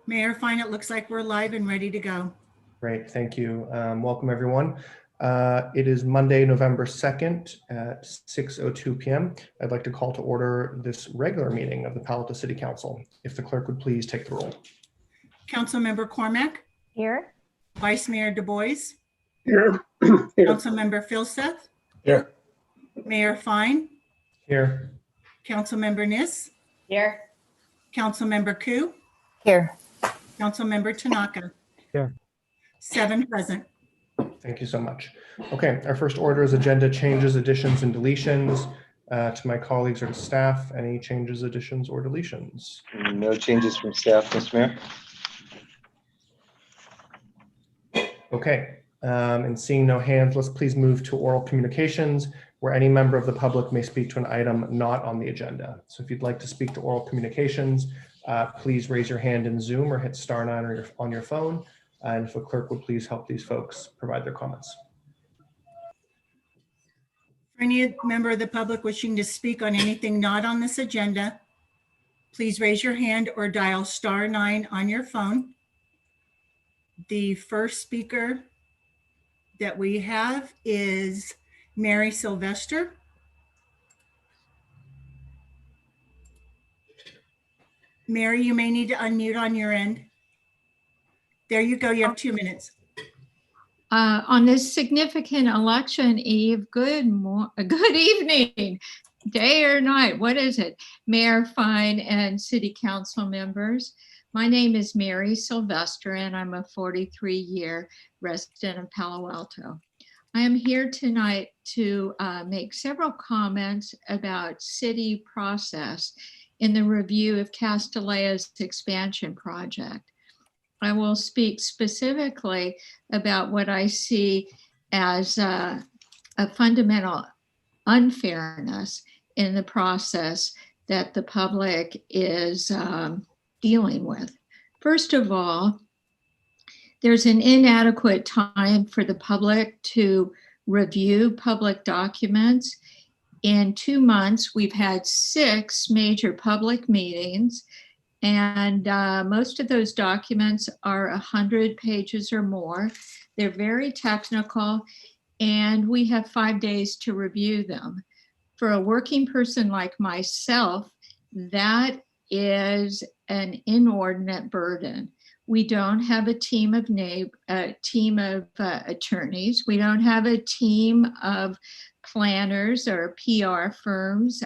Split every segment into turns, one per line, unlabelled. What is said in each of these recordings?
Mayor Fine, it looks like we're live and ready to go.
Great, thank you. Welcome, everyone. It is Monday, November 2nd at 6:02 p.m. I'd like to call to order this regular meeting of the Palo Alto City Council. If the clerk would please take the roll.
Councilmember Cormack.
Here.
Vice Mayor Du Bois.
Here.
Councilmember Filseth.
Here.
Mayor Fine.
Here.
Councilmember Niss.
Here.
Councilmember Ku.
Here.
Councilmember Tanaka.
Here.
7 present.
Thank you so much. Okay, our first order is agenda changes, additions, and deletions. To my colleagues or to staff, any changes, additions, or deletions?
No changes from staff, Mr. Mayor.
Okay, and seeing no hands, let's please move to oral communications, where any member of the public may speak to an item not on the agenda. So if you'd like to speak to oral communications, please raise your hand in Zoom or hit *9 on your phone. And if a clerk would please help these folks provide their comments.
For any member of the public wishing to speak on anything not on this agenda, please raise your hand or dial *9 on your phone. The first speaker that we have is Mary Sylvester. Mary, you may need to unmute on your end. There you go. You have 2 minutes.
On this significant election eve, good evening, day or night, what is it? Mayor Fine and City Council members. My name is Mary Sylvester and I'm a 43-year resident of Palo Alto. I am here tonight to make several comments about city process in the review of Castellea's expansion project. I will speak specifically about what I see as a fundamental unfairness in the process that the public is dealing with. First of all, there's an inadequate time for the public to review public documents. In 2 months, we've had 6 major public meetings. And most of those documents are 100 pages or more. They're very technical, and we have 5 days to review them. For a working person like myself, that is an inordinate burden. We don't have a team of attorneys. We don't have a team of planners or PR firms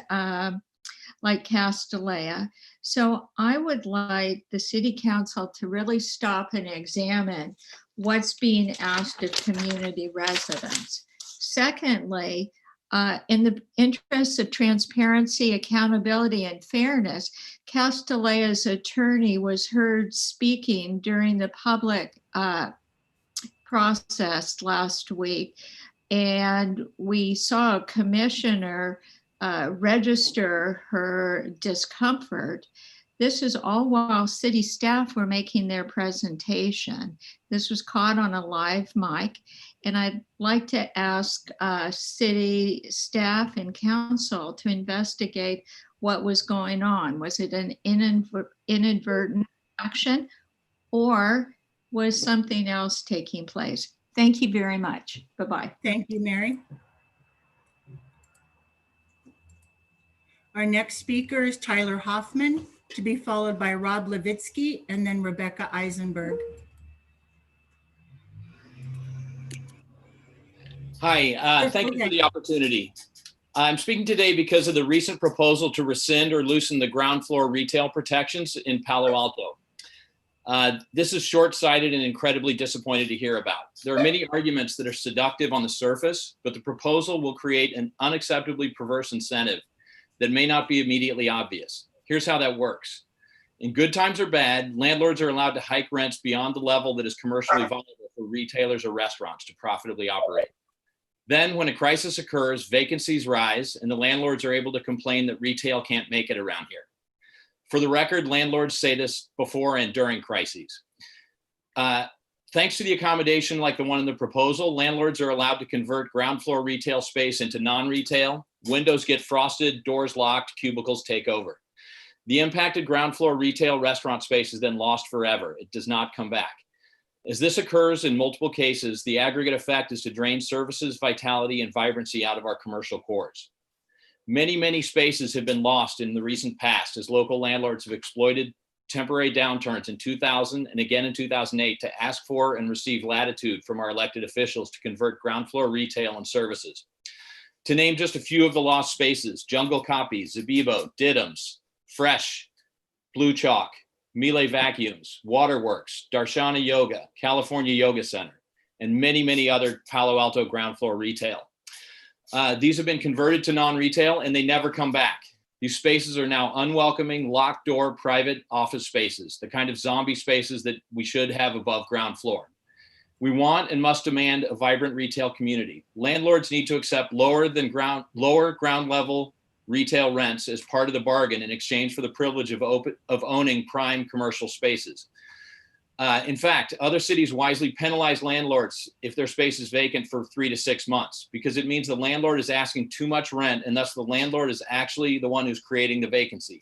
like Castellea. So I would like the City Council to really stop and examine what's being asked of community residents. Secondly, in the interests of transparency, accountability, and fairness, Castellea's attorney was heard speaking during the public process last week, and we saw a commissioner register her discomfort. This is all while city staff were making their presentation. This was caught on a live mic, and I'd like to ask city staff and council to investigate what was going on. Was it an inadvertent action, or was something else taking place? Thank you very much. Bye-bye.
Thank you, Mary. Our next speaker is Tyler Hoffman, to be followed by Rob Levitsky and then Rebecca Eisenberg.
Hi, thank you for the opportunity. I'm speaking today because of the recent proposal to rescind or loosen the ground floor retail protections in Palo Alto. This is short-sighted and incredibly disappointed to hear about. There are many arguments that are seductive on the surface, but the proposal will create an unacceptably perverse incentive that may not be immediately obvious. Here's how that works. In good times or bad, landlords are allowed to hike rents beyond the level that is commercially viable for retailers or restaurants to profitably operate. Then when a crisis occurs, vacancies rise and the landlords are able to complain that retail can't make it around here. For the record, landlords say this before and during crises. Thanks to the accommodation like the one in the proposal, landlords are allowed to convert ground floor retail space into non-retail. Windows get frosted, doors locked, cubicles take over. The impacted ground floor retail restaurant space is then lost forever. It does not come back. As this occurs in multiple cases, the aggregate effect is to drain services, vitality, and vibrancy out of our commercial cores. Many, many spaces have been lost in the recent past as local landlords have exploited temporary downturns in 2000 and again in 2008 to ask for and receive latitude from our elected officials to convert ground floor retail and services. To name just a few of the lost spaces: Jungle Copy, Zabibo, Diddums, Fresh, Blue Chalk, Miele Vacuums, Waterworks, Darshana Yoga, California Yoga Center, and many, many other Palo Alto ground floor retail. These have been converted to non-retail and they never come back. These spaces are now unwelcoming, locked door, private office spaces, the kind of zombie spaces that we should have above ground floor. We want and must demand a vibrant retail community. Landlords need to accept lower ground level retail rents as part of the bargain in exchange for the privilege of owning prime commercial spaces. In fact, other cities wisely penalize landlords if their space is vacant for 3 to 6 months, because it means the landlord is asking too much rent and thus the landlord is actually the one who's creating the vacancy.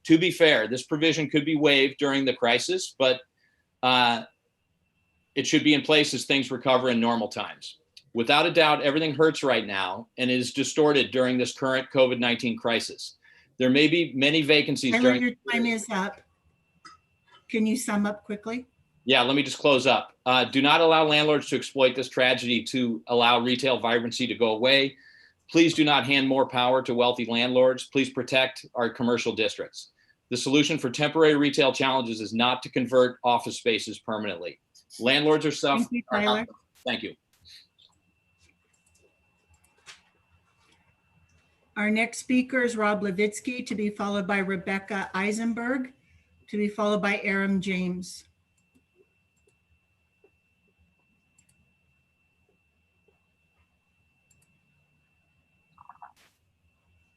To be fair, this provision could be waived during the crisis, but it should be in place as things recover in normal times. Without a doubt, everything hurts right now and is distorted during this current COVID-19 crisis. There may be many vacancies
Tyler,
during—
your time is up. Can you sum up quickly?
Yeah, let me just close up. Do not allow landlords to exploit this tragedy to allow retail vibrancy to go away. Please do not hand more power to wealthy landlords. Please protect our commercial districts. The solution for temporary retail challenges is not to convert office spaces permanently. Landlords are suffering.
Thank you, Tyler.
Thank you.
Our next speaker is Rob Levitsky, to be followed by Rebecca Eisenberg, to be followed by Aram James.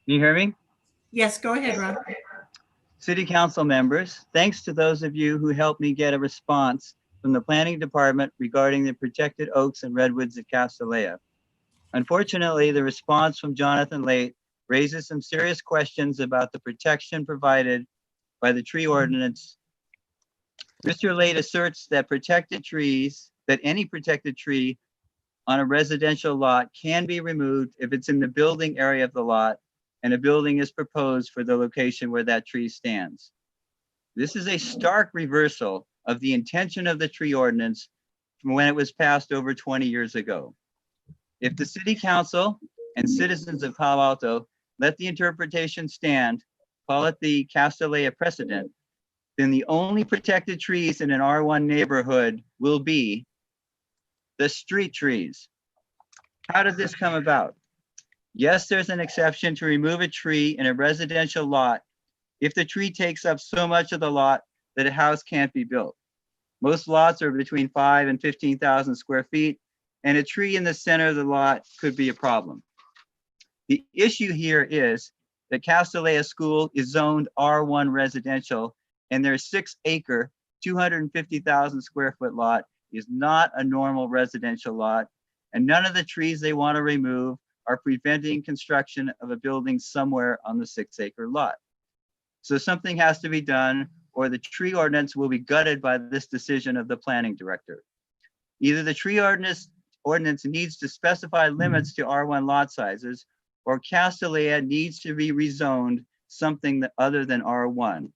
Can you hear me?
Yes, go ahead, Rob.
City Council members, thanks to those of you who helped me get a response from the Planning Department regarding the protected oaks and redwoods at Castellea. Unfortunately, the response from Jonathan Late raises some serious questions about the protection provided by the tree ordinance. Mr. Late asserts that any protected tree on a residential lot can be removed if it's in the building area of the lot and a building is proposed for the location where that tree stands. This is a stark reversal of the intention of the tree ordinance from when it was passed over 20 years ago. If the City Council and citizens of Palo Alto let the interpretation stand, call it the Castellea precedent, then the only protected trees in an R1 neighborhood will be the street trees. How did this come about? Yes, there's an exception to remove a tree in a residential lot if the tree takes up so much of the lot that a house can't be built. Most lots are between 5,000 and 15,000 square feet, and a tree in the center of the lot could be a problem. The issue here is that Castellea School is zoned R1 residential, and their 6-acre, 250,000 square foot lot is not a normal residential lot, and none of the trees they want to remove are preventing construction of a building somewhere on the 6-acre lot. So something has to be done, or the tree ordinance will be gutted by this decision of the planning director. Either the tree ordinance needs to specify limits to R1 lot sizes, or Castellea needs to be rezoned something other than R1.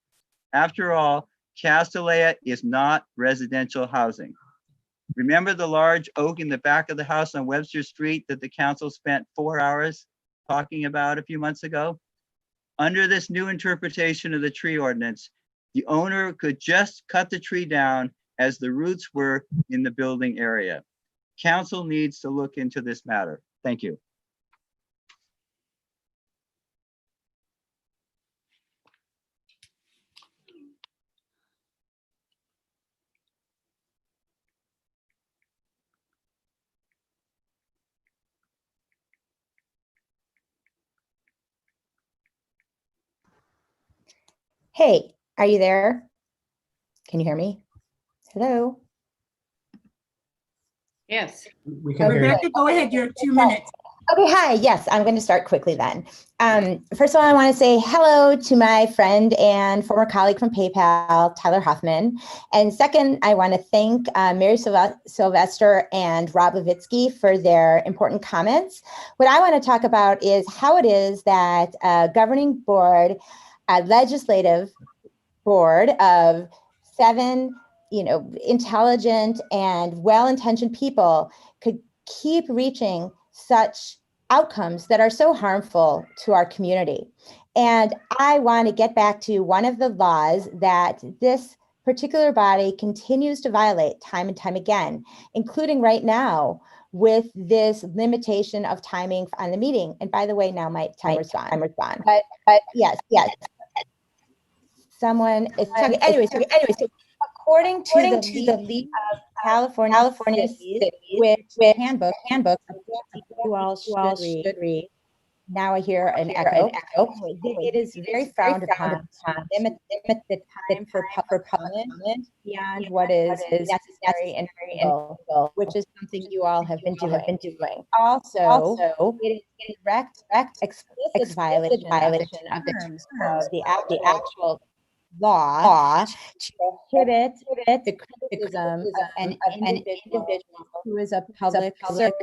After all, Castellea is not residential housing. Remember the large oak in the back of the house on Webster Street that the council spent 4 hours talking about a few months ago? Under this new interpretation of the tree ordinance, the owner could just cut the tree down as the roots were in the building area. Council needs to look into this matter. Thank you.
Hey, are you there? Can you hear me? Hello?
Yes.
We can hear you.
Rebecca, go ahead. You have 2 minutes.
Okay, hi. Yes, I'm going to start quickly then. First of all, I want to say hello to my friend and former colleague from PayPal, Tyler Hoffman. And second, I want to thank Mary Sylvester and Rob Levitsky for their important comments. What I want to talk about is how it is that a governing board, a legislative board of 7, intelligent and well-intentioned people could keep reaching such outcomes that are so harmful to our community. And I want to get back to one of the laws that this particular body continues to violate time and time again, including right now with this limitation of timing on the meeting. And by the way, now my time respond. But yes. Someone is talking. Anyway, so according to the League of California Cities, which handbook of you all should read. Now I hear an echo. It is very frowned upon to limit the time for public comment beyond what is necessary and reasonable, which is something you all have been doing. Also, it is direct, explicit violation of the terms of the actual law to prohibit the criticism of an individual who is a public servant,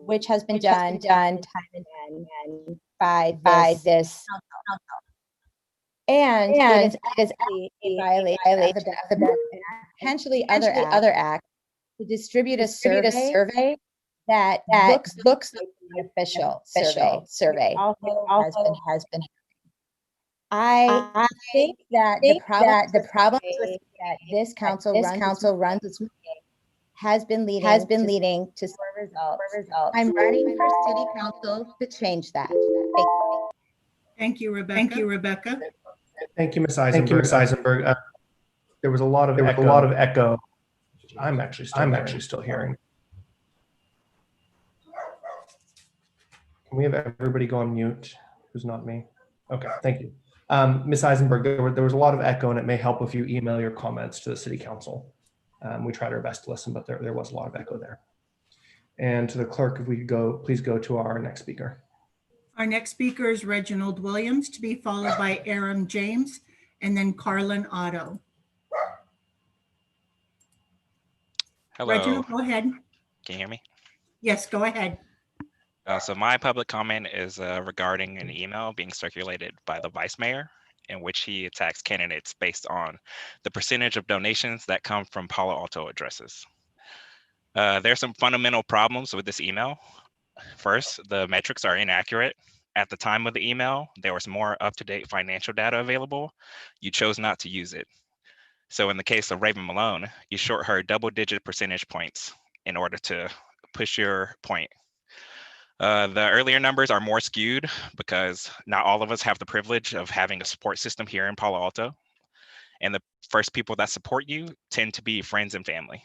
which has been done time and again by this council. And it is actually a violation of the potentially other act to distribute a survey that looks like an official survey. Also has been. I think that the problem with that this council runs its meeting has been leading to poor results. I'm running for city council to change that.
Thank you, Rebecca.
Thank you, Ms. Eisenberg. There was a lot of echo. I'm actually still hearing. Can we have everybody go on mute who's not me? Okay, thank you. Ms. Eisenberg, there was a lot of echo, and it may help if you email your comments to the city council. We tried our best to listen, but there was a lot of echo there. And to the clerk, if we could go, please go to our next speaker.
Our next speaker is Reginald Williams, to be followed by Aram James, and then Carlin Otto.
Hello.
Reginald, go ahead.
Can you hear me?
Yes, go ahead.
So my public comment is regarding an email being circulated by the vice mayor in which he attacks candidates based on the percentage of donations that come from Palo Alto addresses. There's some fundamental problems with this email. First, the metrics are inaccurate. At the time of the email, there was more up-to-date financial data available. You chose not to use it. So in the case of Raven Malone, you short her double-digit percentage points in order to push your point. The earlier numbers are more skewed because not all of us have the privilege of having a support system here in Palo Alto. And the first people that support you tend to be friends and family.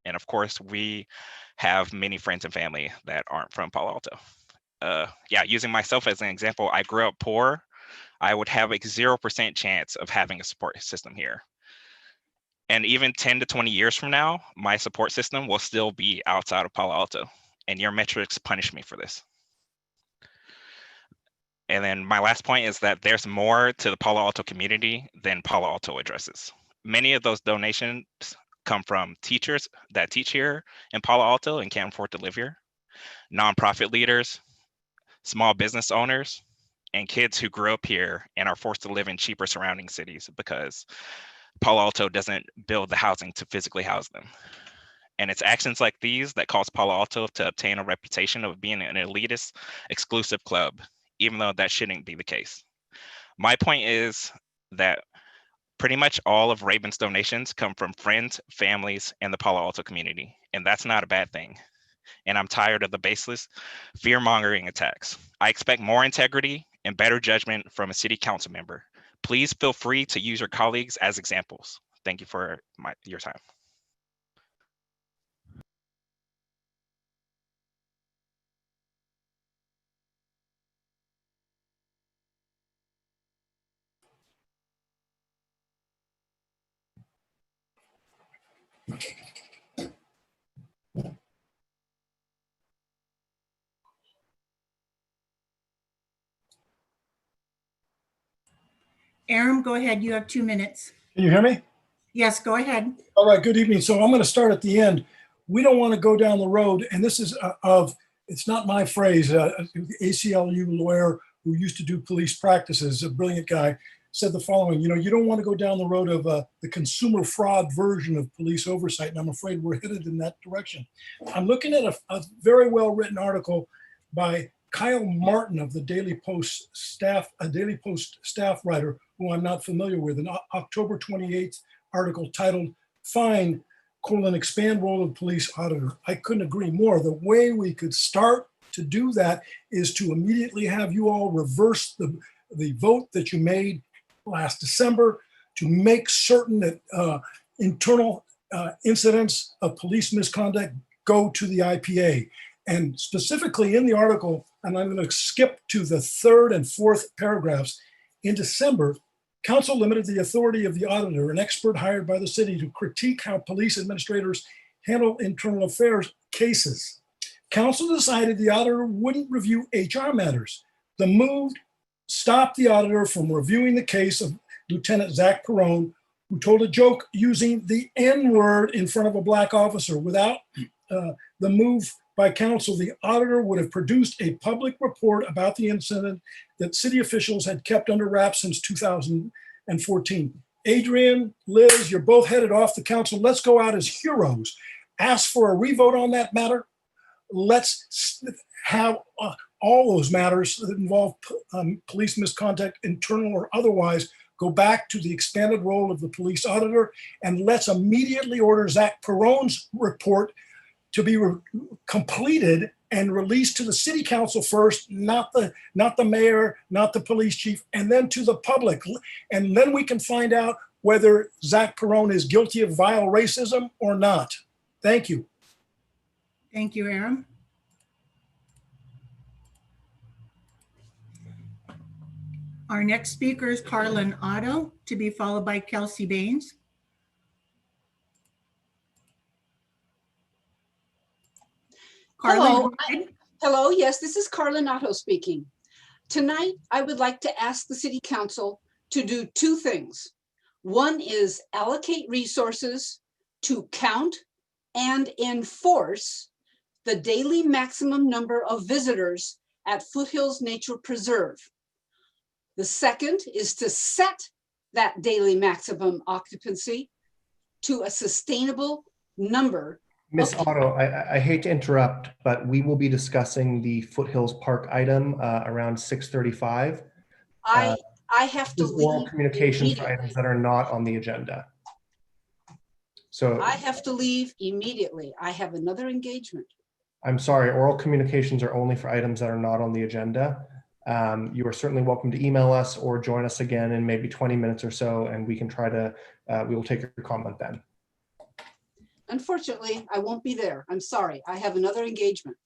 And of course, we have many friends and family that aren't from Palo Alto. Using myself as an example, I grew up poor. I would have a 0% chance of having a support system here. And even 10 to 20 years from now, my support system will still be outside of Palo Alto. And your metrics punish me for this. And then my last point is that there's more to the Palo Alto community than Palo Alto addresses. Many of those donations come from teachers that teach here in Palo Alto and can't afford to live here, nonprofit leaders, small business owners, and kids who grew up here and are forced to live in cheaper surrounding cities because Palo Alto doesn't build the housing to physically house them. And it's actions like these that cause Palo Alto to obtain a reputation of being an elitist, exclusive club, even though that shouldn't be the case. My point is that pretty much all of Raven's donations come from friends, families, and the Palo Alto community. And that's not a bad thing. And I'm tired of the baseless fear-mongering attacks. I expect more integrity and better judgment from a city council member. Please feel free to use your colleagues as examples. Thank you for your time.
Aram, go ahead. You have 2 minutes.
Can you hear me?
Yes, go ahead.
All right, good evening. So I'm going to start at the end. We don't want to go down the road, and this is it's not my phrase. The ACLU lawyer who used to do police practices, a brilliant guy, said the following, you don't want to go down the road of the consumer fraud version of police oversight, and I'm afraid we're headed in that direction. I'm looking at a very well-written article by Kyle Martin of the Daily Post staff, a Daily Post staff writer who I'm not familiar with, an October 28th article titled "Fine, expand role of police auditor." I couldn't agree more. The way we could start to do that is to immediately have you all reverse the vote that you made last December to make certain that internal incidents of police misconduct go to the IPA. And specifically in the article, and I'm going to skip to the 3rd and 4th paragraphs, in December, Council limited the authority of the auditor, an expert hired by the city, to critique how police administrators handle internal affairs cases. Council decided the auditor wouldn't review HR matters. The move stopped the auditor from reviewing the case of Lieutenant Zach Perone, who told a joke using the N-word in front of a black officer. Without the move by council, the auditor would have produced a public report about the incident that city officials had kept under wraps since 2014. Adrian, Liz, you're both headed off the council. Let's go out as heroes. Ask for a revote on that matter. Let's have all those matters that involve police misconduct, internal or otherwise, go back to the expanded role of the police auditor, and let's immediately order Zach Perone's report to be completed and released to the city council first, not the mayor, not the police chief, and then to the public. And then we can find out whether Zach Perone is guilty of vile racism or not. Thank you.
Thank you, Aram. Our next speaker is Carlin Otto, to be followed by Kelsey Baines.
Hello.
Carlin,
Hello, yes, this is Carlin Otto speaking. Tonight, I would like to ask the City Council to do 2 things. One is allocate resources to count and enforce the daily maximum number of visitors at Foothills Nature Preserve. The second is to set that daily maximum occupancy to a sustainable number.
Ms. Otto, I hate to interrupt, but we will be discussing the Foothills Park item around 6:35.
I have to leave
oral communications for
immediately.
items that are not on the agenda. So
I have to leave immediately. I have another engagement.
I'm sorry, oral communications are only for items that are not on the agenda. You are certainly welcome to email us or join us again in maybe 20 minutes or so, and we can try to, we will take your comment then.
Unfortunately, I won't be there. I'm sorry. I have another engagement.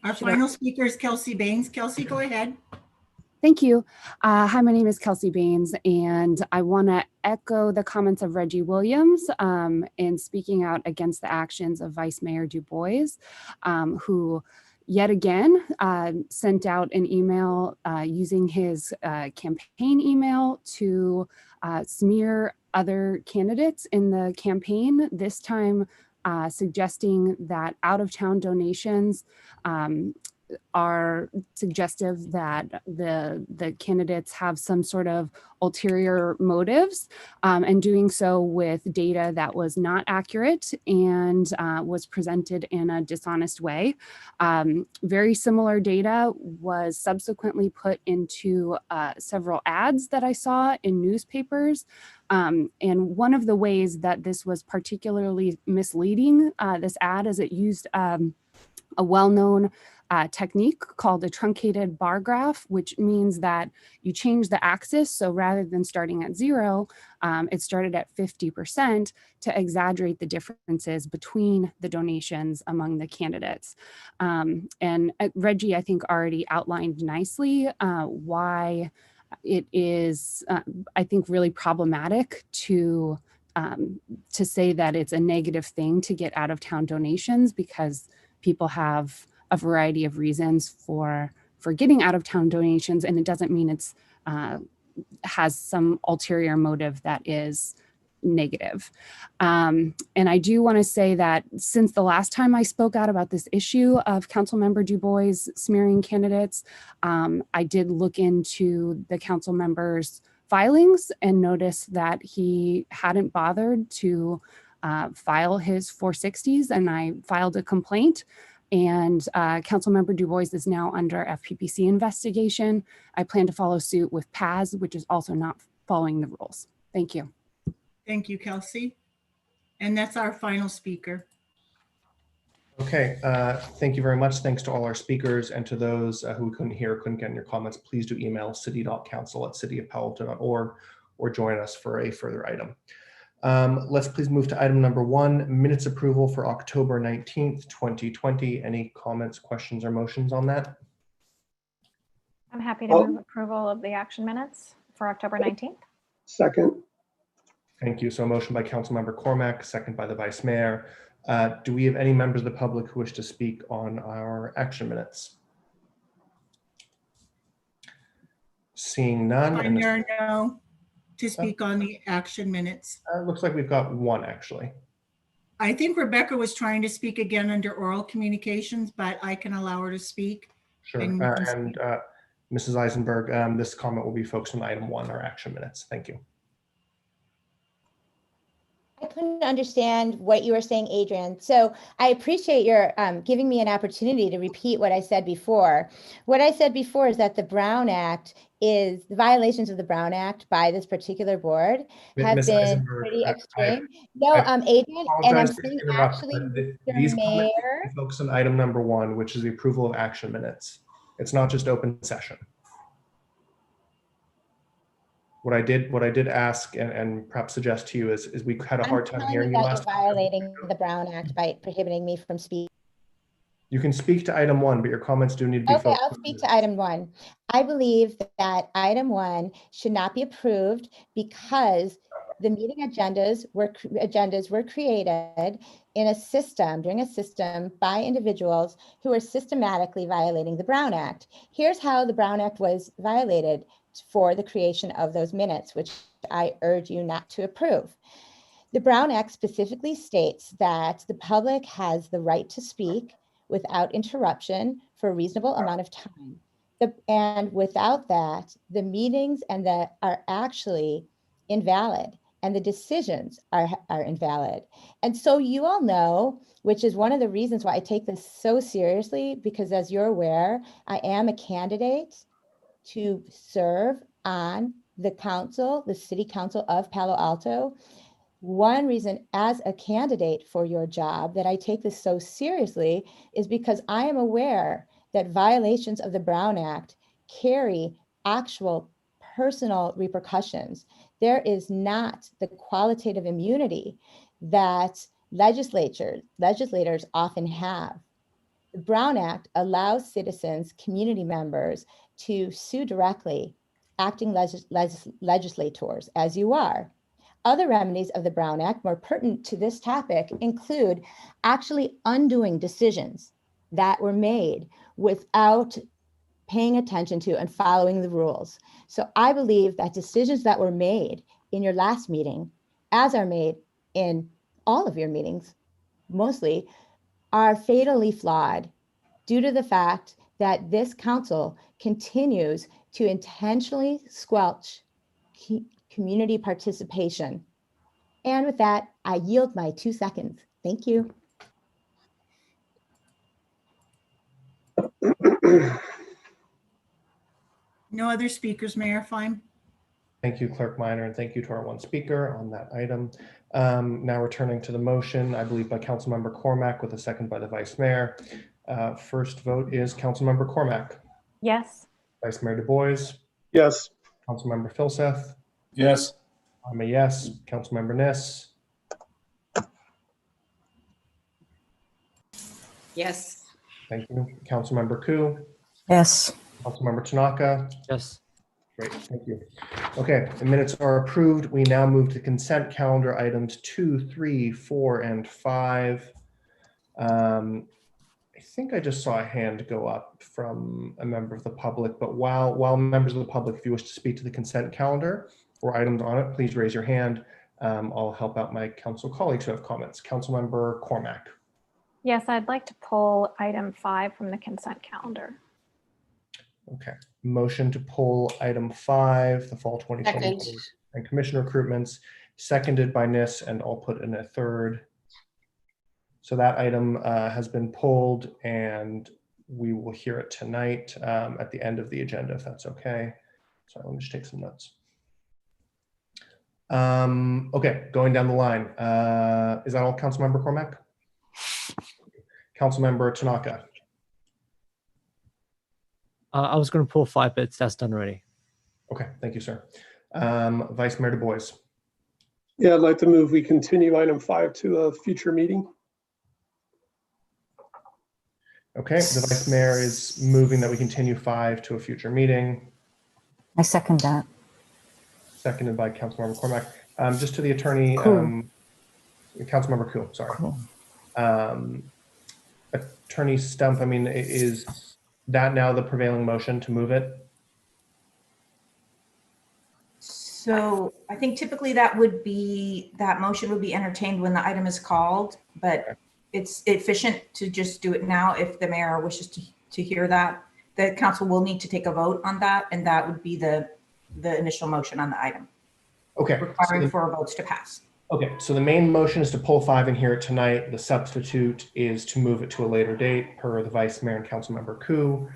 our final speaker is Kelsey Baines. Kelsey, go ahead.
Thank you. Hi, my name is Kelsey Baines, and I want to echo the comments of Reggie Williams in speaking out against the actions of Vice Mayor Du Bois, who yet again sent out an email using his campaign email to smear other candidates in the campaign, this time suggesting that out-of-town donations are suggestive that the candidates have some sort of ulterior motives, and doing so with data that was not accurate and was presented in a dishonest way. Very similar data was subsequently put into several ads that I saw in newspapers. And one of the ways that this was particularly misleading, this ad, is it used a well-known technique called a truncated bar graph, which means that you change the axis. So rather than starting at 0, it started at 50% to exaggerate the differences between the donations among the candidates. And Reggie, I think, already outlined nicely why it is, I think, really problematic to say that it's a negative thing to get out of town donations, because people have a variety of reasons for getting out of town donations, and it doesn't mean it's has some ulterior motive that is negative. And I do want to say that since the last time I spoke out about this issue of Councilmember DuBois smearing candidates, I did look into the council member's filings and noticed that he hadn't bothered to file his 460s, and I filed a complaint. And Councilmember DuBois is now under FPPC investigation. I plan to follow suit with PAS, which is also not following the rules. Thank you.
Thank you, Kelsey. And that's our final speaker.
Okay, thank you very much. Thanks to all our speakers, and to those who couldn't hear, couldn't get in your comments, please do email city.council@cityofpaloalto.org or join us for a further item. Let's please move to item number 1, minutes approval for October 19th, 2020. Any comments, questions, or motions on that?
I'm happy to move approval of the action minutes for October 19th.
Second.
Thank you. So a motion by Councilmember Cormack, second by the Vice Mayor. Do we have any members of the public who wish to speak on our action minutes? Seeing none.
I know to speak on the action minutes.
Looks like we've got one, actually.
I think Rebecca was trying to speak again under oral communications, but I can allow her to speak.
Sure. And Mrs. Eisenberg, this comment will be focused on item 1, our action minutes. Thank you.
I couldn't understand what you were saying, Adrian. So I appreciate your giving me an opportunity to repeat what I said before. What I said before is that the Brown Act is, the violations of the Brown Act by this particular board have
Ms.
been
Eisenberg,
pretty extreme. Adrian, and I'm saying actually,
these
Mayor,
focus on item number 1, which is the approval of action minutes. It's not just open session. What I did ask and perhaps suggest to you is we had a hard time hearing you last time.
You're violating the Brown Act by prohibiting me from speaking.
You can speak to item 1, but your comments do need to be focused.
Okay, I'll speak to item 1. I believe that item 1 should not be approved because the meeting agendas were created in a system, during a system by individuals who are systematically violating the Brown Act. Here's how the Brown Act was violated for the creation of those minutes, which I urge you not to approve. The Brown Act specifically states that the public has the right to speak without interruption for a reasonable amount of time. And without that, the meetings are actually invalid, and the decisions are invalid. And so you all know, which is one of the reasons why I take this so seriously, because as you're aware, I am a candidate to serve on the council, the City Council of Palo Alto. One reason as a candidate for your job that I take this so seriously is because I am aware that violations of the Brown Act carry actual personal repercussions. There is not the qualitative immunity that legislators often have. The Brown Act allows citizens, community members, to sue directly acting legislators, as you are. Other remedies of the Brown Act more pertinent to this topic include actually undoing decisions that were made without paying attention to and following the rules. So I believe that decisions that were made in your last meeting, as are made in all of your meetings, mostly, are fatally flawed due to the fact that this council continues to intentionally squelch community participation. And with that, I yield my 2 seconds. Thank you.
No other speakers, Mayor Fine.
Thank you, Clerk Minor, and thank you to our 1 speaker on that item. Now returning to the motion, I believe by Councilmember Cormack with a second by the Vice Mayor. First vote is Councilmember Cormack,
Yes.
Vice Mayor Du Bois,
Yes.
Councilmember Filseth.
Yes.
I'm a yes. Councilmember Niss,
Yes.
thank you. Councilmember Ku,
Yes.
Councilmember Tanaka.
Yes.
Great, thank you. Okay, the minutes are approved. We now move to consent calendar items 2, 3, 4, and 5. I think I just saw a hand go up from a member of the public, but while members of the public, if you wish to speak to the consent calendar or items on it, please raise your hand. I'll help out my council colleagues who have comments. Councilmember Cormack.
Yes, I'd like to pull item 5 from the consent calendar.
Okay, motion to pull item 5, the fall 2020
Second.
and commission recruitments, seconded by Niss, and I'll put in a third. So that item has been pulled, and we will hear it tonight at the end of the agenda, if that's okay. So let me just take some notes. Okay, going down the line. Is that all, Councilmember Cormack? Councilmember Tanaka.
I was going to pull 5, but that's done already.
Okay, thank you, sir. Vice Mayor Du Bois.
Yeah, I'd like to move we continue item 5 to a future meeting.
Okay, the Vice Mayor is moving that we continue 5 to a future meeting.
I second that.
Seconded by Councilmember Cormack. Just to the attorney, Councilmember Ku, sorry.
Cool.
Attorney Stump, I mean, is that now the prevailing motion to move it?
So I think typically that motion would be entertained when the item is called, but it's efficient to just do it now if the mayor wishes to hear that. The council will need to take a vote on that, and that would be the initial motion on the item.
Okay.
Requiring 4 votes to pass.
Okay, so the main motion is to pull 5 and hear it tonight. The substitute is to move it to a later date per the Vice Mayor and Councilmember Ku.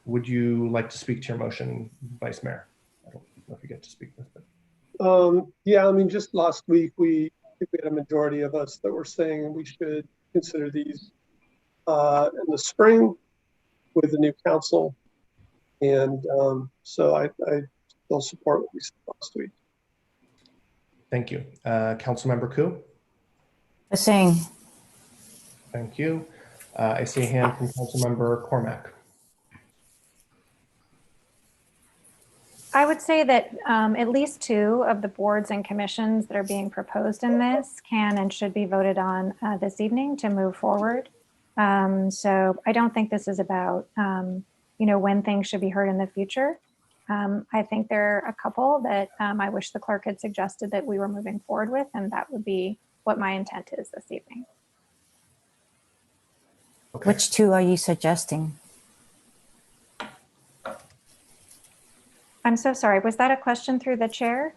Would you like to speak to your motion, Vice Mayor? I don't know if you get to speak with it.
Yeah, I mean, just last week, we had a majority of us that were saying we should consider these in the spring with the new council. And so I still support what we said last week.
Thank you. Councilmember Ku?
The same.
Thank you. I see a hand from Councilmember Cormack.
I would say that at least 2 of the boards and commissions that are being proposed in this can and should be voted on this evening to move forward. So I don't think this is about, when things should be heard in the future. I think there are a couple that I wish the clerk had suggested that we were moving forward with, and that would be what my intent is this evening.
Okay.
Which 2 are you suggesting?
I'm so sorry. Was that a question through the chair?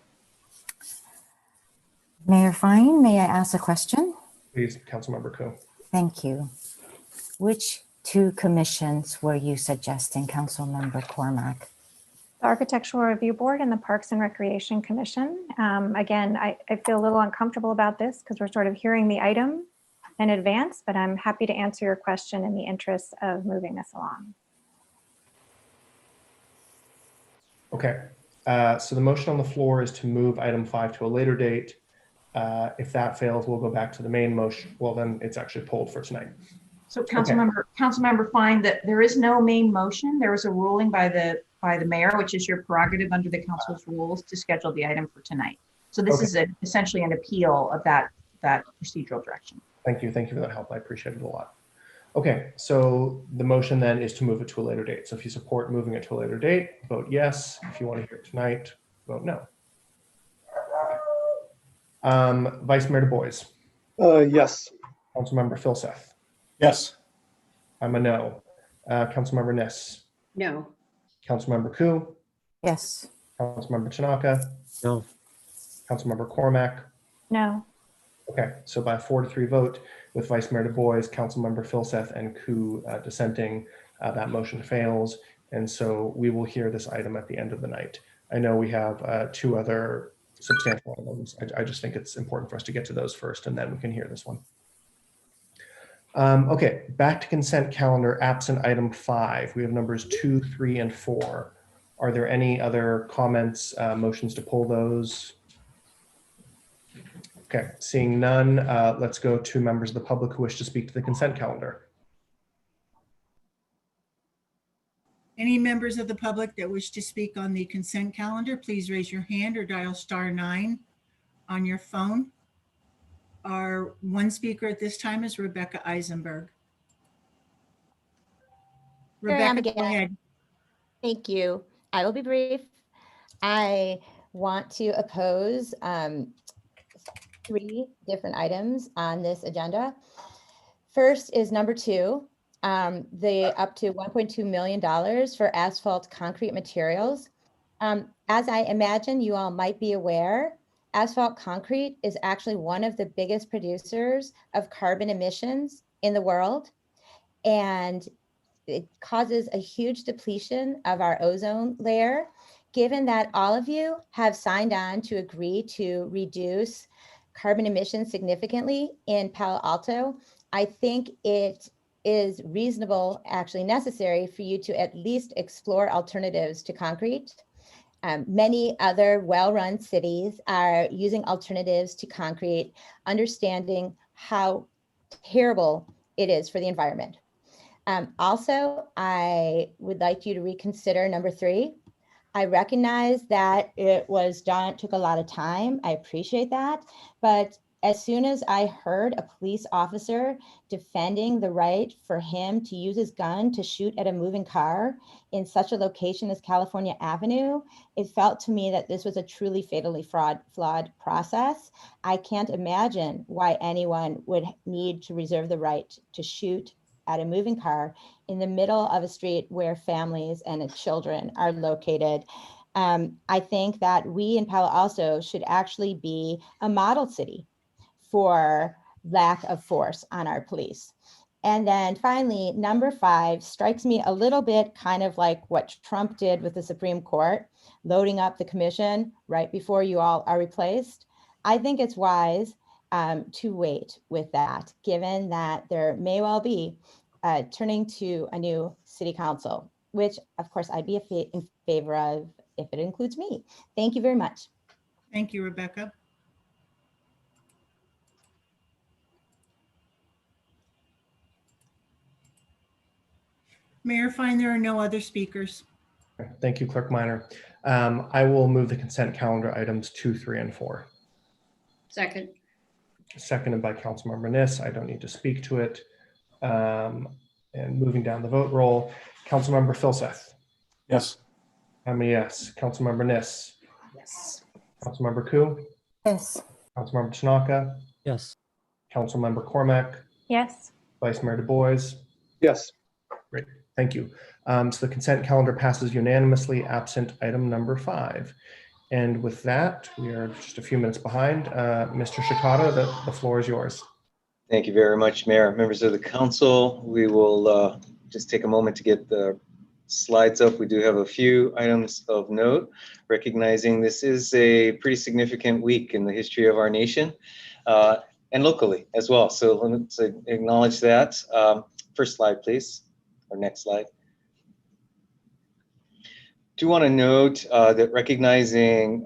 Mayor Fine, may I ask a question?
Please, Councilmember Ku.
Thank you. Which 2 commissions were you suggesting, Councilmember Cormack?
The Architectural Review Board and the Parks and Recreation Commission. Again, I feel a little uncomfortable about this because we're sort of hearing the item in advance, but I'm happy to answer your question in the interest of moving this along.
Okay, so the motion on the floor is to move item 5 to a later date. If that fails, we'll go back to the main motion. Well, then it's actually pulled for tonight.
So Councilmember Fine, that there is no main motion. There was a ruling by the mayor, which is your prerogative under the council's rules to schedule the item for tonight. So this is essentially an appeal of that procedural direction.
Thank you. Thank you for that help. I appreciate it a lot. Okay, so the motion then is to move it to a later date. So if you support moving it to a later date, vote yes. If you want to hear it tonight, vote no. Vice Mayor Du Bois.
Yes.
Councilmember Filseth.
Yes.
I'm a no. Councilmember Niss.
No.
Councilmember Ku.
Yes.
Councilmember Tanaka.
No.
Councilmember Cormack.
No.
Okay, so by a 4-3 vote with Vice Mayor Du Bois, Councilmember Filseth, and Ku dissenting, that motion fails. And so we will hear this item at the end of the night. I know we have 2 other substantial items. I just think it's important for us to get to those first, and then we can hear this one. Okay, back to consent calendar, absent item 5. We have numbers 2, 3, and 4. Are there any other comments, motions to pull those? Okay, seeing none, let's go to members of the public who wish to speak to the consent calendar.
Any members of the public that wish to speak on the consent calendar, please raise your hand or dial *9 on your phone. Our one speaker at this time is Rebecca Eisenberg.
Here I am
Rebecca, go
again.
ahead.
Thank you. I will be brief. I want to oppose 3 different items on this agenda. First is number 2, the up to $1.2 million for asphalt concrete materials. As I imagine you all might be aware, asphalt concrete is actually one of the biggest producers of carbon emissions in the world. And it causes a huge depletion of our ozone layer. Given that all of you have signed on to agree to reduce carbon emissions significantly in Palo Alto, I think it is reasonable, actually necessary, for you to at least explore alternatives to concrete. Many other well-run cities are using alternatives to concrete, understanding how terrible it is for the environment. Also, I would like you to reconsider number 3. I recognize that it was done, it took a lot of time. I appreciate that. But as soon as I heard a police officer defending the right for him to use his gun to shoot at a moving car in such a location as California Avenue, it felt to me that this was a truly fatally flawed process. I can't imagine why anyone would need to reserve the right to shoot at a moving car in the middle of a street where families and children are located. I think that we in Palo Alto should actually be a model city for lack of force on our police. And then finally, number 5 strikes me a little bit kind of like what Trump did with the Supreme Court, loading up the commission right before you all are replaced. I think it's wise to wait with that, given that there may well be turning to a new city council, which of course I'd be in favor of if it includes me. Thank you very much.
Thank you, Rebecca. Mayor Fine, there are no other speakers.
Thank you, Clerk Minor. I will move the consent calendar items 2, 3, and 4.
Second.
Seconded by Councilmember Niss. I don't need to speak to it. And moving down the vote roll, Councilmember Filseth.
Yes.
I'm a yes. Councilmember Niss.
Yes.
Councilmember Koo.
Yes.
Councilmember Tanaka.
Yes.
Councilmember Cormack.
Yes.
Vice Mayor Du Bois.
Yes.
Great. Thank you. So the consent calendar passes unanimously, absent item number 5. And with that, we are just a few minutes behind. Mr. Shikata, the floor is yours.
Thank you very much, Mayor. Members of the council, we will just take a moment to get the slides up. We do have a few items of note, recognizing this is a pretty significant week in the history of our nation and locally as well. So let's acknowledge that. First slide, please, or next slide. Do want to note that recognizing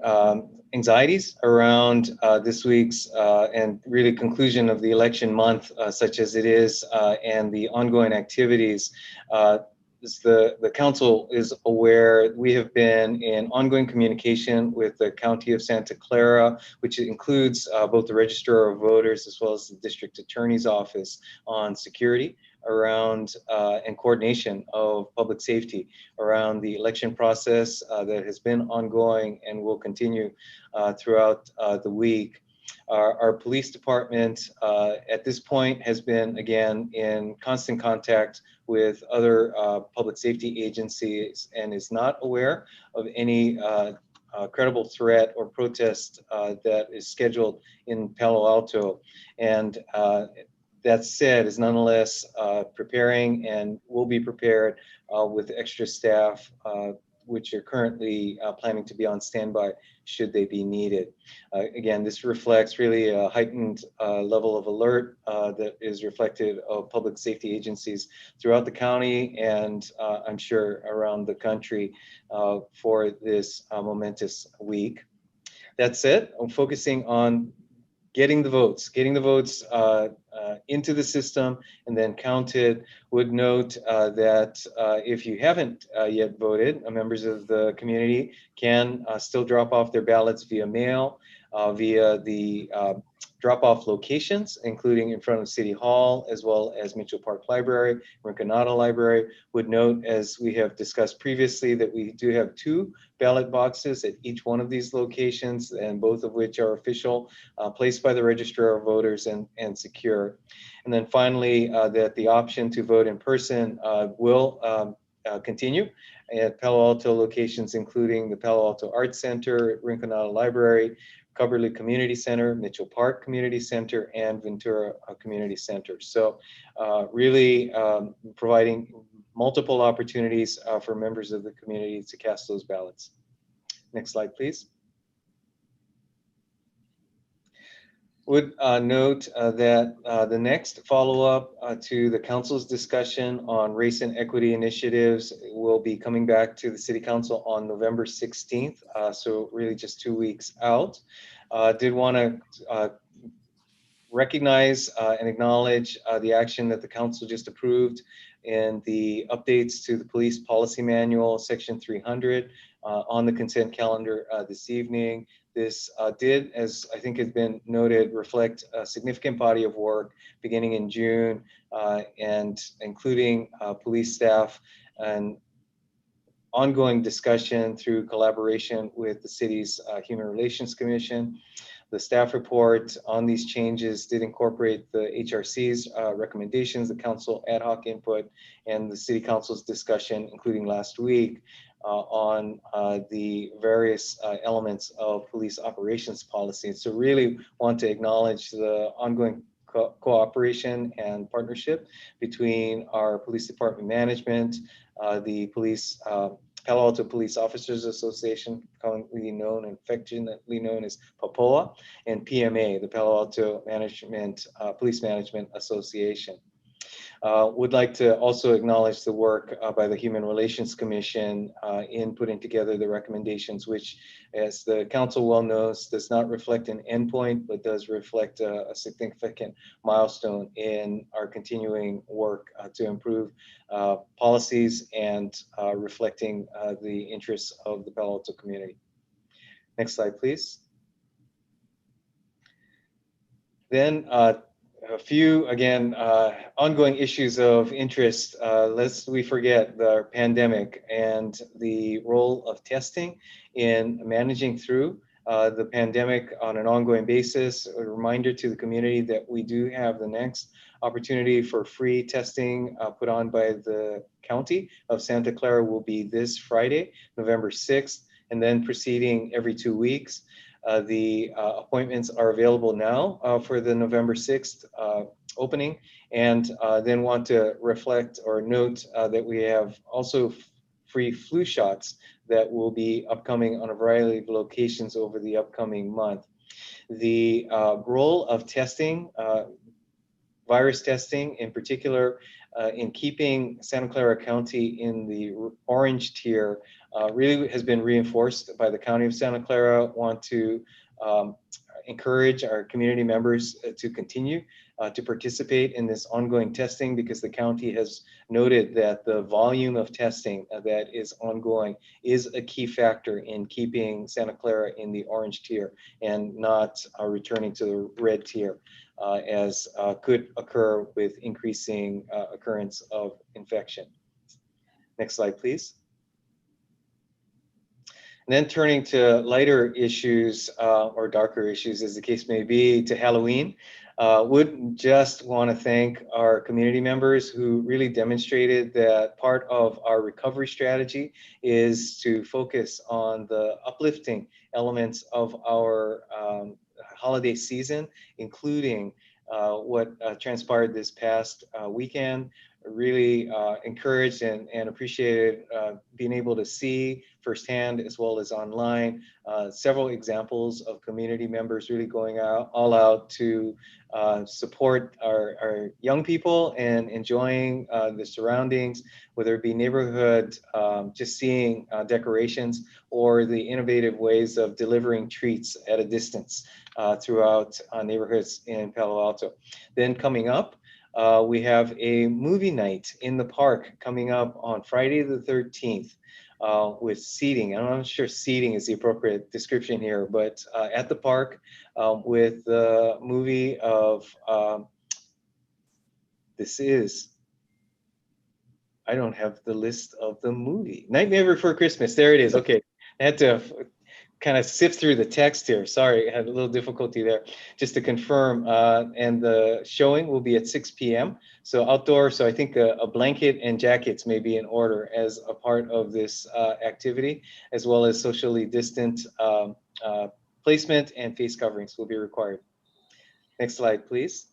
anxieties around this week's and really conclusion of the election month, such as it is, and the ongoing activities, the council is aware we have been in ongoing communication with the County of Santa Clara, which includes both the Registrar of Voters as well as the District Attorney's Office on security around and coordination of public safety around the election process that has been ongoing and will continue throughout the week. Our police department at this point has been, again, in constant contact with other public safety agencies and is not aware of any credible threat or protest that is scheduled in Palo Alto. And that said, is nonetheless preparing and will be prepared with extra staff which are currently planning to be on standby should they be needed. Again, this reflects really a heightened level of alert that is reflected of public safety agencies throughout the county and I'm sure around the country for this momentous week. That said, I'm focusing on getting the votes into the system and then counted. Would note that if you haven't yet voted, members of the community can still drop off their ballots via mail, via the drop-off locations, including in front of City Hall, as well as Mitchell Park Library, Rinconada Library. Would note, as we have discussed previously, that we do have 2 ballot boxes at each one of these locations, and both of which are official, placed by the Registrar of Voters and secure. And then finally, that the option to vote in person will continue at Palo Alto locations, including the Palo Alto Arts Center, Rinconada Library, Cubberley Community Center, Mitchell Park Community Center, and Ventura Community Center. So really providing multiple opportunities for members of the community to cast those ballots. Next slide, please. Would note that the next follow-up to the council's discussion on race and equity initiatives will be coming back to the City Council on November 16th, so really just 2 weeks out. Did want to recognize and acknowledge the action that the council just approved and the updates to the police policy manual, section 300, on the consent calendar this evening. This did, as I think has been noted, reflect a significant body of work beginning in June and including police staff and ongoing discussion through collaboration with the city's Human Relations Commission. The staff report on these changes did incorporate the HRC's recommendations, the council ad hoc input, and the city council's discussion, including last week, on the various elements of police operations policy. So really want to acknowledge the ongoing cooperation and partnership between our police department management, the police Palo Alto Police Officers Association, commonly known and affectionately known as PAPOA, and PMA, the Palo Alto Police Management Association. Would like to also acknowledge the work by the Human Relations Commission in putting together the recommendations, which, as the council well knows, does not reflect an endpoint, but does reflect a significant milestone in our continuing work to improve policies and reflecting the interests of the Palo Alto community. Next slide, please. Then a few, again, ongoing issues of interest. Lest we forget the pandemic and the role of testing in managing through the pandemic on an ongoing basis. A reminder to the community that we do have the next opportunity for free testing put on by the County of Santa Clara will be this Friday, November 6th, and then proceeding every 2 weeks. The appointments are available now for the November 6th opening, and then want to reflect or note that we have also free flu shots that will be upcoming on a variety of locations over the upcoming month. The role of testing, virus testing in particular, in keeping Santa Clara County in the orange tier really has been reinforced by the County of Santa Clara. Want to encourage our community members to continue to participate in this ongoing testing, because the county has noted that the volume of testing that is ongoing is a key factor in keeping Santa Clara in the orange tier and not returning to the red tier, as could occur with increasing occurrence of infection. Next slide, please. And then turning to lighter issues or darker issues, as the case may be, to Halloween. Would just want to thank our community members who really demonstrated that part of our recovery strategy is to focus on the uplifting elements of our holiday season, including what transpired this past weekend, really encouraged and appreciated being able to see firsthand as well as online several examples of community members really going all out to support our young people and enjoying the surroundings, whether it be neighborhood, just seeing decorations, or the innovative ways of delivering treats at a distance throughout neighborhoods in Palo Alto. Then coming up, we have a movie night in the park coming up on Friday the 13th with seating. I'm not sure seating is the appropriate description here, but at the park with the movie of, I don't have the list of the movie. Nightmare Before Christmas, there it is, okay. I had to kind of sift through the text here. Sorry, I had a little difficulty there. Just to confirm, and the showing will be at 6 p.m. So outdoor, so I think a blanket and jackets may be in order as a part of this activity, as well as socially distant placement and face coverings will be required. Next slide, please.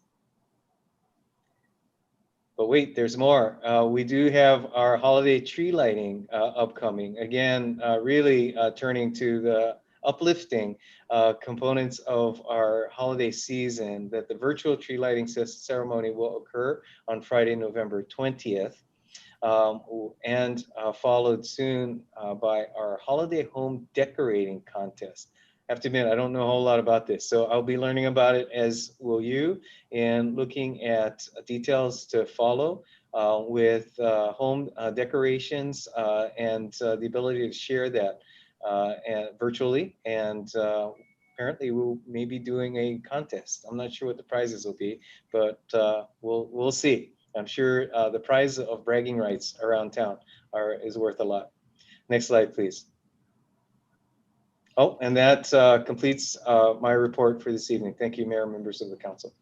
But wait, there's more. We do have our holiday tree lighting upcoming. Again, really turning to the uplifting components of our holiday season, that the virtual tree lighting ceremony will occur on Friday, November 20th, and followed soon by our holiday home decorating contest. I have to admit, I don't know a whole lot about this, so I'll be learning about it, as will you, and looking at details to follow with home decorations and the ability to share that virtually. And apparently we'll maybe doing a contest. I'm not sure what the prizes will be, but we'll see. I'm sure the prize of bragging rights around town is worth a lot. Next slide, please. Oh, and that completes my report for this evening. Thank you, Mayor, members of the council.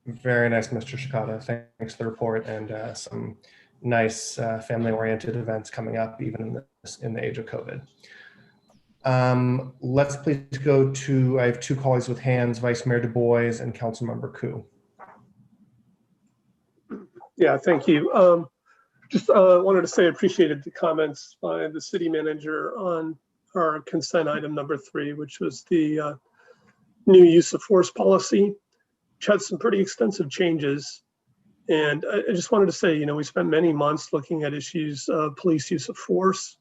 Very nice, Mr. Shikata. Thanks for the report, and some nice family-oriented events coming up, even in the age of COVID. Let's please go to, I have two colleagues with hands, Vice Mayor Du Bois and Councilmember Koo.
Yeah, thank you. Just wanted to say I appreciated the comments by the city manager on our consent item number 3, which was the new use of force policy, which had some pretty extensive changes. And I just wanted to say, you know, we spent many months looking at issues of police use of force.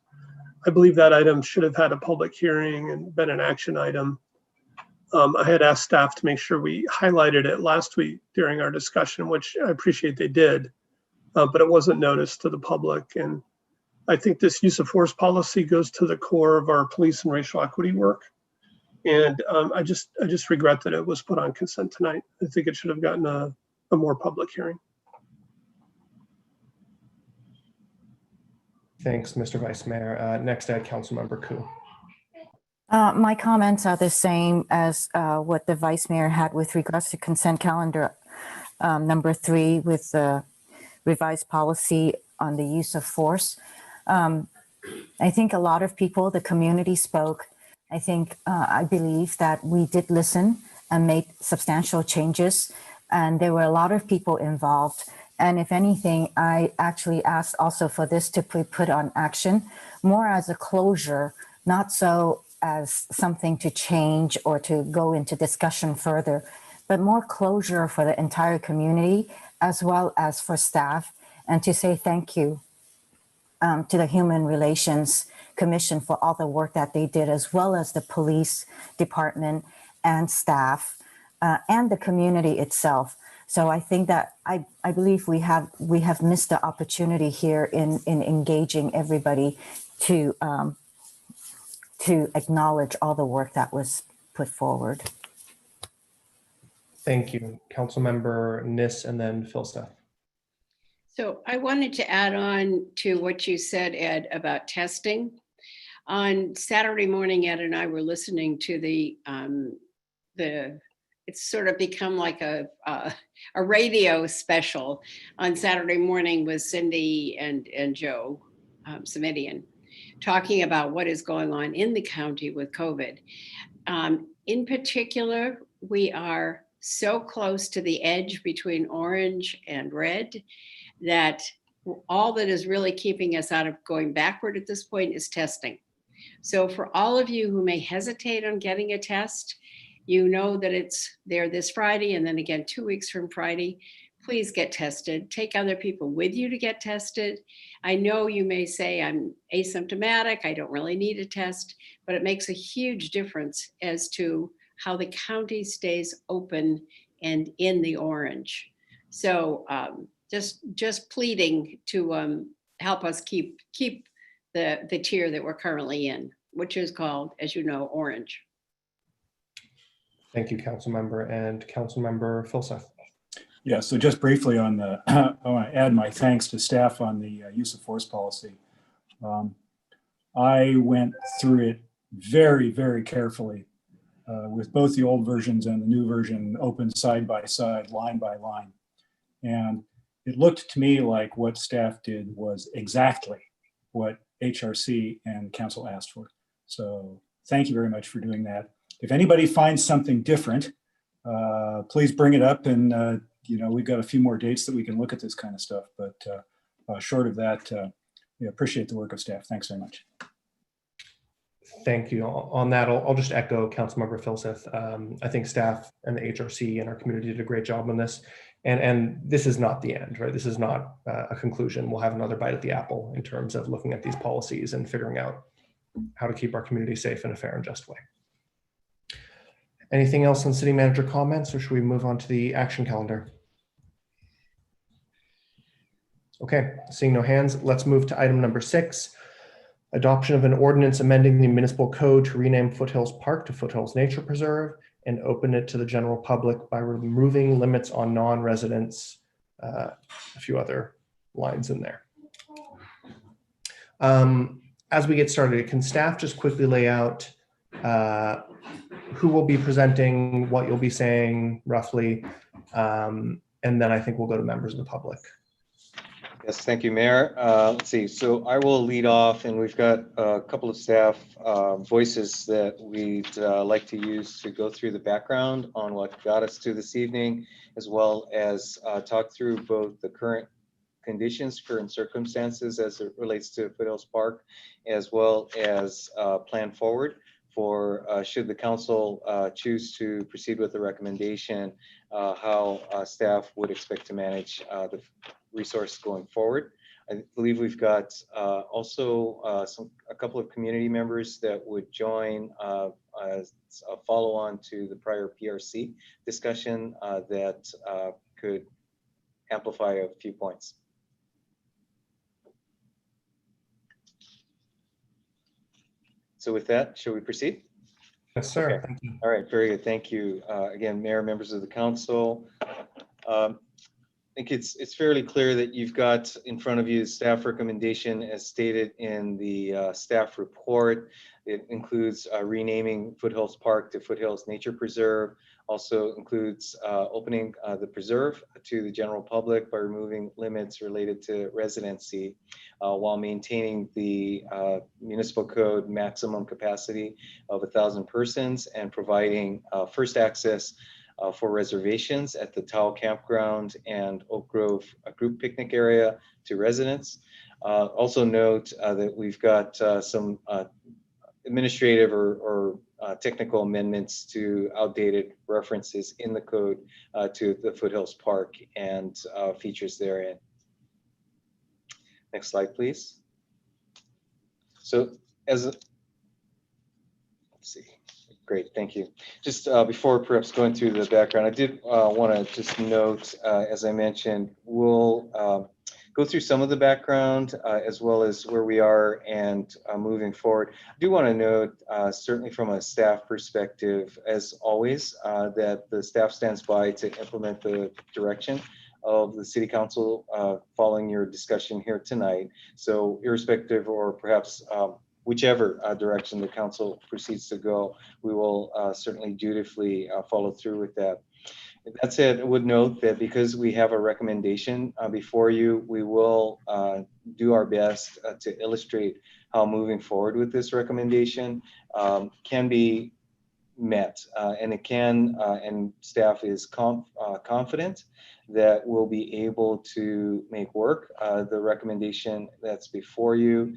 I believe that item should have had a public hearing and been an action item. I had asked staff to make sure we highlighted it last week during our discussion, which I appreciate they did. But it wasn't noticed to the public. And I think this use of force policy goes to the core of our police and racial equity work. And I just regret that it was put on consent tonight. I think it should have gotten a more public hearing.
Thanks, Mr. Vice Mayor. Next, I have Councilmember Koo.
My comments are the same as what the Vice Mayor had with regards to consent calendar number 3 with the revised policy on the use of force. I think a lot of people, the community spoke. I believe that we did listen and made substantial changes, and there were a lot of people involved. And if anything, I actually asked also for this to be put on action, more as a closure, not so as something to change or to go into discussion further, but more closure for the entire community, as well as for staff, and to say thank you to the Human Relations Commission for all the work that they did, as well as the police department and staff and the community itself. So I think that I believe we have missed the opportunity here in engaging everybody to acknowledge all the work that was put forward.
Thank you, Councilmember Nis, and then Phil Steph.
So I wanted to add on to what you said, Ed, about testing. On Saturday morning, Ed and I were listening to it's sort of become like a radio special on Saturday morning with Cindy and Joe Simidian, talking about what is going on in the county with COVID. In particular, we are so close to the edge between orange and red that all that is really keeping us out of going backward at this point is testing. So for all of you who may hesitate on getting a test, you know that it's there this Friday and then again 2 weeks from Friday. Please get tested. Take other people with you to get tested. I know you may say I'm asymptomatic, I don't really need a test, but it makes a huge difference as to how the county stays open and in the orange. So just pleading to help us keep the tier that we're currently in, which is called, as you know, orange.
Thank you, Councilmember. And Councilmember Filseth.
Yeah, so just briefly on the, I want to add my thanks to staff on the use of force policy. I went through it very, very carefully with both the old versions and the new version open side by side, line by line. And it looked to me like what staff did was exactly what HRC and council asked for. So thank you very much for doing that. If anybody finds something different, please bring it up, and we've got a few more dates that we can look at this kind of stuff, but short of that, appreciate the work of staff. Thanks very much.
Thank you. On that, I'll just echo Councilmember Filseth. I think staff and the HRC and our community did a great job on this. And this is not the end, right? This is not a conclusion. We'll have another bite at the apple in terms of looking at these policies and figuring out how to keep our community safe in a fair and just way. Anything else on city manager comments, or should we move on to the action calendar? Okay, seeing no hands, let's move to item number 6. Adoption of an ordinance amending the municipal code to rename Foothills Park to Foothills Nature Preserve and open it to the general public by removing limits on non-residents, a few other lines in there. As we get started, can staff just quickly lay out who will be presenting, what you'll be saying roughly, and then I think we'll go to members of the public.
Yes, thank you, Mayor. Let's see, so I will lead off, and we've got a couple of staff voices that we'd like to use to go through the background on what got us to this evening, as well as talk through both the current conditions, current circumstances as it relates to Foothills Park, as well as plan forward for should the council choose to proceed with the recommendation, how staff would expect to manage the resource going forward. I believe we've got also a couple of community members that would join as a follow-on to the prior PRC discussion that could amplify a few points. So with that, shall we proceed?
Yes, sir.
Okay.
Thank you.
All right, very good. Thank you. Again, Mayor, members of the council. I think it's fairly clear that you've got in front of you the staff recommendation as stated in the staff report. It includes renaming Foothills Park to Foothills Nature Preserve. Also includes opening the preserve to the general public by removing limits related to residency while maintaining the municipal code maximum capacity of 1,000 persons and providing first access for reservations at the Towel Campground and Oak Grove group picnic area to residents. Also note that we've got some administrative or technical amendments to outdated references in the code to the Foothills Park and features therein. Next slide, please. So let's see. Great, thank you. Just before perhaps going through the background, I did want to just note, as I mentioned, we'll go through some of the background as well as where we are and moving forward. I do want to note, certainly from a staff perspective, as always, that the staff stands by to implement the direction of the City Council following your discussion here tonight. So irrespective or perhaps whichever direction the council proceeds to go, we will certainly dutifully follow through with that. That said, I would note that because we have a recommendation before you, we will do our best to illustrate how moving forward with this recommendation can be met, and it can, and staff is confident that we'll be able to make work the recommendation that's before you.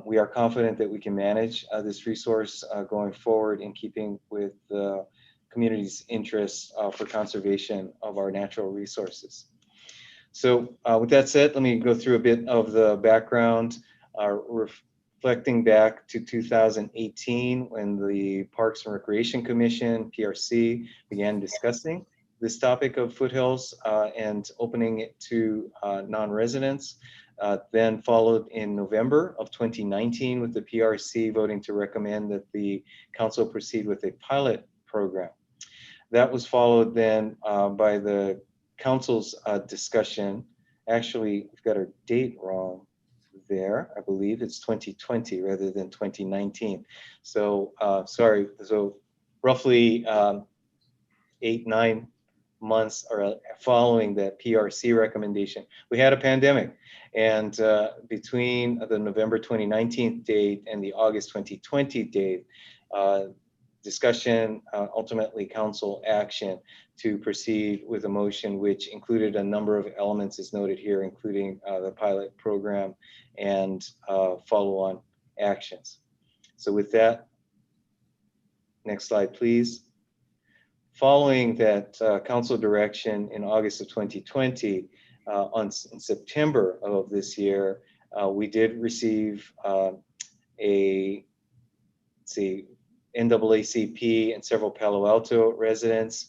We are confident that we can manage this resource going forward in keeping with the community's interests for conservation of our natural resources. So with that said, let me go through a bit of the background. Reflecting back to 2018, when the Parks and Recreation Commission, PRC, began discussing this topic of foothills and opening it to non-residents. Then followed in November of 2019 with the PRC voting to recommend that the council proceed with a pilot program. That was followed then by the council's discussion. Actually, we've got our date wrong there. I believe it's 2020 rather than 2019. So sorry, so roughly 8-9 months or following that PRC recommendation, we had a pandemic. And between the November 2019 date and the August 2020 date, discussion, ultimately council action to proceed with a motion which included a number of elements as noted here, including the pilot program and follow-on actions. So with that, next slide, please. Following that council direction in August of 2020, in September of this year, we did receive NAACP and several Palo Alto residents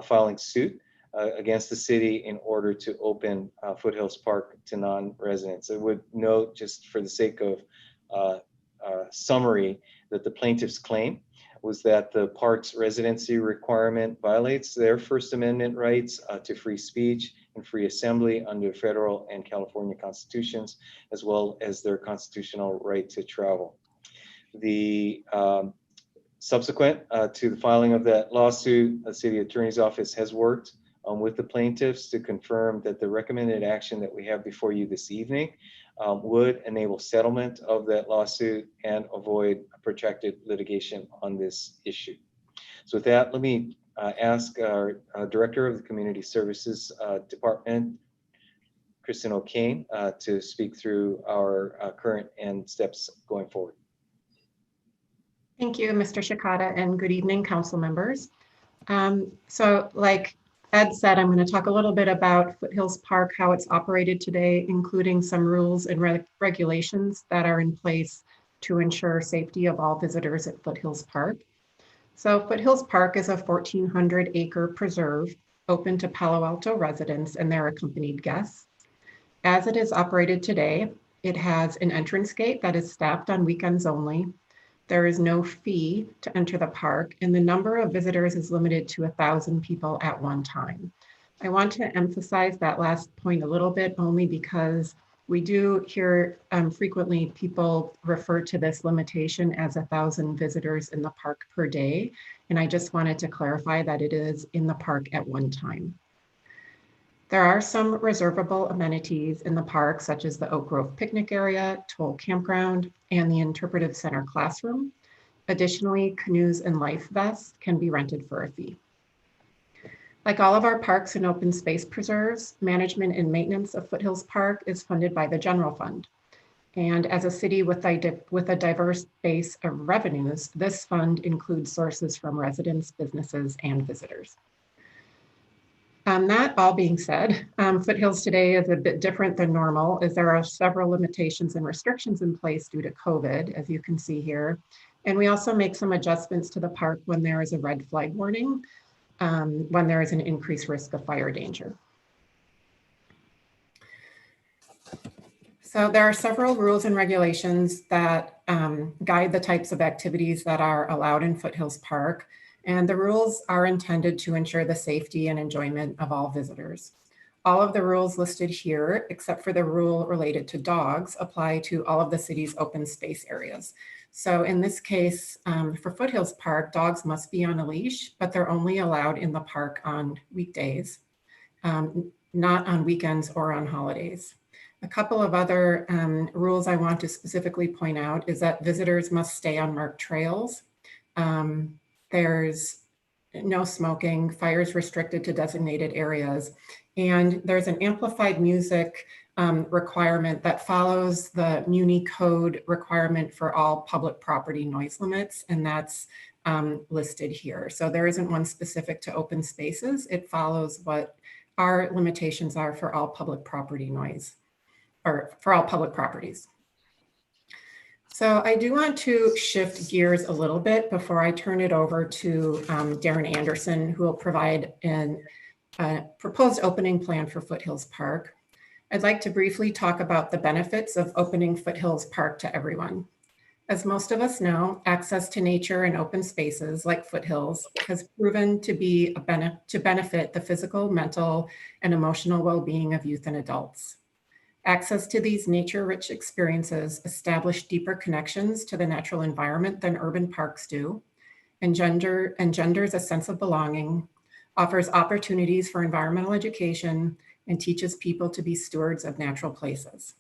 filing suit against the city in order to open Foothills Park to non-residents. I would note, just for the sake of summary, that the plaintiff's claim was that the park's residency requirement violates their First Amendment rights to free speech and free assembly under federal and California constitutions, as well as their constitutional right to travel. The subsequent to the filing of that lawsuit, the city attorney's office has worked with the plaintiffs to confirm that the recommended action that we have before you this evening would enable settlement of that lawsuit and avoid protracted litigation on this issue. So with that, let me ask our Director of the Community Services Department, Kristen O'Kane, to speak through our current and steps going forward.
Thank you, Mr. Shikata, and good evening, council members. So like Ed said, I'm going to talk a little bit about Foothills Park, how it's operated today, including some rules and regulations that are in place to ensure safety of all visitors at Foothills Park. So Foothills Park is a 1,400-acre preserve open to Palo Alto residents and their accompanied guests. As it is operated today, it has an entrance gate that is staffed on weekends only. There is no fee to enter the park, and the number of visitors is limited to 1,000 people at one time. I want to emphasize that last point a little bit, only because we do hear frequently people refer to this limitation as 1,000 visitors in the park per day. And I just wanted to clarify that it is in the park at one time. There are some reservable amenities in the park, such as the Oak Grove picnic area, Toll Campground, and the Interpretive Center classroom. Additionally, canoes and life vests can be rented for a fee. Like all of our parks and open space preserves, management and maintenance of Foothills Park is funded by the general fund. And as a city with a diverse base of revenues, this fund includes sources from residents, businesses, and visitors. That all being said, Foothills today is a bit different than normal, as there are several limitations and restrictions in place due to COVID, as you can see here. And we also make some adjustments to the park when there is a red flag warning, when there is an increased risk of fire danger. So there are several rules and regulations that guide the types of activities that are allowed in Foothills Park. And the rules are intended to ensure the safety and enjoyment of all visitors. All of the rules listed here, except for the rule related to dogs, apply to all of the city's open space areas. So in this case, for Foothills Park, dogs must be on a leash, but they're only allowed in the park on weekdays, not on weekends or on holidays. A couple of other rules I want to specifically point out is that visitors must stay on marked trails. There's no smoking, fires restricted to designated areas, and there's an amplified music requirement that follows the Muni code requirement for all public property noise limits, and that's listed here. So there isn't one specific to open spaces. It follows what our limitations are for all public property noise, or for all public properties. So I do want to shift gears a little bit before I turn it over to Darren Anderson, who will provide a proposed opening plan for Foothills Park. I'd like to briefly talk about the benefits of opening Foothills Park to everyone. As most of us know, access to nature and open spaces like Foothills has proven to be to benefit the physical, mental, and emotional well-being of youth and adults. Access to these nature-rich experiences establish deeper connections to the natural environment than urban parks do, engenders a sense of belonging, offers opportunities for environmental education, and teaches people to be stewards of natural places.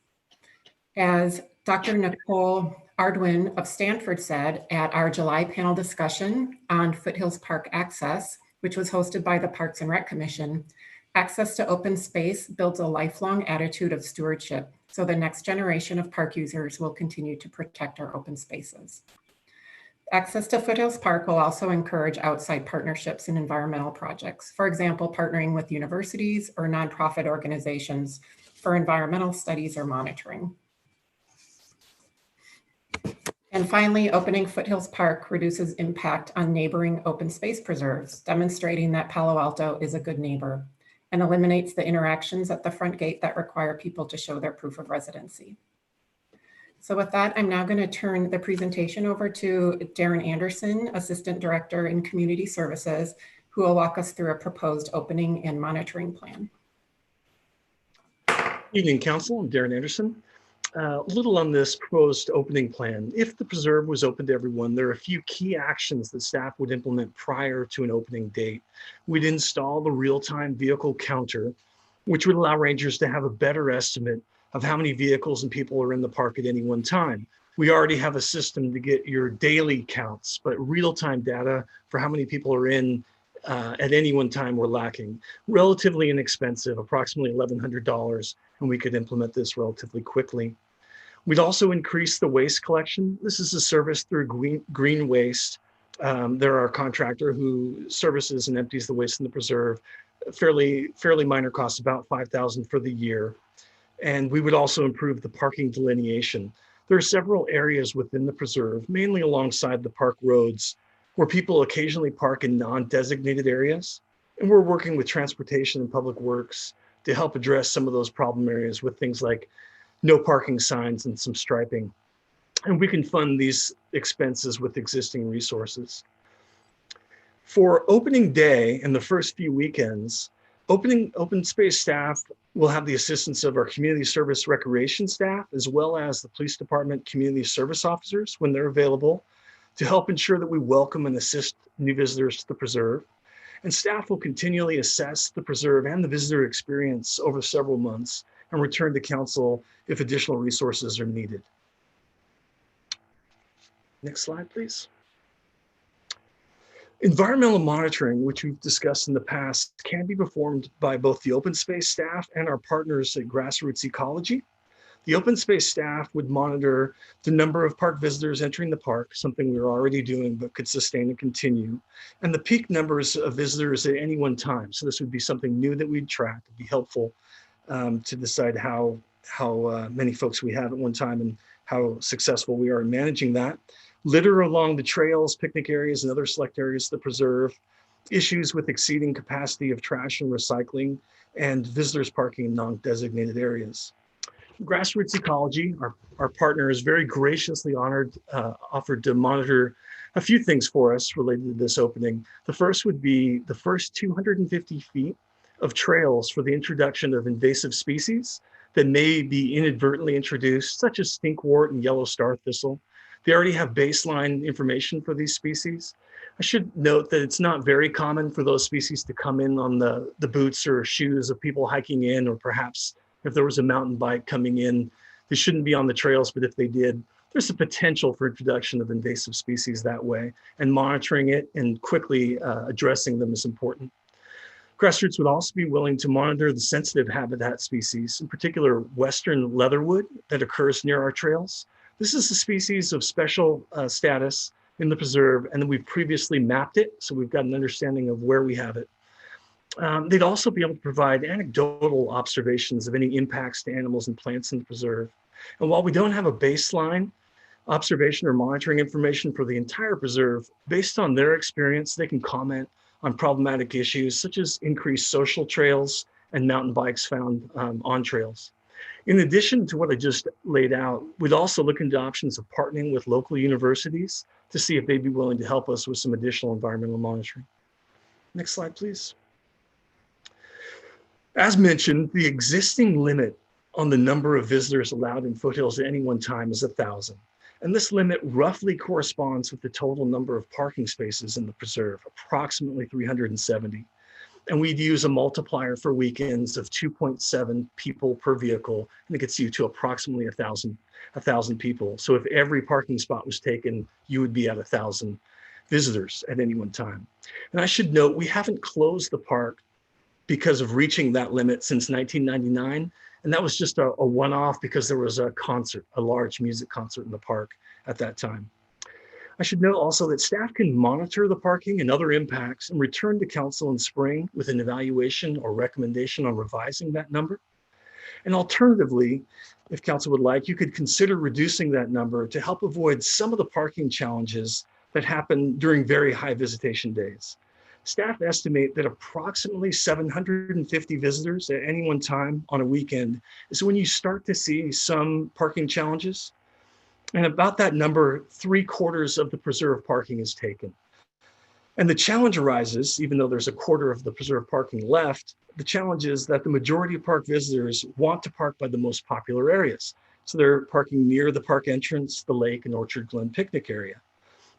As Dr. Nicole Ardwin of Stanford said at our July panel discussion on Foothills Park access, which was hosted by the Parks and Rec Commission, access to open space builds a lifelong attitude of stewardship, so the next generation of park users will continue to protect our open spaces. Access to Foothills Park will also encourage outside partnerships in environmental projects. For example, partnering with universities or nonprofit organizations for environmental studies or monitoring. And finally, opening Foothills Park reduces impact on neighboring open space preserves, demonstrating that Palo Alto is a good neighbor, and eliminates the interactions at the front gate that require people to show their proof of residency. So with that, I'm now going to turn the presentation over to Darren Anderson, Assistant Director in Community Services, who will walk us through a proposed opening and monitoring plan.
Evening, Council. I'm Darren Anderson. A little on this proposed opening plan. If the preserve was open to everyone, there are a few key actions that staff would implement prior to an opening date. We'd install the real-time vehicle counter, which would allow rangers to have a better estimate of how many vehicles and people are in the park at any one time. We already have a system to get your daily counts, but real-time data for how many people are in at any one time we're lacking. Relatively inexpensive, approximately $1,100, and we could implement this relatively quickly. We'd also increase the waste collection. This is a service through Green Waste. They're our contractor who services and empties the waste in the preserve. Fairly minor cost, about $5,000 for the year. And we would also improve the parking delineation. There are several areas within the preserve, mainly alongside the park roads, where people occasionally park in non-designated areas. And we're working with transportation and public works to help address some of those problem areas with things like no parking signs and some striping. And we can fund these expenses with existing resources. For opening day and the first few weekends, open space staff will have the assistance of our community service recreation staff, as well as the police department community service officers when they're available, to help ensure that we welcome and assist new visitors to the preserve. And staff will continually assess the preserve and the visitor experience over several months and return to council if additional resources are needed. Next slide, please. Environmental monitoring, which we've discussed in the past, can be performed by both the open space staff and our partners at Grassroots Ecology. The open space staff would monitor the number of park visitors entering the park, something we're already doing but could sustain and continue, and the peak numbers of visitors at any one time. So this would be something new that we'd track. It'd be helpful to decide how many folks we have at one time and how successful we are in managing that. Litter along the trails, picnic areas, and other select areas of the preserve, issues with exceeding capacity of trash and recycling, and visitors parking in non-designated areas. Grassroots Ecology, our partner, is very graciously offered to monitor a few things for us related to this opening. The first would be the first 250 feet of trails for the introduction of invasive species that may be inadvertently introduced, such as stinkwort and yellow star thistle. They already have baseline information for these species. I should note that it's not very common for those species to come in on the boots or shoes of people hiking in, or perhaps if there was a mountain bike coming in, they shouldn't be on the trails, but if they did, there's a potential for introduction of invasive species that way, and monitoring it and quickly addressing them is important. Grassroots would also be willing to monitor the sensitive habitat species, in particular western leatherwood that occurs near our trails. This is a species of special status in the preserve, and then we've previously mapped it, so we've got an understanding of where we have it. They'd also be able to provide anecdotal observations of any impacts to animals and plants in the preserve. And while we don't have a baseline observation or monitoring information for the entire preserve, based on their experience, they can comment on problematic issues such as increased social trails and mountain bikes found on trails. In addition to what I just laid out, we'd also look into options of partnering with local universities to see if they'd be willing to help us with some additional environmental monitoring. Next slide, please. As mentioned, the existing limit on the number of visitors allowed in Foothills at any one time is 1,000. And this limit roughly corresponds with the total number of parking spaces in the preserve, approximately 370. And we'd use a multiplier for weekends of 2.7 people per vehicle, and it gets you to approximately 1,000 people. So if every parking spot was taken, you would be at 1,000 visitors at any one time. And I should note, we haven't closed the park because of reaching that limit since 1999. And that was just a one-off because there was a concert, a large music concert in the park at that time. I should note also that staff can monitor the parking and other impacts and return to council in spring with an evaluation or recommendation on revising that number. And alternatively, if council would like, you could consider reducing that number to help avoid some of the parking challenges that happen during very high visitation days. Staff estimate that approximately 750 visitors at any one time on a weekend is when you start to see some parking challenges. And about that number, 3/4 of the preserve parking is taken. And the challenge arises, even though there's 1/4 of the preserve parking left, the challenge is that the majority of park visitors want to park by the most popular areas. So they're parking near the park entrance, the lake, and Orchard Glen picnic area.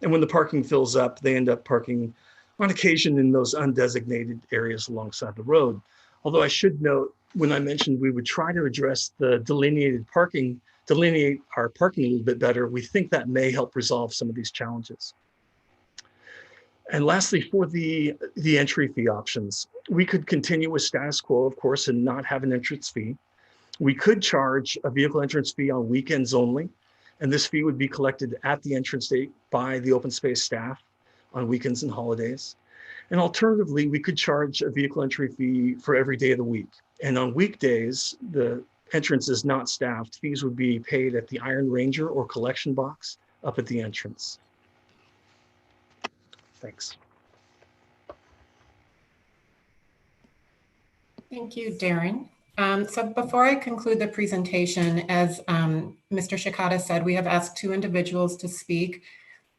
And when the parking fills up, they end up parking on occasion in those undesignated areas alongside the road. Although I should note, when I mentioned we would try to address the delineate our parking a little bit better, we think that may help resolve some of these challenges. And lastly, for the entry fee options, we could continue with status quo, of course, and not have an entrance fee. We could charge a vehicle entrance fee on weekends only, and this fee would be collected at the entrance gate by the open space staff on weekends and holidays. And alternatively, we could charge a vehicle entry fee for every day of the week. And on weekdays, the entrance is not staffed. Fees would be paid at the Iron Ranger or collection box up at the entrance. Thanks.
Thank you, Darren. So before I conclude the presentation, as Mr. Shikata said, we have asked 2 individuals to speak.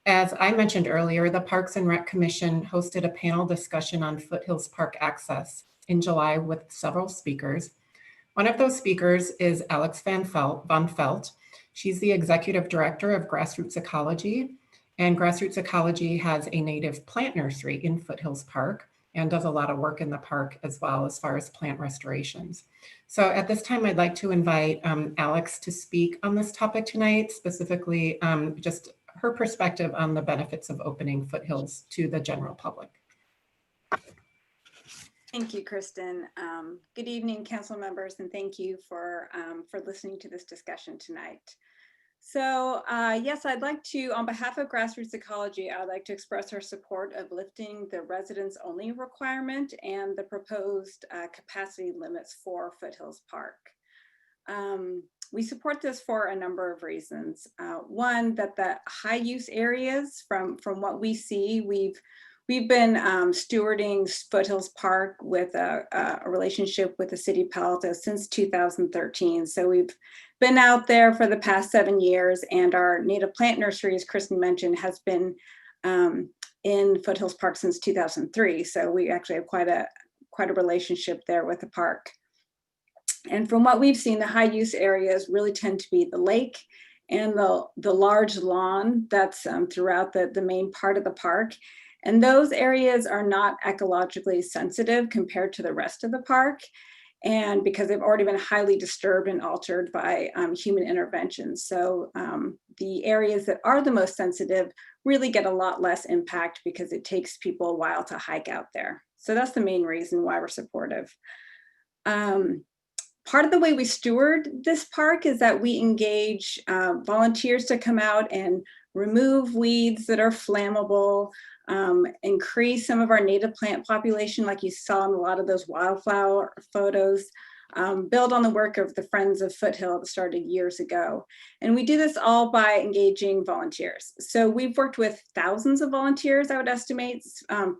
As I mentioned earlier, the Parks and Rec Commission hosted a panel discussion on Foothills Park access in July with several speakers. One of those speakers is Alex von Felt. She's the Executive Director of Grassroots Ecology, and Grassroots Ecology has a native plant nursery in Foothills Park and does a lot of work in the park as well as far as plant restorations. So at this time, I'd like to invite Alex to speak on this topic tonight, specifically just her perspective on the benefits of opening Foothills to the general public.
Thank you, Kristen. Good evening, council members, and thank you for listening to this discussion tonight. So yes, I'd like to, on behalf of Grassroots Ecology, I'd like to express our support of lifting the residents only requirement and the proposed capacity limits for Foothills Park. We support this for a number of reasons. One, that the high use areas, from what we see, we've been stewarding Foothills Park with a relationship with the city of Palo Alto since 2013. So we've been out there for the past 7 years, and our native plant nursery, as Kristen mentioned, has been in Foothills Park since 2003. So we actually have quite a relationship there with the park. And from what we've seen, the high use areas really tend to be the lake and the large lawn that's throughout the main part of the park. And those areas are not ecologically sensitive compared to the rest of the park. and because they've already been highly disturbed and altered by human intervention. So the areas that are the most sensitive really get a lot less impact because it takes people a while to hike out there. So that's the main reason why we're supportive. Part of the way we steward this park is that we engage volunteers to come out and remove weeds that are flammable, increase some of our native plant population like you saw in a lot of those wildflower photos, build on the work of the Friends of Foothill that started years ago. And we do this all by engaging volunteers. So we've worked with thousands of volunteers, I would estimate,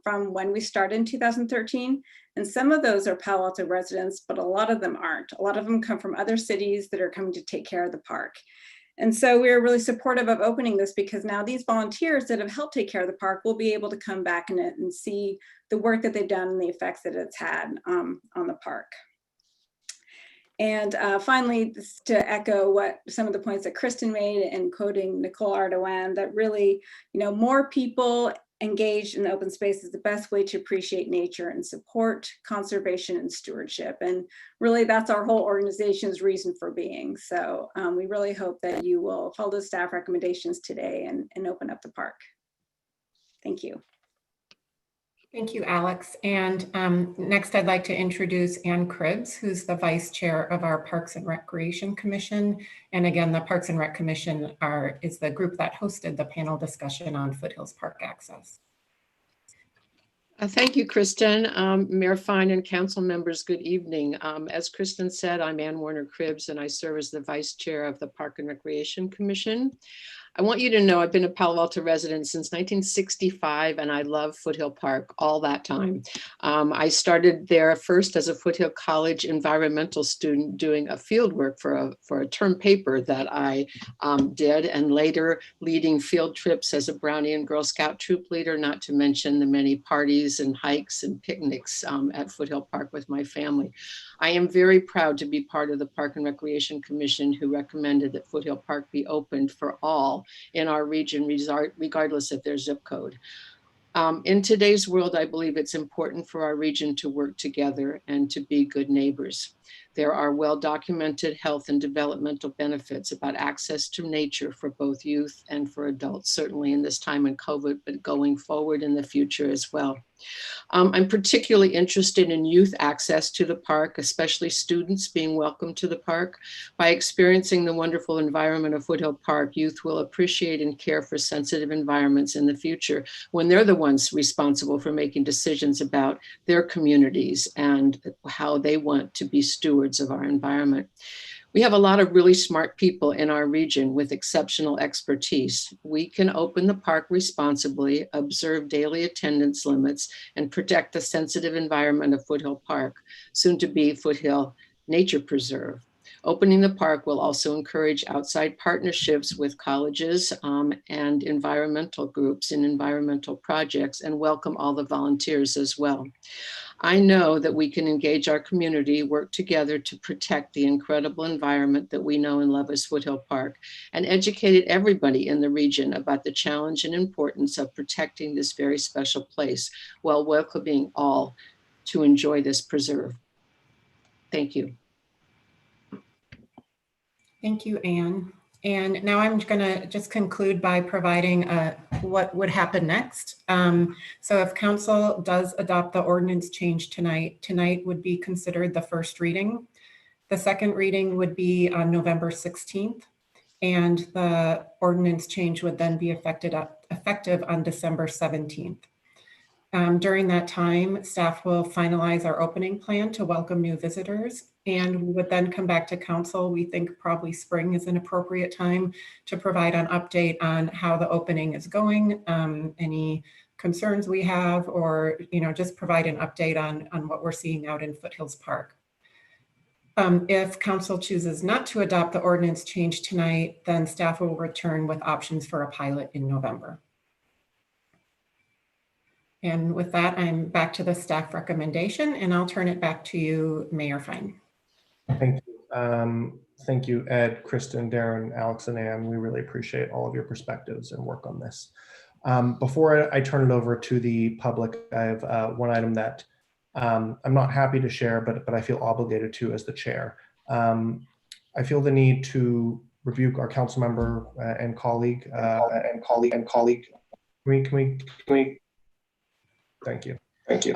from when we started in 2013. And some of those are Palo Alto residents, but a lot of them aren't. A lot of them come from other cities that are coming to take care of the park. And so we're really supportive of opening this because now these volunteers that have helped take care of the park will be able to come back in it and see the work that they've done and the effects that it's had on the park. And finally, to echo what some of the points that Kristen made and quoting Nicole Ardoin, that really, more people engaged in open space is the best way to appreciate nature and support conservation and stewardship. And really that's our whole organization's reason for being. So we really hope that you will follow the staff recommendations today and open up the park. Thank you.
Thank you, Alex. And next I'd like to introduce Ann Cribbs, who's the Vice Chair of our Parks and Recreation Commission. And again, the Parks and Rec Commission is the group that hosted the panel discussion on Foothills Park access.
Thank you, Kristen. Mayor Fine and council members, good evening. As Kristen said, I'm Ann Warner Cribbs and I serve as the Vice Chair of the Park and Recreation Commission. I want you to know I've been a Palo Alto resident since 1965 and I love Foothill Park all that time. I started there first as a Foothill College environmental student doing a field work for a term paper that I did, and later leading field trips as a Brownie and Girl Scout troop leader, not to mention the many parties and hikes and picnics at Foothill Park with my family. I am very proud to be part of the Park and Recreation Commission who recommended that Foothill Park be opened for all in our region, regardless of their zip code. In today's world, I believe it's important for our region to work together and to be good neighbors. There are well-documented health and developmental benefits about access to nature for both youth and for adults, certainly in this time in COVID, but going forward in the future as well. I'm particularly interested in youth access to the park, especially students being welcomed to the park. By experiencing the wonderful environment of Foothill Park, youth will appreciate and care for sensitive environments in the future when they're the ones responsible for making decisions about their communities and how they want to be stewards of our environment. We have a lot of really smart people in our region with exceptional expertise. We can open the park responsibly, observe daily attendance limits, and protect the sensitive environment of Foothill Park, soon to be Foothill Nature Preserve. Opening the park will also encourage outside partnerships with colleges and environmental groups in environmental projects, and welcome all the volunteers as well. I know that we can engage our community, work together to protect the incredible environment that we know and love as Foothill Park, and educate everybody in the region about the challenge and importance of protecting this very special place while welcoming all to enjoy this preserve. Thank you.
Thank you, Anne. And now I'm going to just conclude by providing what would happen next. So if council does adopt the ordinance change tonight would be considered the first reading. The second reading would be on November 16th, and the ordinance change would then be effective on December 17th. During that time, staff will finalize our opening plan to welcome new visitors, and we would then come back to council. We think probably spring is an appropriate time to provide an update on how the opening is going, any concerns we have, or just provide an update on what we're seeing out in Foothills Park. If council chooses not to adopt the ordinance change tonight, then staff will return with options for a pilot in November. And with that, I'm back to the staff recommendation, and I'll turn it back to you, Mayor Fine.
Thank you. Thank you, Ed, Kristen, Darren, Alex, and Ann. We really appreciate all of your perspectives and work on this. Before I turn it over to the public, I have one item that I'm not happy to share, but I feel obligated to as the chair. I feel the need to rebuke our council member and colleague. Can we? Thank you.
Thank you.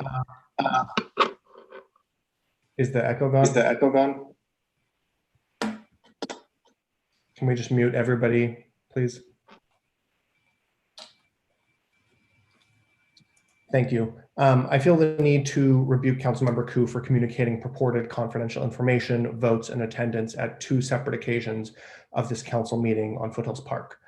Is the echo gone? Can we just mute everybody, please? Thank you. I feel the need to rebuke Councilmember Koo for communicating purported confidential information, votes, and attendance at 2 separate occasions of this council meeting on Foothills Park.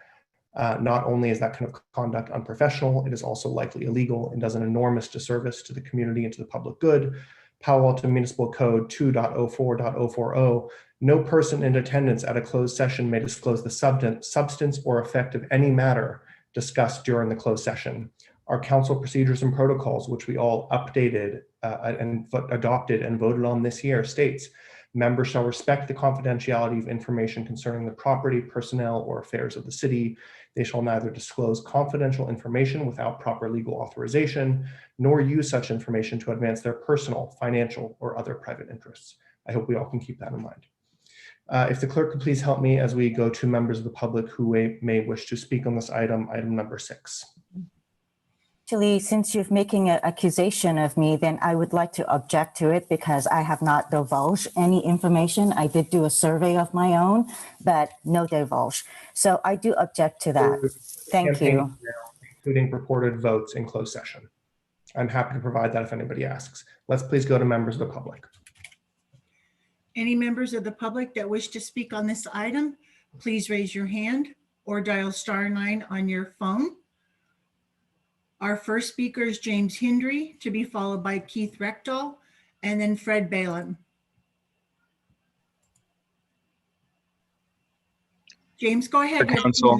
Not only is that kind of conduct unprofessional, it is also likely illegal and does an enormous disservice to the community and to the public good. Palo Alto Municipal Code 2.04.040, no person in attendance at a closed session may disclose the substance or effect of any matter discussed during the closed session. Our council procedures and protocols, which we all updated and adopted and voted on this year, states members shall respect the confidentiality of information concerning the property, personnel, or affairs of the city. They shall neither disclose confidential information without proper legal authorization, nor use such information to advance their personal, financial, or other private interests. I hope we all can keep that in mind. If the clerk could please help me as we go to members of the public who may wish to speak on this item number 6.
Actually, since you're making an accusation of me, then I would like to object to it because I have not divulged any information. I did do a survey of my own, but no divulge. So I do object to that. Thank you.
Including purported votes in closed session. I'm happy to provide that if anybody asks. Let's please go to members of the public.
Any members of the public that wish to speak on this item, please raise your hand or dial *9 on your phone. Our first speaker is James Hindry, to be followed by Keith Reckdahl, and then Fred Balin. James, go ahead.
Council.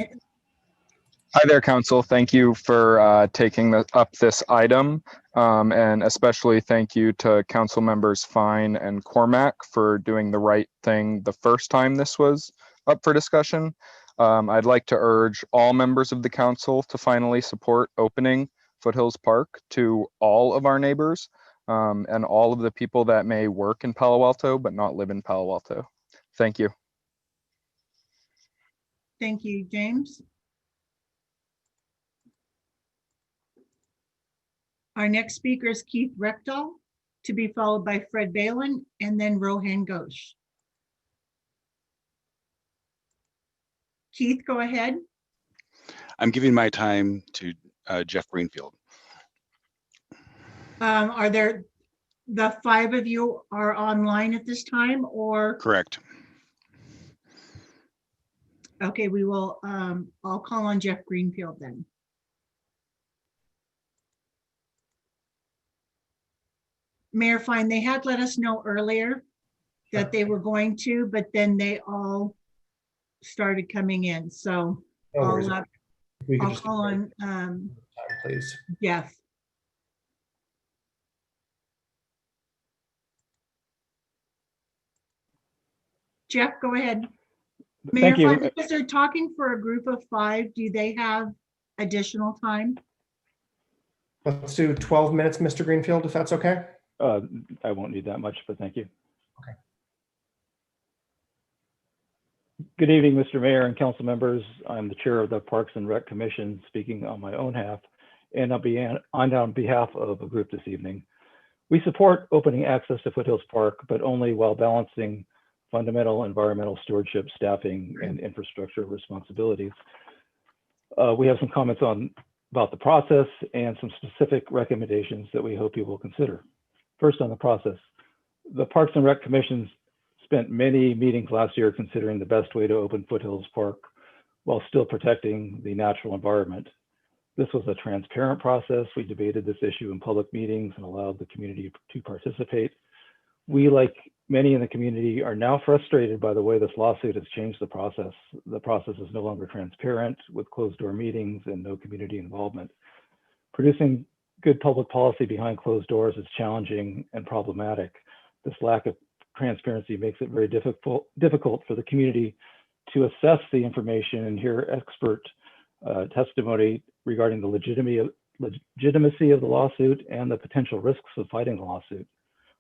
Hi there, Council. Thank you for taking up this item, and especially thank you to Council members Fine and Cormack for doing the right thing the first time this was up for discussion. I'd like to urge all members of the council to finally support opening Foothills Park to all of our neighbors and all of the people that may work in Palo Alto but not live in Palo Alto. Thank you.
Thank you, James. Our next speaker is Keith Reckdahl, to be followed by Fred Balin and then Rohan Ghosh. Keith, go ahead.
I'm giving my time to Jeff Greenfield.
Are there, the 5 of you are online at this time, or?
Correct.
Okay, we will, I'll call on Jeff Greenfield then. Mayor Fine, they had let us know earlier that they were going to, but then they all started coming in. So I'll call on
please.
Jeff. Jeff, go ahead. Mayor Fine, because they're talking for a group of 5, do they have additional time?
Let's do 12 minutes, Mr. Greenfield, if that's okay.
I won't need that much, but thank you.
Okay.
Good evening, Mr. Mayor and council members. I'm the chair of the Parks and Rec Commission, speaking on my own half, and I'll be on behalf of a group this evening. We support opening access to Foothills Park, but only while balancing fundamental environmental stewardship, staffing, and infrastructure responsibilities. We have some comments about the process and some specific recommendations that we hope you will consider. First, on the process, the Parks and Rec Commission spent many meetings last year considering the best way to open Foothills Park while still protecting the natural environment. This was a transparent process. We debated this issue in public meetings and allowed the community to participate. We, like many in the community, are now frustrated by the way this lawsuit has changed the process. The process is no longer transparent with closed door meetings and no community involvement. Producing good public policy behind closed doors is challenging and problematic. This lack of transparency makes it very difficult for the community to assess the information and hear expert testimony regarding the legitimacy of the lawsuit and the potential risks of fighting the lawsuit.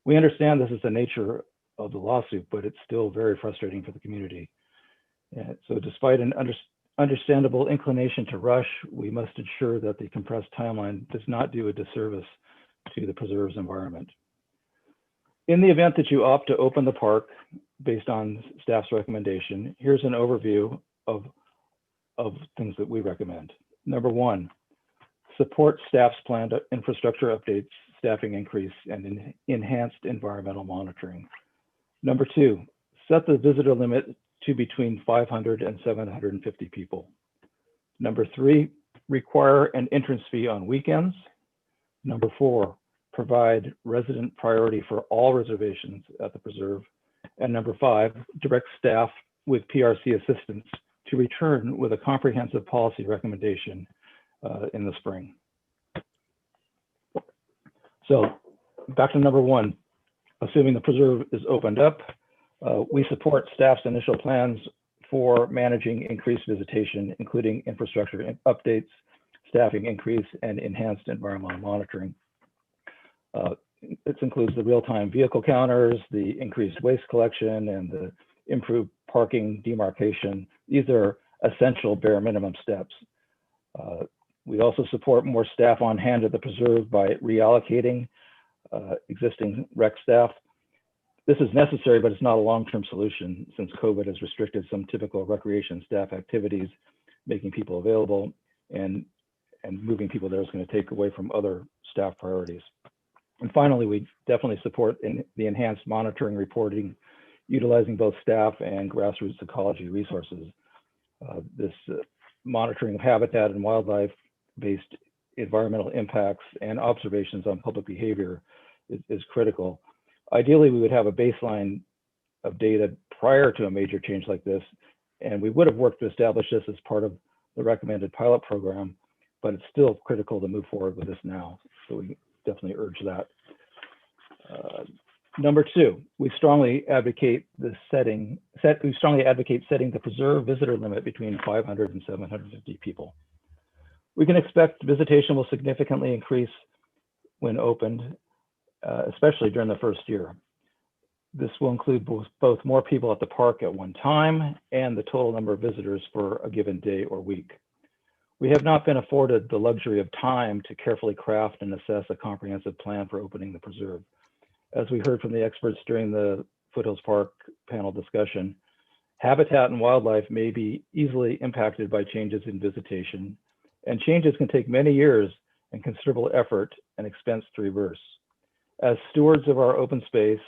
We understand this is the nature of the lawsuit, but it's still very frustrating for the community. And so despite an understandable inclination to rush, we must ensure that the compressed timeline does not do a disservice to the preserve's environment. In the event that you opt to open the park based on staff's recommendation, here's an overview of things that we recommend. Number one, support staff's planned infrastructure updates, staffing increase, and enhanced environmental monitoring. Number two, set the visitor limit to between 500 and 750 people. Number three, require an entrance fee on weekends. Number four, provide resident priority for all reservations at the preserve. And number five, direct staff with PRC assistance to return with a comprehensive policy recommendation in the spring. So back to number one, assuming the preserve is opened up, we support staff's initial plans for managing increased visitation, including infrastructure updates, staffing increase, and enhanced environmental monitoring. This includes the real-time vehicle counters, the increased waste collection, and the improved parking demarcation. These are essential bare minimum steps. We also support more staff on hand at the preserve by reallocating existing rec staff. This is necessary, but it's not a long-term solution since COVID has restricted some typical recreation staff activities, making people available, and moving people there is going to take away from other staff priorities. And finally, we definitely support the enhanced monitoring reporting, utilizing both staff and grassroots ecology resources. This monitoring of habitat and wildlife-based environmental impacts and observations on public behavior is critical. Ideally, we would have a baseline of data prior to a major change like this, and we would have worked to establish this as part of the recommended pilot program, but it's still critical to move forward with this now. So we definitely urge that. Number two, we strongly advocate setting the preserve visitor limit between 500 and 750 people. We can expect visitation will significantly increase when opened, especially during the first year. This will include both more people at the park at one time and the total number of visitors for a given day or week. We have not been afforded the luxury of time to carefully craft and assess a comprehensive plan for opening the preserve. As we heard from the experts during the Foothills Park panel discussion, habitat and wildlife may be easily impacted by changes in visitation, and changes can take many years and considerable effort and expense to reverse. As stewards of our open space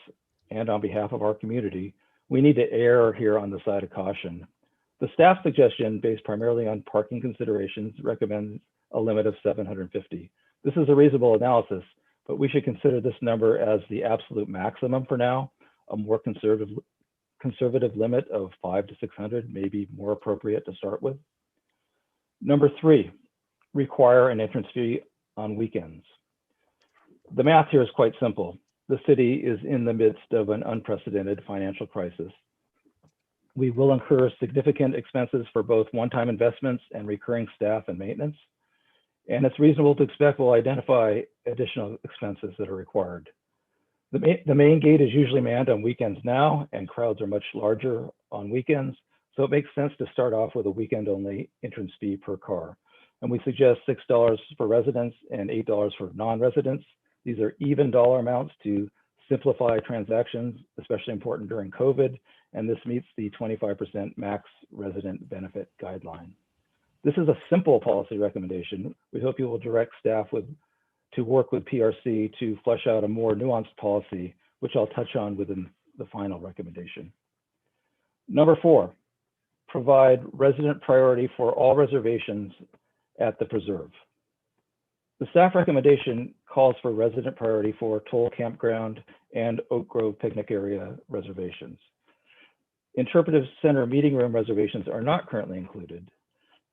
and on behalf of our community, we need to err here on the side of caution. The staff suggestion, based primarily on parking considerations, recommends a limit of 750. This is a reasonable analysis, but we should consider this number as the absolute maximum for now. A more conservative limit of 500 to 600 may be more appropriate to start with. Number three, require an entrance fee on weekends. The math here is quite simple. The city is in the midst of an unprecedented financial crisis. We will incur significant expenses for both one-time investments and recurring staff and maintenance. And it's reasonable to expect we'll identify additional expenses that are required. The main gate is usually manned on weekends now, and crowds are much larger on weekends. So it makes sense to start off with a weekend-only entrance fee per car. And we suggest $6 for residents and $8 for non-residents. These are even dollar amounts to simplify transactions, especially important during COVID, and this meets the 25% max resident benefit guideline. This is a simple policy recommendation. We hope you will direct staff to work with PRC to flesh out a more nuanced policy, which I'll touch on within the final recommendation. Number four, provide resident priority for all reservations at the preserve. The staff recommendation calls for resident priority for Toll Campground and Oak Grove Picnic Area reservations. Interpretive Center meeting room reservations are not currently included.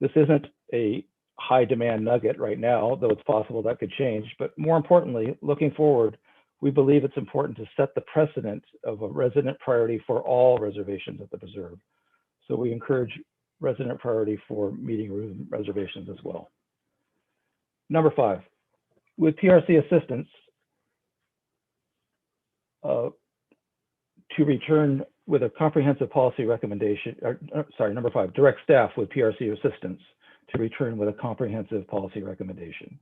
This isn't a high demand nugget right now, though it's possible that could change. But more importantly, looking forward, we believe it's important to set the precedent of a resident priority for all reservations at the preserve. So we encourage resident priority for meeting room reservations as well. Number 5, with PRC assistance, to return with a comprehensive policy recommendation, number 5, direct staff with PRC assistance to return with a comprehensive policy recommendation.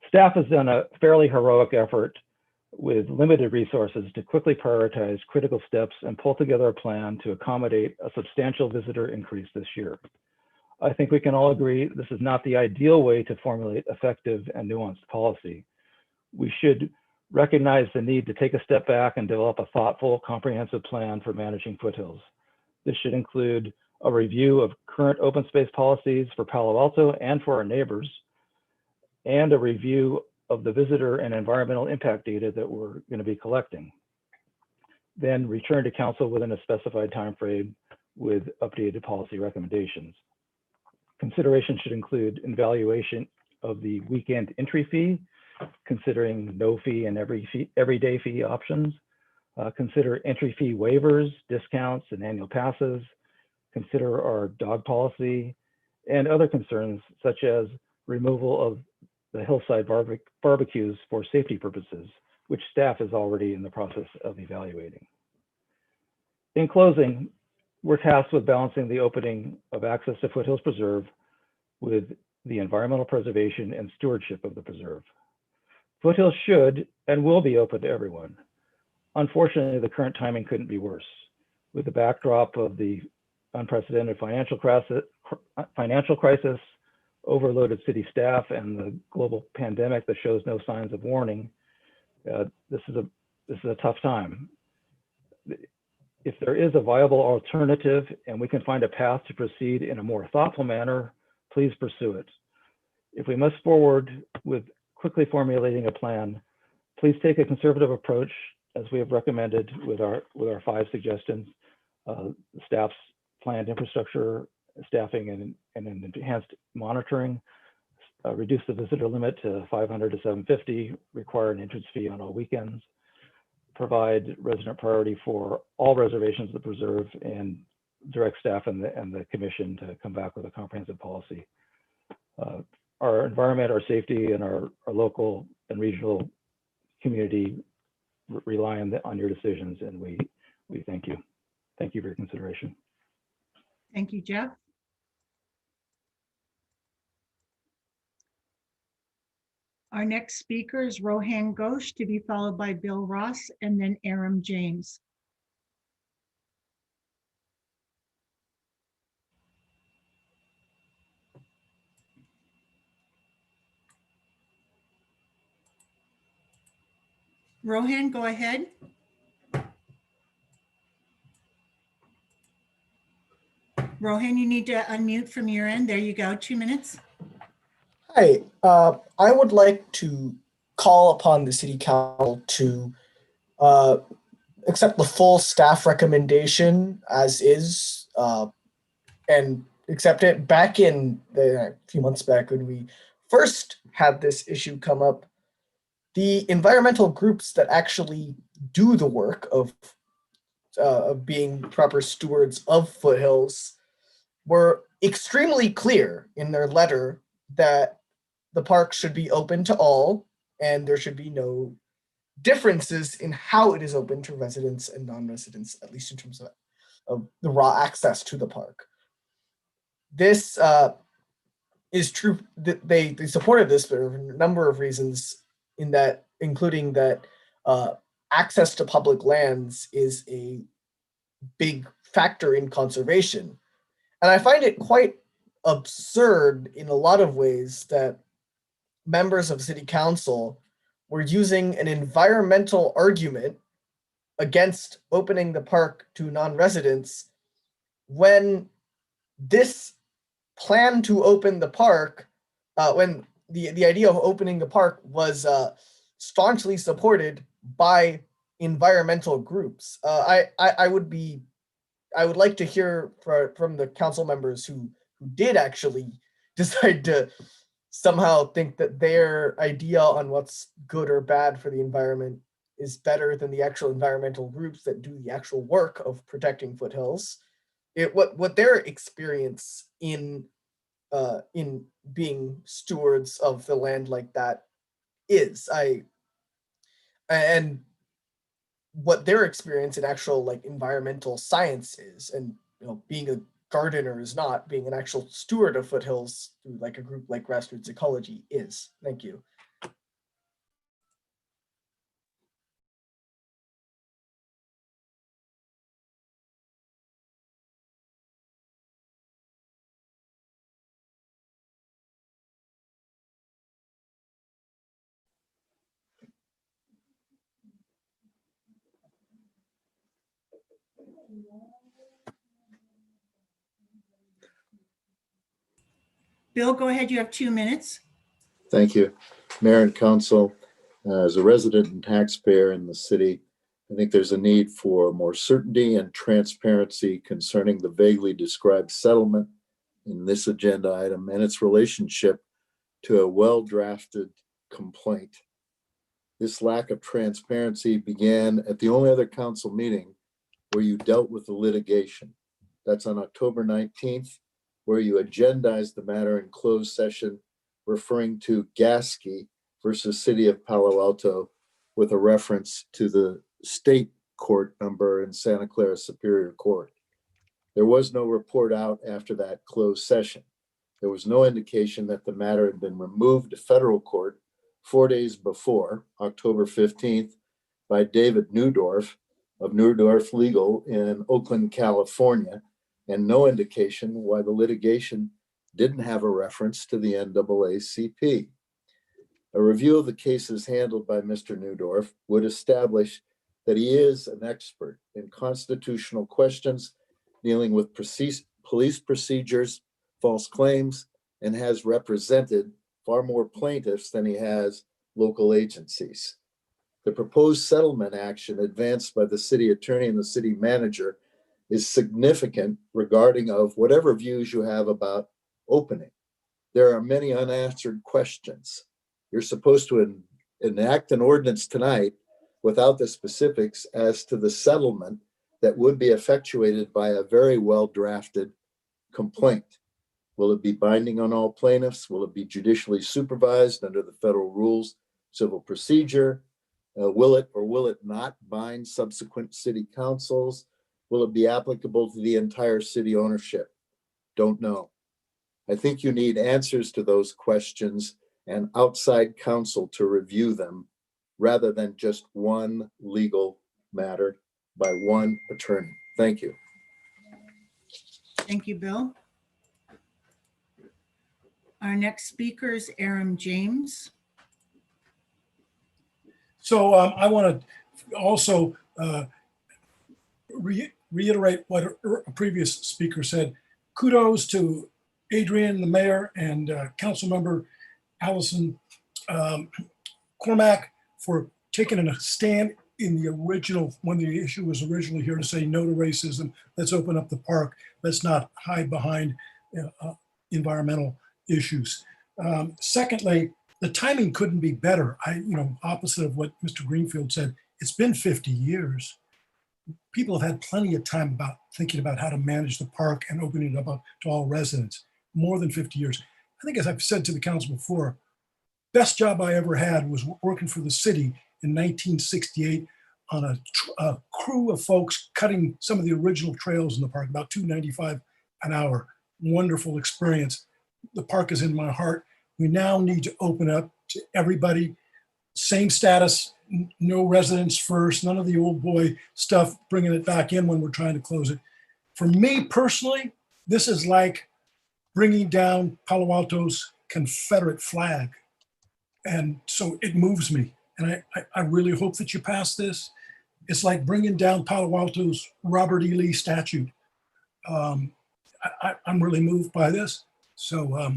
Staff has done a fairly heroic effort with limited resources to quickly prioritize critical steps and pull together a plan to accommodate a substantial visitor increase this year. I think we can all agree this is not the ideal way to formulate effective and nuanced policy. We should recognize the need to take a step back and develop a thoughtful, comprehensive plan for managing Foothills. This should include a review of current open space policies for Palo Alto and for our neighbors, and a review of the visitor and environmental impact data that we're going to be collecting. Then return to council within a specified time frame with updated policy recommendations. Consideration should include evaluation of the weekend entry fee, considering no fee and everyday fee options. Consider entry fee waivers, discounts, and annual passes. Consider our dog policy and other concerns such as removal of the hillside barbecues for safety purposes, which staff is already in the process of evaluating. In closing, we're tasked with balancing the opening of access to Foothills Preserve with the environmental preservation and stewardship of the preserve. Foothills should and will be open to everyone. Unfortunately, the current timing couldn't be worse. With the backdrop of the unprecedented financial crisis, overloaded city staff, and the global pandemic that shows no signs of warning, this is a tough time. If there is a viable alternative and we can find a path to proceed in a more thoughtful manner, please pursue it. If we must forward with quickly formulating a plan, please take a conservative approach, as we have recommended with our 5 suggestions: staff's planned infrastructure, staffing, and enhanced monitoring, reduce the visitor limit to 500 to 750, require an entrance fee on all weekends, provide resident priority for all reservations of the preserve, and direct staff and the commission to come back with a comprehensive policy. Our environment, our safety, and our local and regional community rely on your decisions, and we thank you. Thank you for your consideration.
Thank you, Jeff. Our next speaker is Rohan Ghosh, to be followed by Bill Ross and then Aram James. Rohan, go ahead. Rohan, you need to unmute from your end. There you go, 2 minutes.
Hi, I would like to call upon the City Council to accept the full staff recommendation as is, and accept it. Back in a few months back when we first had this issue come up, the environmental groups that actually do the work of being proper stewards of Foothills were extremely clear in their letter that the park should be open to all, and there should be no differences in how it is open to residents and non-residents, at least in terms of the raw access to the park. This is true. They supported this for a number of reasons, including that access to public lands is a big factor in conservation. And I find it quite absurd in a lot of ways that members of City Council were using an environmental argument against opening the park to non-residents when this plan to open the park, when the idea of opening the park was staunchly supported by environmental groups. I would like to hear from the council members who did actually decide to somehow think that their idea on what's good or bad for the environment is better than the actual environmental groups that do the actual work of protecting Foothills. What their experience in in being stewards of the land like that is. And what their experience in actual like environmental science is, and being a gardener is not, being an actual steward of Foothills through like a group like Grassroots Ecology is. Thank you.
Bill, go ahead. You have 2 minutes.
Thank you, Mayor and Council. As a resident and taxpayer in the city, I think there's a need for more certainty and transparency concerning the vaguely described settlement in this agenda item and its relationship to a well-drafted complaint. This lack of transparency began at the only other council meeting where you dealt with the litigation. That's on October 19th, where you agendized the matter in closed session, referring to Gasky versus City of Palo Alto with a reference to the state court number in Santa Clara Superior Court. There was no report out after that closed session. There was no indication that the matter had been removed to federal court 4 days before, October 15th, by David Neudorf of Neudorf Legal in Oakland, California, and no indication why the litigation didn't have a reference to the NAACP. A review of the cases handled by Mr. Neudorf would establish that he is an expert in constitutional questions dealing with police procedures, false claims, and has represented far more plaintiffs than he has local agencies. The proposed settlement action advanced by the city attorney and the city manager is significant regarding of whatever views you have about opening. There are many unanswered questions. You're supposed to enact an ordinance tonight without the specifics as to the settlement that would be effectuated by a very well-drafted complaint. Will it be binding on all plaintiffs? Will it be judicially supervised under the federal rules, civil procedure? Will it or will it not bind subsequent city councils? Will it be applicable to the entire city ownership? Don't know. I think you need answers to those questions and outside counsel to review them rather than just one legal matter by one attorney. Thank you.
Thank you, Bill. Our next speaker is Aaron James.
So I want to also reiterate what a previous speaker said. Kudos to Adrian, the mayor, and council member Allison Cormack for taking a stand in the original, when the issue was originally here, to say no to racism. Let's open up the park. Let's not hide behind environmental issues. Secondly, the timing couldn't be better. Opposite of what Mr. Greenfield said, it's been 50 years. People have had plenty of time about thinking about how to manage the park and opening it up to all residents. More than 50 years. I think, as I've said to the council before, best job I ever had was working for the city in 1968 on a crew of folks cutting some of the original trails in the park, about $2.95 an hour. Wonderful experience. The park is in my heart. We now need to open up to everybody. Same status, no residents first, none of the old boy stuff, bringing it back in when we're trying to close it. For me personally, this is like bringing down Palo Alto's Confederate flag. And so it moves me. And I really hope that you pass this. It's like bringing down Palo Alto's Robert E. Lee statue. I'm really moved by this. So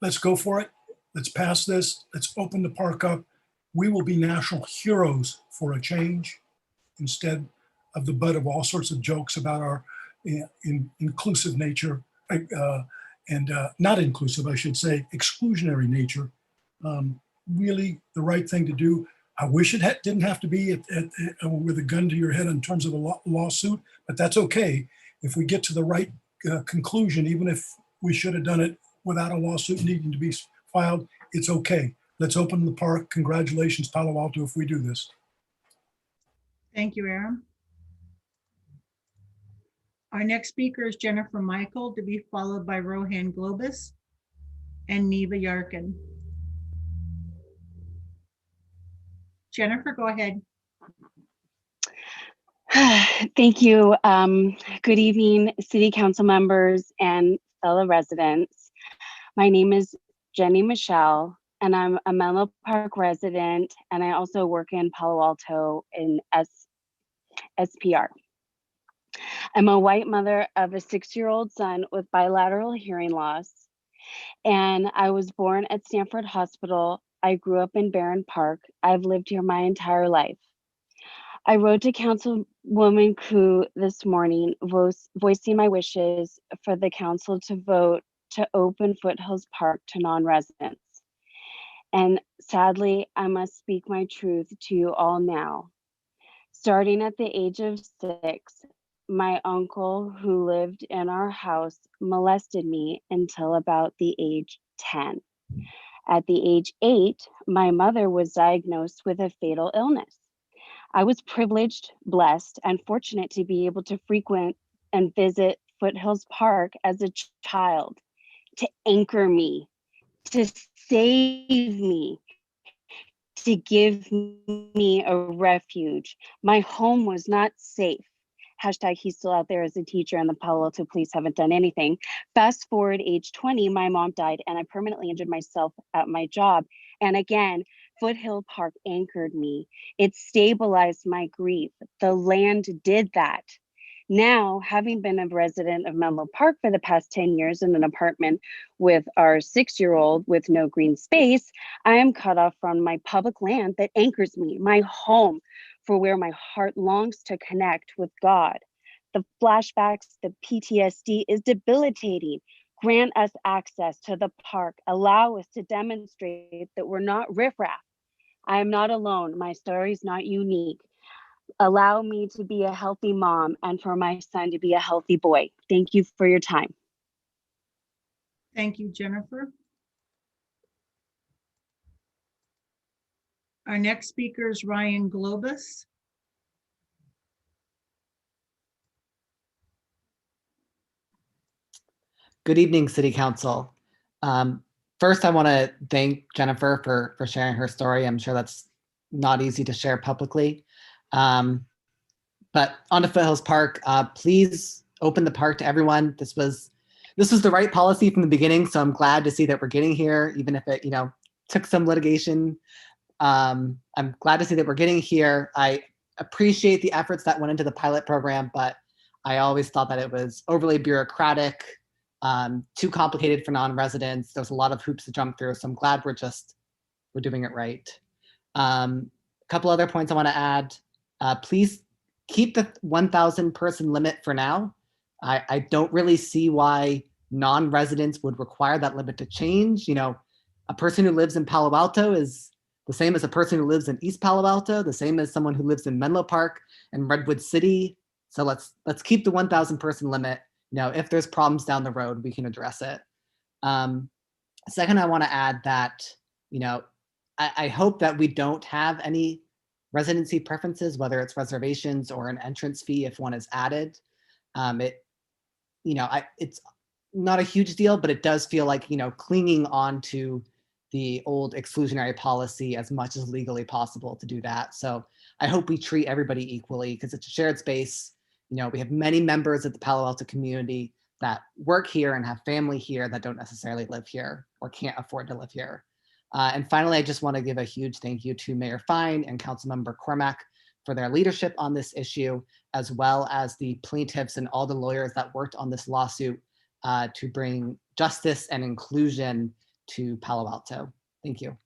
let's go for it. Let's pass this. Let's open the park up. We will be national heroes for a change instead of the butt of all sorts of jokes about our inclusive nature and not inclusive, I should say, exclusionary nature. Really the right thing to do. I wish it didn't have to be with a gun to your head in terms of a lawsuit, but that's okay. If we get to the right conclusion, even if we should have done it without a lawsuit needing to be filed, it's okay. Let's open the park. Congratulations, Palo Alto, if we do this.
Thank you, Aaron. Our next speaker is Jennifer Michael, to be followed by Rohan Globus and Neva Yarkin. Jennifer, go ahead.
Thank you. Good evening, City Council members and fellow residents. My name is Jenny Michelle, and I'm a Menlo Park resident, and I also work in Palo Alto in SPR. I'm a white mother of a 6-year-old son with bilateral hearing loss, and I was born at Stanford Hospital. I grew up in Barron Park. I've lived here my entire life. I wrote to Councilwoman Koo this morning, voicing my wishes for the council to vote to open Foothills Park to non-residents. And sadly, I must speak my truth to you all now. Starting at the age of 6, my uncle who lived in our house molested me until about the age 10. At the age 8, my mother was diagnosed with a fatal illness. I was privileged, blessed, and fortunate to be able to frequent and visit Foothills Park as a child, to anchor me, to save me, to give me a refuge. My home was not safe. Hashtag he's still out there as a teacher and the Palo Alto police haven't done anything. Fast forward age 20, my mom died and I permanently injured myself at my job. And again, Foothill Park anchored me. It stabilized my grief. The land did that. Now, having been a resident of Menlo Park for the past 10 years in an apartment with our 6-year-old with no green space, I am cut off from my public land that anchors me, my home, for where my heart longs to connect with God. The flashbacks, the PTSD is debilitating. Grant us access to the park. Allow us to demonstrate that we're not riffraff. I am not alone. My story is not unique. Allow me to be a healthy mom and for my son to be a healthy boy. Thank you for your time.
Thank you, Jennifer. Our next speaker is Ryan Globus.
Good evening, City Council. First, I want to thank Jennifer for sharing her story. I'm sure that's not easy to share publicly. But on to Foothills Park, please open the park to everyone. This was the right policy from the beginning, so I'm glad to see that we're getting here, even if it took some litigation. I'm glad to see that we're getting here. I appreciate the efforts that went into the pilot program, but I always thought that it was overly bureaucratic, too complicated for non-residents. There's a lot of hoops to jump through, so I'm glad we're doing it right. A couple other points I want to add. Please keep the 1,000 person limit for now. I don't really see why non-residents would require that limit to change. A person who lives in Palo Alto is the same as a person who lives in East Palo Alto, the same as someone who lives in Menlo Park and Redwood City. So let's keep the 1,000 person limit. If there's problems down the road, we can address it. Second, I want to add that, I hope that we don't have any residency preferences, whether it's reservations or an entrance fee if one is added. It's not a huge deal, but it does feel like, clinging on to the old exclusionary policy as much as legally possible to do that. So I hope we treat everybody equally because it's a shared space. We have many members of the Palo Alto community that work here and have family here that don't necessarily live here or can't afford to live here. And finally, I just want to give a huge thank you to Mayor Fine and Councilmember Cormack for their leadership on this issue, as well as the plaintiffs and all the lawyers that worked on this lawsuit to bring justice and inclusion to Palo Alto. Thank you.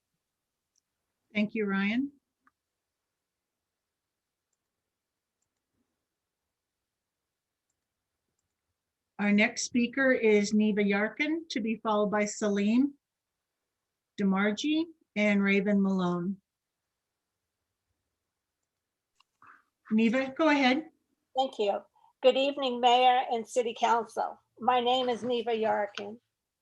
Thank you, Ryan. Our next speaker is Neva Yarkin, to be followed by Celine DeMargi and Raven Malone. Neva, go ahead.
Thank you. Good evening, Mayor and City Council. My name is Neva Yarkin.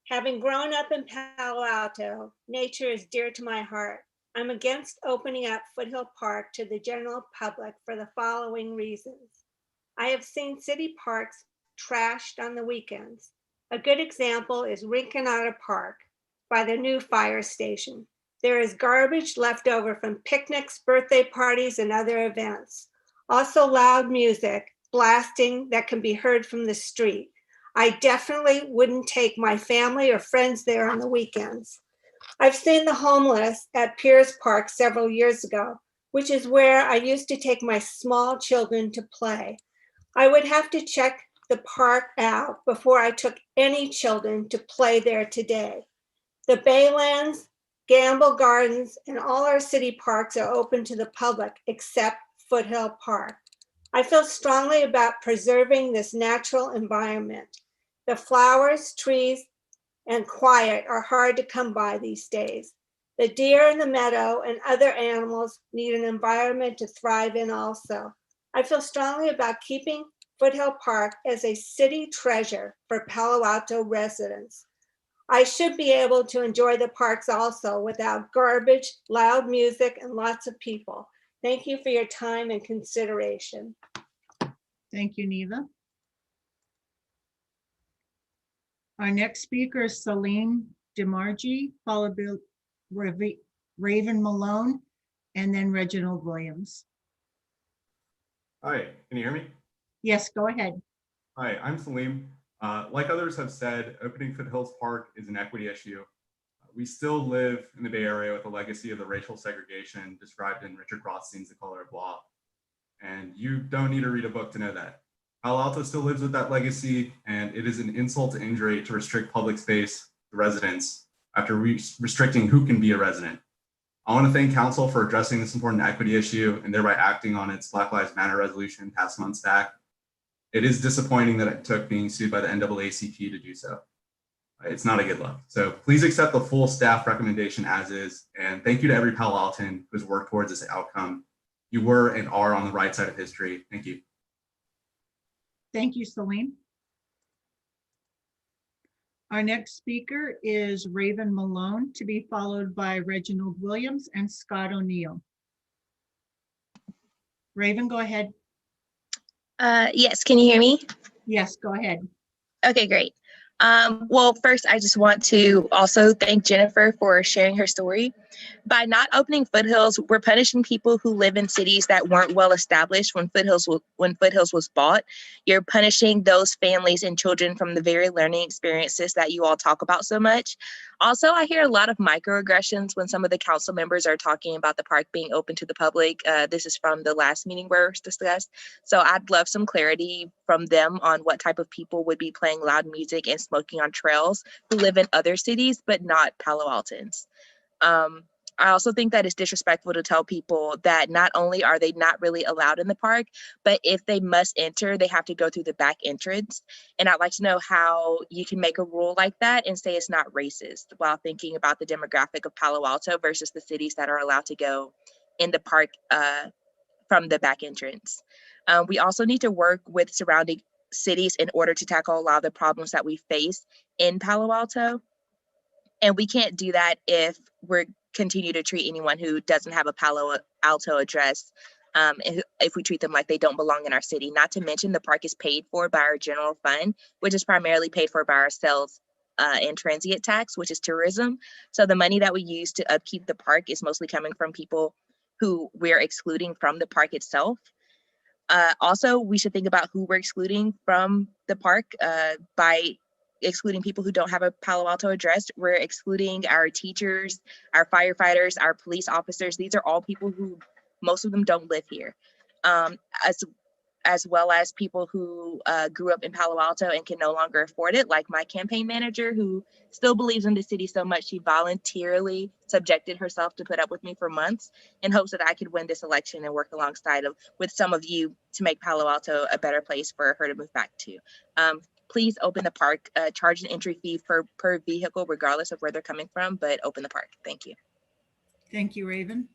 Having grown up in Palo Alto, nature is dear to my heart. I'm against opening up Foothill Park to the general public for the following reasons. I have seen city parks trashed on the weekends. A good example is Rinconada Park by the new fire station. There is garbage left over from picnics, birthday parties, and other events. Also loud music blasting that can be heard from the street. I definitely wouldn't take my family or friends there on the weekends. I've seen the homeless at Pierce Park several years ago, which is where I used to take my small children to play. I would have to check the park out before I took any children to play there today. The Baylands, Gamble Gardens, and all our city parks are open to the public except Foothill Park. I feel strongly about preserving this natural environment. The flowers, trees, and quiet are hard to come by these days. The deer in the meadow and other animals need an environment to thrive in also. I feel strongly about keeping Foothill Park as a city treasure for Palo Alto residents. I should be able to enjoy the parks also without garbage, loud music, and lots of people. Thank you for your time and consideration.
Thank you, Neva. Our next speaker is Celine DeMargi, followed by Raven Malone, and then Reginald Williams.
Hi, can you hear me?
Yes, go ahead.
Hi, I'm Salim. Like others have said, opening Foothills Park is an equity issue. We still live in the Bay Area with a legacy of the racial segregation described in Richard Rothstein's The Color of Law. And you don't need to read a book to know that. Palo Alto still lives with that legacy, and it is an insult to injury to restrict public space to residents after restricting who can be a resident. I want to thank Council for addressing this important equity issue and thereby acting on its Black Lives Matter resolution past months back. It is disappointing that it took being sued by the NAACP to do so. It's not a good look. So please accept the full staff recommendation as is, and thank you to every Palo Alton who's worked towards this outcome. You were and are on the right side of history. Thank you.
Thank you, Celine. Our next speaker is Raven Malone, to be followed by Reginald Williams and Scott O'Neill. Raven, go ahead.
Yes, can you hear me?
Yes, go ahead.
Okay, great. Well, first, I just want to also thank Jennifer for sharing her story. By not opening Foothills, we're punishing people who live in cities that weren't well established when Foothills was bought. You're punishing those families and children from the very learning experiences that you all talk about so much. Also, I hear a lot of microaggressions when some of the council members are talking about the park being open to the public. This is from the last meeting where it was discussed. So I'd love some clarity from them on what type of people would be playing loud music and smoking on trails who live in other cities, but not Palo Altans. I also think that it's disrespectful to tell people that not only are they not really allowed in the park, but if they must enter, they have to go through the back entrance. And I'd like to know how you can make a rule like that and say it's not racist while thinking about the demographic of Palo Alto versus the cities that are allowed to go in the park from the back entrance. We also need to work with surrounding cities in order to tackle a lot of the problems that we face in Palo Alto. And we can't do that if we're continue to treat anyone who doesn't have a Palo Alto address, if we treat them like they don't belong in our city. Not to mention the park is paid for by our general fund, which is primarily paid for by our sales and transient tax, which is tourism. So the money that we use to upkeep the park is mostly coming from people who we're excluding from the park itself. Also, we should think about who we're excluding from the park by excluding people who don't have a Palo Alto address. We're excluding our teachers, our firefighters, our police officers. These are all people who, most of them don't live here. As well as people who grew up in Palo Alto and can no longer afford it, like my campaign manager, who still believes in the city so much she voluntarily subjected herself to put up with me for months in hopes that I could win this election and work alongside with some of you to make Palo Alto a better place for her to move back to. Please open the park, charge an entry fee per vehicle, regardless of where they're coming from, but open the park. Thank you.
Thank you, Raven.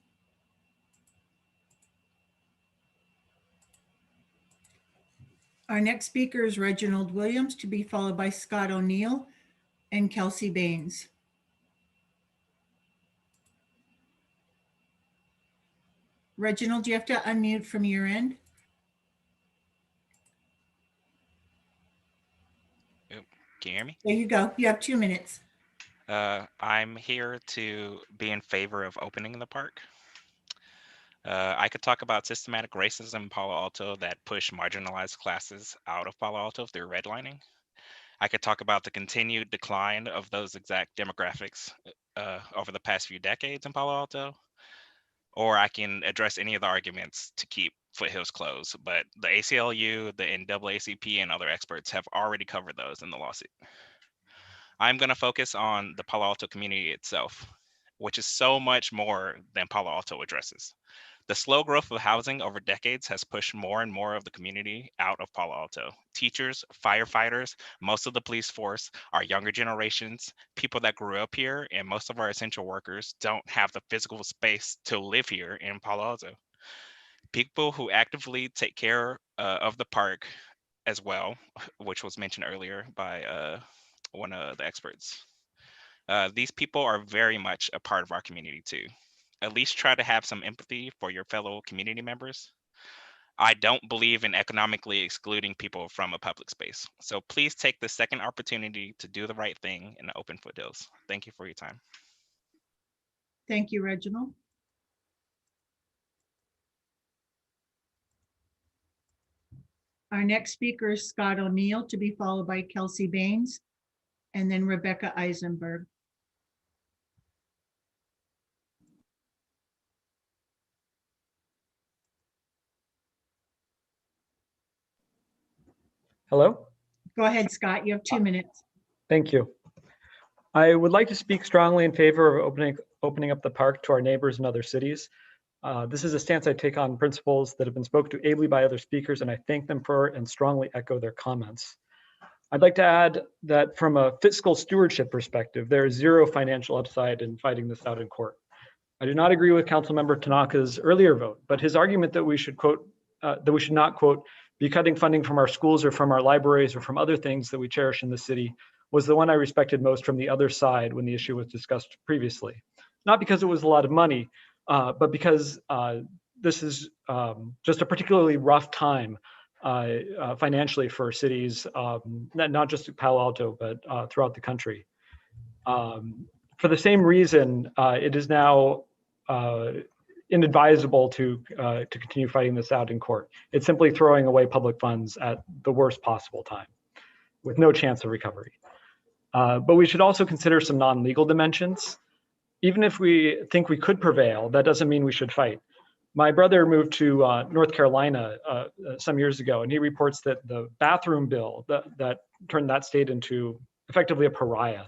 Our next speaker is Reginald Williams, to be followed by Scott O'Neill, and Kelsey Baines. Reginald, do you have to unmute from your end?
Can you hear me?
There you go. You have 2 minutes.
I'm here to be in favor of opening the park. I could talk about systematic racism in Palo Alto that push marginalized classes out of Palo Alto through redlining. I could talk about the continued decline of those exact demographics over the past few decades in Palo Alto, or I can address any of the arguments to keep Foothills closed. But the ACLU, the NAACP, and other experts have already covered those in the lawsuit. I'm going to focus on the Palo Alto community itself, which is so much more than Palo Alto addresses. The slow growth of housing over decades has pushed more and more of the community out of Palo Alto. Teachers, firefighters, most of the police force, our younger generations, people that grew up here, and most of our essential workers don't have the physical space to live here in Palo Alto. People who actively take care of the park as well, which was mentioned earlier by one of the experts. These people are very much a part of our community too. At least try to have some empathy for your fellow community members. I don't believe in economically excluding people from a public space. So please take the second opportunity to do the right thing and open Foothills. Thank you for your time.
Thank you, Reginald. Our next speaker is Scott O'Neill, to be followed by Kelsey Baines and then Rebecca Eisenberg.
Hello?
Go ahead, Scott. You have 2 minutes.
Thank you. I would like to speak strongly in favor of opening up the park to our neighbors in other cities. This is a stance I take on principles that have been spoken to ably by other speakers, and I thank them for and strongly echo their comments. I'd like to add that from a fiscal stewardship perspective, there is zero financial upside in fighting this out in court. I do not agree with Councilmember Tanaka's earlier vote, but his argument that we should not, quote, be cutting funding from our schools or from our libraries or from other things that we cherish in the city was the one I respected most from the other side when the issue was discussed previously. Not because it was a lot of money, but because this is just a particularly rough time financially for cities, not just Palo Alto, but throughout the country. For the same reason, it is now inadvisable to continue fighting this out in court. It's simply throwing away public funds at the worst possible time with no chance of recovery. But we should also consider some non-legal dimensions. Even if we think we could prevail, that doesn't mean we should fight. My brother moved to North Carolina some years ago, and he reports that the bathroom bill that turned that state into effectively a pariah.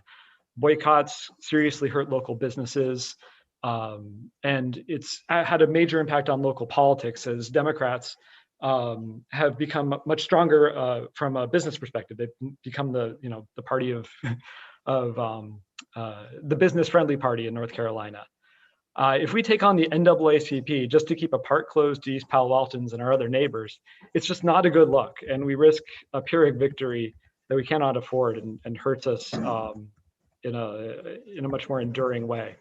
Boycotts seriously hurt local businesses, and it's had a major impact on local politics as Democrats have become much stronger from a business perspective. They've become the party of the business-friendly party in North Carolina. If we take on the NAACP just to keep a park closed to East Palo Altans and our other neighbors, it's just not a good look, and we risk a Pyrrhic victory that we cannot afford and hurts us in a much more enduring way.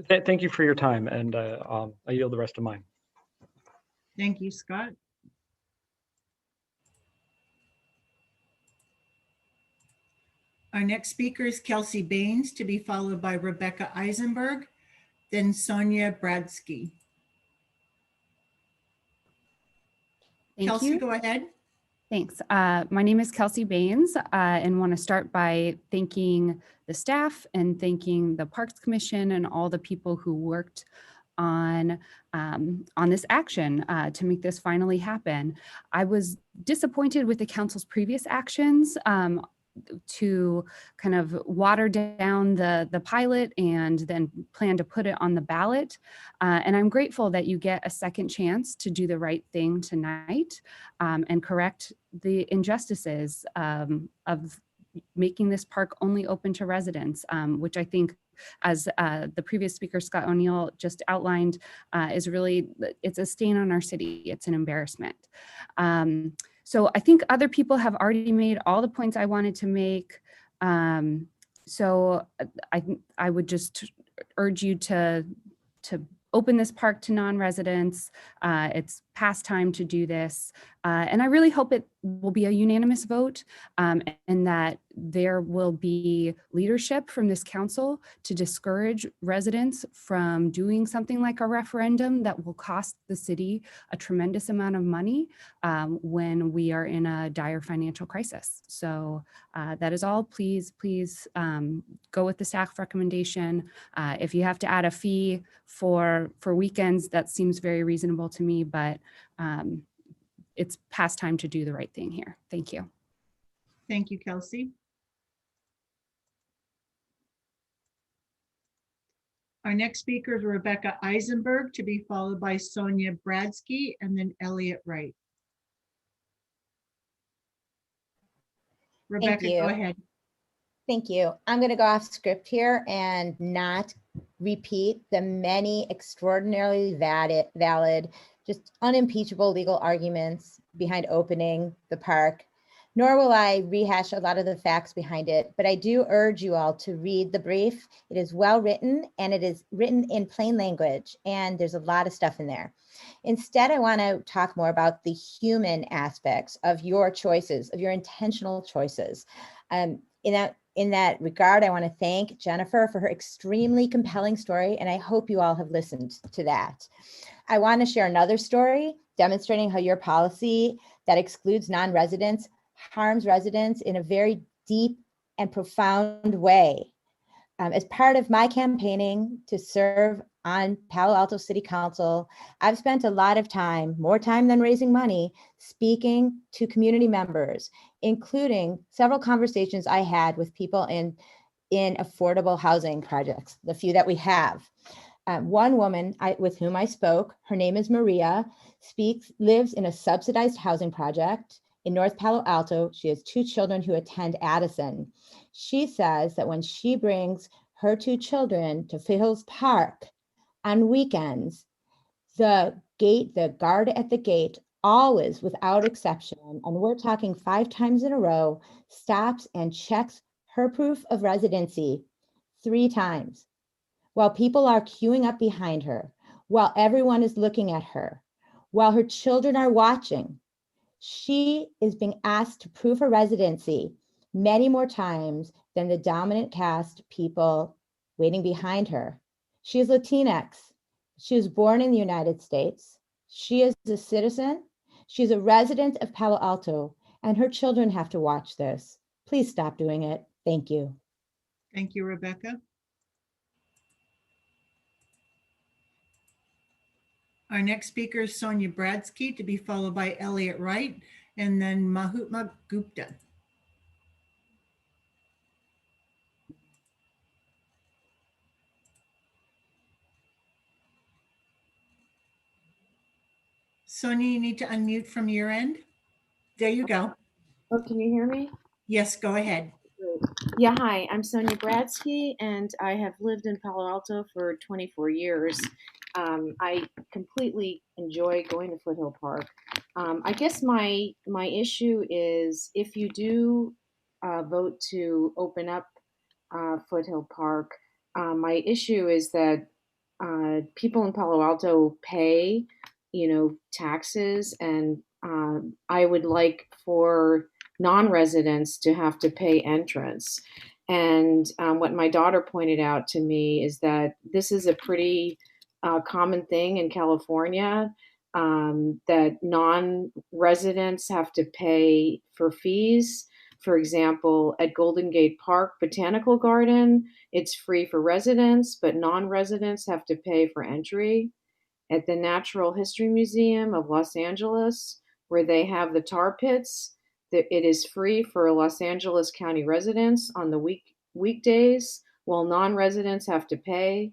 Thank you for your time, and I yield the rest of mine.
Thank you, Scott. Our next speaker is Kelsey Baines, to be followed by Rebecca Eisenberg, then Sonia Bradsky.
Thank
Kelsey,
you.
go ahead.
Thanks. My name is Kelsey Baines, and want to start by thanking the staff and thanking the Parks Commission and all the people who worked on this action to make this finally happen. I was disappointed with the council's previous actions to kind of water down the pilot and then plan to put it on the ballot. And I'm grateful that you get a second chance to do the right thing tonight and correct the injustices of making this park only open to residents, which I think, as the previous speaker, Scott O'Neill, just outlined, is really, it's a stain on our city. It's an embarrassment. So I think other people have already made all the points I wanted to make. So I would just urge you to open this park to non-residents. It's past time to do this. And I really hope it will be a unanimous vote, and that there will be leadership from this council to discourage residents from doing something like a referendum that will cost the city a tremendous amount of money when we are in a dire financial crisis. So that is all. Please go with the staff recommendation. If you have to add a fee for weekends, that seems very reasonable to me, but it's past time to do the right thing here. Thank you.
Thank you, Kelsey. Our next speaker is Rebecca Eisenberg, to be followed by Sonia Bradsky and then Elliot Wright. Rebecca, go ahead.
Thank you. I'm going to go off script here and not repeat the many extraordinarily valid, just unimpeachable legal arguments behind opening the park, nor will I rehash a lot of the facts behind it, but I do urge you all to read the brief. It is well written and it is written in plain language, and there's a lot of stuff in there. Instead, I want to talk more about the human aspects of your choices, of your intentional choices. In that regard, I want to thank Jennifer for her extremely compelling story, and I hope you all have listened to that. I want to share another story demonstrating how your policy that excludes non-residents harms residents in a very deep and profound way. As part of my campaigning to serve on Palo Alto City Council, I've spent a lot of time, more time than raising money, speaking to community members, including several conversations I had with people in affordable housing projects, the few that we have. One woman with whom I spoke, her name is Maria, lives in a subsidized housing project in North Palo Alto. She has 2 children who attend Addison. She says that when she brings her 2 children to Foothills Park on weekends, the guard at the gate always, without exception, and we're talking 5 times in a row, stops and checks her proof of residency 3 times. While people are queuing up behind her, while everyone is looking at her, while her children are watching, she is being asked to prove her residency many more times than the dominant caste people waiting behind her. She is Latinx. She was born in the United States. She is a citizen. She's a resident of Palo Alto, and her children have to watch this. Please stop doing it. Thank you.
Thank you, Rebecca. Our next speaker is Sonia Bradsky, to be followed by Elliot Wright and then Mahutma Gupta. Sonia, you need to unmute from your end. There you go.
Oh, can you hear me?
Yes, go ahead.
Yeah, hi, I'm Sonia Bradsky, and I have lived in Palo Alto for 24 years. I completely enjoy going to Foothill Park. I guess my issue is if you do vote to open up Foothill Park, my issue is that people in Palo Alto pay, taxes, and I would like for non-residents to have to pay entrance. And what my daughter pointed out to me is that this is a pretty common thing in California, that non-residents have to pay for fees. For example, at Golden Gate Park Botanical Garden, it's free for residents, but non-residents have to pay for entry. At the Natural History Museum of Los Angeles, where they have the tar pits, it is free for Los Angeles County residents on the weekdays, while non-residents have to pay.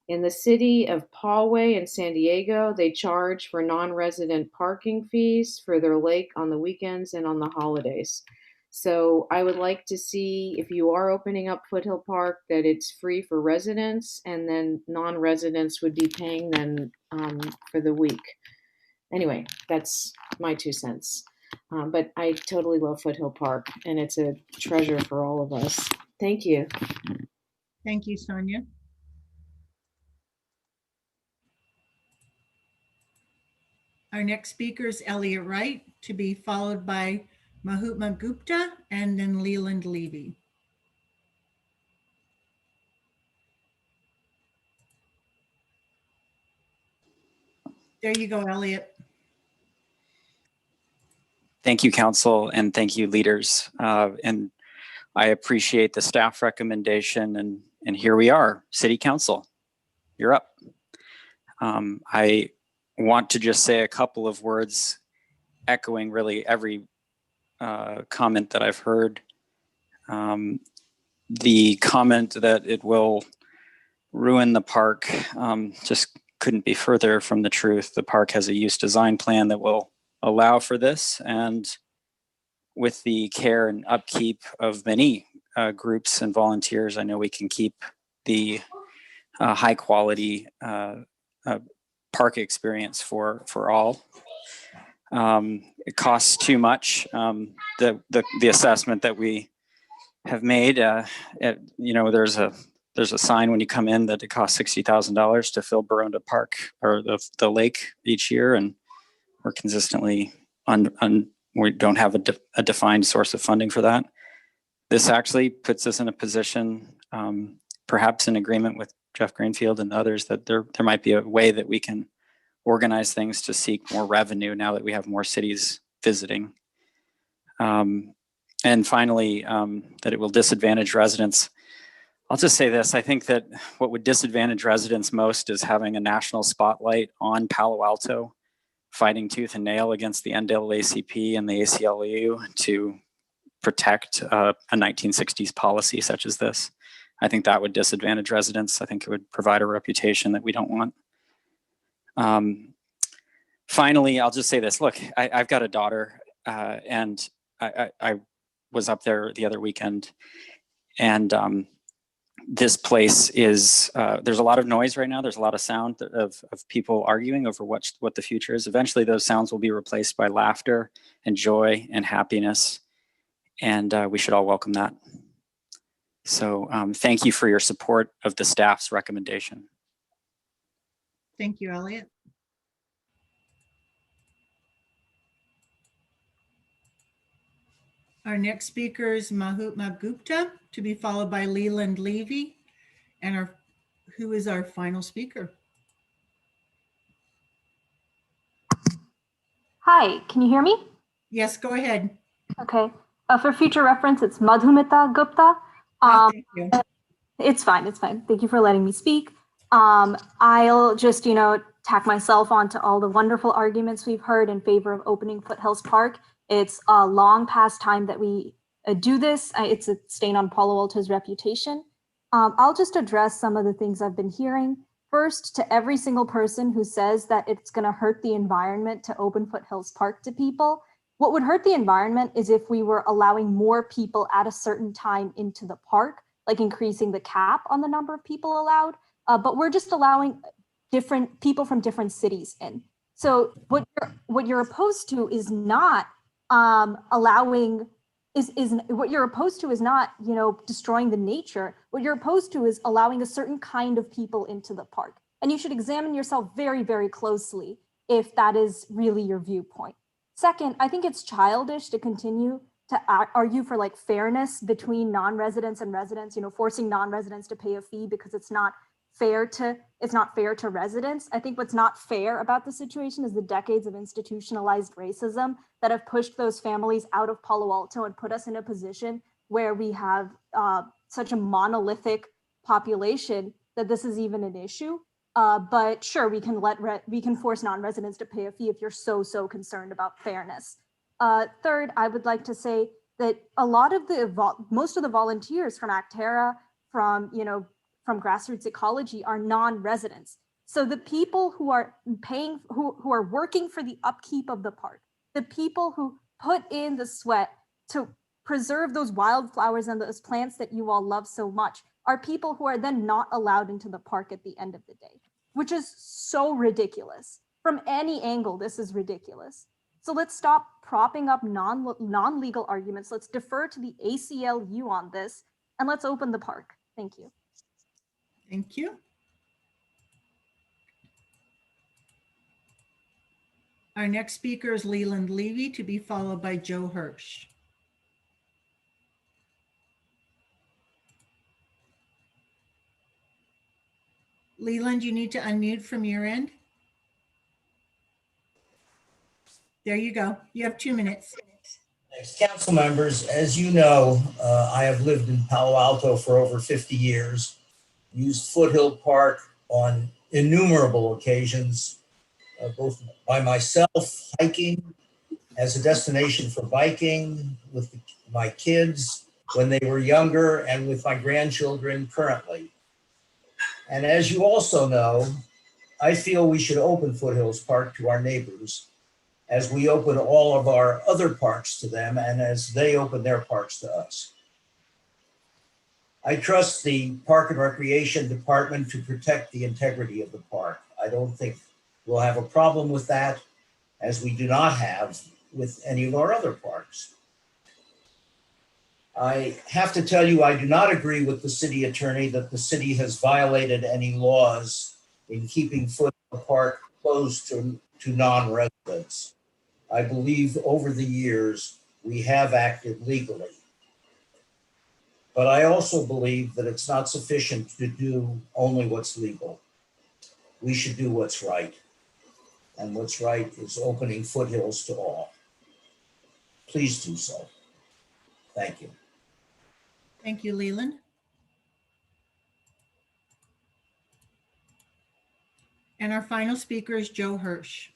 In the city of Poway in San Diego, they charge for non-resident parking fees for their lake on the weekends and on the holidays. So I would like to see, if you are opening up Foothill Park, that it's free for residents, and then non-residents would be paying then for the week. Anyway, that's my 2 cents. But I totally love Foothill Park, and it's a treasure for all of us. Thank you.
Thank you, Sonia. Our next speaker is Elliot Wright, to be followed by Mahutma Gupta and then Leland Levy. There you go, Elliot.
Thank you, Council, and thank you, leaders. And I appreciate the staff recommendation, and here we are, City Council, you're up. I want to just say a couple of words echoing really every comment that I've heard. The comment that it will ruin the park just couldn't be further from the truth. The park has a use design plan that will allow for this, and with the care and upkeep of many groups and volunteers, I know we can keep the high quality park experience for all. It costs too much. The assessment that we have made, there's a sign when you come in that it costs $60,000 to fill Baronda Park or the lake each year, and we're consistently we don't have a defined source of funding for that. This actually puts us in a position, perhaps in agreement with Jeff Greenfield and others, that there might be a way that we can organize things to seek more revenue now that we have more cities visiting. And finally, that it will disadvantage residents. I'll just say this, I think that what would disadvantage residents most is having a national spotlight on Palo Alto, fighting tooth and nail against the NAACP and the ACLU to protect a 1960s policy such as this. I think that would disadvantage residents. I think it would provide a reputation that we don't want. Finally, I'll just say this. Look, I've got a daughter, and I was up there the other weekend, and this place is, there's a lot of noise right now. There's a lot of sound of people arguing over what the future is. Eventually, those sounds will be replaced by laughter and joy and happiness, and we should all welcome that. So thank you for your support of the staff's recommendation.
Thank you, Elliot. Our next speaker is Mahutma Gupta, to be followed by Leland Levy, and who is our final speaker.
Hi, can you hear me?
Yes, go ahead.
Okay. For future reference, it's Madhumita Gupta.
Thank you.
It's fine. It's fine. Thank you for letting me speak. I'll just, tack myself onto all the wonderful arguments we've heard in favor of opening Foothills Park. It's a long past time that we do this. It's a stain on Palo Alto's reputation. I'll just address some of the things I've been hearing. First, to every single person who says that it's going to hurt the environment to open Foothills Park to people, what would hurt the environment is if we were allowing more people at a certain time into the park, like increasing the cap on the number of people allowed. But we're just allowing different people from different cities in. So what you're opposed to is not what you're opposed to is not, destroying the nature. What you're opposed to is allowing a certain kind of people into the park. And you should examine yourself very, very closely if that is really your viewpoint. Second, I think it's childish to continue to argue for like fairness between non-residents and residents, forcing non-residents to pay a fee because it's not fair to residents. I think what's not fair about the situation is the decades of institutionalized racism that have pushed those families out of Palo Alto and put us in a position where we have such a monolithic population that this is even an issue. But sure, we can force non-residents to pay a fee if you're so concerned about fairness. Third, I would like to say that most of the volunteers from Actera, from grassroots ecology are non-residents. So the people who are paying, who are working for the upkeep of the park, the people who put in the sweat to preserve those wildflowers and those plants that you all love so much, are people who are then not allowed into the park at the end of the day, which is so ridiculous. From any angle, this is ridiculous. So let's stop propping up non-legal arguments. Let's defer to the ACLU on this, and let's open the park. Thank you.
Thank you. Our next speaker is Leland Levy, to be followed by Joe Hirsch. Leland, you need to unmute from your end. There you go. You have 2 minutes.
Thanks. Council members, as you know, I have lived in Palo Alto for over 50 years, used Foothill Park on innumerable occasions, both by myself, hiking, as a destination for biking, with my kids when they were younger, and with my grandchildren currently. And as you also know, I feel we should open Foothills Park to our neighbors as we open all of our other parks to them and as they open their parks to us. I trust the Park and Recreation Department to protect the integrity of the park. I don't think we'll have a problem with that, as we do not have with any of our other parks. I have to tell you, I do not agree with the city attorney that the city has violated any laws in keeping Foothill Park closed to non-residents. I believe over the years we have acted legally. But I also believe that it's not sufficient to do only what's legal. We should do what's right. And what's right is opening Foothills to all. Please do so. Thank you.
Thank you, Leland. And our final speaker is Joe Hirsch.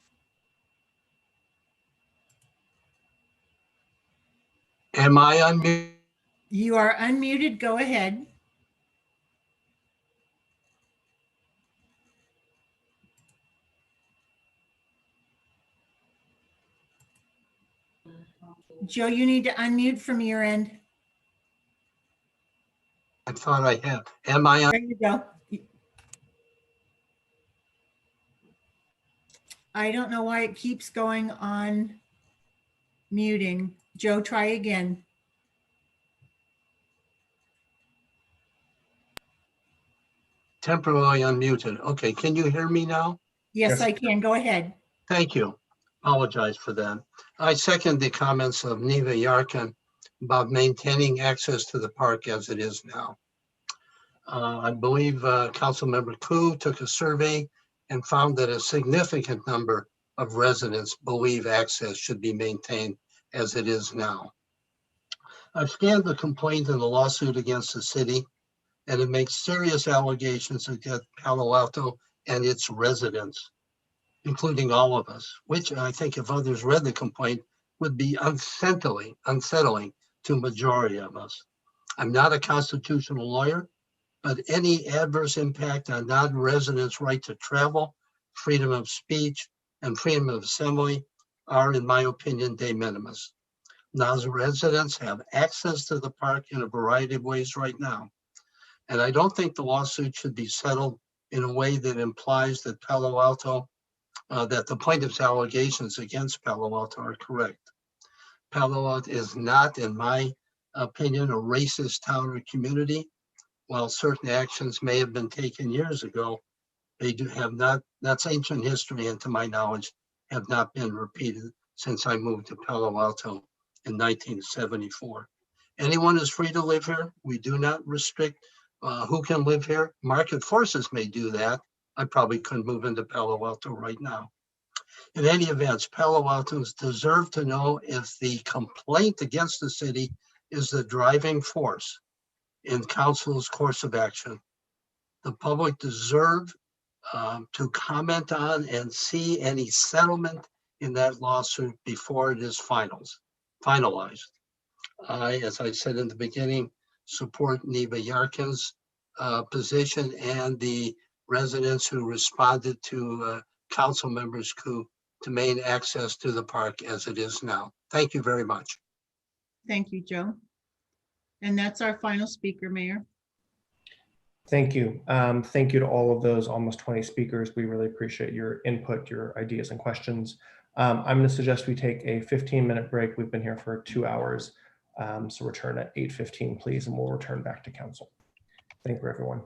Am I unmuted?
You are unmuted. Go ahead. Joe, you need to unmute from your end.
I thought I had. Am I on?
There you go. I don't know why it keeps going on muting. Joe, try again.
Temporarily unmuted. Okay, can you hear me now?
Yes, I can. Go ahead.
Thank you. Apologize for that. I second the comments of Neva Yarkin about maintaining access to the park as it is now. I believe Councilmember Koo took a survey and found that a significant number of residents believe access should be maintained as it is now. I've scanned the complaint and the lawsuit against the city, and it makes serious allegations against Palo Alto and its residents, including all of us, which I think if others read the complaint would be unsettling to a majority of us. I'm not a constitutional lawyer, but any adverse impact on non-residents' right to travel, freedom of speech, and freedom of assembly are, in my opinion, de minimis. Non-residents have access to the park in a variety of ways right now. And I don't think the lawsuit should be settled in a way that implies that Palo Alto, that the plaintiff's allegations against Palo Alto are correct. Palo Alto is not, in my opinion, a racist town or community. While certain actions may have been taken years ago, they do have not, that's ancient history, and to my knowledge, have not been repeated since I moved to Palo Alto in 1974. Anyone is free to live here. We do not restrict who can live here. Market forces may do that. I probably couldn't move into Palo Alto right now. In any event, Palo Altos deserve to know if the complaint against the city is the driving force in council's course of action. The public deserve to comment on and see any settlement in that lawsuit before it is finalized. I, as I said in the beginning, support Neva Yarkin's position and the residents who responded to council members to maintain access to the park as it is now. Thank you very much.
Thank you, Joe. And that's our final speaker, Mayor.
Thank you. Thank you to all of those almost 20 speakers. We really appreciate your input, your ideas and questions. I'm going to suggest we take a 15-minute break. We've been here for 2 hours. So return at 8:15, please, and we'll return back to council. Thank you, everyone.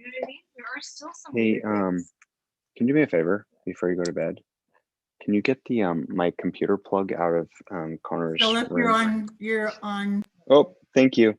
You know what I mean? There are still some
Hey,
weird things.
can you do me a favor before you go to bed? Can you get the my computer plug out of Connor's
Philip,
room?
you're on.
Oh, thank you.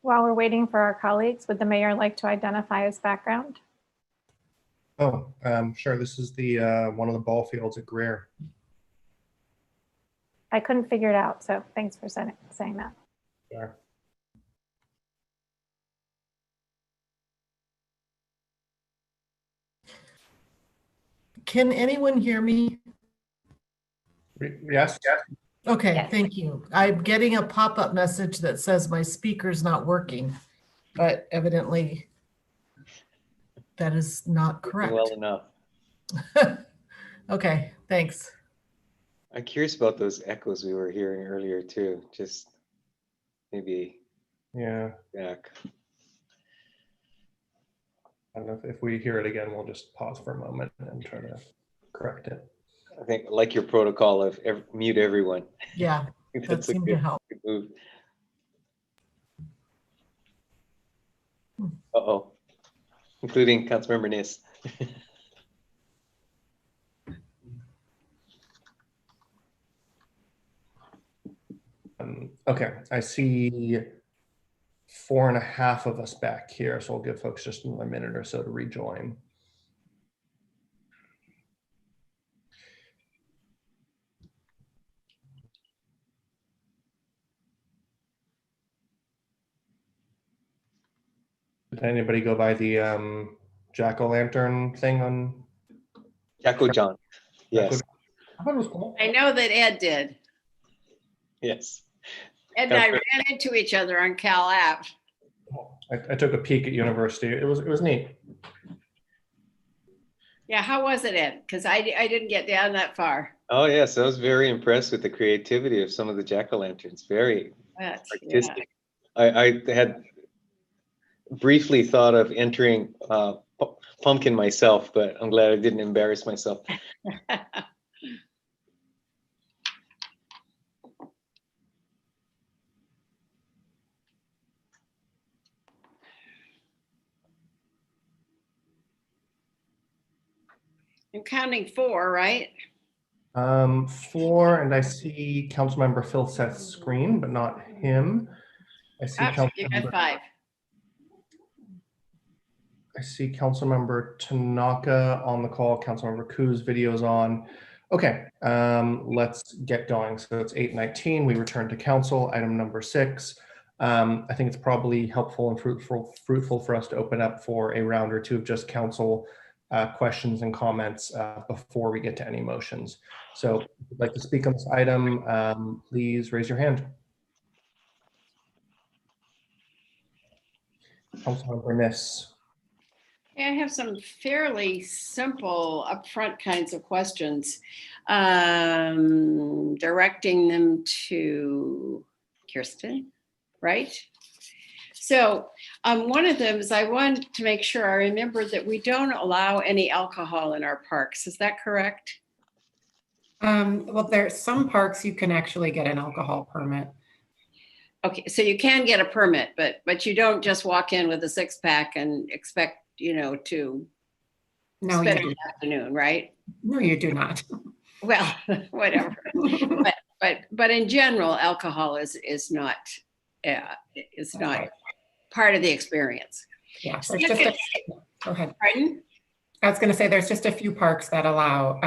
While we're waiting for our colleagues, would the mayor like to identify his background?
Oh, sure. This is the one of the ball fields at Greer.
I couldn't figure it out, so thanks for saying that.
Sure.
Can anyone hear me?
Yes.
Okay,
Yes.
thank you. I'm getting a pop-up message that says my speaker's not working, but evidently that is not correct.
Well enough.
Okay, thanks.
I'm curious about those echoes we were hearing earlier too. Just maybe
Yeah.
back.
I don't know if we hear it again, we'll just pause for a moment and try to correct it.
I think like your protocol of mute everyone.
Yeah, that
That's a
seemed to
good,
help.
good move. Uh-oh, including Councilmember Nis.
Okay, I see 4.5 of us back here, so I'll give folks just another minute or so to rejoin. Did anybody go by the jack-o'-lantern thing on?
Jack-o'-John, yes.
I thought it was cool.
I know that Ed did.
Yes.
Ed and I ran into each other on Cal Ave.
I took a peek at university. It was neat.
Yeah, how was it, Ed? Because I didn't get down that far.
Oh yes, I was very impressed with the creativity of some of the jack-o'-lanterns. Very artistic. Yeah. I had briefly thought of entering pumpkin myself, but I'm glad I didn't embarrass myself.
I'm counting 4, right?
4, and I see Councilmember Phil Seth's screen, but not him. I see
You got 5.
I see Councilmember Tanaka on the call. Councilmember Ku's video's on. Okay, let's get going. So it's 8:19. We return to council. Item number 6. I think it's probably helpful and fruitful for us to open up for a round or two of just council questions and comments before we get to any motions. So if you'd like to speak on this item, please raise your hand. Councilmember Nis.
I have some fairly simple upfront kinds of questions, directing them to Kirsten, right? So one of them is I want to make sure I remember that we don't allow any alcohol in our parks. Is that correct?
Well, there's some parks you can actually get an alcohol permit.
Okay, so you can get a permit, but you don't just walk in with a 6-pack and expect, to spend an afternoon, right?
No, you do not.
Well, whatever. but in general, alcohol is not part of the experience.
Yeah, there's just go ahead.
Pardon?
I was going to say there's just a few parks that allow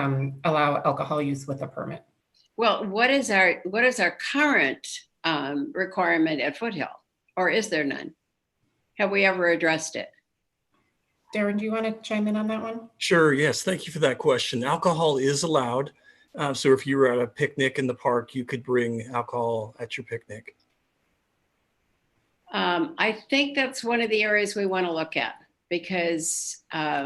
alcohol use with a permit.
Well, what is our current requirement at Foothill, or is there none? Have we ever addressed it?
Darren, do you want to chime in on that one?
Sure, yes, thank you for that question. Alcohol is allowed. So if you were at a picnic in the park, you could bring alcohol at your picnic.
I think that's one of the areas we want to look at, because that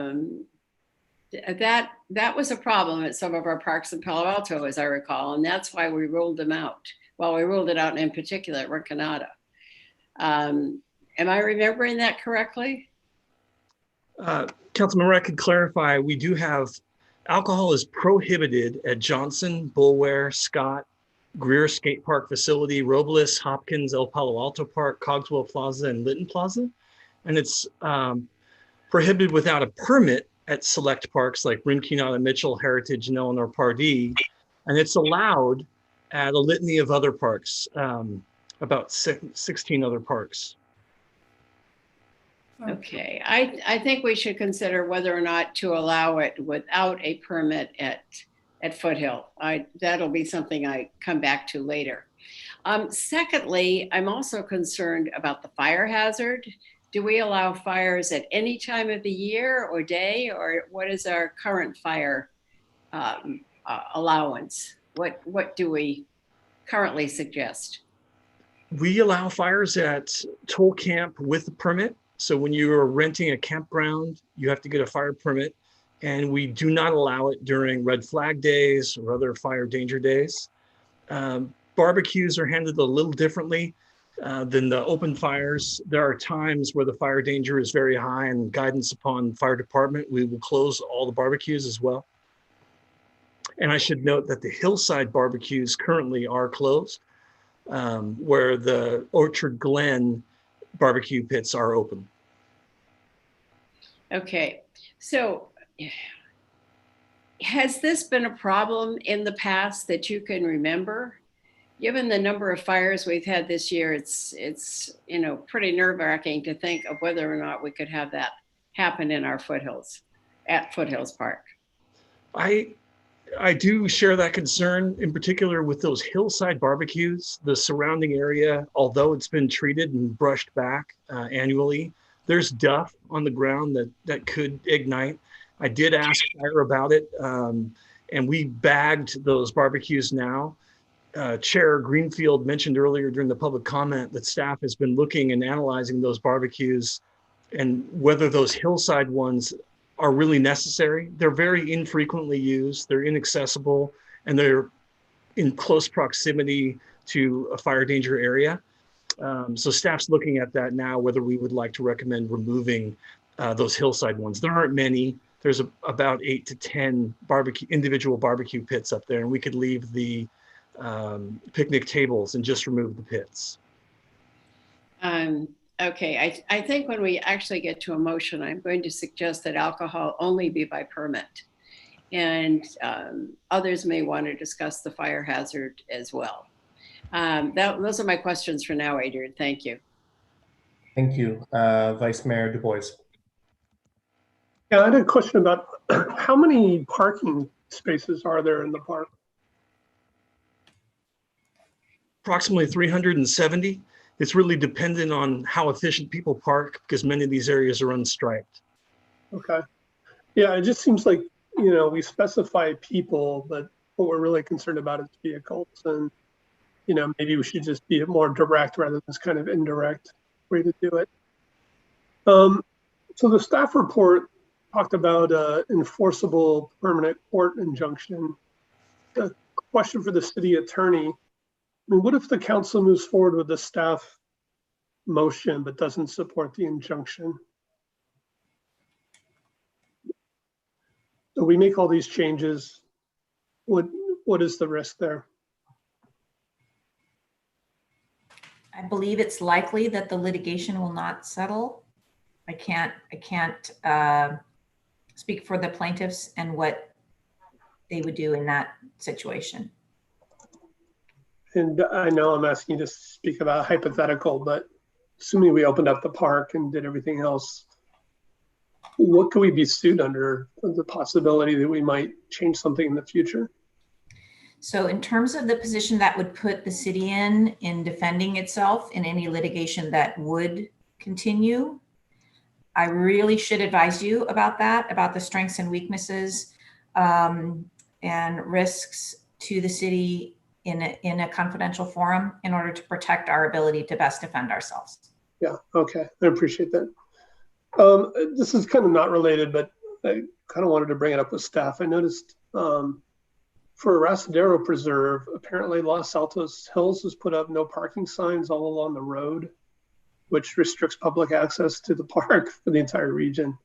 was a problem at some of our parks in Palo Alto, as I recall, and that's why we ruled them out. Well, we ruled it out in particular at Rinconada. Am I remembering that correctly?
Councilmember, I could clarify, we do have alcohol is prohibited at Johnson, Bulware, Scott, Greer Skate Park Facility, Robles, Hopkins, El Palo Alto Park, Cogswell Plaza, and Lytton Plaza. And it's prohibited without a permit at select parks like Rinconada, Mitchell, Heritage, and Eleanor Pardee. And it's allowed at a litany of other parks, about 16 other parks.
Okay, I think we should consider whether or not to allow it without a permit at Foothill. That'll be something I come back to later. Secondly, I'm also concerned about the fire hazard. Do we allow fires at any time of the year or day, or what is our current fire allowance? What do we currently suggest?
We allow fires at Toll Camp with a permit. So when you are renting a campground, you have to get a fire permit, and we do not allow it during red flag days or other fire danger days. Barbecues are handled a little differently than the open fires. There are times where the fire danger is very high, and guidance upon fire department, we will close all the barbecues as well. And I should note that the hillside barbecues currently are closed, where the Orchard Glen barbecue pits are open.
Okay, so has this been a problem in the past that you can remember? Given the number of fires we've had this year, it's pretty nerve-wracking to think of whether or not we could have that happen in our foothills, at Foothills Park.
I do share that concern, in particular with those hillside barbecues. The surrounding area, although it's been treated and brushed back annually, there's duff on the ground that could ignite. I did ask fire about it, and we bagged those barbecues now. Chair Greenfield mentioned earlier during the public comment that staff has been looking and analyzing those barbecues and whether those hillside ones are really necessary. They're very infrequently used, they're inaccessible, and they're in close proximity to a fire danger area. So staff's looking at that now, whether we would like to recommend removing those hillside ones. There aren't many. There's about 8 to 10 individual barbecue pits up there, and we could leave the picnic tables and just remove the pits.
Okay, I think when we actually get to a motion, I'm going to suggest that alcohol only be by permit. And others may want to discuss the fire hazard as well. Those are my questions for now, Adrian. Thank you.
Thank you. Vice Mayor Du Bois.
Yeah, I had a question about how many parking spaces are there in the park?
Approximately 370. It's really dependent on how efficient people park because many of these areas are unstriped.
Okay. Yeah, it just seems like, we specify people, but what we're really concerned about is vehicles. And, maybe we should just be more direct rather than this kind of indirect way to do it. So the staff report talked about enforceable permanent court injunction. A question for the city attorney. I mean, what if the council moves forward with the staff motion but doesn't support the injunction? So we make all these changes. What is the risk there?
I believe it's likely that the litigation will not settle. I can't speak for the plaintiffs and what they would do in that situation.
And I know I'm asking you to speak about hypothetical, but assuming we opened up the park and did everything else, what could we be sued under? The possibility that we might change something in the future?
So in terms of the position that would put the city in defending itself in any litigation that would continue, I really should advise you about that, about the strengths and weaknesses and risks to the city in a confidential forum in order to protect our ability to best defend ourselves.
Yeah, okay, I appreciate that. This is kind of not related, but I kind of wanted to bring it up with staff. I noticed for Rasadero Preserve, apparently Los Altos Hills has put up no parking signs all along the road, which restricts public access to the park for the entire region.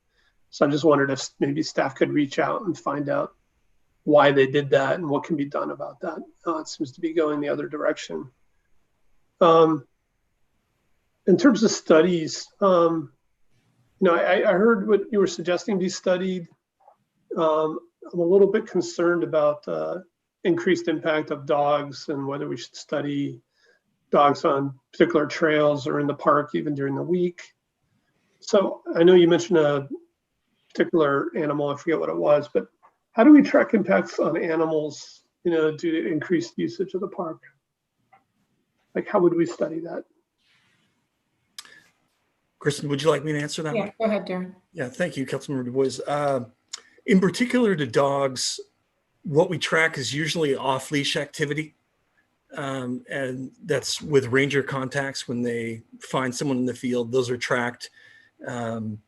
So I just wondered if maybe staff could reach out and find out why they did that and what can be done about that. It seems to be going the other direction. In terms of studies, I heard what you were suggesting be studied. I'm a little bit concerned about increased impact of dogs and whether we should study dogs on particular trails or in the park even during the week. So I know you mentioned a particular animal, I forget what it was, but how do we track impacts on animals, due to increased usage of the park? Like, how would we study that?
Kristen, would you like me to answer that one?
Yeah, go ahead, Darren.
Yeah, thank you, Councilmember Du Bois. In particular to dogs, what we track is usually off-leash activity. And that's with ranger contacts when they find someone in the field, those are tracked. And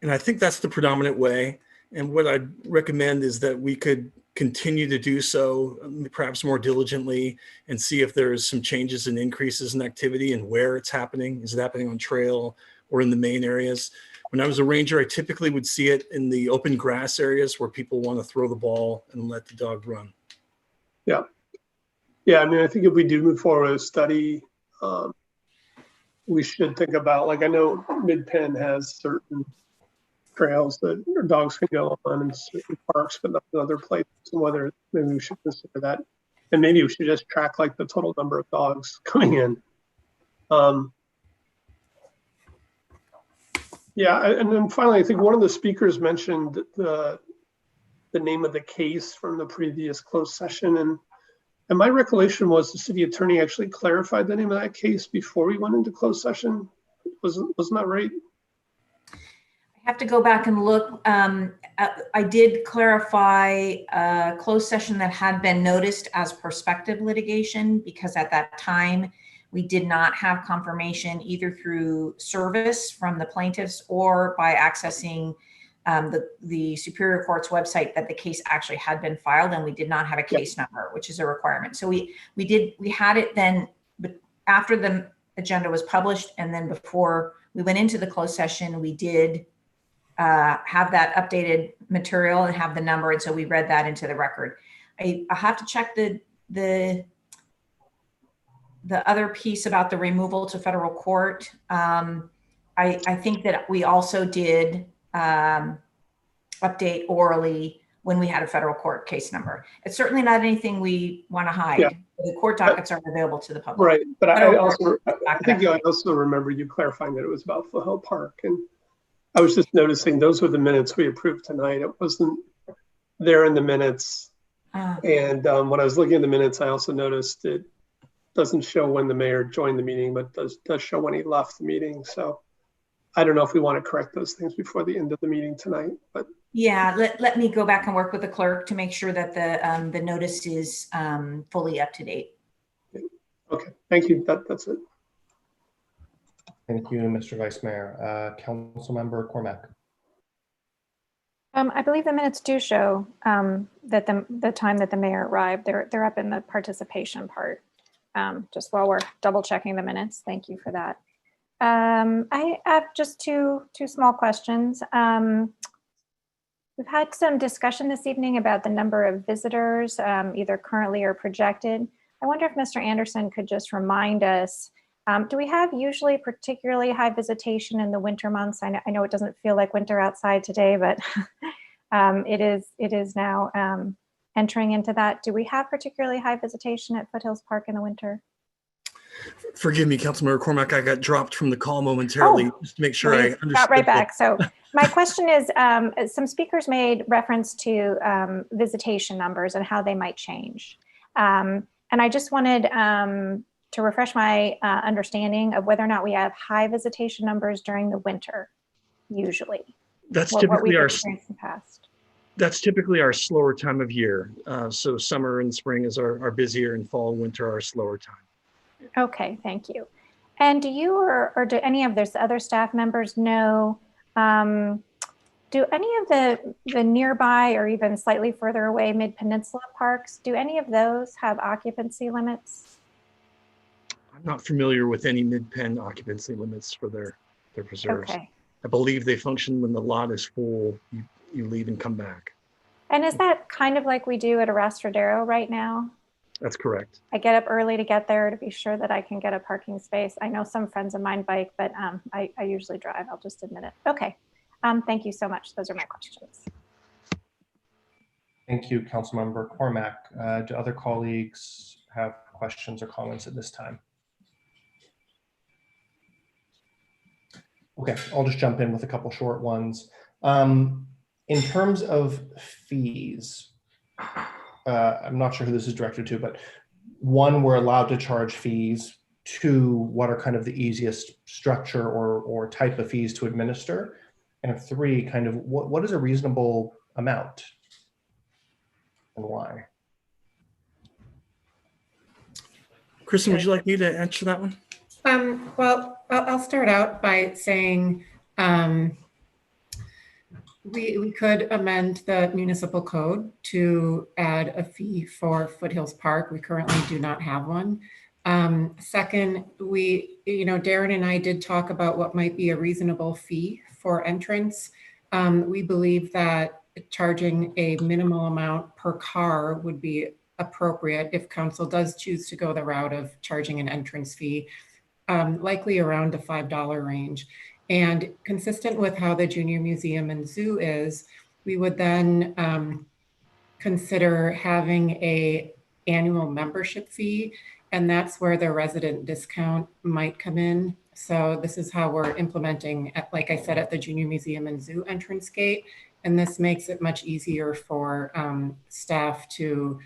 I think that's the predominant way. And what I'd recommend is that we could continue to do so, perhaps more diligently, and see if there's some changes and increases in activity and where it's happening. Is it happening on trail or in the main areas. When I was a ranger, I typically would see it in the open grass areas where people want to throw the ball and let the dog run.
Yeah. Yeah, I mean, I think if we do move forward with a study, we should think about, like, I know Mid-Penn has certain trails that dogs can go on in certain parks, but not in other places, and whether maybe we should consider that. And maybe we should just track like the total number of dogs coming in. Yeah, and then finally, I think one of the speakers mentioned the name of the case from the previous closed session, and my recollection was the city attorney actually clarified the name of that case before we went into closed session. Wasn't that right?
I have to go back and look. I did clarify a closed session that had been noticed as prospective litigation, because at that time we did not have confirmation either through service from the plaintiffs or by accessing the Superior Court's website that the case actually had been filed, and we did not have a case number, which is a requirement. So we had it then, but after the agenda was published and then before we went into the closed session, we did have that updated material and have the number, and so we read that into the record. I have to check the other piece about the removal to federal court. I think that we also did update orally when we had a federal court case number. It's certainly not anything we want to hide. Yeah. The court dockets are available to the public.
Right, but I think I also remember you clarifying that it was about Foothill Park, and I was just noticing those were the minutes we approved tonight. It wasn't there in the minutes. And when I was looking at the minutes, I also noticed it doesn't show when the mayor joined the meeting, but does show when he left the meeting. So I don't know if we want to correct those things before the end of the meeting tonight, but.
Yeah, let me go back and work with the clerk to make sure that the notice is fully up to date.
Okay, thank you. That's it.
Thank you, Mr. Vice Mayor. Councilmember Cormack.
I believe the minutes do show that the time that the mayor arrived. They're up in the participation part. Just while we're double checking the minutes, thank you for that. I have just two small questions. We've had some discussion this evening about the number of visitors, either currently or projected. I wonder if Mr. Anderson could just remind us, do we have usually particularly high visitation in the winter months? I know it doesn't feel like winter outside today, but it is now entering into that. Do we have particularly high visitation at Foothills Park in the winter?
Forgive me, Councilmember Cormack, I got dropped from the call momentarily, just to make sure I understood.
Got right back. So my question is, some speakers made reference to visitation numbers and how they might change. And I just wanted to refresh my understanding of whether or not we have high visitation numbers during the winter, usually.
That's typically our slower time of year. So summer and spring is our busier, and fall and winter are our slower time.
Okay, thank you. And do you or do any of those other staff members know, do any of the nearby or even slightly further away Mid-Peninsula parks, do any of those have occupancy limits?
I'm not familiar with any Mid-Penn occupancy limits for their preserves.
Okay.
I believe they function when the lot is full, you leave and come back.
And is that kind of like we do at Arrastradero right now?
That's correct.
I get up early to get there to be sure that I can get a parking space. I know some friends of mine bike, but I usually drive, I'll just admit it. Okay, thank you so much. Those are my questions.
Thank you, Councilmember Cormack. Do other colleagues have questions or comments at this time? Okay, I'll just jump in with a couple short ones. In terms of fees, I'm not sure who this is directed to, but one, we're allowed to charge fees. Two, what are kind of the easiest structure or type of fees to administer? And three, kind of what is a reasonable amount and why?
Kristen, would you like me to answer that one?
Well, I'll start out by saying we could amend the municipal code to add a fee for Foothills Park. We currently do not have one. Second, Darren and I did talk about what might be a reasonable fee for entrance. We believe that charging a minimal amount per car would be appropriate if council does choose to go the route of charging an entrance fee, likely around the $5 range. And consistent with how the Junior Museum and Zoo is, we would then consider having a annual membership fee, and that's where the resident discount might come in. So this is how we're implementing, like I said, at the Junior Museum and Zoo entrance gate. And this makes it much easier for staff to,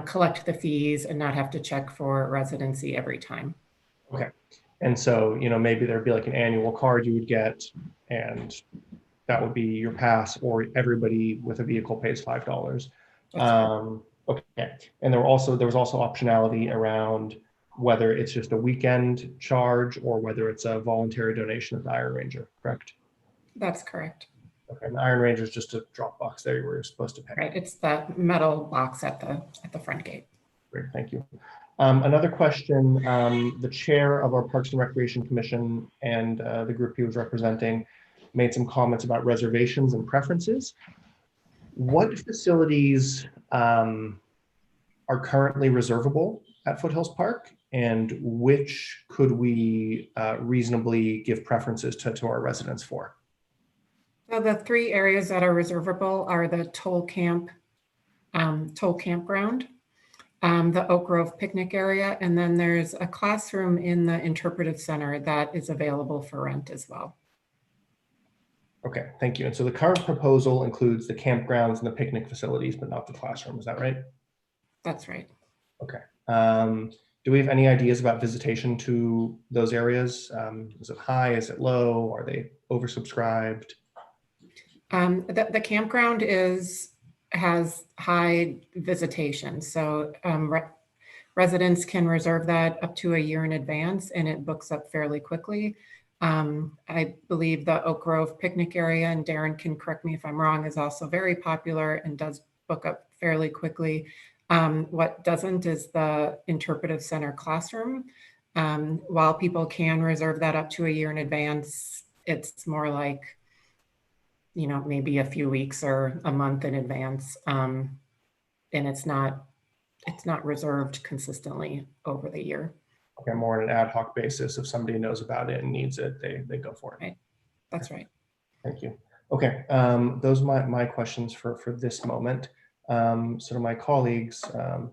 collect the fees and not have to check for residency every time.
Okay. And so, maybe there'd be like an annual card you would get, and that would be your pass, or everybody with a vehicle pays $5. Okay. And there was also optionality around whether it's just a weekend charge or whether it's a voluntary donation of the Iron Ranger, correct?
That's correct.
Okay. And the Iron Ranger is just a drop box there where you're supposed to pay.
Right. It's that metal box at the front gate.
Great. Thank you. Another question, the chair of our Parks and Recreation Commission and the group he was representing made some comments about reservations and preferences. What facilities are currently reservable at Foothills Park, and which could we reasonably give preferences to our residents for?
So the 3 areas that are reservable are the Toll Campground, the Oak Grove picnic area, and then there's a classroom in the interpretive center that is available for rent as well.
Okay, thank you. And so the current proposal includes the campgrounds and the picnic facilities, but not the classroom. Is that right?
That's right.
Okay. Do we have any ideas about visitation to those areas? Is it high? Is it low? Are they oversubscribed?
The campground has high visitation. So residents can reserve that up to a year in advance, and it books up fairly quickly. I believe the Oak Grove picnic area, and Darren can correct me if I'm wrong, is also very popular and does book up fairly quickly. What doesn't is the interpretive center classroom. While people can reserve that up to a year in advance, it's more like, maybe a few weeks or a month in advance. And it's not reserved consistently over the year.
Okay, more on an ad hoc basis. If somebody knows about it and needs it, they go for it.
Right. That's right.
Thank you. Okay, those are my questions for this moment. So to my colleagues,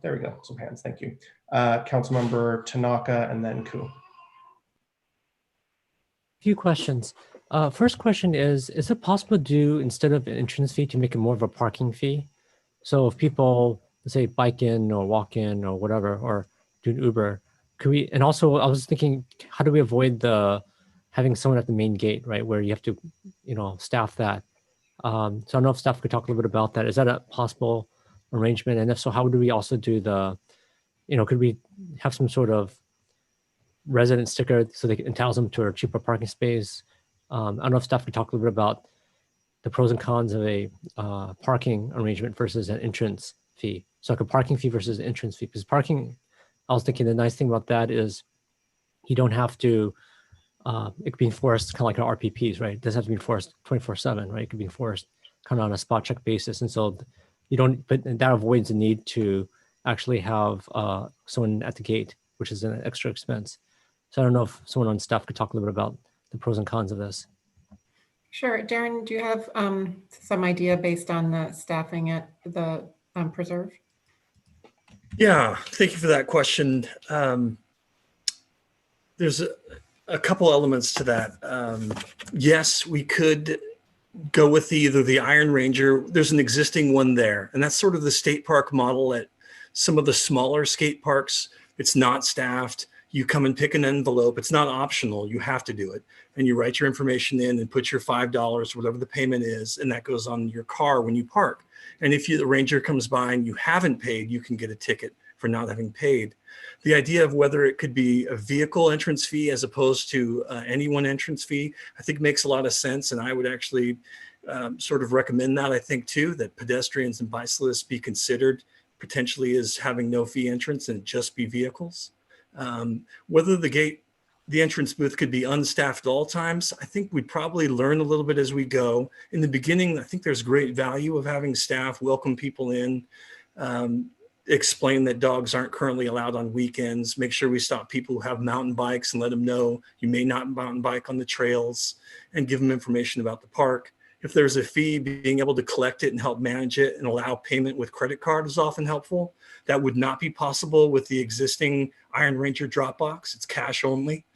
there we go, some hands, thank you. Councilmember Tanaka and then Ku.
Few questions. First question is it possible to do, instead of an entrance fee, to make it more of a parking fee? So if people, let's say, bike in or walk in or whatever, or do an Uber, could we, and also I was thinking, how do we avoid having someone at the main gate, right, where you have to, staff that? So I don't know if staff could talk a little bit about that. Is that a possible arrangement? And if so, how do we also do could we have some sort of resident sticker so they can entitle them to a cheaper parking space? I don't know if staff could talk a little bit about the pros and cons of a parking arrangement versus an entrance fee. So like a parking fee versus an entrance fee, because parking, I was thinking the nice thing about that is you don't have to, it could be enforced kind of like an RPPs, right? It doesn't have to be enforced 24/7, right? It could be enforced kind of on a spot check basis. And so but that avoids the need to actually have someone at the gate, which is an extra expense. So I don't know if someone on staff could talk a little bit about the pros and cons of this.
Sure. Darren, do you have some idea based on the staffing at the preserve?
Yeah, thank you for that question. There's a couple elements to that. Yes, we could go with either the Iron Ranger. There's an existing one there, and that's sort of the state park model at some of the smaller skate parks. It's not staffed. You come and pick an envelope. It's not optional. You have to do it. And you write your information in and put your $5, whatever the payment is, and that goes on your car when you park. And if the ranger comes by and you haven't paid, you can get a ticket for not having paid. The idea of whether it could be a vehicle entrance fee as opposed to any one entrance fee, I think makes a lot of sense. And I would actually sort of recommend that, I think, too, that pedestrians and bicyclists be considered potentially as having no fee entrance and just be vehicles. Whether the entrance booth could be unstaffed at all times, I think we'd probably learn a little bit as we go. In the beginning, I think there's great value of having staff welcome people in, explain that dogs aren't currently allowed on weekends, make sure we stop people who have mountain bikes and let them know you may not mountain bike on the trails, and give them information about the park. If there's a fee, being able to collect it and help manage it and allow payment with credit card is often helpful. That would not be possible with the existing Iron Ranger drop box. It's cash only.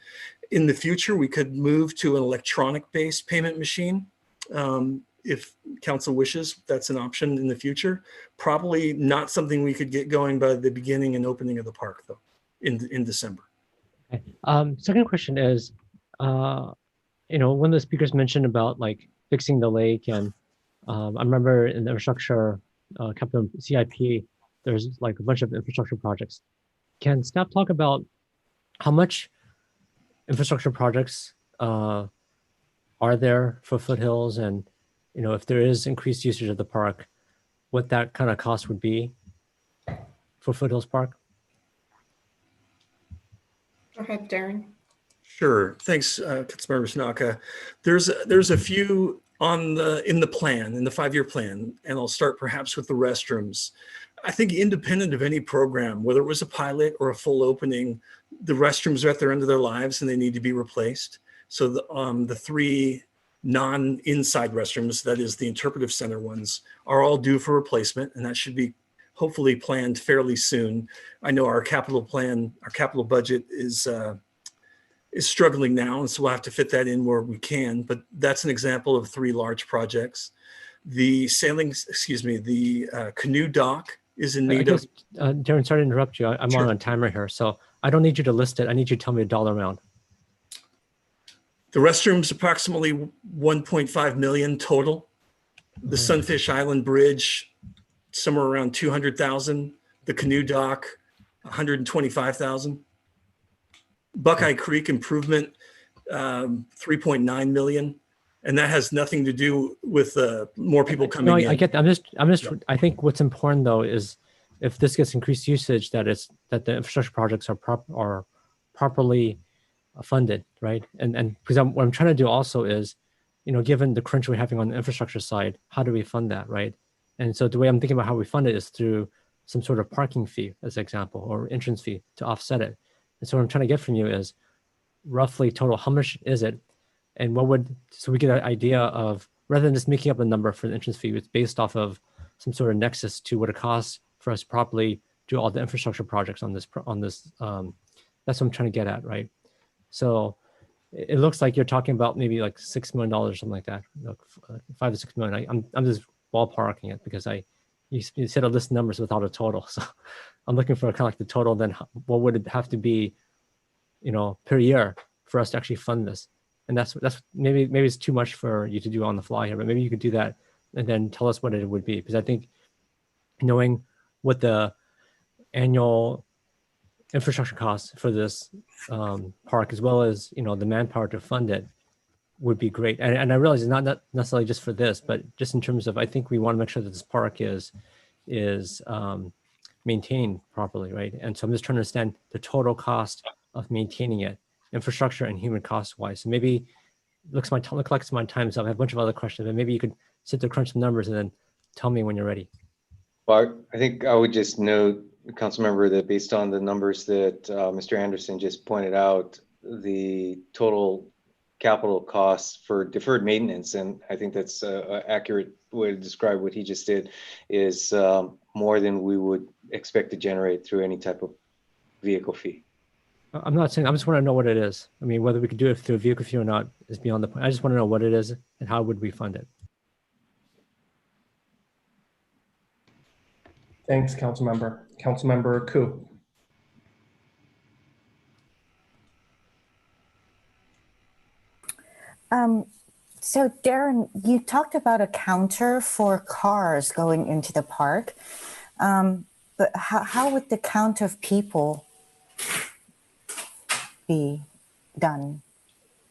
In the future, we could move to an electronic-based payment machine. If council wishes, that's an option in the future. Probably not something we could get going by the beginning and opening of the park, though, in December.
Okay. Second question is, you know, one of the speakers mentioned about like fixing the lake, and I remember in the infrastructure capital CIP, there's like a bunch of infrastructure projects. Can staff talk about how much infrastructure projects are there for Foothills, and you know, if there is increased usage of the park, what that kind of cost would be for Foothills Park?
Go ahead, Darren.
Sure. Thanks, Councilmember Tanaka. There's a few in the plan, in the 5-year plan, and I'll start perhaps with the restrooms. I think independent of any program, whether it was a pilot or a full opening, the restrooms are at their end of their lives and they need to be replaced. So the 3 non-inside restrooms, that is the interpretive center ones, are all due for replacement, and that should be hopefully planned fairly soon. I know our capital plan, our capital budget is struggling now, and so we'll have to fit that in where we can, but that's an example of 3 large projects. The canoe dock is in need of...
Darren, sorry to interrupt you. I'm on a timer here, so I don't need you to list it. I need you to tell me a dollar amount. The
restrooms, approximately 1.5 million total. The Sunfish Island Bridge, somewhere around 200,000. The canoe dock, 125,000. Buckeye Creek improvement, 3.9 million. And that has nothing to do with more people coming in.
I get that. I'm just. I think what's important though is if this gets increased usage, that the infrastructure projects are properly funded, right? And because what I'm trying to do also is, you know, given the crunch we're having on the infrastructure side, how do we fund that, right? And so the way I'm thinking about how we fund it is through some sort of parking fee, as an example, or entrance fee to offset it. And so what I'm trying to get from you is roughly total, how much is it? And so we get an idea of, rather than just making up a number for the entrance fee, it's based off of some sort of nexus to what it costs for us to properly do all the infrastructure projects on this. That's what I'm trying to get at, right? So it looks like you're talking about maybe like $6 million or something like that, 5 to 6 million. I'm just ballparking it because you said a list of numbers without a total. So I'm looking for kind of like the total, then what would it have to be, you know, per year for us to actually fund this? And that's maybe it's too much for you to do on the fly here, but maybe you could do that and then tell us what it would be. Because I think knowing what the annual infrastructure costs for this park, as well as, you know, the manpower to fund it, would be great. And I realize it's not necessarily just for this, but just in terms of, I think we want to make sure that this park is maintained properly, right? And so I'm just trying to understand the total cost of maintaining it, infrastructure and human cost wise. So maybe looks like my time's up. I have a bunch of other questions, but maybe you could sit there, crunch some numbers, and then tell me when you're ready.
Well, I think I would just note, Councilmember, that based on the numbers that Mr. Anderson just pointed out, the total capital costs for deferred maintenance, and I think that's an accurate way to describe what he just did, is more than we would expect to generate through any type of vehicle fee.
I'm not saying, I just want to know what it is. I mean, whether we could do it through a vehicle fee or not is beyond the point. I just want to know what it is and how would we fund it.
Thanks, Councilmember. Councilmember Koo.
So Darren, you talked about a counter for cars going into the park, but how would the count of people be done?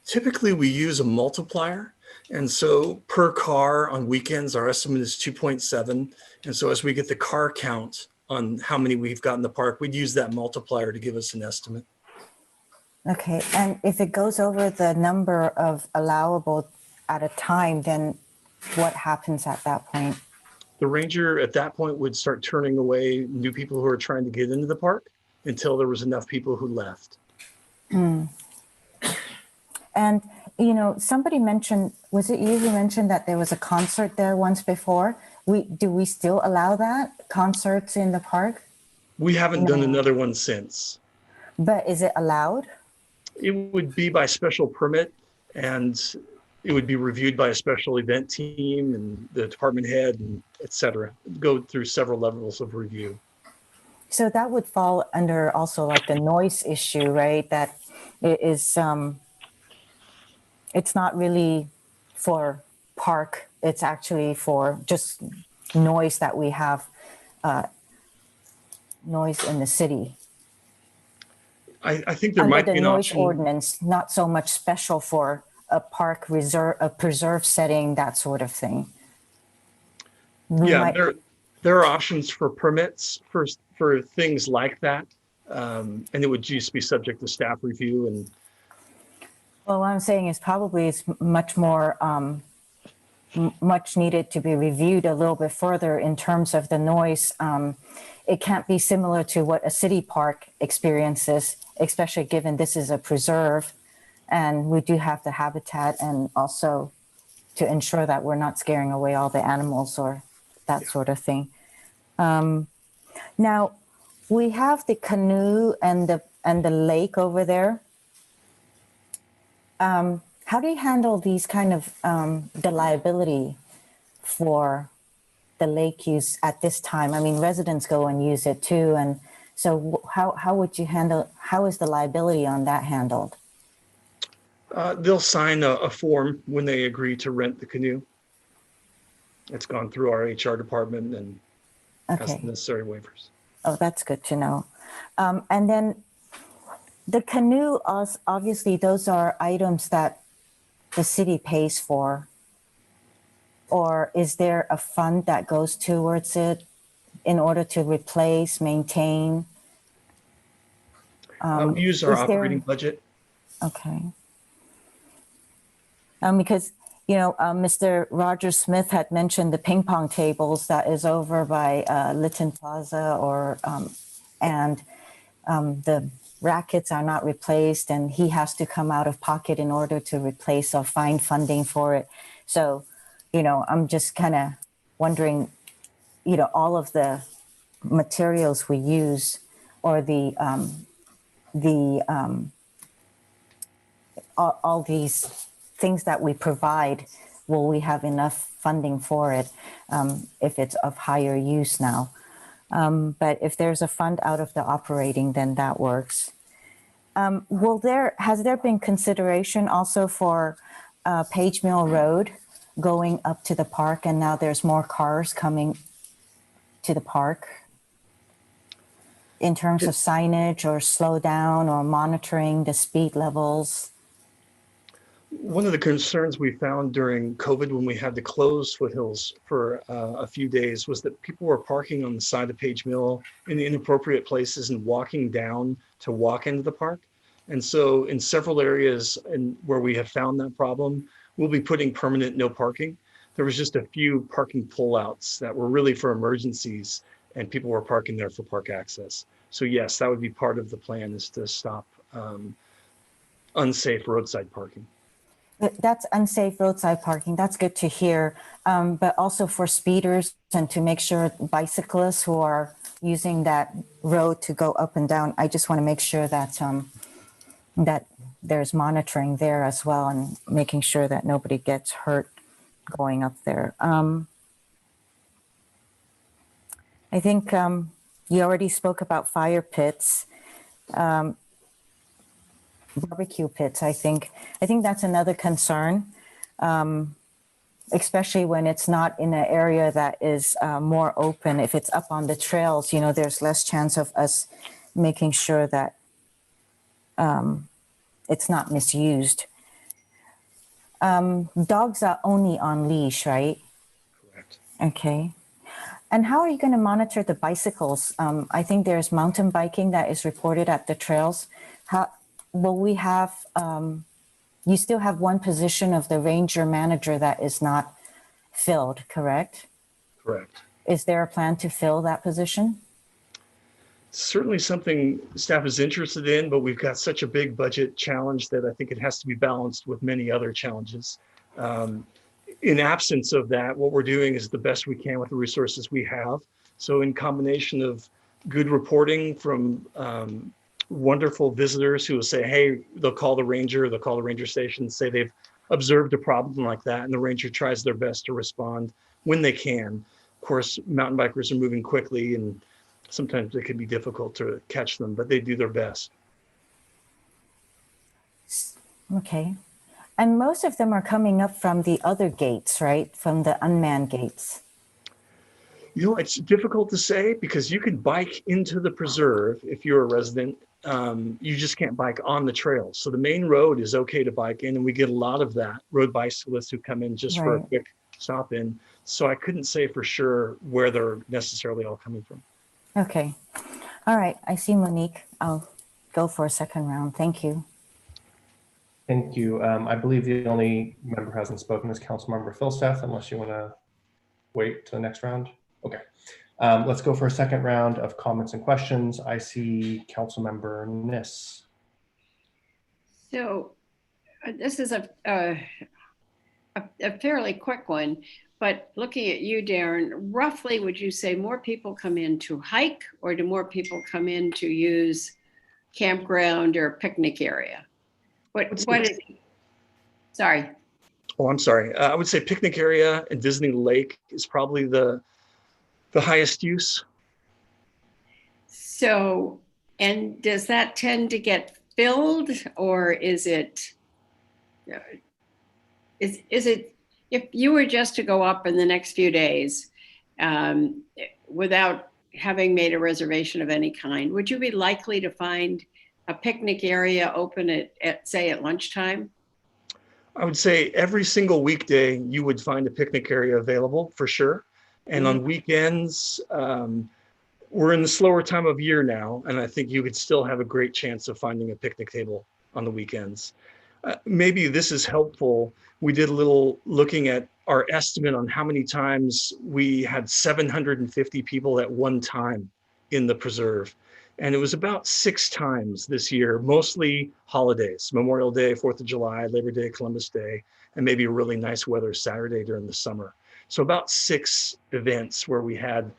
Typically, we use a multiplier. And so per car on weekends, our estimate is 2.7. And so as we get the car count on how many we've got in the park. We'd use that multiplier to give us an estimate.
Okay, and if it goes over the number of allowable at a time, then what happens at that point?
The ranger at that point would start turning away new people who are trying to get into the park until there was enough people who left.
Mm. And, somebody mentioned, was it you who mentioned that there was a concert there once before? Do we still allow that, concerts in the park?
We haven't done another one since.
But is it allowed?
It would be by special permit, and it would be reviewed by a special event team and the department head and et cetera. Go through several levels of review.
So that would fall under also like the noise issue, right? That it is, it's not really for park, it's actually for just noise that we have, noise in the city.
I think there might be an
noise
option.
ordinance, not so much special for a park reserve, a preserve setting, that sort of thing.
Yeah, there are options for permits for things like that, and it would just be subject to staff review. And
well, what I'm saying is probably it's much more much needed to be reviewed a little bit further in terms of the noise. It can't be similar to what a city park experiences, especially given this is a preserve, and we do have the habitat, and also to ensure that we're not scaring away all the animals or that sort of thing. Now, we have the canoe and the lake over there. How do you handle these kind of the liability for the lake use at this time? I mean, residents go and use it too, and so how would you handle? How is the liability on that handled?
they'll sign a form when they agree to rent the canoe. It's gone through our HR department and has the necessary waivers.
Oh, that's good to know. And then the canoe, obviously, those are items that the city pays for. Or is there a fund that goes towards it in order to replace, maintain?
We use our operating budget.
Okay. Because, you know, Mr. Roger Smith had mentioned the ping pong tables that is over by Lytton Plaza, or and the rackets are not replaced, and he has to come out of pocket in order to replace or find funding for it. So, you know, I'm just kind of wondering, you know, all of the materials we use, or all these things that we provide, will we have enough funding for it if it's of higher use now? But if there's a fund out of the operating, then that works. Has there been consideration also for Page Mill Road going up to the park, and now there's more cars coming to the park, in terms of signage or slow down or monitoring the speed levels?
One of the concerns we found during COVID, when we had to close Foothills for a few days, was that people were parking on the side of Page Mill in inappropriate places and walking down to walk into the park. And so in several areas where we have found that problem, we'll be putting permanent no parking. There was just a few parking pullouts that were really for emergencies, and people were parking there for park access. So yes, that would be part of the plan, is to stop unsafe roadside parking.
That's unsafe roadside parking. That's good to hear. But also for speeders, and to make sure bicyclists who are using that road to go up and down, I just want to make sure that that there's monitoring there as well, and making sure that nobody gets hurt going up there. I think you already spoke about fire pits. Barbecue pits, I think that's another concern, especially when it's not in an area that is more open. If it's up on the trails, you know, there's less chance of us making sure that it's not misused. Dogs are only on leash, right?
Correct.
Okay. And how are you going to monitor the bicycles? I think there's mountain biking that is reported at the trails. How will we have, you still have one position of the ranger manager that is not filled, correct?
Correct.
Is there a plan to fill that position?
Certainly something staff is interested in, but we've got such a big budget challenge that I think it has to be balanced with many other challenges. In absence of that, what we're doing is the best we can with the resources we have. So in combination of good reporting from wonderful visitors who will say, hey, they'll call the ranger station, say they've observed a problem like that, and the ranger tries their best to respond when they can. Of course, mountain bikers are moving quickly, and sometimes it can be difficult to catch them, but they do their best.
Okay. And most of them are coming up from the other gates, right? From the unmanned gates.
You know, it's difficult to say because you could bike into the preserve if you're a resident. You just can't bike on the trails. So the main road is okay to bike in, and we get a lot of that road bicyclists who come in just for a quick stop in. So I couldn't say for sure where they're necessarily all coming from.
Okay. All right. I see Monique. I'll go for a second round. Thank you.
Thank you. I believe the only member who hasn't spoken is Councilmember Philstaff, unless you want to wait to the next round. Okay. Let's go for a second round of comments and questions. I see Councilmember Niss.
So this is a fairly quick one, but looking at you, Darren, roughly would you say more people come in to hike, or do more people come in to use campground or picnic area? What is, sorry.
Oh, I'm sorry. I would say picnic area and visiting the lake is probably the highest use.
So, and does that tend to get filled, or is it, if you were just to go up in the next few days without having made a reservation of any kind, would you be likely to find a picnic area open at say at lunchtime?
I would say every single weekday you would find a picnic area available for sure. And on weekends, we're in the slower time of year now, and I think you could still have a great chance of finding a picnic table on the weekends. Maybe this is helpful. We did a little looking at our estimate on how many times we had 750 people at one time in the preserve. And it was about 6 times this year, mostly holidays, Memorial Day, 4th of July, Labor Day, Columbus Day, and maybe a really nice weather Saturday during the summer. So about 6 events where we had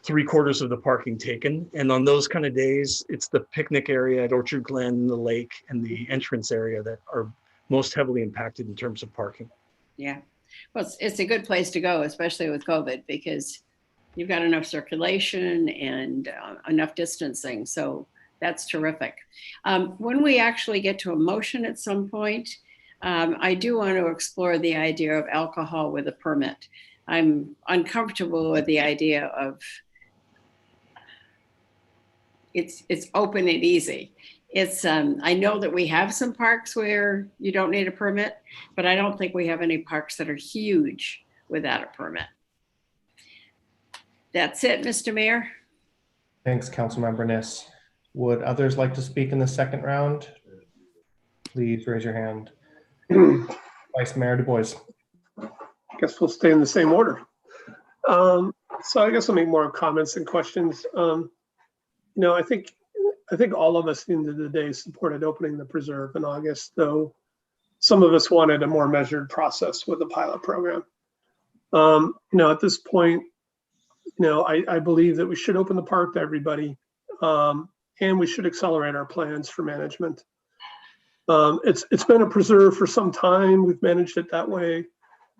3/4 of the parking taken. And on those kind of days, it's the picnic area at Orchard Glen, the lake, and the entrance area that are most heavily impacted in terms of parking.
Yeah, well, it's a good place to go, especially with COVID, because you've got enough circulation and enough distancing. So that's terrific. When we actually get to a motion at some point, I do want to explore the idea of alcohol with a permit. I'm uncomfortable with the idea of it's open and easy. It's I know that we have some parks where you don't need a permit, but I don't think we have any parks that are huge without a permit. That's it, Mr. Mayor.
Thanks, Councilmember Niss. Would others like to speak in the second round? Please raise your hand. Vice Mayor Du Bois.
I guess we'll stay in the same order. So I guess I'll make more comments and questions. You know, I think all of us at the end of the day supported opening the preserve in August, though some of us wanted a more measured process with the pilot program. You know, at this point, you know, I believe that we should open the park to everybody, and we should accelerate our plans for management. It's been a preserve for some time. We've managed it that way.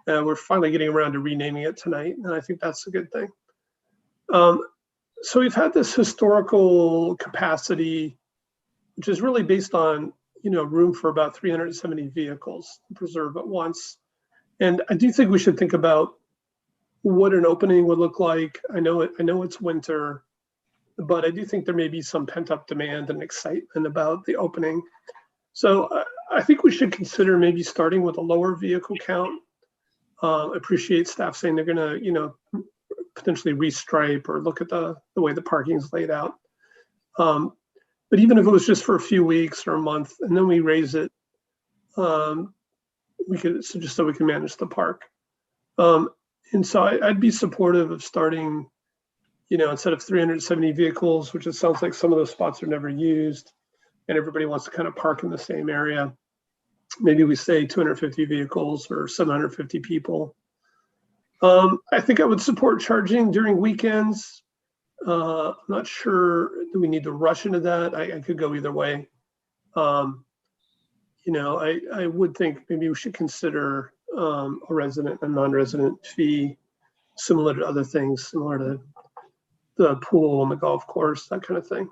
We're finally getting around to renaming it tonight, and I think that's a good thing. So we've had this historical capacity, which is really based on, you know, room for about 370 vehicles to preserve at once. And I do think we should think about what an opening would look like. I know it's winter, but I do think there may be some pent-up demand and excitement about the opening. So I think we should consider maybe starting with a lower vehicle count. Appreciate staff saying they're gonna, you know, potentially restripe or look at the way the parking is laid out. But even if it was just for a few weeks or a month, and then we raise it, we could, so just so we can manage the park. And so I'd be supportive of starting, instead of 370 vehicles, which it sounds like some of those spots are never used and everybody wants to kind of park in the same area. Maybe we say 250 vehicles or 750 people. I think I would support charging during weekends. I'm not sure, do we need to rush into that? I could go either way. I would think maybe we should consider a resident and non-resident fee similar to other things, similar to the pool and the golf course, that kind of thing.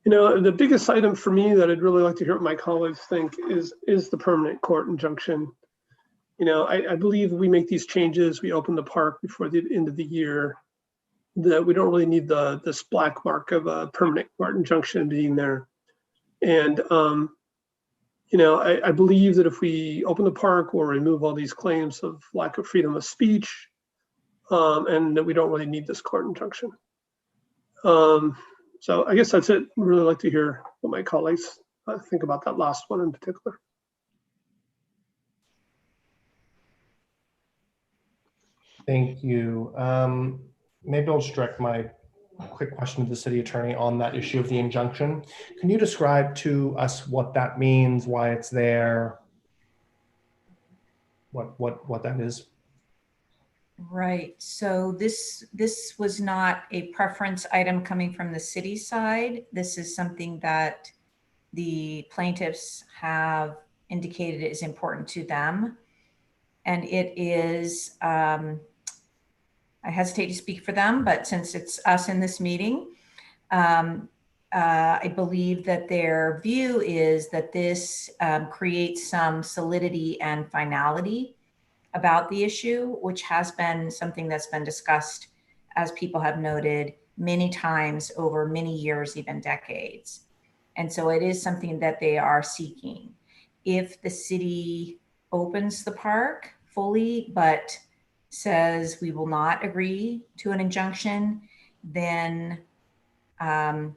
The biggest item for me that I'd really like to hear what my colleagues think is the permanent court injunction. I believe we make these changes, we open the park before the end of the year, that we don't really need this black mark of a permanent court injunction being there. And, I believe that if we open the park, we'll remove all these claims of lack of freedom of speech, and that we don't really need this court injunction. So I guess that's it. I'd really like to hear what my colleagues think about that last one in particular.
Thank you. Maybe I'll just direct my quick question to the city attorney on that issue of the injunction. Can you describe to us what that means, why it's there, what that is?
Right. So this was not a preference item coming from the city side. This is something that the plaintiffs have indicated is important to them. And it is, I hesitate to speak for them, but since it's us in this meeting, I believe that their view is that this creates some solidity and finality about the issue, which has been something that's been discussed, as people have noted, many times over many years, even decades. And so it is something that they are seeking. If the city opens the park fully, but says we will not agree to an injunction, then that's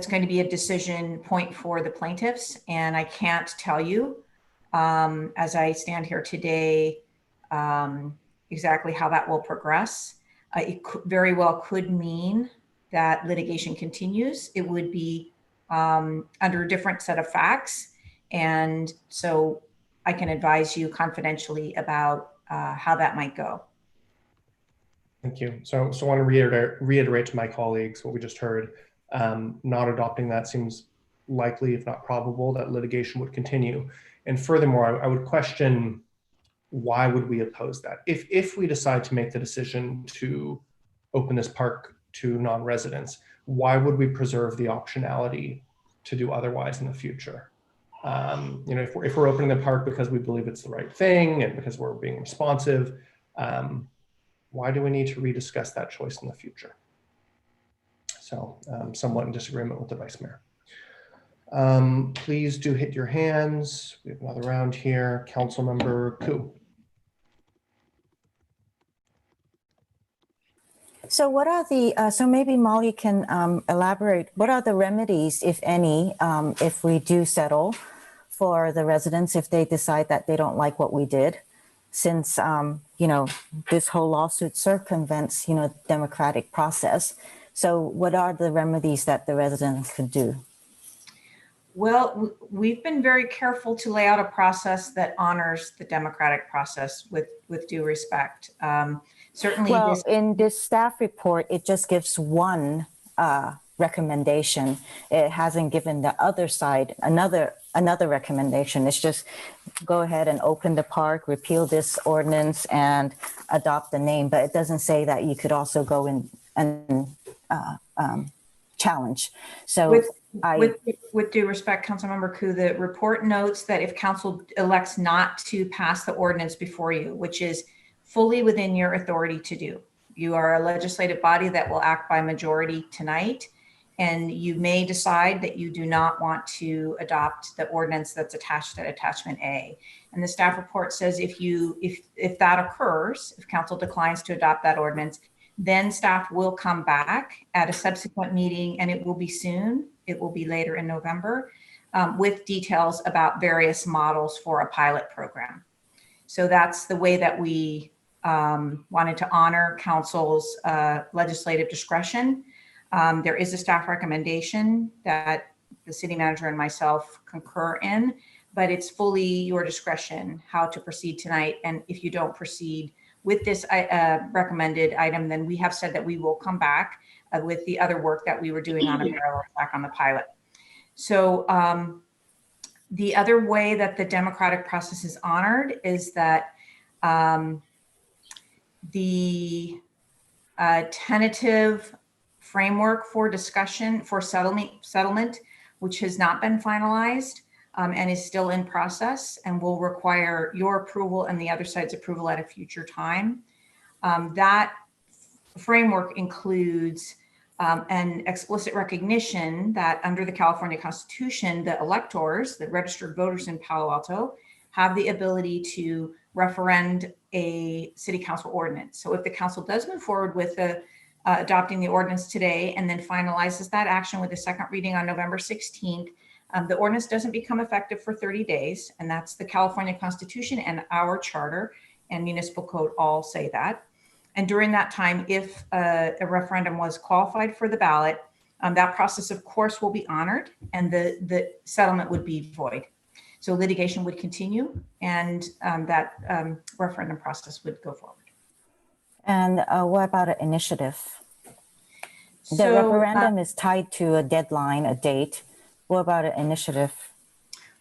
going to be a decision point for the plaintiffs. And I can't tell you, as I stand here today, exactly how that will progress. It very well could mean that litigation continues. It would be under a different set of facts. And so I can advise you confidentially about how that might go.
Thank you. So I want to reiterate to my colleagues what we just heard. Not adopting that seems likely, if not probable, that litigation would continue. And furthermore, I would question, why would we oppose that? If we decide to make the decision to open this park to non-residents, why would we preserve the optionality to do otherwise in the future? If we're opening the park because we believe it's the right thing and because we're being responsive, why do we need to rediscuss that choice in the future? So somewhat in disagreement with the Vice Mayor. Please do hit your hands. We have another round here. Councilmember Koo.
So what are the, so maybe Molly can elaborate, what are the remedies, if any, if we do settle for the residents, if they decide that they don't like what we did, since, this whole lawsuit circumvents, democratic process. So what are the remedies that the residents could do?
Well, we've been very careful to lay out a process that honors the democratic process with due respect. Certainly,
well, in this staff report, it just gives one recommendation. It hasn't given the other side another recommendation. It's just go ahead and open the park, repeal this ordinance, and adopt the name. But it doesn't say that you could also go in and challenge. So
with due respect, Councilmember Koo, the report notes that if council elects not to pass the ordinance before you, which is fully within your authority to do, you are a legislative body that will act by majority tonight. And you may decide that you do not want to adopt the ordinance that's attached at attachment A. And the staff report says if that occurs, if council declines to adopt that ordinance, then staff will come back at a subsequent meeting, and it will be soon. It will be later in November, with details about various models for a pilot program. So that's the way that we wanted to honor council's legislative discretion. There is a staff recommendation that the city manager and myself concur in, but it's fully your discretion how to proceed tonight. And if you don't proceed with this recommended item, then we have said that we will come back with the other work that we were doing on a parallel track on the pilot. So the other way that the democratic process is honored is that the tentative framework for discussion for settlement, which has not been finalized and is still in process and will require your approval and the other side's approval at a future time. That framework includes an explicit recognition that under the California Constitution, the electors, the registered voters in Palo Alto, have the ability to referend a city council ordinance. So if the council does move forward with adopting the ordinance today and then finalizes that action with a second reading on November 16th, the ordinance doesn't become effective for 30 days. And that's the California Constitution and our charter and municipal code all say that. And during that time, if a referendum was qualified for the ballot, that process, of course, will be honored and the settlement would be void. So litigation would continue and that referendum process would go forward.
And what about an initiative? The
So,
referendum is tied to a deadline, a date. What about an initiative?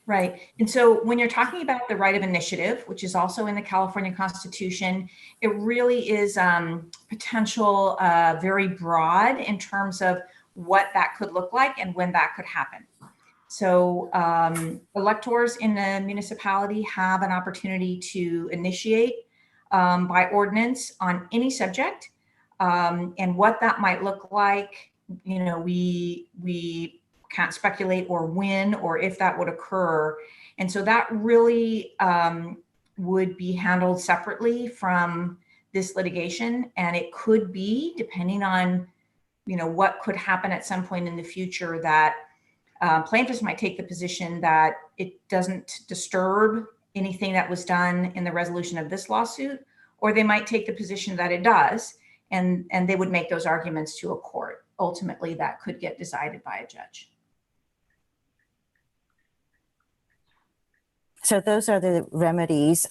Right. And so when you're talking about the right of initiative, which is also in the California Constitution, it really is potential very broad in terms of what that could look like and when that could happen. So electors in the municipality have an opportunity to initiate by ordinance on any subject, and what that might look like. You know, we can't speculate or when or if that would occur, and so that really would be handled separately from this litigation, and it could be, depending on what could happen at some point in the future, that plaintiffs might take the position that it doesn't disturb anything that was done in the resolution of this lawsuit, or they might take the position that it does, and they would make those arguments to a court. Ultimately, that could get decided by a judge.
So those are the remedies.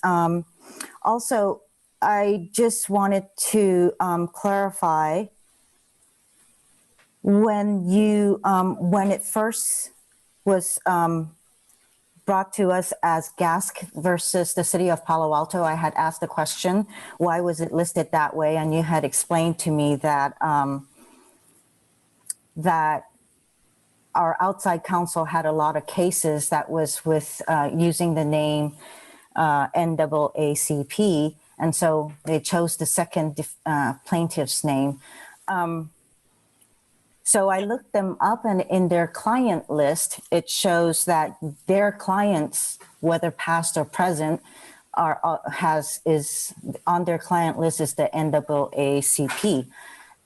Also, I just wanted to clarify, when it first was brought to us as GASC versus the city of Palo Alto, I had asked the question, why was it listed that way? And you had explained to me that that our outside counsel had a lot of cases that was with using the name NAACP, and so they chose the second plaintiff's name. So I looked them up, and in their client list, it shows that their clients, whether past or present, is on their client list is the NAACP.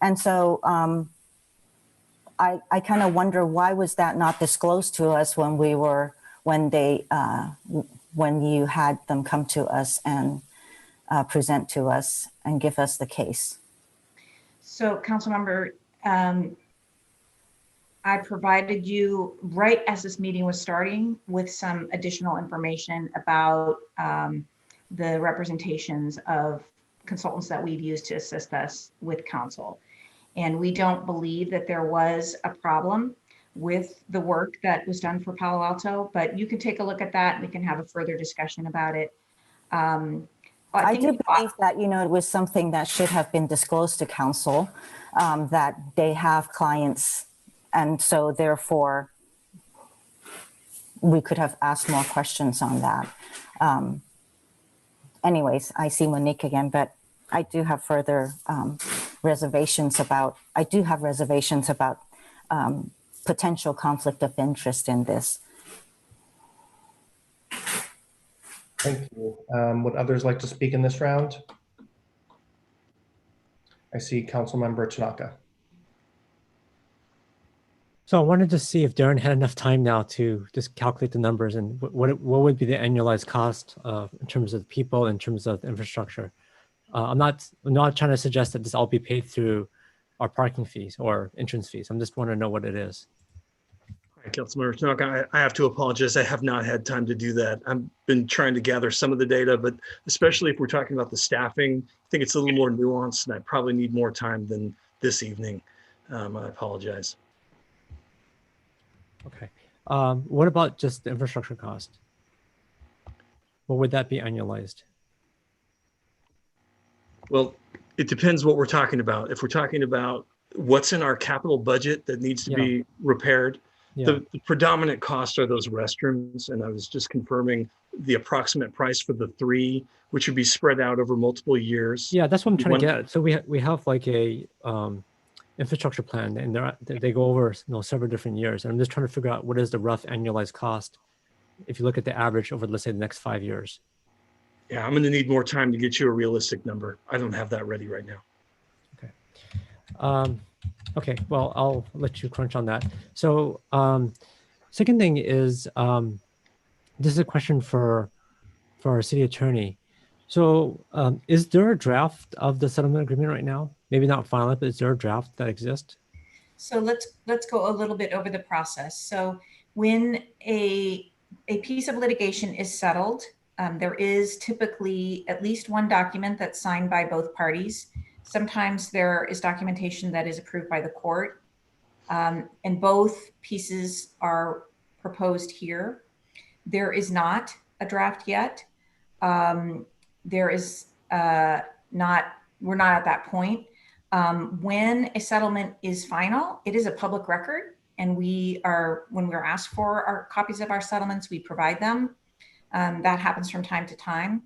And so I kind of wonder, why was that not disclosed to us when you had them come to us and present to us and give us the case?
So, Councilmember, I provided you, right as this meeting was starting, with some additional information about the representations of consultants that we've used to assist us with counsel. And we don't believe that there was a problem with the work that was done for Palo Alto, but you can take a look at that and we can have a further discussion about it.
I do believe that, it was something that should have been disclosed to council, that they have clients. And so therefore, we could have asked more questions on that. Anyways, I see Monique again, but I do have further reservations about potential conflict of interest in this.
Thank you. Would others like to speak in this round? I see Councilmember Tanaka.
So I wanted to see if Darren had enough time now to just calculate the numbers and what would be the annualized cost in terms of people, in terms of infrastructure. I'm not trying to suggest that this all be paid through our parking fees or entrance fees. I'm just want to know what it is.
All right, Councilmember Tanaka, I have to apologize. I have not had time to do that. I've been trying to gather some of the data, but especially if we're talking about the staffing, I think it's a little more nuanced and I probably need more time than this evening. I apologize.
Okay. What about just the infrastructure cost? What would that be annualized?
Well, it depends what we're talking about. If we're talking about what's in our capital budget that needs to be repaired, the predominant costs are those restrooms. And I was just confirming the approximate price for the 3, which would be spread out over multiple years.
Yeah, that's what I'm trying to get at. So we have like a infrastructure plan, and they go over several different years. And I'm just trying to figure out what is the rough annualized cost if you look at the average over, let's say, the next 5 years.
Yeah, I'm going to need more time to get you a realistic number. I don't have that ready right now.
Okay. Okay, well, I'll let you crunch on that. So second thing is, this is a question for our city attorney. So is there a draft of the settlement agreement right now? Maybe not final, but is there a draft that exists?
So let's go a little bit over the process. So when a piece of litigation is settled, there is typically at least one document that's signed by both parties. Sometimes there is documentation that is approved by the court, and both pieces are proposed here. There is not a draft yet. There is we're not at that point. When a settlement is final, it is a public record, and when we're asked for our copies of our settlements, we provide them. That happens from time to time.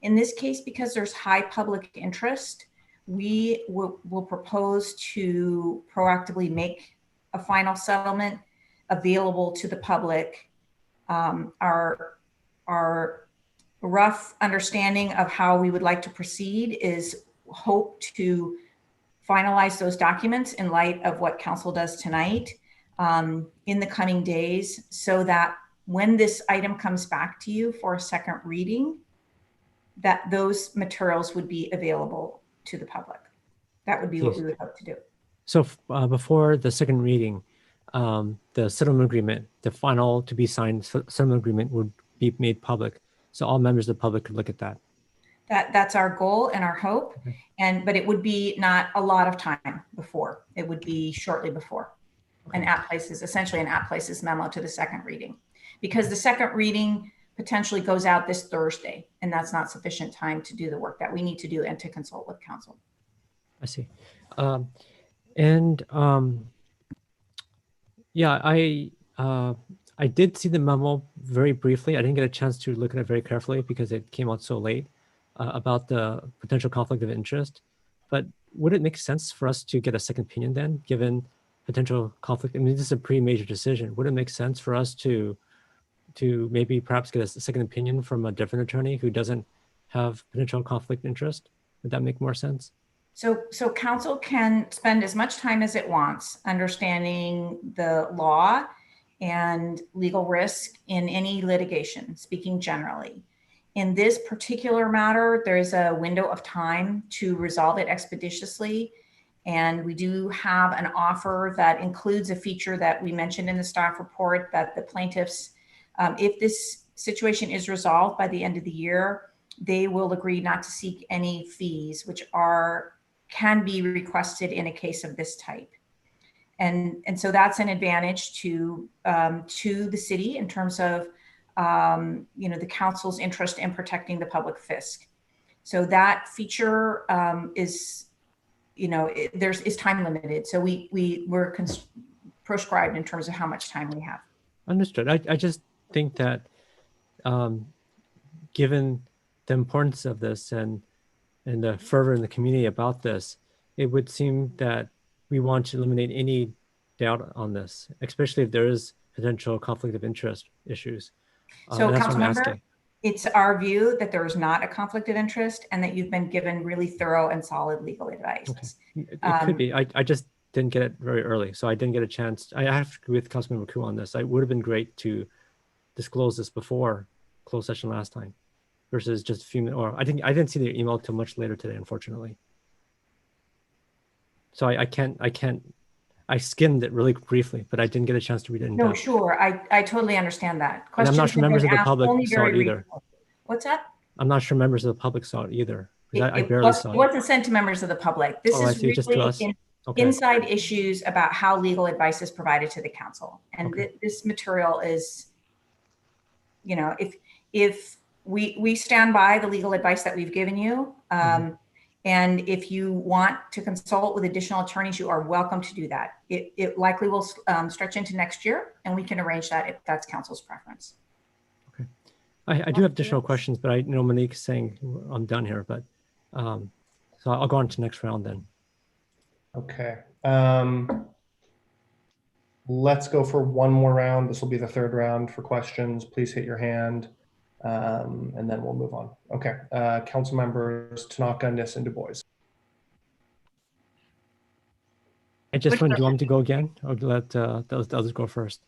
In this case, because there's high public interest, we will propose to proactively make a final settlement available to the public. Our rough understanding of how we would like to proceed is hope to finalize those documents in light of what council does tonight in the coming days, so that when this item comes back to you for a second reading, that those materials would be available to the public. That would be what we would hope to do.
So before the second reading, the settlement agreement, the final to be signed settlement agreement would be made public. So all members of the public could look at that.
That's our goal and our hope.
Okay.
But it would be not a lot of time before. It would be shortly before. Okay. Essentially an at places memo to the second reading. Because the second reading potentially goes out this Thursday, and that's not sufficient time to do the work that we need to do and to consult with council.
I see. Yeah, I did see the memo very briefly. I didn't get a chance to look at it very carefully because it came out so late about the potential conflict of interest. But would it make sense for us to get a second opinion then, given potential conflict? I mean, this is a pretty major decision. Would it make sense for us to maybe perhaps get a second opinion from a different attorney who doesn't have potential conflict interest? Would that make more sense?
So council can spend as much time as it wants understanding the law and legal risk in any litigation, speaking generally. In this particular matter, there is a window of time to resolve it expeditiously. And we do have an offer that includes a feature that we mentioned in the staff report that the plaintiffs, if this situation is resolved by the end of the year, they will agree not to seek any fees, which can be requested in a case of this type. And so that's an advantage to the city in terms of the council's interest in protecting the public fisc. So that feature is time limited. So we're prescribed in terms of how much time we have.
Understood. I just think that given the importance of this and the fervor in the community about this, it would seem that we want to eliminate any out on this, especially if there is potential conflict of interest issues.
So
And that's what I'm
Councilmember,
asking.
it's our view that there is not a conflict of interest and that you've been given really thorough and solid legal advice.
It could be. I just didn't get it very early, so I didn't get a chance. I have to agree with Councilmember Koo on this. It would have been great to disclose this before closed session last time, versus just a few minutes. Or I didn't see the email till much later today, unfortunately. So I can't. I skimmed it really briefly, but I didn't get a chance to read it in
No,
depth.
sure. I totally understand that.
And I'm not sure members of the public
only
saw it
very
either.
recently. What's that?
I'm not sure members of the public saw it either, because I barely saw
It
it.
wasn't sent to members of the public. This
Oh, I
is
see, just to us.
really
Okay.
inside issues about how legal advice is provided to the council. And this material is, you know, if we stand by the legal advice that we've given you, and if you want to consult with additional attorneys, you are welcome to do that. It likely will stretch into next year, and we can arrange that if that's council's preference.
I do have additional questions, but I know Monique's saying I'm done here, but so I'll go on to the next round then.
Okay. Let's go for one more round. This will be the third round for questions. Please hit your hand, and then we'll move on. Okay. Council members Tanaka, Niss, and Du Bois.
I just want, do you want me to go again, or let the others go first?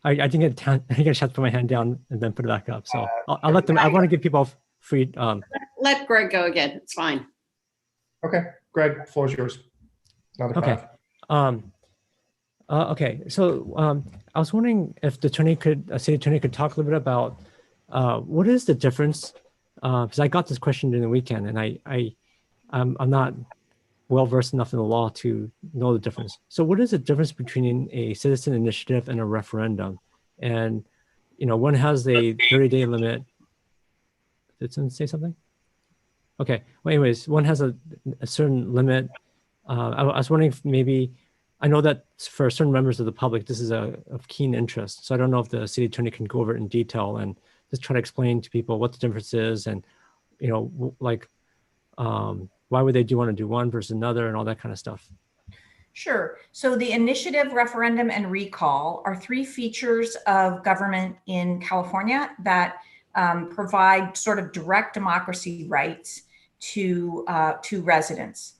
I didn't get I didn't get a chance to put my hand down and then put it back up. So I'll let them. I want to give people free.
Let Greg go again. It's fine.
Okay, Greg, floor is yours. Another
Okay.
five.
Okay. So I was wondering if the city attorney could talk a little bit about what is the difference? Because I got this question during the weekend, and I'm not well versed enough in the law to know the difference. So what is the difference between a citizen initiative and a referendum? And one has a 30-day limit. Did someone say something? Okay. Well, anyways, one has a certain limit. I was wondering if maybe, I know that for certain members of the public, this is of keen interest. So I don't know if the city attorney can go over it in detail and just try to explain to people what the difference is, and why would they want to do one versus another, and all that kind of stuff.
Sure. So the initiative, referendum, and recall are three features of government in California that provide sort of direct democracy rights to residents.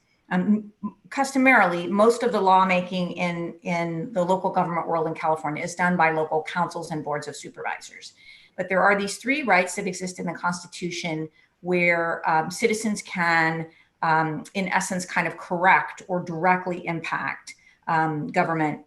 Customarily, most of the lawmaking in the local government world in California is done by local councils and boards of supervisors. But there are these three rights that exist in the Constitution where citizens can, in essence, kind of correct or directly impact government,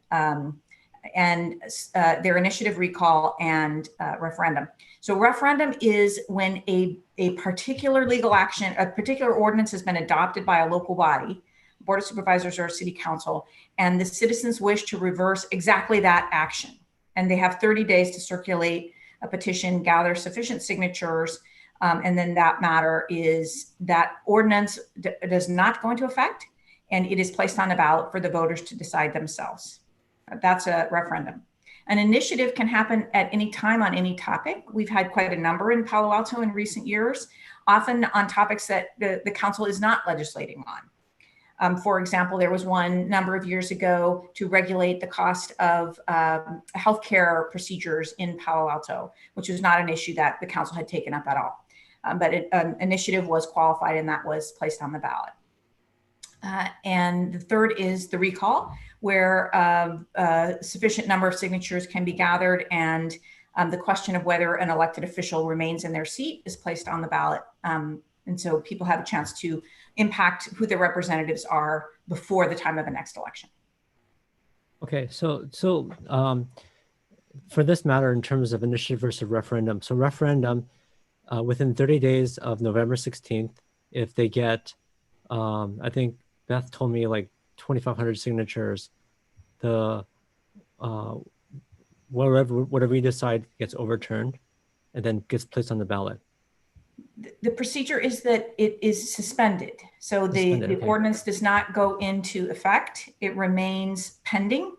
and their initiative, recall, and referendum. So referendum is when a particular legal action, a particular ordinance has been adopted by a local body, board of supervisors or city council, and the citizens wish to reverse exactly that action. And they have 30 days to circulate a petition, gather sufficient signatures, and then that ordinance does not go into effect, and it is placed on the ballot for the voters to decide themselves. That's a referendum. An initiative can happen at any time on any topic. We've had quite a number in Palo Alto in recent years, often on topics that the council is not legislating on. For example, there was one number of years ago to regulate the cost of healthcare procedures in Palo Alto, which was not an issue that the council had taken up at all. But an initiative was qualified, and that was placed on the ballot. And the third is the recall, where a sufficient number of signatures can be gathered, and the question of whether an elected official remains in their seat is placed on the ballot. And so people have a chance to impact who their representatives are before the time of the next election.
Okay, so for this matter, in terms of initiative versus referendum, so referendum, within 30 days of November 16th, if they get, I think Beth told me like 2,500 signatures, the whatever we decide gets overturned and then gets placed on the ballot.
The procedure is that it is suspended. So the ordinance does not go into effect. It remains pending,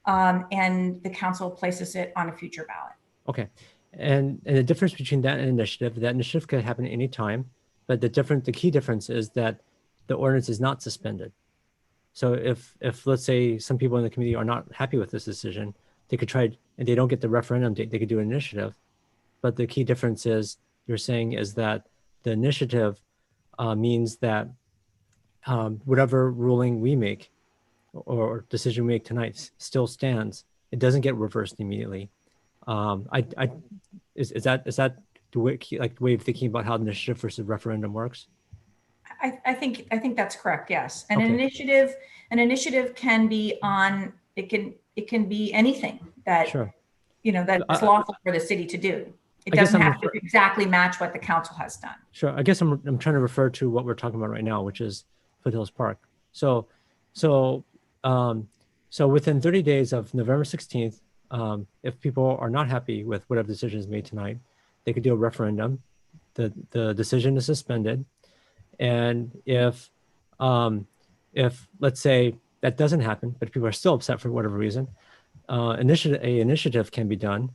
and the council places it on a future ballot.
Okay. And the difference between that initiative can happen at any time, but the key difference is that the ordinance is not suspended. So if let's say some people in the community are not happy with this decision, they could try, and they don't get the referendum date, they could do an initiative. But the key difference is you're saying is that the initiative means that whatever ruling we make or decision we make tonight still stands. It doesn't get reversed immediately. Is that the way, like the way of thinking about how the initiative versus referendum works?
I think that's correct. Yes, an
Okay.
initiative can be on. It can be anything that
Sure.
that's lawful for the city to do. It
I guess
doesn't
I'm
have to exactly match what the council has done.
Sure. I guess I'm trying to refer to what we're talking about right now, which is Foothills Park. So within 30 days of November 16th, if people are not happy with whatever decision is made tonight, they could do a referendum. The decision is suspended, and if let's say that doesn't happen, but people are still upset for whatever reason, initiative can be done,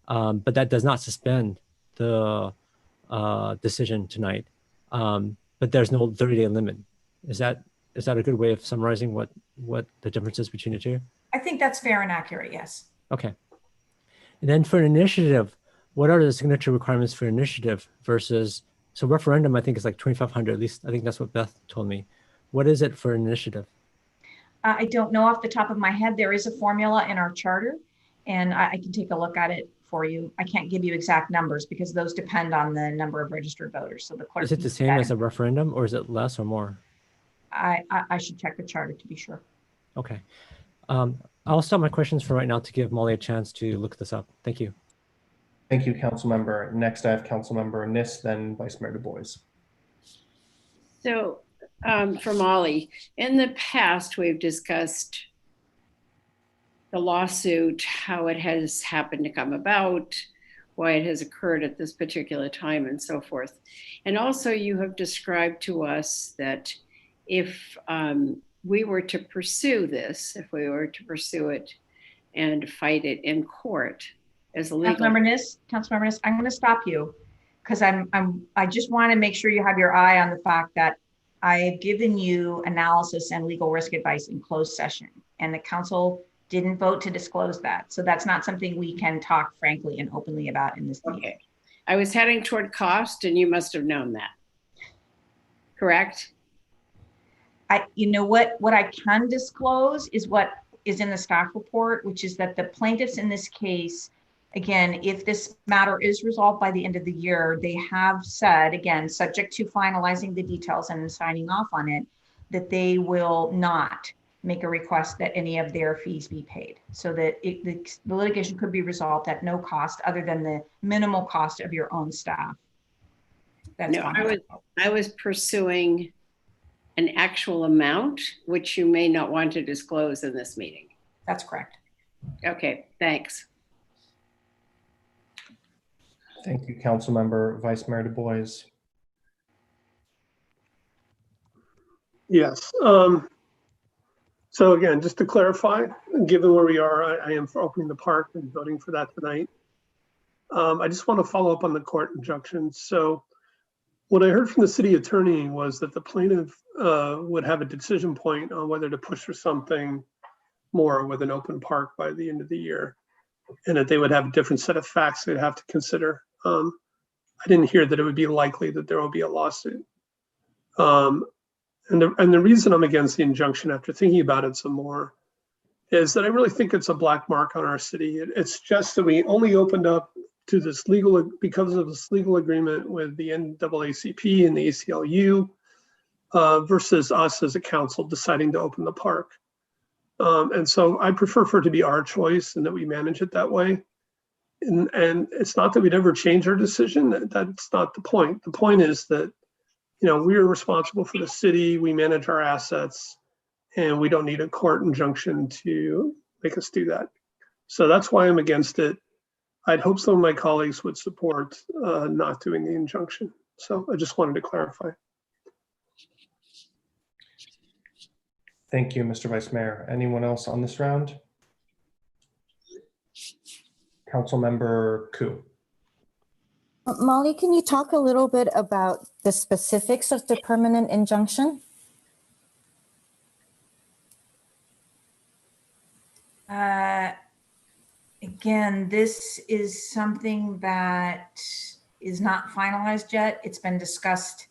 but that does not suspend the decision tonight. But there's no 30-day limit. Is that a good way of summarizing what the difference is between the two?
I think that's fair and accurate. Yes.
Okay. And then for an initiative, what are the signature requirements for initiative versus, so referendum, I think is like 2,500, at least I think that's what Beth told me. What is it for an initiative?
I don't know off the top of my head. There is a formula in our charter, and I can take a look at it for you. I can't give you exact numbers because those depend on the number of registered voters. So the clerk.
Is it the same as a referendum, or is it less or more?
I should check the charter to be sure.
Okay. I'll stop my questions for right now to give Molly a chance to look this up. Thank you.
Thank you, Councilmember. Next, I have Councilmember Nis, then Vice Mayor Du Bois.
So for Molly, in the past, we've discussed the lawsuit, how it has happened to come about, why it has occurred at this particular time, and so forth. And also you have described to us that if we were to pursue this, if we were to pursue it and fight it in court as a legal.
Councilmember Nis, I'm going to stop you because I just want to make sure you have your eye on the fact that I have given you analysis and legal risk advice in closed session, and the council didn't vote to disclose that. So that's not something we can talk frankly and openly about in this meeting.
Okay. I was heading toward cost, and you must have known that. Correct?
You know what I can disclose is what is in the staff report, which is that the plaintiffs in this case, again, if this matter is resolved by the end of the year, they have said, again, subject to finalizing the details and signing off on it, that they will not make a request that any of their fees be paid, so that the litigation could be resolved at no cost other than the minimal cost of your own staff. That's
no, I was pursuing an actual amount, which you may not want to disclose in this meeting.
That's correct.
Okay, thanks.
Thank you, Councilmember. Vice Mayor Du Bois.
Yes. So again, just to clarify, given where we are, I am for opening the park and voting for that tonight. I just want to follow up on the court injunction. So what I heard from the city attorney was that the plaintiff would have a decision point on whether to push for something more with an open park by the end of the year, and that they would have a different set of facts they'd have to consider. I didn't hear that it would be likely that there will be a lawsuit. And the reason I'm against the injunction after thinking about it some more is that I really think it's a black mark on our city. It's just that we only opened up to this because of this legal agreement with the NAACP and the ACLU versus us as a council deciding to open the park. And so I prefer for it to be our choice and that we manage it that way. And it's not that we'd ever change our decision. That's not the point. The point is that, you know, we are responsible for the city. We manage our assets, and we don't need a court injunction to make us do that. So that's why I'm against it. I'd hope some of my colleagues would support not doing the injunction. So I just wanted to clarify.
Thank you, Mr. Vice Mayor. Anyone else on this round? Councilmember Koo.
Molly, can you talk a little bit about the specifics of the permanent injunction?
Again, this is something that is not finalized yet. It's been discussed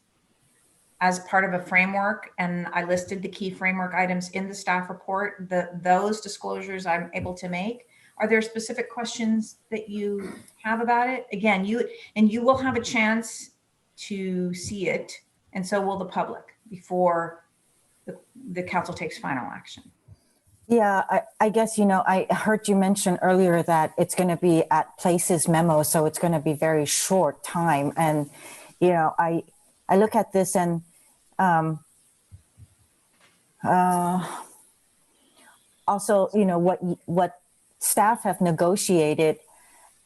as part of a framework, and I listed the key framework items in the staff report. Those disclosures I'm able to make. Are there specific questions that you have about it? Again, you will have a chance to see it, and so will the public before the council takes final action.
Yeah, I guess, I heard you mention earlier that it's going to be at Places memo, so it's going to be very short time. And, I look at this and also, what staff have negotiated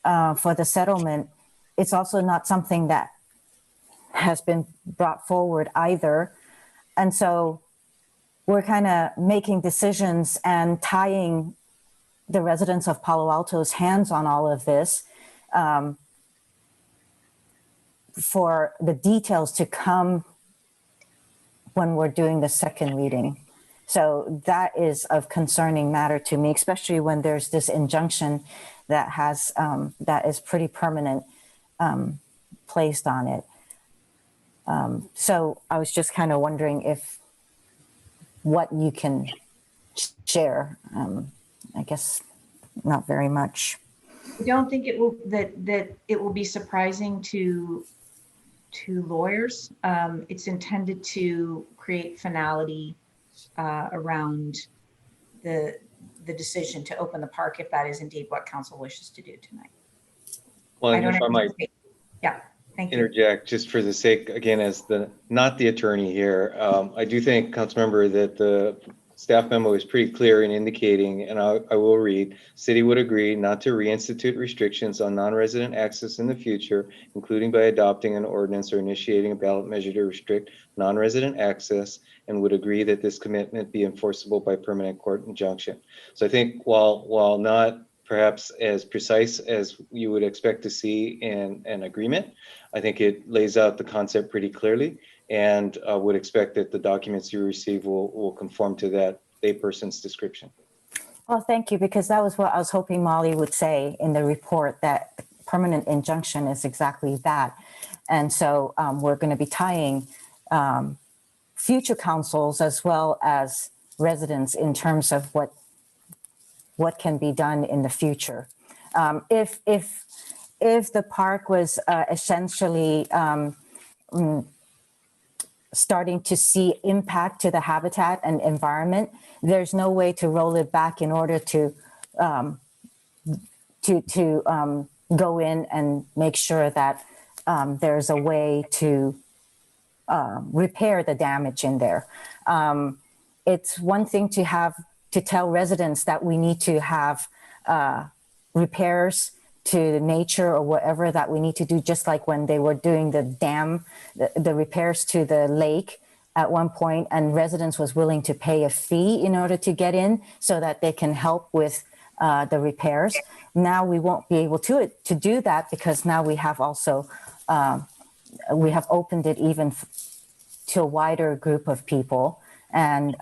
for the settlement, it's also not something that has been brought forward either. And so we're kind of making decisions and tying the residents of Palo Alto's hands on all of this for the details to come when we're doing the second reading. So that is of concerning matter to me, especially when there's this injunction that has that is pretty permanent placed on it. So I was just kind of wondering if what you can share. I guess not very much.
I don't think it will that it will be surprising to lawyers. It's intended to create finality around the decision to open the park, if that is indeed what council wishes to do tonight.
Well, if I might
thank you.
interject, just for the sake, again, as not the attorney here, I do think, Councilmember, that the staff memo is pretty clear in indicating, and I will read, city would agree not to reinstitute restrictions on non-resident access in the future, including by adopting an ordinance or initiating a ballot measure to restrict non-resident access, and would agree that this commitment be enforceable by permanent court injunction. So I think while not perhaps as precise as you would expect to see in an agreement, I think it lays out the concept pretty clearly, and would expect that the documents you receive will conform to that layperson's description.
Well, thank you, because that was what I was hoping Molly would say in the report, that permanent injunction is exactly that. And so we're going to be tying future councils as well as residents in terms of what can be done in the future. If the park was essentially starting to see impact to the habitat and environment, there's no way to roll it back in order to go in and make sure that there's a way to repair the damage in there. It's one thing to tell residents that we need to have repairs to nature or whatever that we need to do, just like when they were doing the dam, the repairs to the lake at one point, and residents was willing to pay a fee in order to get in so that they can help with the repairs. Now we won't be able to do that, because now we have also, we have opened it even to a wider group of people. And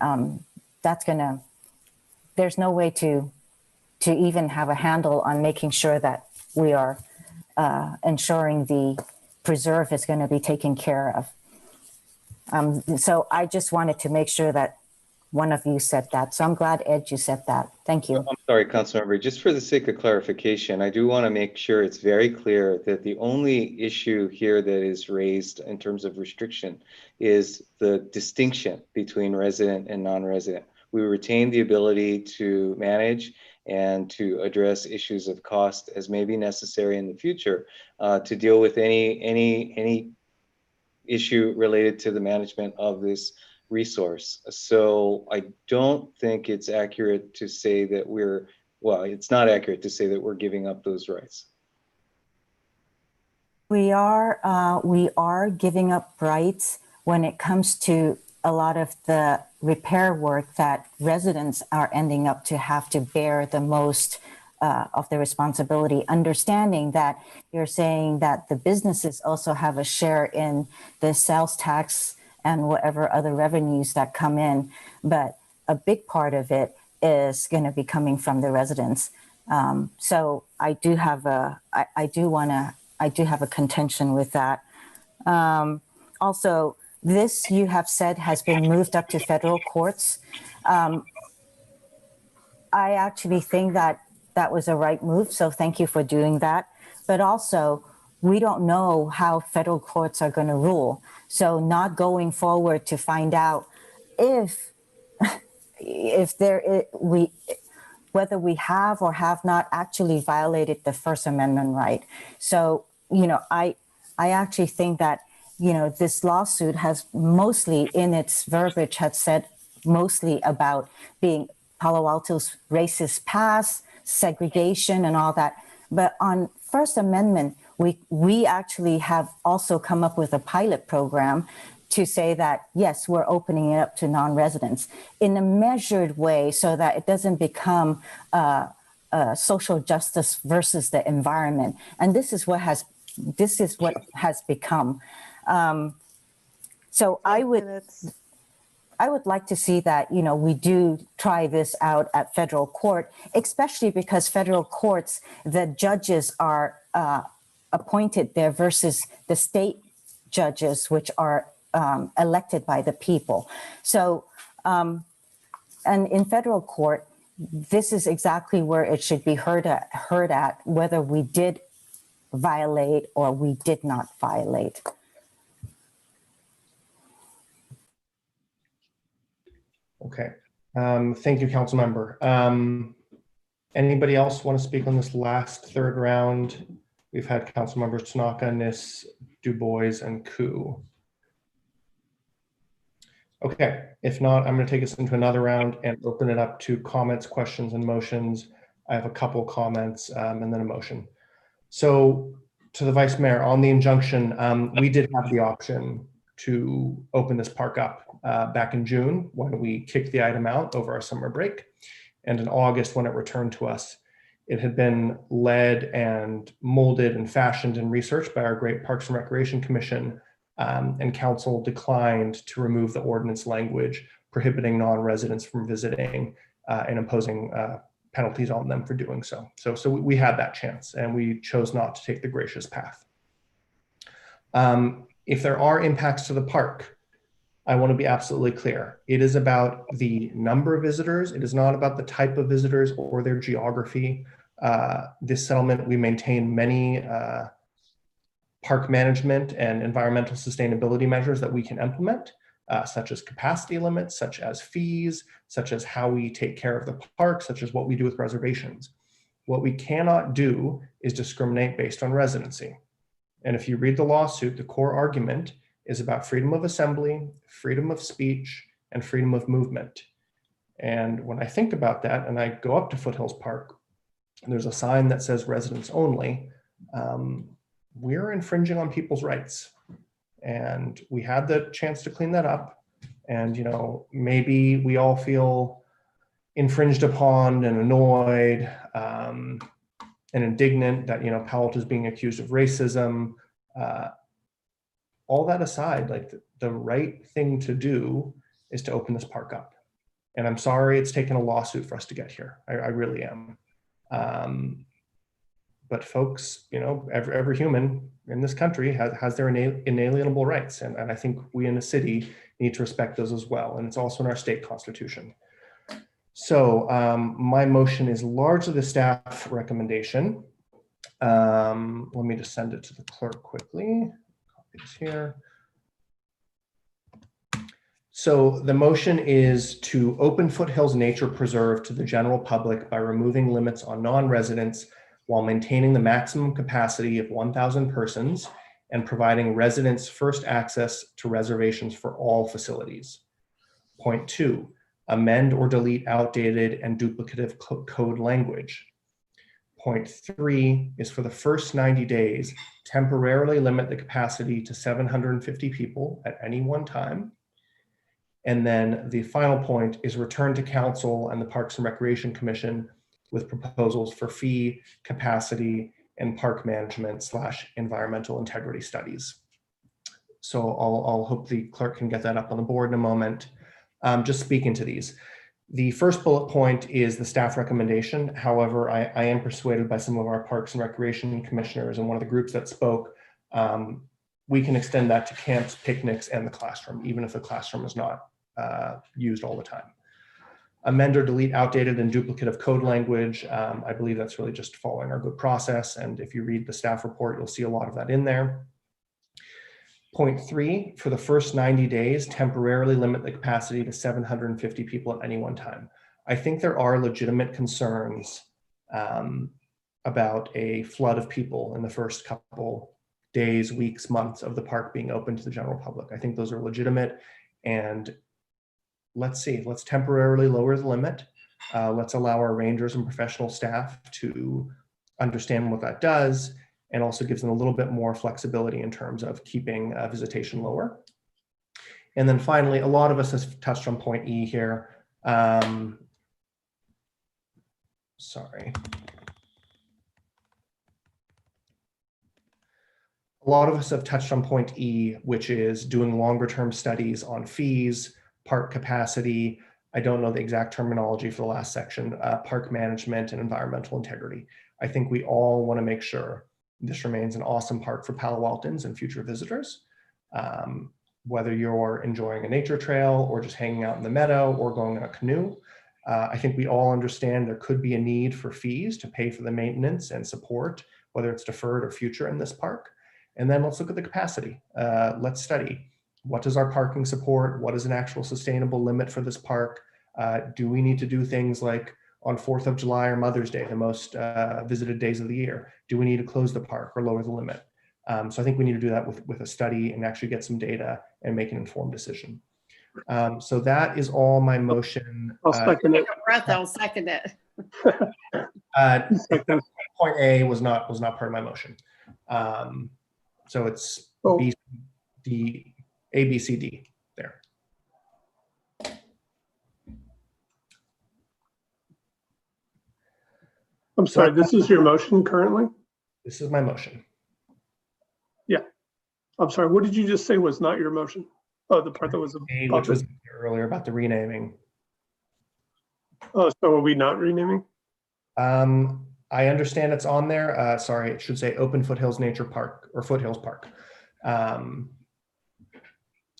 there's no way to even have a handle on making sure that we are ensuring the preserve is going to be taken care of. So I just wanted to make sure that one of you said that. So I'm glad, Ed, you said that. Thank you.
I'm sorry, Councilmember, just for the sake of clarification, I do want to make sure it's very clear that the only issue here that is raised in terms of restriction is the distinction between resident and non-resident. We retain the ability to manage and to address issues of cost as may be necessary in the future to deal with any issue related to the management of this resource. So I don't think it's accurate to say that it's not accurate to say that we're giving up those rights.
We are giving up rights when it comes to a lot of the repair work that residents are ending up to have to bear the most of the responsibility, understanding that you're saying that the businesses also have a share in the sales tax and whatever other revenues that come in. But a big part of it is going to be coming from the residents. So I do have a contention with that. Also, this you have said has been moved up to federal courts. I actually think that that was a right move, so thank you for doing that. But also, we don't know how federal courts are going to rule. So not going forward to find out if whether we have or have not actually violated the First Amendment right. So, I actually think that, this lawsuit has mostly in its verbiage had said mostly about being Palo Alto's racist past, segregation and all that. But on First Amendment, we actually have also come up with a pilot program to say that, yes, we're opening it up to non-residents in a measured way so that it doesn't become social justice versus the environment. And this is what has become. So I would like to see that, we do try this out at federal court, especially because federal courts, the judges are appointed there versus the state judges, which are elected by the people. So, and in federal court, this is exactly where it should be heard at, whether we did violate or we did not violate.
Okay. Thank you, council member. Anybody else want to speak on this last third round? We've had council members Tanaka, Nis, Du Bois, and Koo. Okay, if not, I'm going to take us into another round and open it up to comments, questions, and motions. I have a couple comments and then a motion. So to the Vice Mayor, on the injunction, we did have the option to open this park up back in June when we kicked the item out over our summer break. And in August when it returned to us, it had been led and molded and fashioned and researched by our great Parks and Recreation Commission, and council declined to remove the ordinance language prohibiting non-residents from visiting and imposing penalties on them for doing so. So we had that chance and we chose not to take the gracious path. If there are impacts to the park, I want to be absolutely clear. It is about the number of visitors. It is not about the type of visitors or their geography. This settlement, we maintain many park management and environmental sustainability measures that we can implement, such as capacity limits, such as fees, such as how we take care of the park, such as what we do with reservations. What we cannot do is discriminate based on residency. And if you read the lawsuit, the core argument is about freedom of assembly, freedom of speech, and freedom of movement. And when I think about that and I go up to Foothills Park, and there's a sign that says residents only, we're infringing on people's rights. And we had the chance to clean that up. And, maybe we all feel infringed upon and annoyed and indignant that, Palo Alto is being accused of racism. All that aside, like the right thing to do is to open this park up. And I'm sorry it's taken a lawsuit for us to get here. I really am. But folks, every human in this country has their inalienable rights. And I think we in the city need to respect those as well. And it's also in our state constitution. So my motion is largely the staff recommendation. Let me just send it to the clerk quickly. Copy this here. So the motion is to open Foothills Nature Preserve to the general public by removing limits on non-residents while maintaining the maximum capacity of 1,000 persons and providing residents first access to reservations for all facilities. Point 2, amend or delete outdated and duplicative code language. Point 3 is for the first 90 days, temporarily limit the capacity to 750 people at any one time. And then the final point is return to council and the Parks and Recreation Commission with proposals for fee, capacity, and park management / environmental integrity studies. So I'll hope the clerk can get that up on the board in a moment. Just speaking to these. The first bullet point is the staff recommendation. However, I am persuaded by some of our Parks and Recreation commissioners and one of the groups that spoke, we can extend that to camps, picnics, and the classroom, even if the classroom is not used all the time. Amend or delete outdated and duplicative code language. I believe that's really just following our good process. And if you read the staff report, you'll see a lot of that in there. Point 3, for the first 90 days, temporarily limit the capacity to 750 people at any one time. I think there are legitimate concerns about a flood of people in the first couple days, weeks, months of the park being open to the general public. I think those are legitimate, and let's see, let's temporarily lower the limit. Let's allow our rangers and professional staff to understand what that does, and also gives them a little bit more flexibility in terms of keeping visitation lower. And then finally, a lot of us have touched on point E here. Sorry. A lot of us have touched on point E, which is doing longer term studies on fees, park capacity. I don't know the exact terminology for the last section, park management and environmental integrity. I think we all want to make sure this remains an awesome park for Palo Altans and future visitors. Whether you're enjoying a nature trail or just hanging out in the meadow or going on a canoe, I think we all understand there could be a need for fees to pay for the maintenance and support, whether it's deferred or future in this park. And then let's look at the capacity. Let's study, what does our parking support? What is an actual sustainable limit for this park? Do we need to do things like on 4th of July or Mother's Day, the most visited days of the year? Do we need to close the park or lower the limit? So I think we need to do that with a study and actually get some data and make an informed decision. So that is all my motion.
I'll second it.
Take a breath, I'll second it.
Point A was not part of my motion. So it's B, D, A, B, C, D there.
I'm sorry, this is your motion currently?
This is my motion.
Yeah. I'm sorry, what did you just say was not your motion? Oh, the part that was
A, which was earlier about the renaming.
Oh, so are we not renaming?
I understand it's on there. Sorry, it should say Open Foothills Nature Park or Foothills Park. I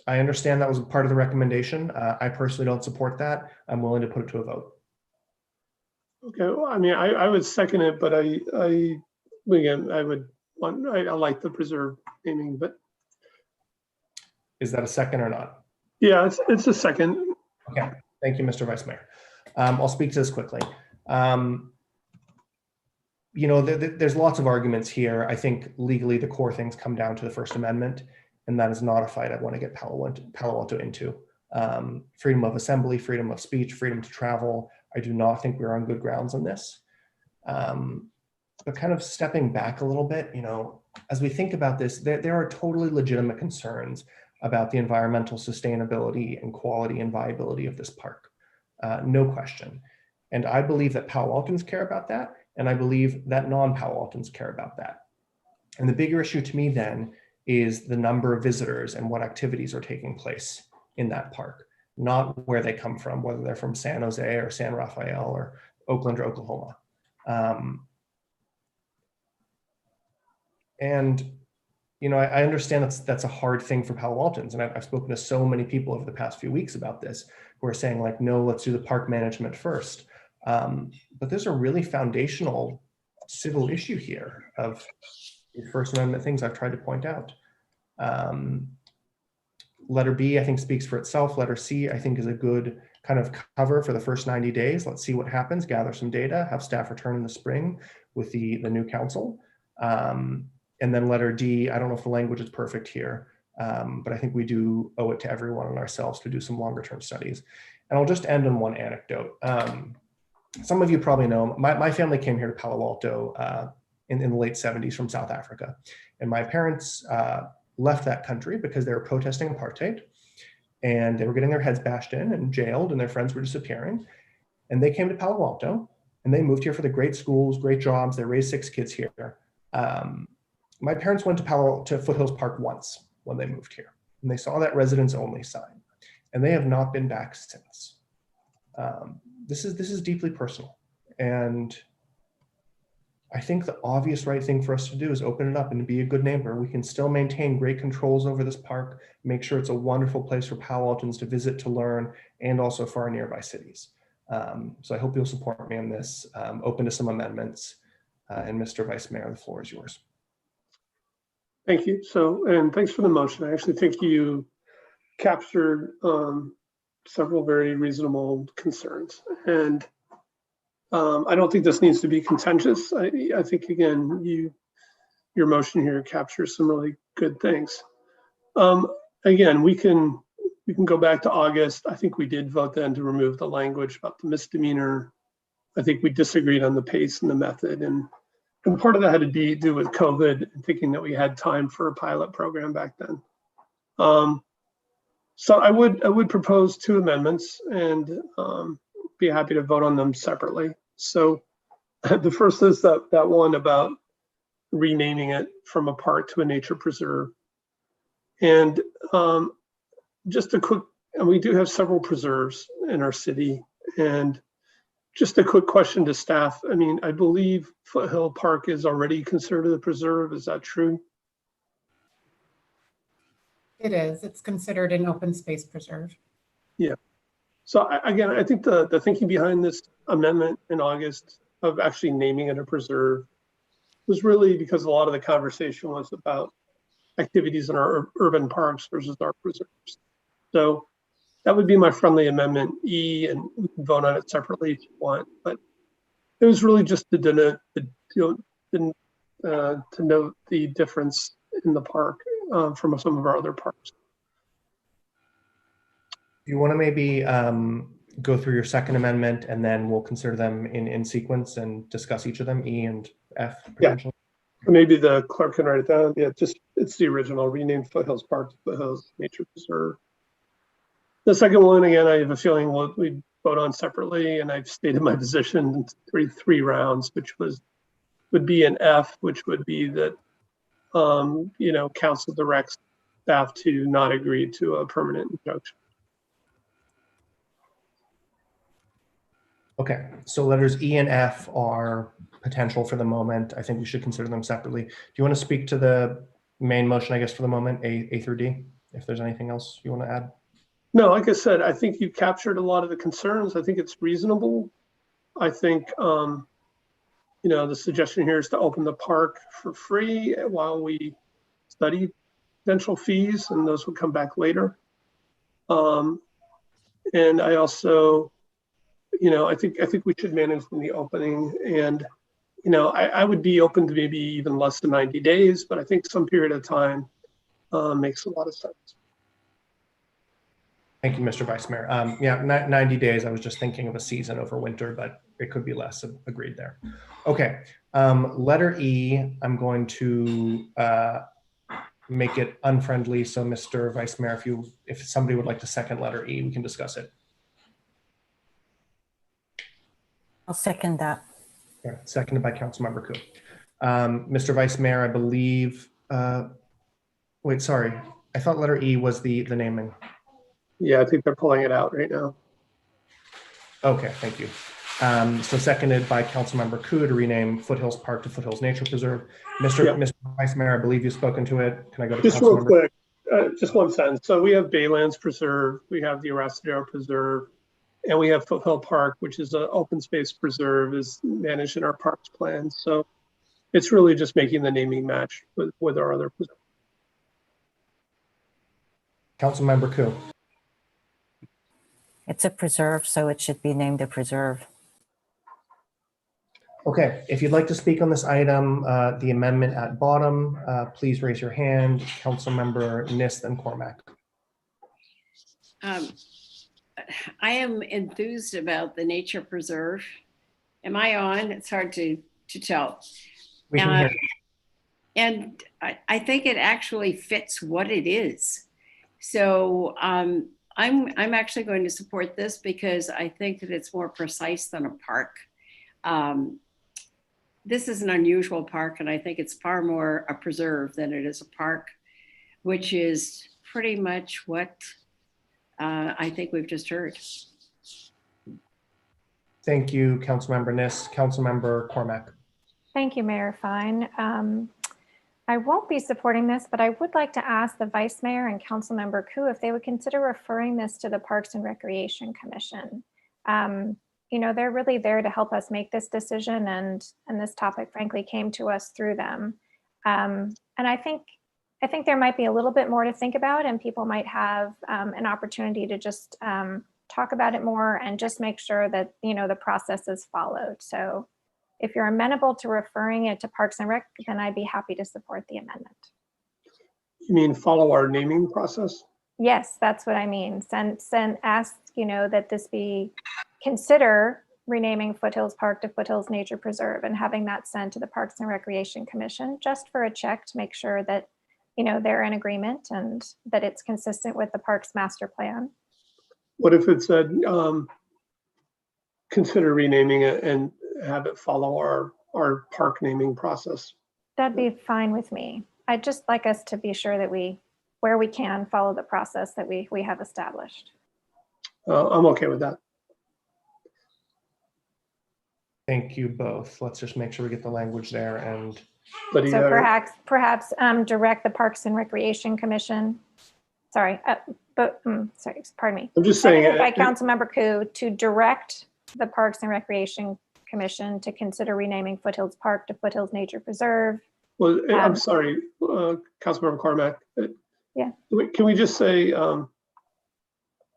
understand that was part of the recommendation. I personally don't support that. I'm willing to put it to a vote.
Okay, well, I mean, I would second it, but again, I like the preserve naming, but.
Is that a second or not?
Yeah, it's a second.
Okay, thank you, Mr. Vice Mayor. I'll speak to this quickly. You know, there's lots of arguments here. I think legally the core things come down to the First Amendment, and that is not a fight I want to get Palo Alto into. Freedom of assembly, freedom of speech, freedom to travel. I do not think we're on good grounds on this. But kind of stepping back a little bit, you know, as we think about this, there are totally legitimate concerns about the environmental sustainability and quality and viability of this park. No question. And I believe that Palo Altans care about that. And I believe that non-Palo Altans care about that. And the bigger issue to me then is the number of visitors and what activities are taking place in that park, not where they come from, whether they're from San Jose or San Rafael or Oakland or Oklahoma. And, you know, I understand that's a hard thing for Palo Altans. And I've spoken to so many people over the past few weeks about this who are saying like, no, let's do the park management first. But there's a really foundational civil issue here of the First Amendment things I've tried to point out. Letter B, I think, speaks for itself. Letter C, I think, is a good kind of cover for the first 90 days. Let's see what happens, gather some data, have staff return in the spring with the new council. And then letter D, I don't know if the language is perfect here, but I think we do owe it to everyone and ourselves to do some longer term studies. And I'll just end on one anecdote. Some of you probably know, my family came here to Palo Alto in the late 70s from South Africa. And my parents left that country because they were protesting apartheid and they were getting their heads bashed in and jailed and their friends were disappearing. And they came to Palo Alto and they moved here for the great schools, great jobs. They raised 6 kids here. My parents went to Foothills Park once when they moved here and they saw that residents only sign and they have not been back since. This is deeply personal, and I think the obvious right thing for us to do is open it up and be a good neighbor. We can still maintain great controls over this park, make sure it's a wonderful place for Palo Altans to visit, to learn, and also for our nearby cities. So I hope you'll support me on this. Open to some amendments. And Mr. Vice Mayor, the floor is yours.
Thank you. So, and thanks for the motion. I actually think you captured several very reasonable concerns. And I don't think this needs to be contentious. I think, again, your motion here captures some really good things. Again, we can go back to August. I think we did vote then to remove the language about the misdemeanor. I think we disagreed on the pace and the method. And part of that had to do with COVID and thinking that we had time for a pilot program back then. So I would propose 2 amendments and be happy to vote on them separately. So the first is that one about renaming it from a park to a nature preserve. And just a quick, and we do have several preserves in our city. And just a quick question to staff. I mean, I believe Foothill Park is already considered a preserve. Is that true?
It is. It's considered an open space preserve.
Yeah. So again, I think the thinking behind this amendment in August of actually naming it a preserve was really because a lot of the conversation was about activities in our urban parks versus our preserves. So that would be my friendly amendment E, and we can vote on it separately if you want. But it was really just to denote the difference in the park from some of our other parks.
You want to maybe go through your second amendment, and then we'll consider them in sequence and discuss each of them, E and F potentially?
Yeah. Maybe the clerk can write it down. Yeah, it's the original, renamed Foothills Park to Foothills Nature Preserve. The second one, again, I have a feeling we vote on separately, and I've stated my position in three rounds, which would be an F, which would be that council directs staff to not agree to a permanent injunction.
Okay, so letters E and F are potential for the moment. I think we should consider them separately. Do you want to speak to the main motion, I guess, for the moment, A through D, if there's anything else you want to add?
No, like I said, I think you captured a lot of the concerns. I think it's reasonable. I think, the suggestion here is to open the park for free while we study potential fees, and those would come back later. And I also, I think we should manage in the opening, and I would be open to maybe even less than 90 days, but I think some period of time makes a lot of sense.
Thank you, Mr. Vice Mayor. Yeah, 90 days. I was just thinking of a season over winter, but it could be less. Agreed there. Okay, letter E, I'm going to make it unfriendly. So Mr. Vice Mayor, if somebody would like to second letter E, we can discuss it.
I'll second that.
Okay, seconded by Councilmember Koo. Mr. Vice Mayor, I believe, wait, sorry. I thought letter E was the naming.
Yeah, I think they're pulling it out right now.
Okay, thank you. So seconded by Councilmember Koo to rename Foothills Park to Foothills Nature Preserve. Mr. Vice Mayor, I believe you've spoken to it. Can I go to
just real quick, just one sentence. So we have Baylands Preserve, we have the Arrastadero Preserve, and we have Foothill Park, which is an open space preserve, is managed in our parks plan. So it's really just making the naming match with our other preserves.
Councilmember Koo.
It's a preserve, so it should be named a preserve.
Okay, if you'd like to speak on this item, the amendment at bottom, please raise your hand. Councilmember Nist and Cormack.
I am enthused about the nature preserve. Am I on? It's hard to tell.
We can hear you.
And I think it actually fits what it is. So I'm actually going to support this because I think that it's more precise than a park. This is an unusual park, and I think it's far more a preserve than it is a park, which is pretty much what I think we've just heard.
Thank you, Councilmember Niss. Councilmember Cormack.
Thank you, Mayor Fine. I won't be supporting this, but I would like to ask the Vice Mayor and Councilmember Koo if they would consider referring this to the Parks and Recreation Commission. You know, they're really there to help us make this decision, and this topic, frankly, came to us through them. And I think there might be a little bit more to think about, and people might have an opportunity to just talk about it more and just make sure that, you know, the process is followed. So if you're amenable to referring it to Parks and Rec, then I'd be happy to support the amendment.
You mean follow our naming process?
Yes, that's what I mean. Ask, you know, that this be, consider renaming Foothills Park to Foothills Nature Preserve and having that sent to the Parks and Recreation Commission just for a check to make sure that, you know, they're in agreement and that it's consistent with the parks master plan.
What if it said, consider renaming it and have it follow our park naming process?
That'd be fine with me. I'd just like us to be sure that we, where we can, follow the process that we have established.
I'm okay with that.
Thank you both. Let's just make sure we get the language there. And
so perhaps direct the Parks and Recreation Commission. Sorry, sorry, pardon me.
I'm just saying
by Councilmember Koo to direct the Parks and Recreation Commission to consider renaming Foothills Park to Foothills Nature Preserve.
Well, I'm sorry, Councilmember Cormack.
Yeah.
Can we just say,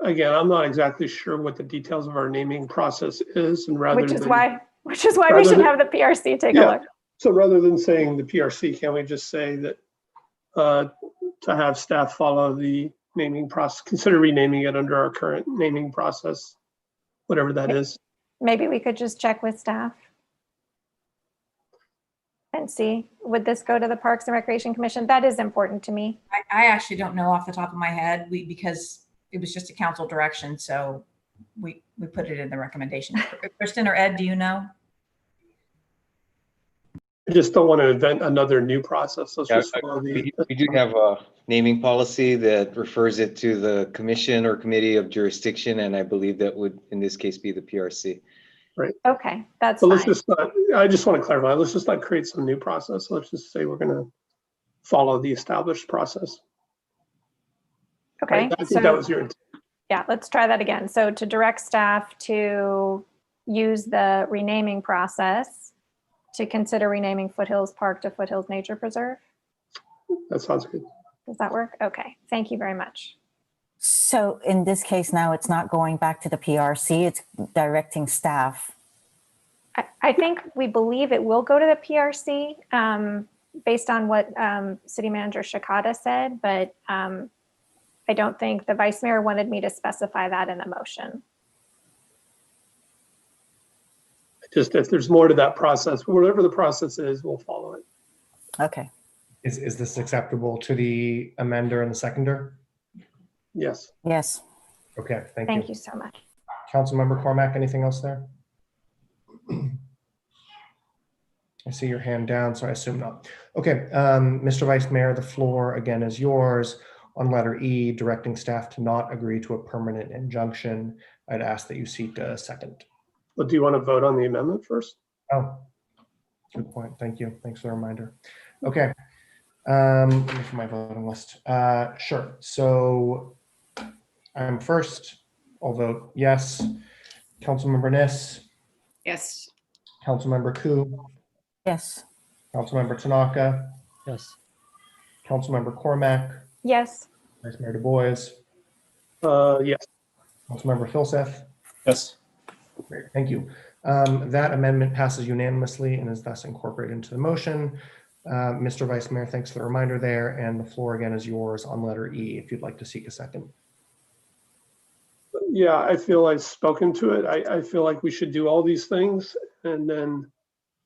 again, I'm not exactly sure what the details of our naming process is, and rather
which is why we should have the PRC take a look.
So rather than saying the PRC, can we just say that to have staff follow the naming process, consider renaming it under our current naming process, whatever that is?
Maybe we could just check with staff and see, would this go to the Parks and Recreation Commission? That is important to me.
I actually don't know off the top of my head, because it was just a council direction. So we put it in the recommendation. Kristen or Ed, do you know?
I just don't want to invent another new process. Let's just follow
we do have a naming policy that refers it to the commission or committee of jurisdiction, and I believe that would, in this case, be the PRC.
Right.
Okay, that's
fine.
Let's
just not, I just want to clarify. Let's just not create some new process. Let's just say we're going to follow the established process.
Okay.
Right? I think that was your intent.
Yeah, let's try that again. So to direct staff to use the renaming process to consider renaming Foothills Park to Foothills Nature Preserve.
That sounds good.
Does that work? Okay, thank you very much.
So in this case now, it's not going back to the PRC, it's directing staff.
I think we believe it will go to the PRC based on what City Manager Shikata said, but I don't think the Vice Mayor wanted me to specify that in the motion.
Just if there's more to that process, whatever the process is, we'll follow it.
Okay.
Is this acceptable to the amender and the seconder?
Yes.
Yes.
Okay, thank you.
Thank you so much.
Councilmember Cormack, anything else there? I see your hand down, so I assume not. Okay, Mr. Vice Mayor, the floor again is yours. On letter E, directing staff to not agree to a permanent injunction, I'd ask that you seek a second.
Well, do you want to vote on the amendment first?
Oh, good point. Thank you. Thanks for the reminder. Okay. Let me for my voting list. Sure. So I'm first. I'll vote yes. Councilmember Niss.
Yes.
Councilmember Koo.
Yes.
Councilmember Tanaka.
Yes.
Councilmember Cormack.
Yes.
Vice Mayor Du Bois.
Yes.
Councilmember Filseth.
Yes.
Great, thank you. That amendment passes unanimously and is thus incorporated into the motion. Mr. Vice Mayor, thanks for the reminder there, and the floor again is yours on letter E if you'd like to seek a second.
Yeah, I feel I've spoken to it. I feel like we should do all these things and then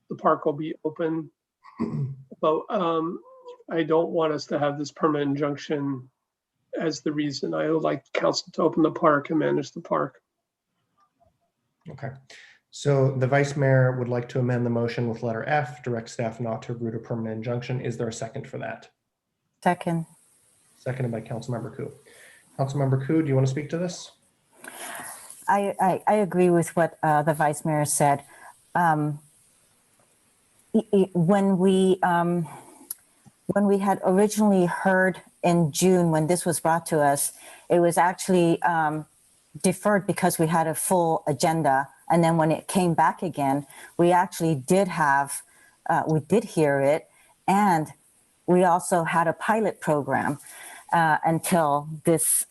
the park will be open. But I don't want us to have this permanent injunction as the reason. I would like council to open the park and manage the park.
Okay, so the Vice Mayor would like to amend the motion with letter F, direct staff not to agree to permanent injunction. Is there a second for that?
Second.
Seconded by Councilmember Koo. Councilmember Koo, do you want to speak to this?
I agree with what the Vice Mayor said. When we had originally heard in June, when this was brought to us, it was actually deferred because we had a full agenda. And then when it came back again, we actually did have, we did hear it. And we also had a pilot program until this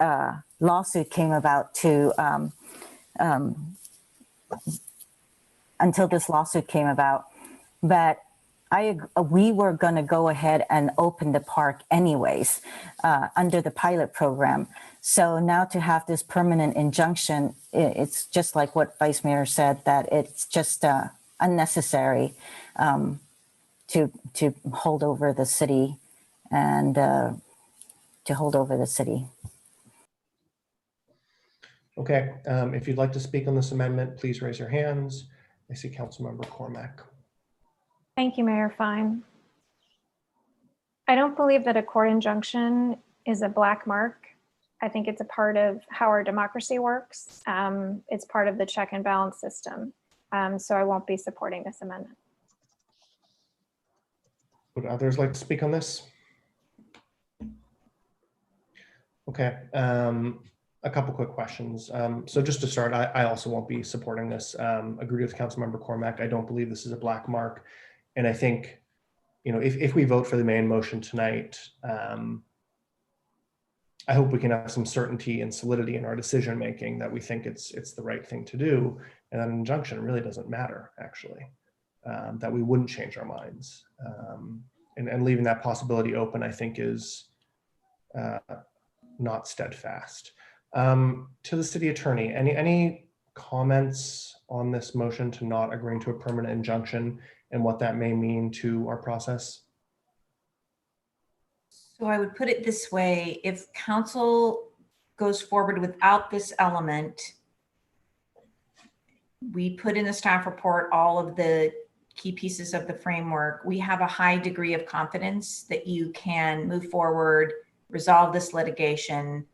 lawsuit came about But we were going to go ahead and open the park anyways under the pilot program. So now to have this permanent injunction, it's just like what Vice Mayor said, that it's just unnecessary to hold over the city and to hold over the city.
Okay, if you'd like to speak on this amendment, please raise your hands. I see Councilmember Cormack.
Thank you, Mayor Fine. I don't believe that a court injunction is a black mark. I think it's a part of how our democracy works. It's part of the check and balance system. So I won't be supporting this amendment.
Would others like to speak on this? Okay, a couple quick questions. So just to start, I also won't be supporting this. Agree with Councilmember Cormack. I don't believe this is a black mark. And I think, you know, if we vote for the main motion tonight, I hope we can have some certainty and solidity in our decision making that we think it's the right thing to do, and that an injunction really doesn't matter, actually, that we wouldn't change our minds. And leaving that possibility open, I think, is not steadfast. To the city attorney, any comments on this motion to not agreeing to a permanent injunction and what that may mean to our process?
So I would put it this way: if council goes forward without this element, we put in the staff report all of the key pieces of the framework. We have a high degree of confidence that you can move forward, resolve this litigation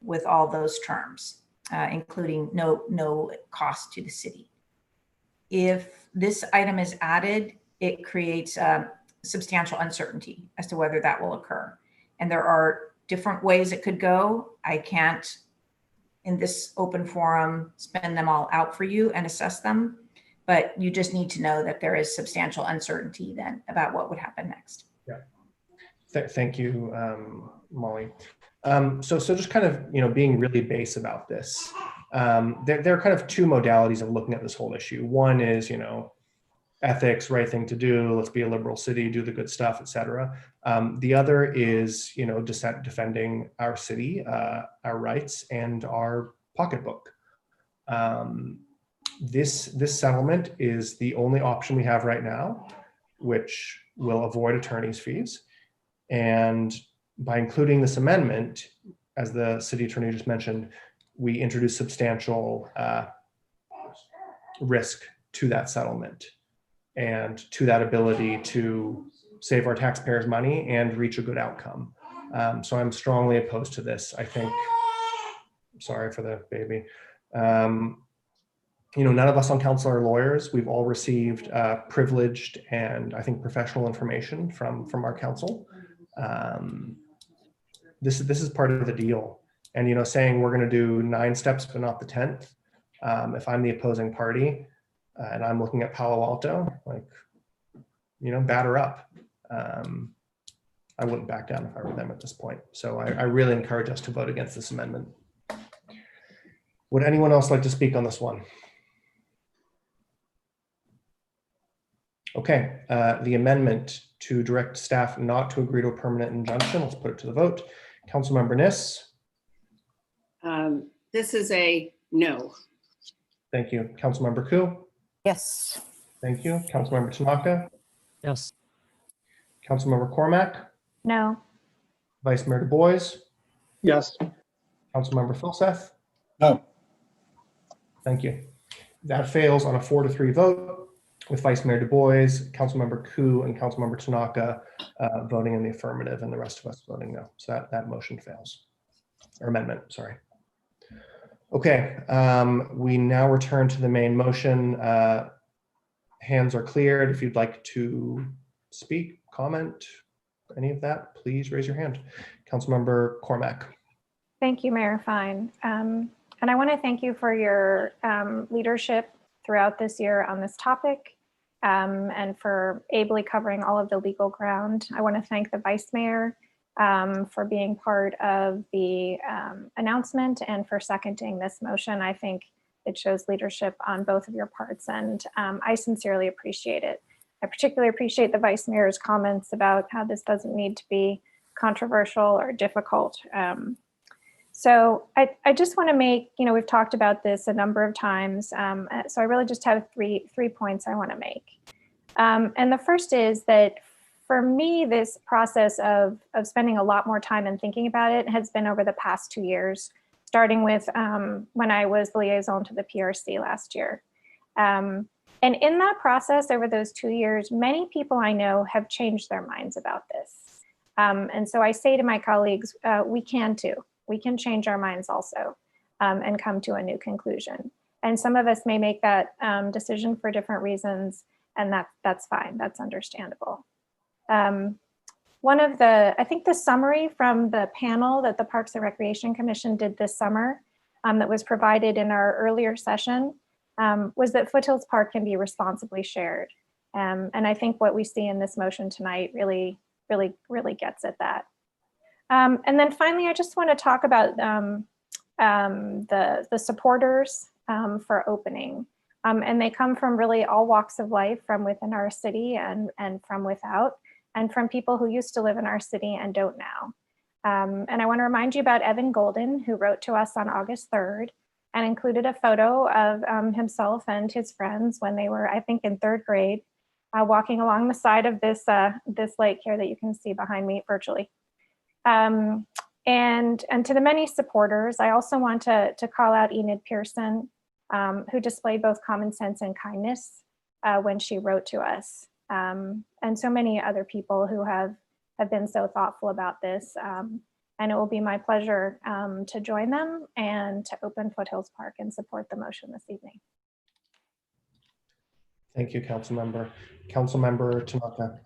with all those terms, including no cost to the city. If this item is added, it creates substantial uncertainty as to whether that will occur. And there are different ways it could go. I can't, in this open forum, spend them all out for you and assess them, but you just need to know that there is substantial uncertainty then about what would happen next.
Yeah. Thank you, Molly. So just kind of, you know, being really base about this, there are kind of two modalities of looking at this whole issue. One is, you know, ethics, right thing to do, let's be a liberal city, do the good stuff, et cetera. The other is, you know, defending our city, our rights, and our pocketbook. This settlement is the only option we have right now, which will avoid attorney's fees. And by including this amendment, as the city attorney just mentioned, we introduce substantial risk to that settlement and to that ability to save our taxpayers money and reach a good outcome. So I'm strongly opposed to this. I think, sorry for the baby. You know, none of us on council are lawyers. We've all received privileged and I think professional information from our council. This is part of the deal. And, you know, saying we're going to do 9 steps, but not the 10th. If I'm the opposing party and I'm looking at Palo Alto, like, you know, batter up. I wouldn't back down if I were them at this point. So I really encourage us to vote against this amendment. Would anyone else like to speak on this one? Okay, the amendment to direct staff not to agree to a permanent injunction. Let's put it to the vote. Councilmember Niss.
This is a no.
Thank you. Councilmember Koo.
Yes.
Thank you. Councilmember Tanaka.
Yes.
Councilmember Cormack.
No.
Vice Mayor Du Bois.
Yes.
Councilmember Filseth.
No.
Thank you. That fails on a 4-3 vote, with Vice Mayor Du Bois, Councilmember Koo, and Councilmember Tanaka voting in the affirmative, and the rest of us voting no. So that motion fails, or amendment, sorry. Okay, we now return to the main motion. Hands are cleared. If you'd like to speak, comment, any of that, please raise your hand. Councilmember Cormack.
Thank you, Mayor Fine. And I want to thank you for your leadership throughout this year on this topic and for ably covering all of the legal ground. I want to thank the Vice Mayor for being part of the announcement and for seconding this motion. I think it shows leadership on both of your parts, and I sincerely appreciate it. I particularly appreciate the Vice Mayor's comments about how this doesn't need to be controversial or difficult. So I just want to make, we've talked about this a number of times, so I really just have three points I want to make. And the first is that for me, this process of spending a lot more time and thinking about it has been over the past 2 years, starting with when I was the liaison to the PRC last year. And in that process, over those 2 years, many people I know have changed their minds about this. And so I say to my colleagues, we can too. We can change our minds also and come to a new conclusion. And some of us may make that decision for different reasons, and that's fine. That's understandable. I think the summary from the panel that the Parks and Recreation Commission did this summer that was provided in our earlier session was that Foothills Park can be responsibly shared. And I think what we see in this motion tonight really gets at that. And then finally, I just want to talk about the supporters for opening. And they come from really all walks of life, from within our city and from without, and from people who used to live in our city and don't now. And I want to remind you about Evan Golden, who wrote to us on August 3rd and included a photo of himself and his friends when they were, I think, in 3rd grade, walking along the side of this lake here that you can see behind me virtually. And to the many supporters, I also want to call out Enid Pearson, who displayed both common sense and kindness when she wrote to us. And so many other people who have been so thoughtful about this. And it will be my pleasure to join them and to open Foothills Park and support the motion this evening.
Thank you, Councilmember. Councilmember Tanaka.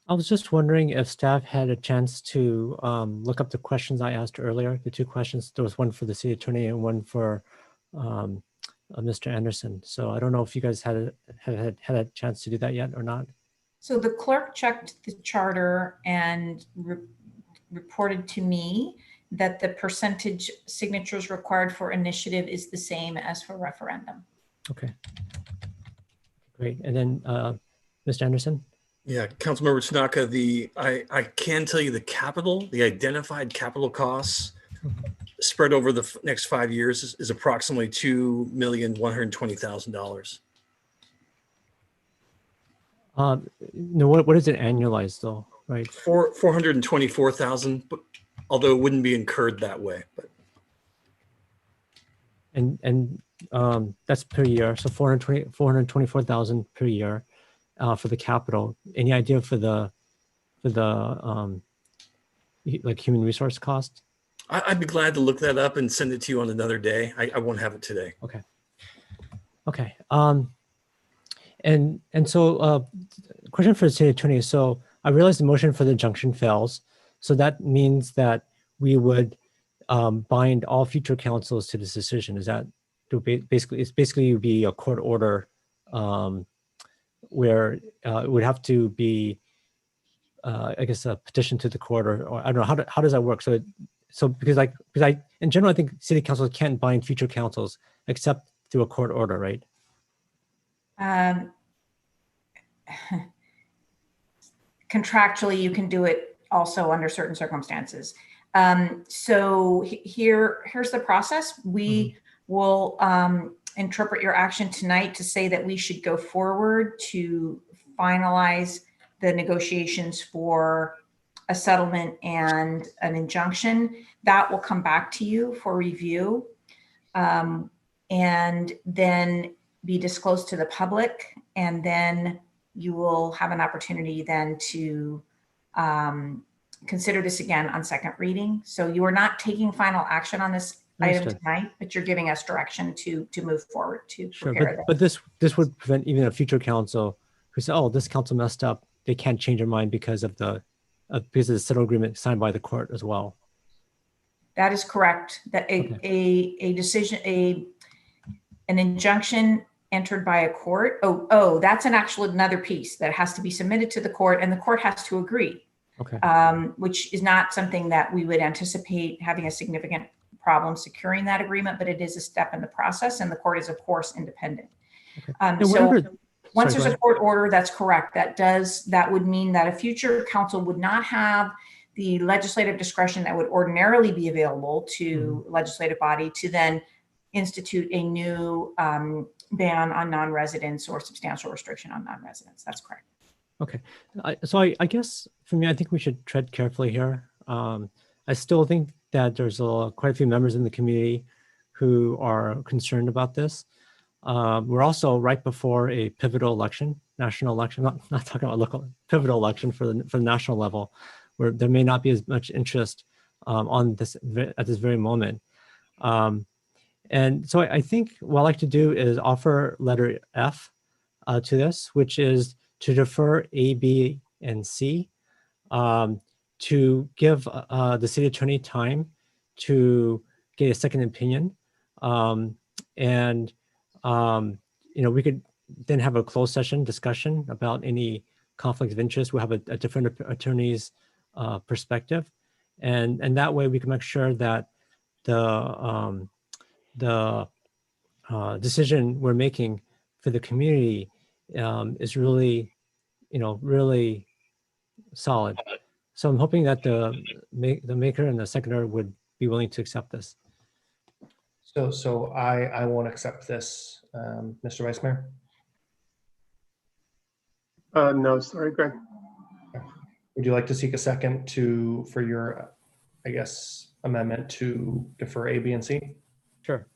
I was just wondering if staff had a chance to look up the questions I asked earlier, the 2 questions. There was one for the city attorney and one for Mr. Anderson. So I don't know if you guys had a chance to do that yet or not.
So the clerk checked the charter and reported to me that the percentage signatures required for initiative is the same as for referendum.
Okay. Great. And then Mr. Anderson?
Yeah, Councilmember Tanaka, I can tell you the identified capital costs spread over the next 5 years is approximately $2,120,000.
No, what is it annualized though, right?
424,000, but although it wouldn't be incurred that way. But
and that's per year, so 424,000 per year for the capital. Any idea for the like human resource cost?
I'd be glad to look that up and send it to you on another day. I won't have it today.
Okay. Okay. And so question for the city attorney. So I realize the motion for the injunction fails. So that means that we would bind all future councils to this decision. Is that basically would be a court order where it would have to be, I guess, a petition to the court, or I don't know, how does that work? So because in general, I think city councils can't bind future councils except through a court order, right?
Contractually, you can do it also under certain circumstances. So here's the process. We will interpret your action tonight to say that we should go forward to finalize the negotiations for a settlement and an injunction. That will come back to you for review and then be disclosed to the public. And then you will have an opportunity then to consider this again on second reading. So you are not taking final action on this item
Understood.
tonight, but you're giving us direction to move forward to
Sure,
prepare
but this would prevent even a future council who said, "Oh, this council messed up." They can't change their mind because of the settled agreement signed by the court as well.
That is correct. That a decision, an injunction entered by a court. Oh, that's another piece that has to be submitted to the court, and the court has to agree.
Okay.
Which is not something that we would anticipate having a significant problem securing that agreement, but it is a step in the process, and the court is of course independent. Once there's a court order, that's correct. That would mean that a future council would not have the legislative discretion that would ordinarily be available to legislative body to then institute a new ban on non-residents or substantial restriction on non-residents. That's correct.
Okay, so I guess for me, I think we should tread carefully here. I still think that there's quite a few members in the community who are concerned about this. We're also right before a pivotal election, national election, not talking about local, pivotal election for the national level, where there may not be as much interest on this at this very moment. And so I think what I'd like to do is offer letter F to this, which is to defer A, B, and C, to give the city attorney time to get a second opinion. We could then have a closed session discussion about any conflict of interest. We'll have a different attorney's perspective. And that way we can make sure that the decision we're making for the community is really, really solid. So I'm hoping that the maker and the seconder would be willing to accept this.
So I won't accept this, Mr. Vice Mayor.
No, sorry, Greg.
Would you like to seek a second for your, I guess, amendment to defer A, B, and C?
Sure.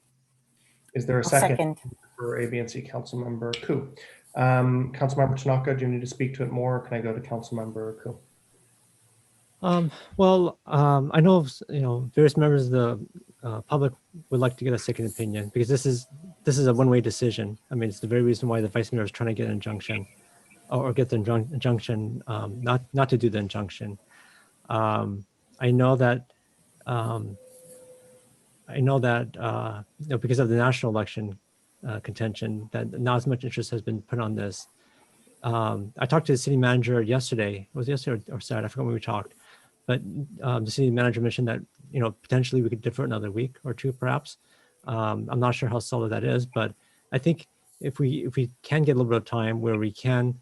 Is there a second for A, B, and C? Councilmember Koo. Councilmember Tanaka, do you need to speak to it more? Or can I go to Councilmember Koo?
I know various members of the public would like to get a second opinion because this is a one-way decision. I mean, it's the very reason why the vice mayor is trying to get an injunction or get the injunction, not to do the injunction. I know that because of the national election contention, that not as much interest has been put on this. I talked to the city manager yesterday. Was it yesterday or Saturday? I forgot when we talked. But the city manager mentioned that potentially we could defer another week or two, perhaps. I'm not sure how solid that is, but I think if we can get a little bit of time where we can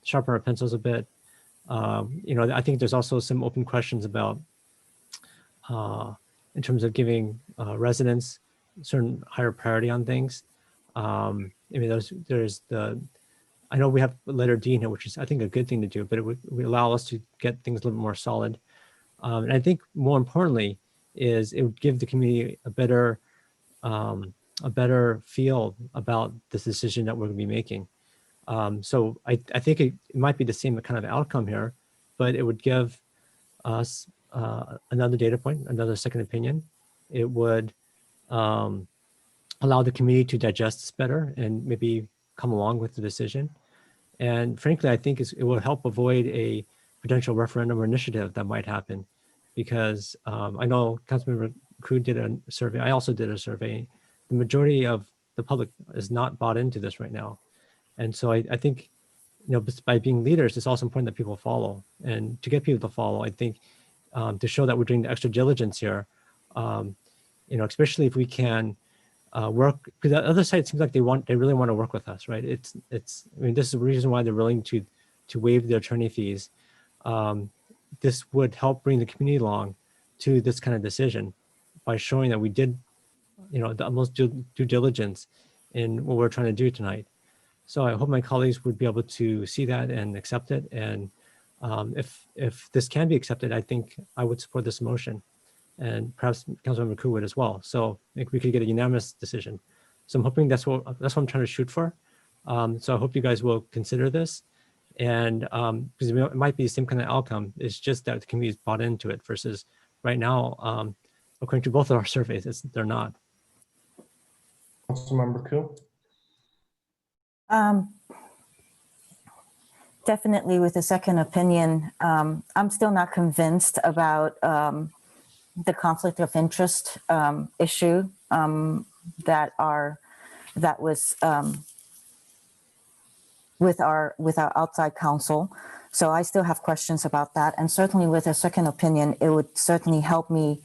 sharpen our pencils a bit, I think there's also some open questions about in terms of giving residents certain higher priority on things. There's I know we have letter D in here, which is, I think, a good thing to do, but it would allow us to get things a little more solid. And I think more importantly is it would give the community a better feel about this decision that we're going to be making. So I think it might be the same kind of outcome here, but it would give us another data point, another second opinion. It would allow the community to digest this better and maybe come along with the decision. And frankly, I think it will help avoid a potential referendum or initiative that might happen, because I know Councilmember Koo did a survey. I also did a survey. The majority of the public is not bought into this right now. And so I think, by being leaders, it's also important that people follow. And to get people to follow, I think to show that we're doing the extra diligence here, especially if we can work, because the other side seems like they really want to work with us, right? This is the reason why they're willing to waive the attorney fees. This would help bring the community along to this kind of decision by showing that we did, the utmost due diligence in what we're trying to do tonight. So I hope my colleagues would be able to see that and accept it. And if this can be accepted, I think I would support this motion. And perhaps Councilmember Koo would as well. So I think we could get a unanimous decision. So I'm hoping that's what I'm trying to shoot for. So I hope you guys will consider this. And because it might be the same kind of outcome, it's just that the community is bought into it versus right now, according to both of our surveys, they're not.
Councilmember Koo?
Definitely with a second opinion, I'm still not convinced about the conflict of interest issue that was with our outside counsel. So I still have questions about that. And certainly with a second opinion, it would certainly help me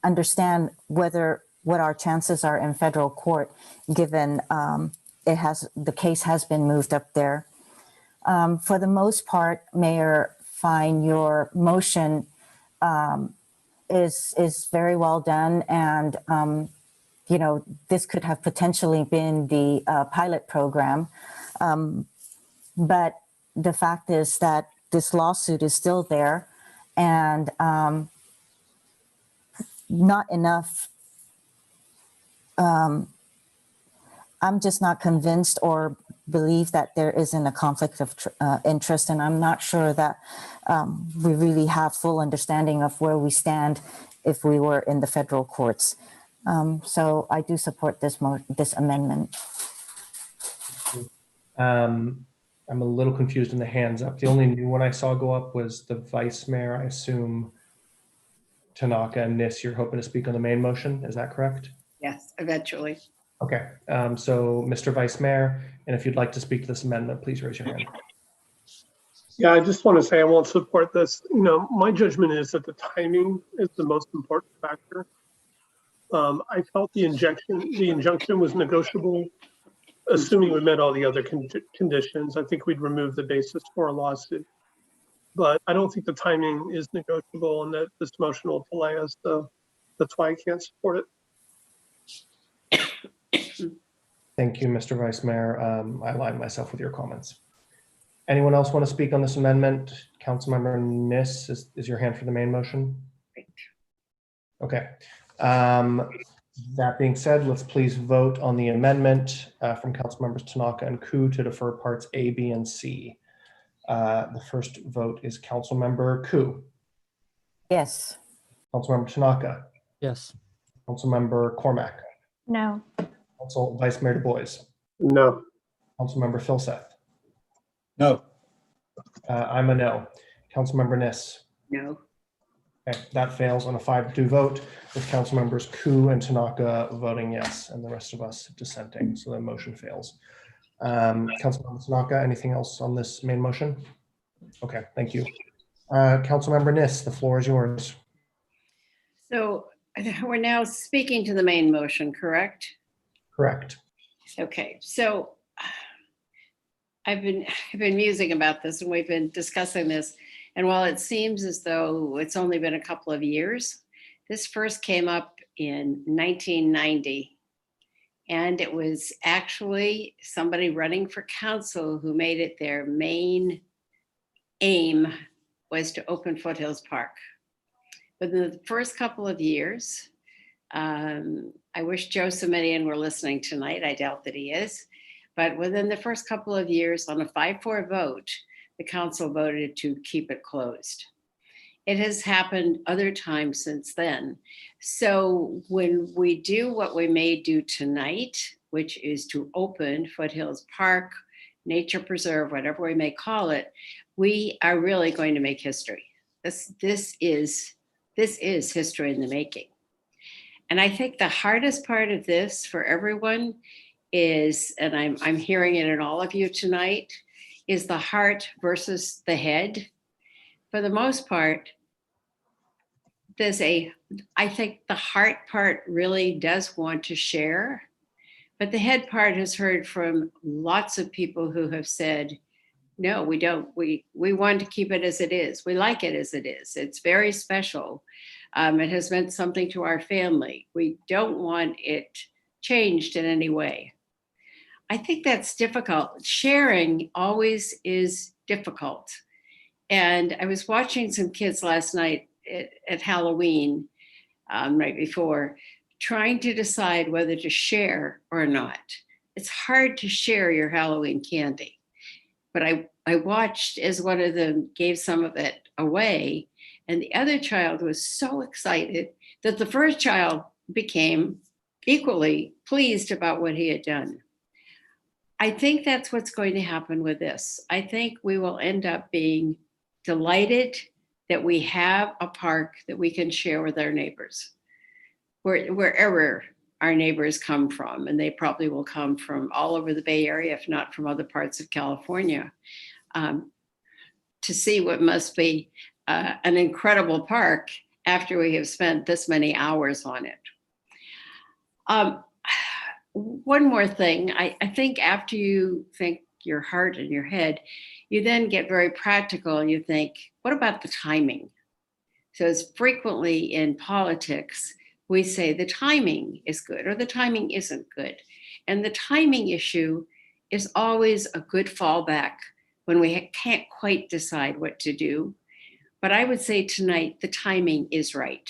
understand what our chances are in federal court, given the case has been moved up there. For the most part, Mayor Fine, your motion is very well done, and this could have potentially been the pilot program, but the fact is that this lawsuit is still there, and not enough. I'm just not convinced or believe that there isn't a conflict of interest, and I'm not sure that we really have full understanding of where we stand if we were in the federal courts. So I do support this amendment.
I'm a little confused in the hands up. The only new one I saw go up was the vice mayor. I assume Tanaka and Nis, you're hoping to speak on the main motion. Is that correct?
Yes, eventually.
Okay, so Mr. Vice Mayor, and if you'd like to speak to this amendment, please raise your hand.
Yeah, I just want to say I won't support this. My judgment is that the timing is the most important factor. I felt the injunction was negotiable, assuming we met all the other conditions. I think we'd remove the basis for a lawsuit. But I don't think the timing is negotiable and that this motion will delay us. So that's why I can't support it.
Thank you, Mr. Vice Mayor. I align myself with your comments. Anyone else want to speak on this amendment? Councilmember Nis, is your hand for the main motion? Okay. That being said, let's please vote on the amendment from Councilmembers Tanaka and Koo to defer parts A, B, and C. The first vote is Councilmember Koo.
Yes.
Councilmember Tanaka.
Yes.
Councilmember Cormack.
No.
Council Vice Mayor Du Bois.
No.
Councilmember Philseth.
No.
I'm a no. Councilmember Nis.
No.
Okay, that fails on a 5-2 vote, with Councilmembers Koo and Tanaka voting yes, and the rest of us dissenting. So the motion fails. Councilmember Tanaka, anything else on this main motion? Okay, thank you. Councilmember Nis, the floor is yours.
So we're now speaking to the main motion, correct?
Correct.
Okay, so I've been musing about this, and we've been discussing this. And while it seems as though it's only been a couple of years, this first came up in 1990. And it was actually somebody running for council who made it their main aim was to open Foothills Park. Within the first couple of years, I wish Joe Simitian were listening tonight. I doubt that he is. But within the first couple of years, on a 5-4 vote, the council voted to keep it closed. It has happened other times since then. So when we do what we may do tonight, which is to open Foothills Park, Nature Preserve, whatever we may call it, we are really going to make history. This is history in the making. And I think the hardest part of this for everyone is, and I'm hearing it in all of you tonight, is the heart versus the head. For the most part, I think the heart part really does want to share, but the head part has heard from lots of people who have said, no, we don't. We want to keep it as it is. We like it as it is. It's very special. It has meant something to our family. We don't want it changed in any way. I think that's difficult. Sharing always is difficult. And I was watching some kids last night at Halloween, right before, trying to decide whether to share or not. It's hard to share your Halloween candy. But I watched as one of them gave some of it away, and the other child was so excited that the first child became equally pleased about what he had done. I think that's what's going to happen with this. I think we will end up being delighted that we have a park that we can share with our neighbors, wherever our neighbors come from, and they probably will come from all over the Bay Area, if not from other parts of California, to see what must be an incredible park after we have spent this many hours on it. One more thing, I think after you think your heart and your head, you then get very practical and you think, what about the timing? So as frequently in politics, we say the timing is good or the timing isn't good. And the timing issue is always a good fallback when we can't quite decide what to do. But I would say tonight, the timing is right.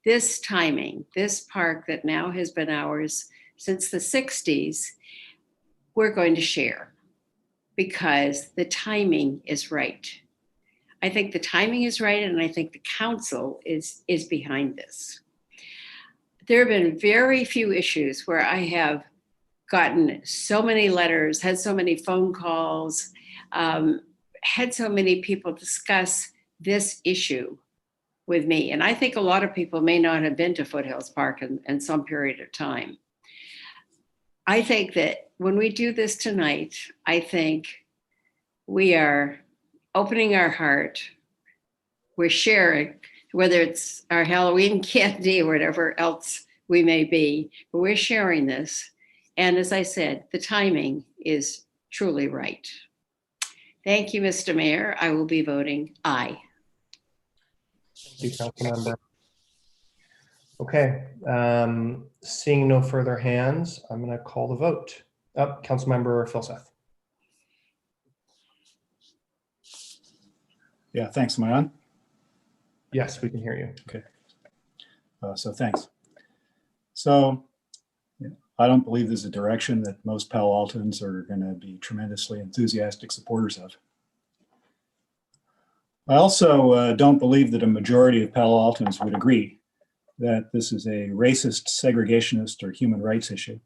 This timing, this park that now has been ours since the 60s, we're going to share because the timing is right. I think the timing is right, and I think the council is behind this. There have been very few issues where I have gotten so many letters, had so many phone calls, had so many people discuss this issue with me. And I think a lot of people may not have been to Foothills Park in some period of time. I think that when we do this tonight, I think we are opening our heart, we're sharing, whether it's our Halloween candy or whatever else we may be, but we're sharing this. And as I said, the timing is truly right. Thank you, Mr. Mayor. I will be voting aye.
Thank you, Councilmember. Okay, seeing no further hands, I'm going to call the vote. Councilmember Filseth.
Yeah, thanks. Am I on?
Yes, we can hear you.
Okay. So thanks. So I don't believe there's a direction that most Palo Altans are going to be tremendously enthusiastic supporters of. I also don't believe that a majority of Palo Altans would agree that this is a racist, segregationist, or human rights issue.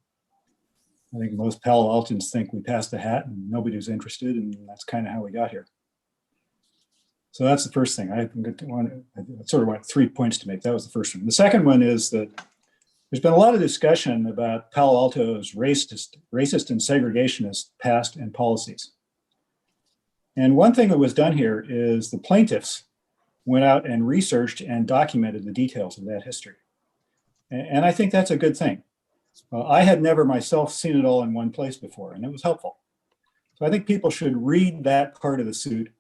I think most Palo Altans think we passed the hat and nobody was interested, and that's kind of how we got here. So that's the first thing. I sort of want 3 points to make. That was the first one. The second one is that there's been a lot of discussion about Palo Alto's racist and segregationist past and policies. And one thing that was done here is the plaintiffs went out and researched and documented the details of that history. And I think that's a good thing. I had never myself seen it all in one place before, and it was helpful. So I think people should read that part of the suit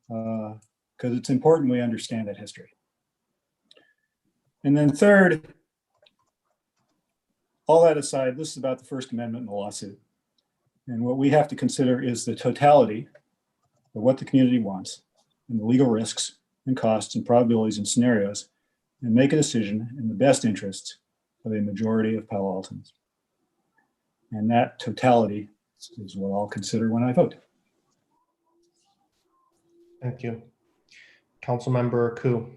because it's important we understand that history. And then third, all that aside, this is about the First Amendment in the lawsuit. And what we have to consider is the totality of what the community wants and the legal risks and costs and probabilities and scenarios, and make a decision in the best interests of a majority of Palo Altans. And that totality is what I'll consider when I vote.
Thank you. Councilmember Koo.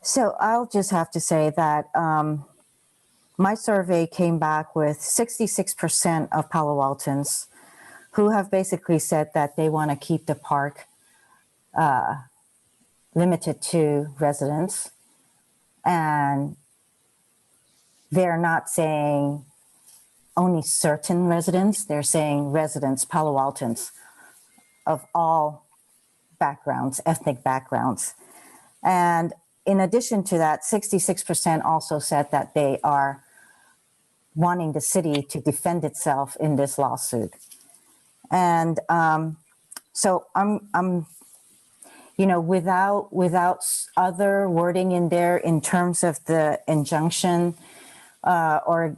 So I'll just have to say that my survey came back with 66% of Palo Altans who have basically said that they want to keep the park limited to residents. And they're not saying only certain residents, they're saying residents, Palo Altans of all backgrounds, ethnic backgrounds. And in addition to that, 66% also said that they are wanting the city to defend itself in this lawsuit. And so I'm, you know, without other wording in there in terms of the injunction or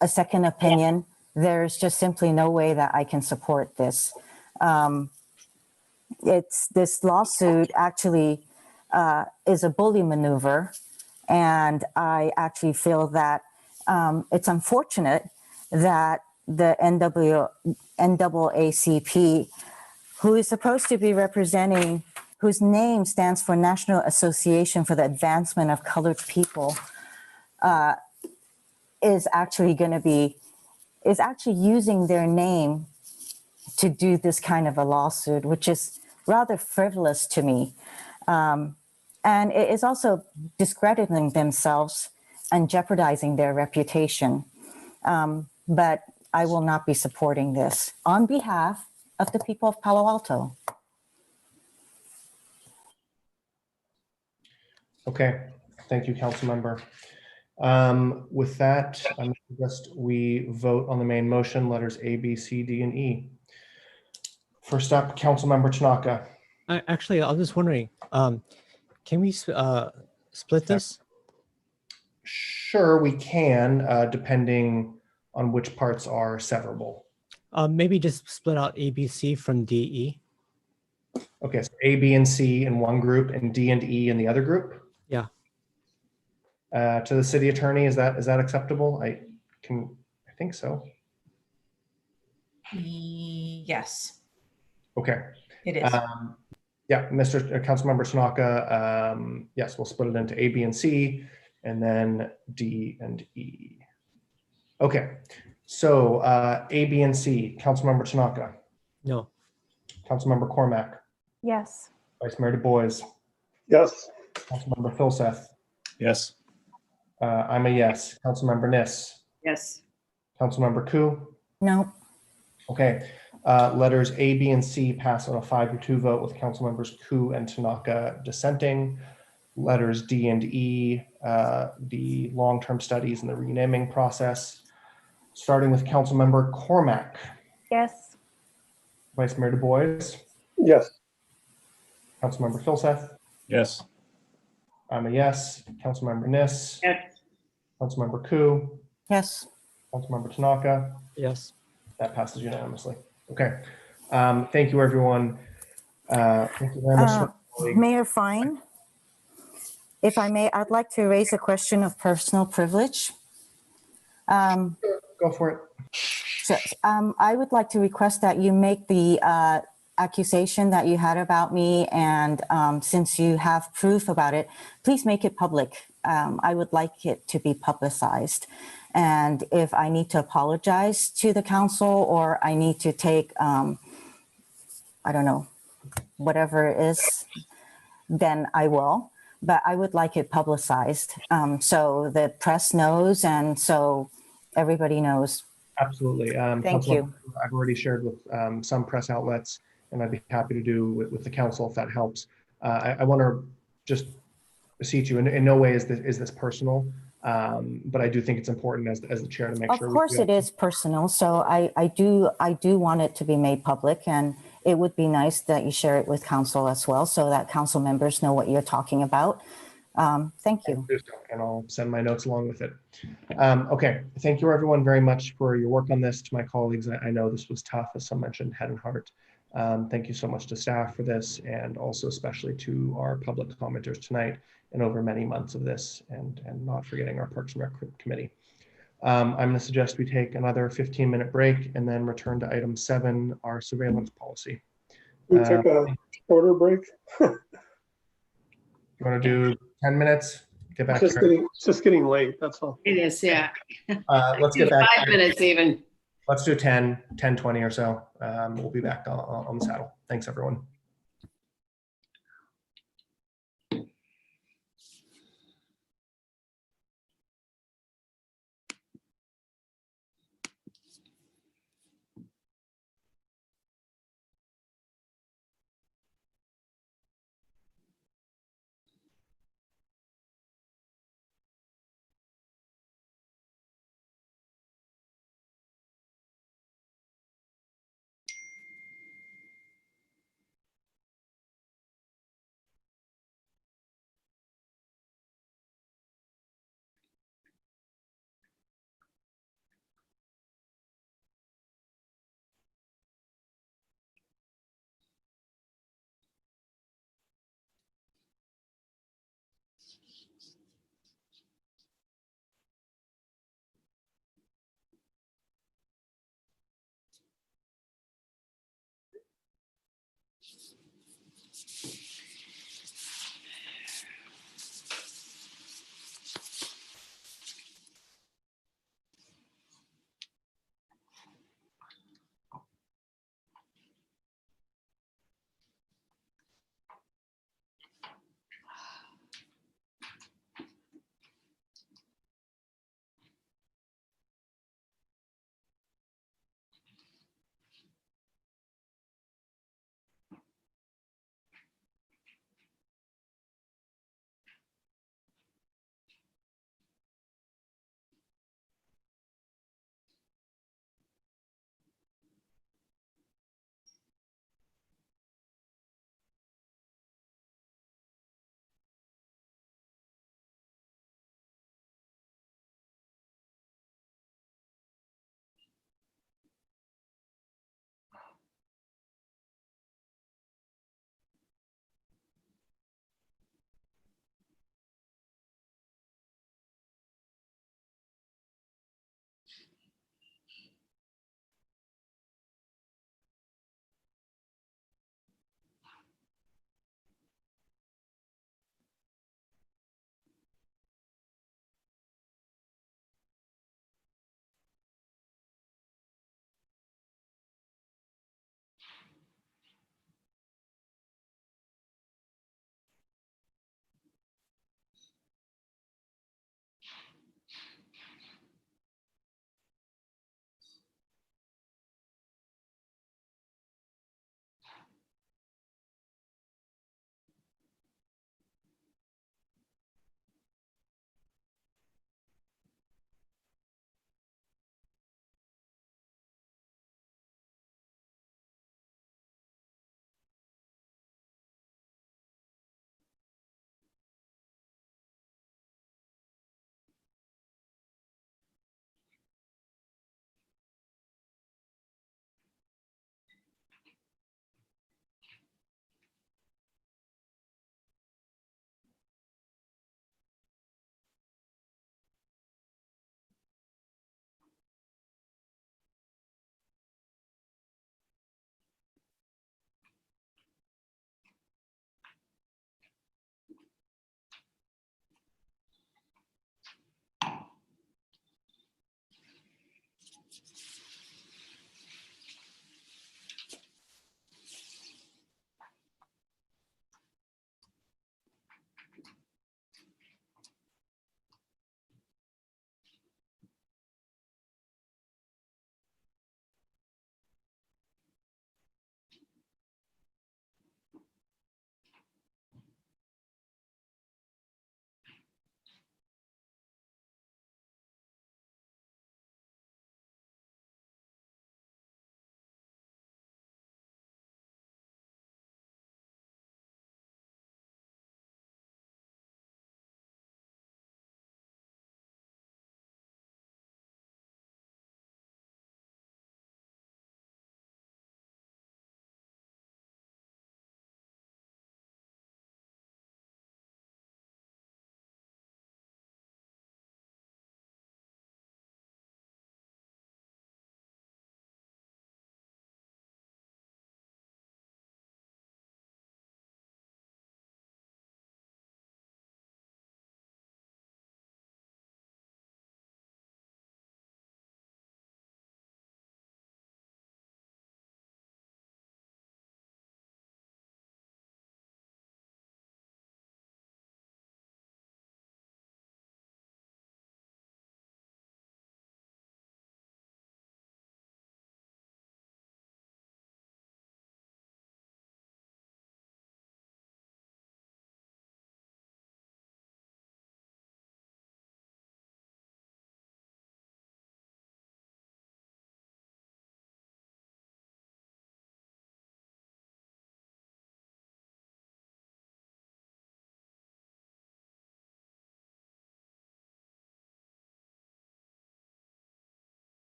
a second opinion, there's just simply no way that I can support this. this lawsuit actually is a bully maneuver. And I actually feel that it's unfortunate that the NAACP, who is supposed to be representing, whose name stands for National Association for the Advancement of Colored People, is actually using their name to do this kind of a lawsuit, which is rather frivolous to me. And it is also discrediting themselves and jeopardizing their reputation. But I will not be supporting this on behalf of the people of Palo Alto.
Okay, thank you, council member. With that, I'm suggest we vote on the main motion, letters A, B, C, D, and E. First up, council member Tanaka.
Actually, I was just wondering, can we split this?
Sure, we can, depending on which parts are severable.
Maybe just split out ABC from DE.
Okay, so A, B, and C in one group and D and E in the other group?
Yeah.
To the city attorney, is that acceptable? I think so.
Yes.
Okay.
It is.
Yeah, Councilmember Tanaka, yes, we'll split it into A, B, and C, and then D and E. Okay, so A, B, and C, Councilmember Tanaka.
No.
Councilmember Cormack.
Yes.
Vice Mayor Du Bois.
Yes.
Councilmember Philseth.
Yes.
I'm a yes. Councilmember Niss.
Yes.
Councilmember Koo.
No.
Okay, letters A, B, and C pass on a 5-2 vote with council members Koo and Tanaka dissenting. Letters D and E, the long-term studies and the renaming process. Starting with council member Cormack.
Yes.
Vice Mayor Du Bois.
Yes.
Council member Philseth.
Yes.
I'm a yes. Council member Niss.
Yes.
Council member Koo.
Yes.
Council member Tanaka.
Yes.
That passes unanimously. Okay. Thank you, everyone. Thank you very much.
Mayor Fine, if I may, I'd like to raise a question of personal privilege.
Go for it.
So, I would like to request that you make the accusation that you had about me, and since you have proof about it, please make it public. I would like it to be publicized. And if I need to apologize to the council, or I need to take, I don't know, whatever it is, then I will. But I would like it publicized so the press knows and so everybody knows.
Absolutely.
Thank you.
I've already shared with some press outlets, and I'd be happy to do with the council if that helps. I want to just beseech you, in no way is this personal, but I do think it's important as the chair to make sure.
Of course it is personal, so I do want it to be made public, and it would be nice that you share it with council as well, so that council members know what you're talking about. Thank you.
And I'll send my notes along with it. Okay, thank you everyone very much for your work on this. To my colleagues, I know this was tough, as some mentioned, head and heart. Thank you so much to staff for this, and also especially to our public commenters tonight and over many months of this, and not forgetting our Parks and Rec Committee. I'm going to suggest we take another 15-minute break and then return to item 7, our surveillance policy.
We take a shorter break.
You want to do 10 minutes? Get back.
It's just getting late. That's all.
It is, yeah.
Let's get back.
5 minutes even.
Let's do 10, 20 or so. We'll be back on the saddle. Thanks, everyone.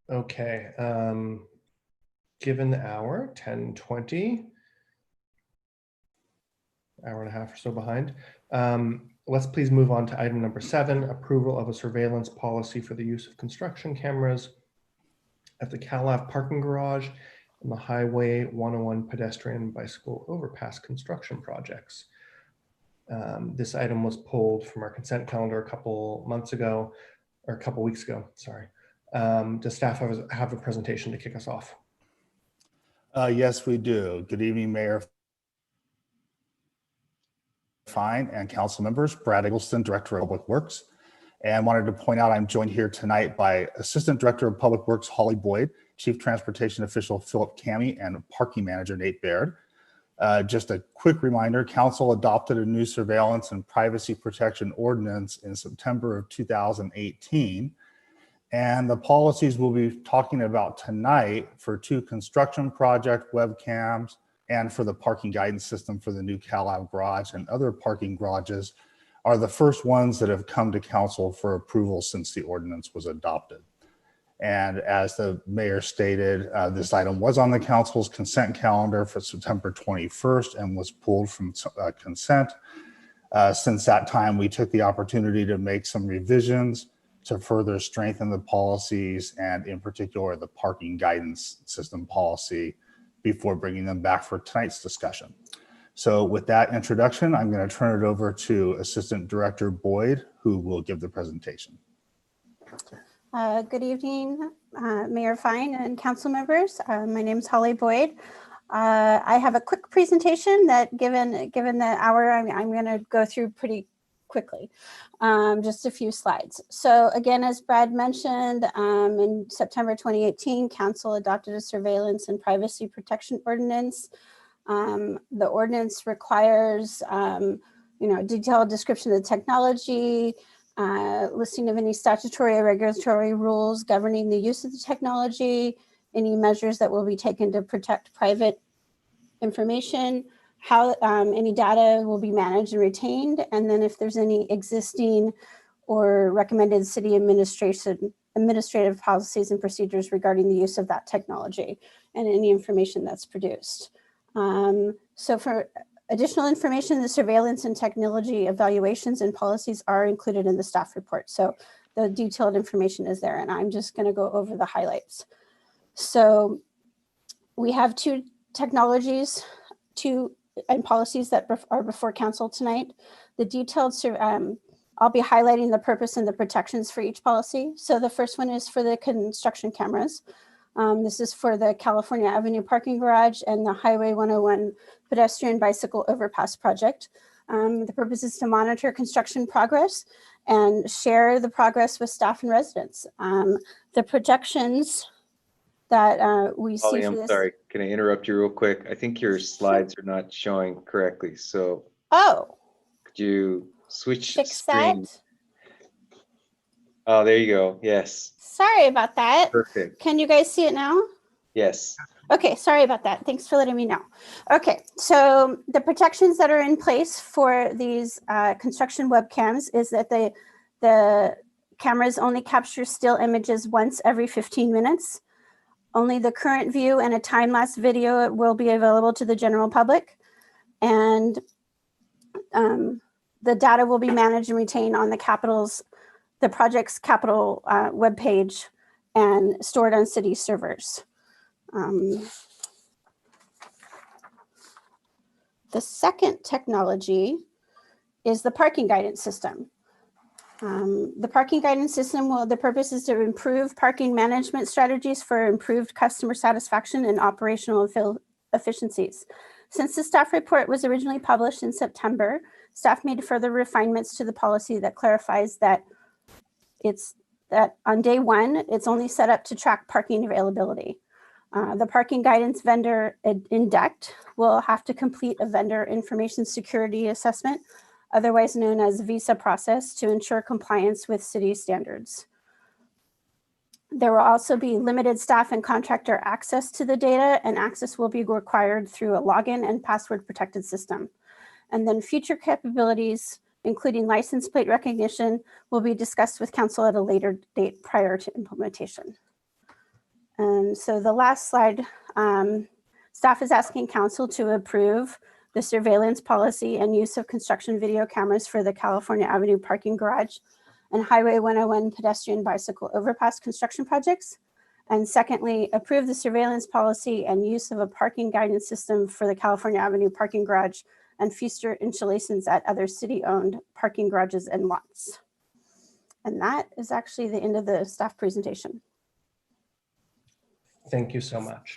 Okay. Given the hour, 10:20, hour and a half or so behind. Let's please move on to item number 7, approval of a surveillance policy for the use of construction cameras at the Calaf parking garage and the Highway 101 pedestrian bicycle overpass construction projects. This item was pulled from our consent calendar a couple weeks ago, sorry. Does staff have a presentation to kick us off?
Yes, we do. Good evening, Mayor Fine and council members. Brad Eggleston, Director of Public Works. And wanted to point out I'm joined here tonight by Assistant Director of Public Works, Holly Boyd, Chief Transportation Official, Philip Cami, and Parking Manager, Nate Baird. Just a quick reminder, Council adopted a new surveillance and privacy protection ordinance in September of 2018. And the policies we'll be talking about tonight for 2 construction project webcams and for the parking guidance system for the new Calab garage and other parking garages are the first ones that have come to council for approval since the ordinance was adopted. And as the mayor stated, this item was on the council's consent calendar for September 21st and was pulled from consent. Since that time, we took the opportunity to make some revisions to further strengthen the policies and in particular the parking guidance system policy before bringing them back for tonight's discussion. So with that introduction, I'm going to turn it over to Assistant Director Boyd, who will give the presentation.
Good evening, Mayor Fine and council members. My name is Holly Boyd. I have a quick presentation that given the hour, I'm going to go through pretty quickly, just a few slides. So again, as Brad mentioned, in September 2018, council adopted a surveillance and privacy protection ordinance. The ordinance requires, detailed description of the technology, listing of any statutory or regulatory rules governing the use of the technology, any measures that will be taken to protect private information, how any data will be managed and retained, and then if there's any existing or recommended city administrative policies and procedures regarding the use of that technology and any information that's produced. So for additional information, the surveillance and technology evaluations and policies are included in the staff report. So the detailed information is there, and I'm just going to go over the highlights. So we have 2 technologies, 2 and policies that are before council tonight. The detailed, I'll be highlighting the purpose and the protections for each policy. So the first one is for the construction cameras. This is for the California Avenue parking garage and the Highway 101 pedestrian bicycle overpass project. The purpose is to monitor construction progress and share the progress with staff and residents. The projections that we see
Holly,
for
I'm
this.
sorry, can I interrupt you real quick? I think your slides are not showing correctly, so.
Oh.
Could you switch
Fix
screens?
that?
Oh, there you go, yes.
Sorry about that.
Perfect.
Can you guys see it now?
Yes.
Okay, sorry about that. Thanks for letting me know. Okay, so the protections that are in place for these construction webcams is that the cameras only capture still images once every 15 minutes. Only the current view and a time-lapse video will be available to the general public. And the data will be managed and retained on the project's Capitol webpage and stored on city servers. The second technology is the parking guidance system. The parking guidance system, the purpose is to improve parking management strategies for improved customer satisfaction and operational efficiencies. Since the staff report was originally published in September, staff made further refinements to the policy that clarifies that on day 1, it's only set up to track parking availability. The parking guidance vendor INDECT will have to complete a vendor information security assessment, otherwise known as VISA process, to ensure compliance with city standards. There will also be limited staff and contractor access to the data, and access will be required through a login and password protected system. And then future capabilities, including license plate recognition, will be discussed with council at a later date prior to implementation. And so the last slide, staff is asking council to approve the surveillance policy and use of construction video cameras for the California Avenue parking garage and Highway 101 pedestrian bicycle overpass construction projects. And secondly, approve the surveillance policy and use of a parking guidance system for the California Avenue parking garage and future installations at other city-owned parking garages and lots. And that is actually the end of the staff presentation.
Thank you so much.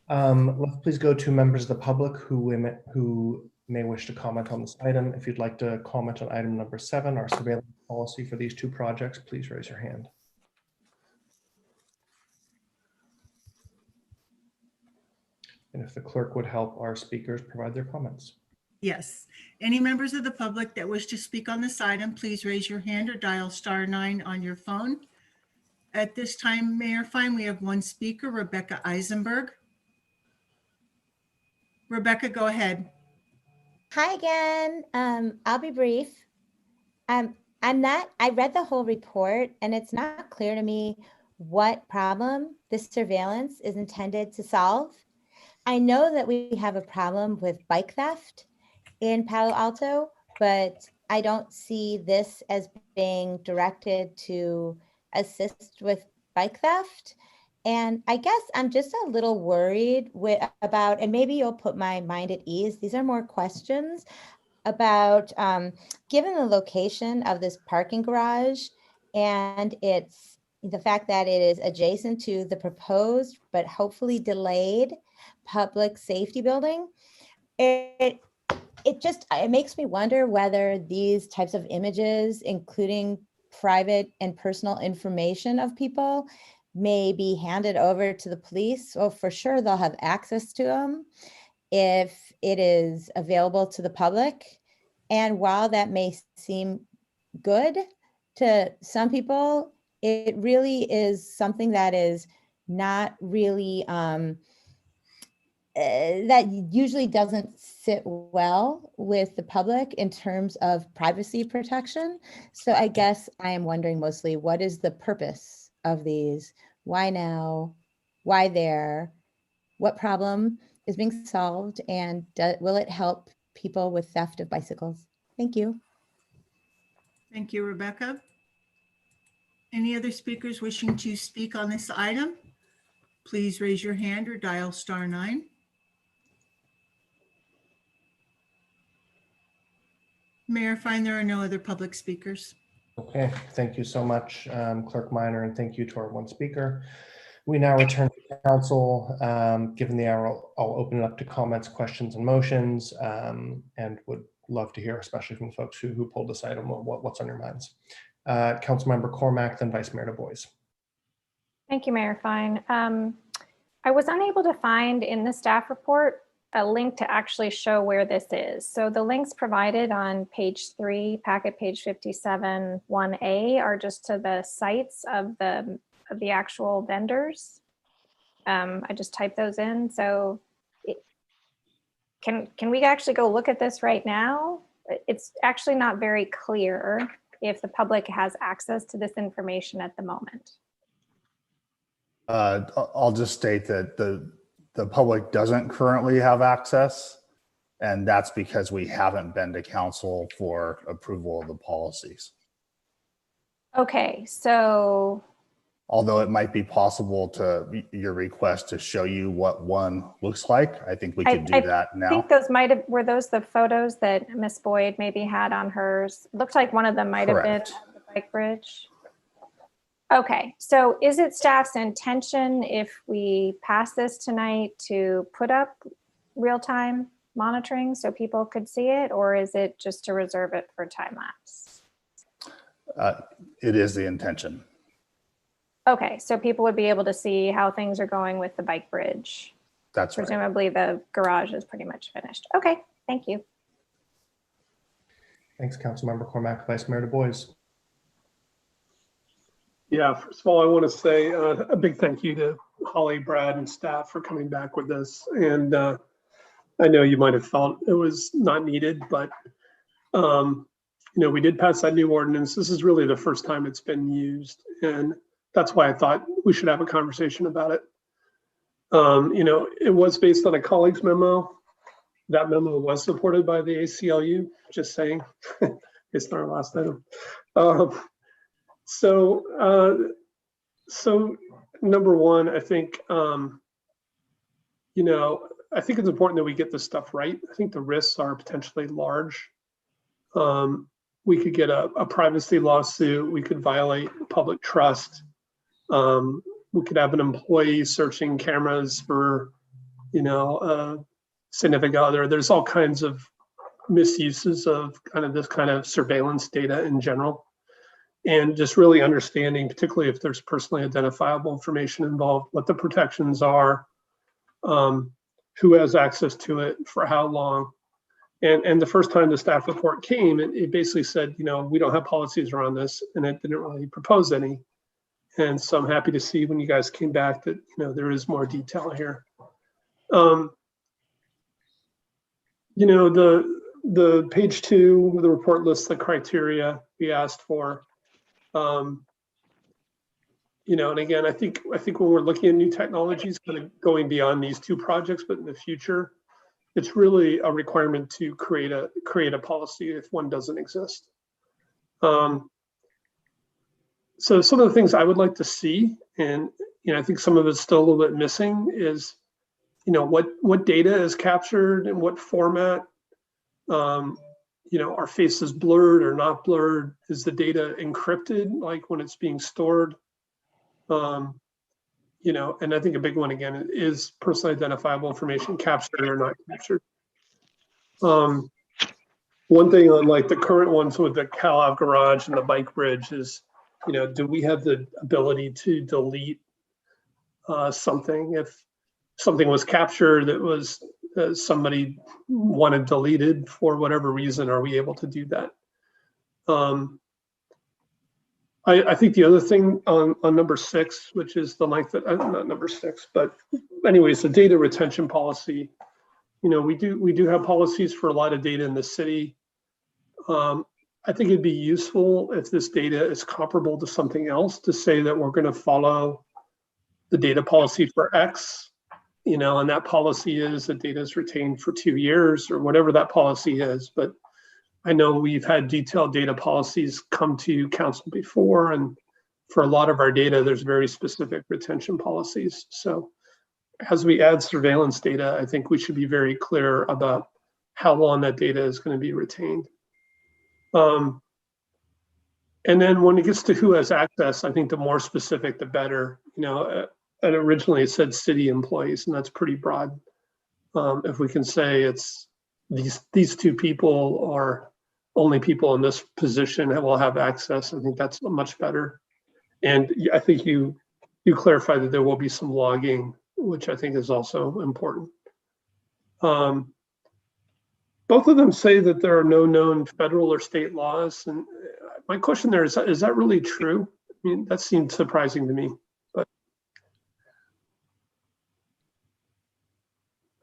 Let's please go to members of the public who may wish to comment on this item. If you'd like to comment on item number 7, our surveillance policy for these 2 projects, please raise your hand. And if the clerk would help our speakers provide their comments.
Yes. Any members of the public that wish to speak on this item, please raise your hand or dial *9 on your phone. At this time, Mayor Fine, we have 1 speaker, Rebecca Eisenberg. Rebecca, go ahead.
Hi again. I'll be brief. I read the whole report and it's not clear to me what problem this surveillance is intended to solve. I know that we have a problem with bike theft in Palo Alto, but I don't see this as being directed to assist with bike theft. And I guess I'm just a little worried about, and maybe you'll put my mind at ease, these are more questions about, given the location of this parking garage and it's the fact that it is adjacent to the proposed, but hopefully delayed public safety building, it makes me wonder whether these types of images, including private and personal information of people, may be handed over to the police. Well, for sure, they'll have access to them if it is available to the public. And while that may seem good to some people, it really is something that is not really, that usually doesn't sit well with the public in terms of privacy protection. So I guess I am wondering mostly, what is the purpose of these? Why now? Why there? What problem is being solved? And will it help people with theft of bicycles? Thank you.
Thank you, Rebecca. Any other speakers wishing to speak on this item? Please raise your hand or dial *9. Mayor Fine, there are no other public speakers.
Okay, thank you so much, Clerk Minor, and thank you to our 1 speaker. We now return to council. Given the hour, I'll open it up to comments, questions, and motions, and would love to hear, especially from the folks who pulled this item, what's on your minds. Councilmember Cormack, then Vice Mayor Du Bois.
Thank you, Mayor Fine. I was unable to find in the staff report a link to actually show where this is. So the links provided on page 3, packet page 57, 1A are just to the sites of the actual vendors. I just typed those in. So can we actually go look at this right now? It's actually not very clear if the public has access to this information at the moment.
I'll just state that the public doesn't currently have access, and that's because we haven't been to council for approval of the policies.
Okay, so.
Although it might be possible to your request to show you what one looks like, I think we could do that now.
I think those were those the photos that Miss Boyd maybe had on hers? Looked like one of them might have been the bike bridge. Okay, so is it staff's intention, if we pass this tonight, to put up real-time monitoring so people could see it, or is it just to reserve it for time lapse?
It is the intention.
Okay, so people would be able to see how things are going with the bike bridge.
That's right.
Presumably the garage is pretty much finished. Okay, thank you.
Thanks, Councilmember Cormack. Vice Mayor Du Bois.
Yeah, first of all, I want to say a big thank you to Holly, Brad, and staff for coming back with this. And I know you might have felt it was not needed, but we did pass that new ordinance. This is really the first time it's been used. And that's why I thought we should have a conversation about it. It was based on a colleague's memo. That memo was supported by the ACLU, just saying, based on our last item. So number one, I think, I think it's important that we get this stuff right. I think the risks are potentially large. We could get a privacy lawsuit. We could violate public trust. We could have an employee searching cameras for, significant other. There's all kinds of misuses of this kind of surveillance data in general. And just really understanding, particularly if there's personally identifiable information involved, what the protections are, who has access to it, for how long. And the first time the staff report came, it basically said, we don't have policies around this, and it didn't really propose any. And so I'm happy to see when you guys came back that, there is more detail here. The page 2 of the report lists the criteria we asked for. And again, I think when we're looking at new technologies, kind of going beyond these 2 projects, but in the future, it's really a requirement to create a policy if one doesn't exist. So some of the things I would like to see, and I think some of it's still a little bit missing, is what data is captured in what format. Are faces blurred or not blurred? Is the data encrypted, like when it's being stored? And I think a big one again is personally identifiable information captured or not captured. One thing on like the current ones with the Cal garage and the bike bridge is, do we have the ability to delete something if something was captured that was somebody wanted deleted for whatever reason? Are we able to do that? I think the other thing on number 6, which is the length of, not number 6, but anyways, the data retention policy. We do have policies for a lot of data in the city. I think it'd be useful if this data is comparable to something else, to say that we're going to follow the data policy for X, and that policy is that data is retained for 2 years or whatever that policy is. But I know we've had detailed data policies come to council before, and for a lot of our data, there's very specific retention policies. So as we add surveillance data, I think we should be very clear about how long that data is going to be retained. And then when it gets to who has access, I think the more specific, the better. And originally it said city employees, and that's pretty broad. If we can say it's these 2 people or only people in this position that will have access, I think that's much better. And I think you clarified that there will be some logging, which I think is also important. Both of them say that there are no known federal or state laws. And my question there is that really true? I mean, that seemed surprising to me, but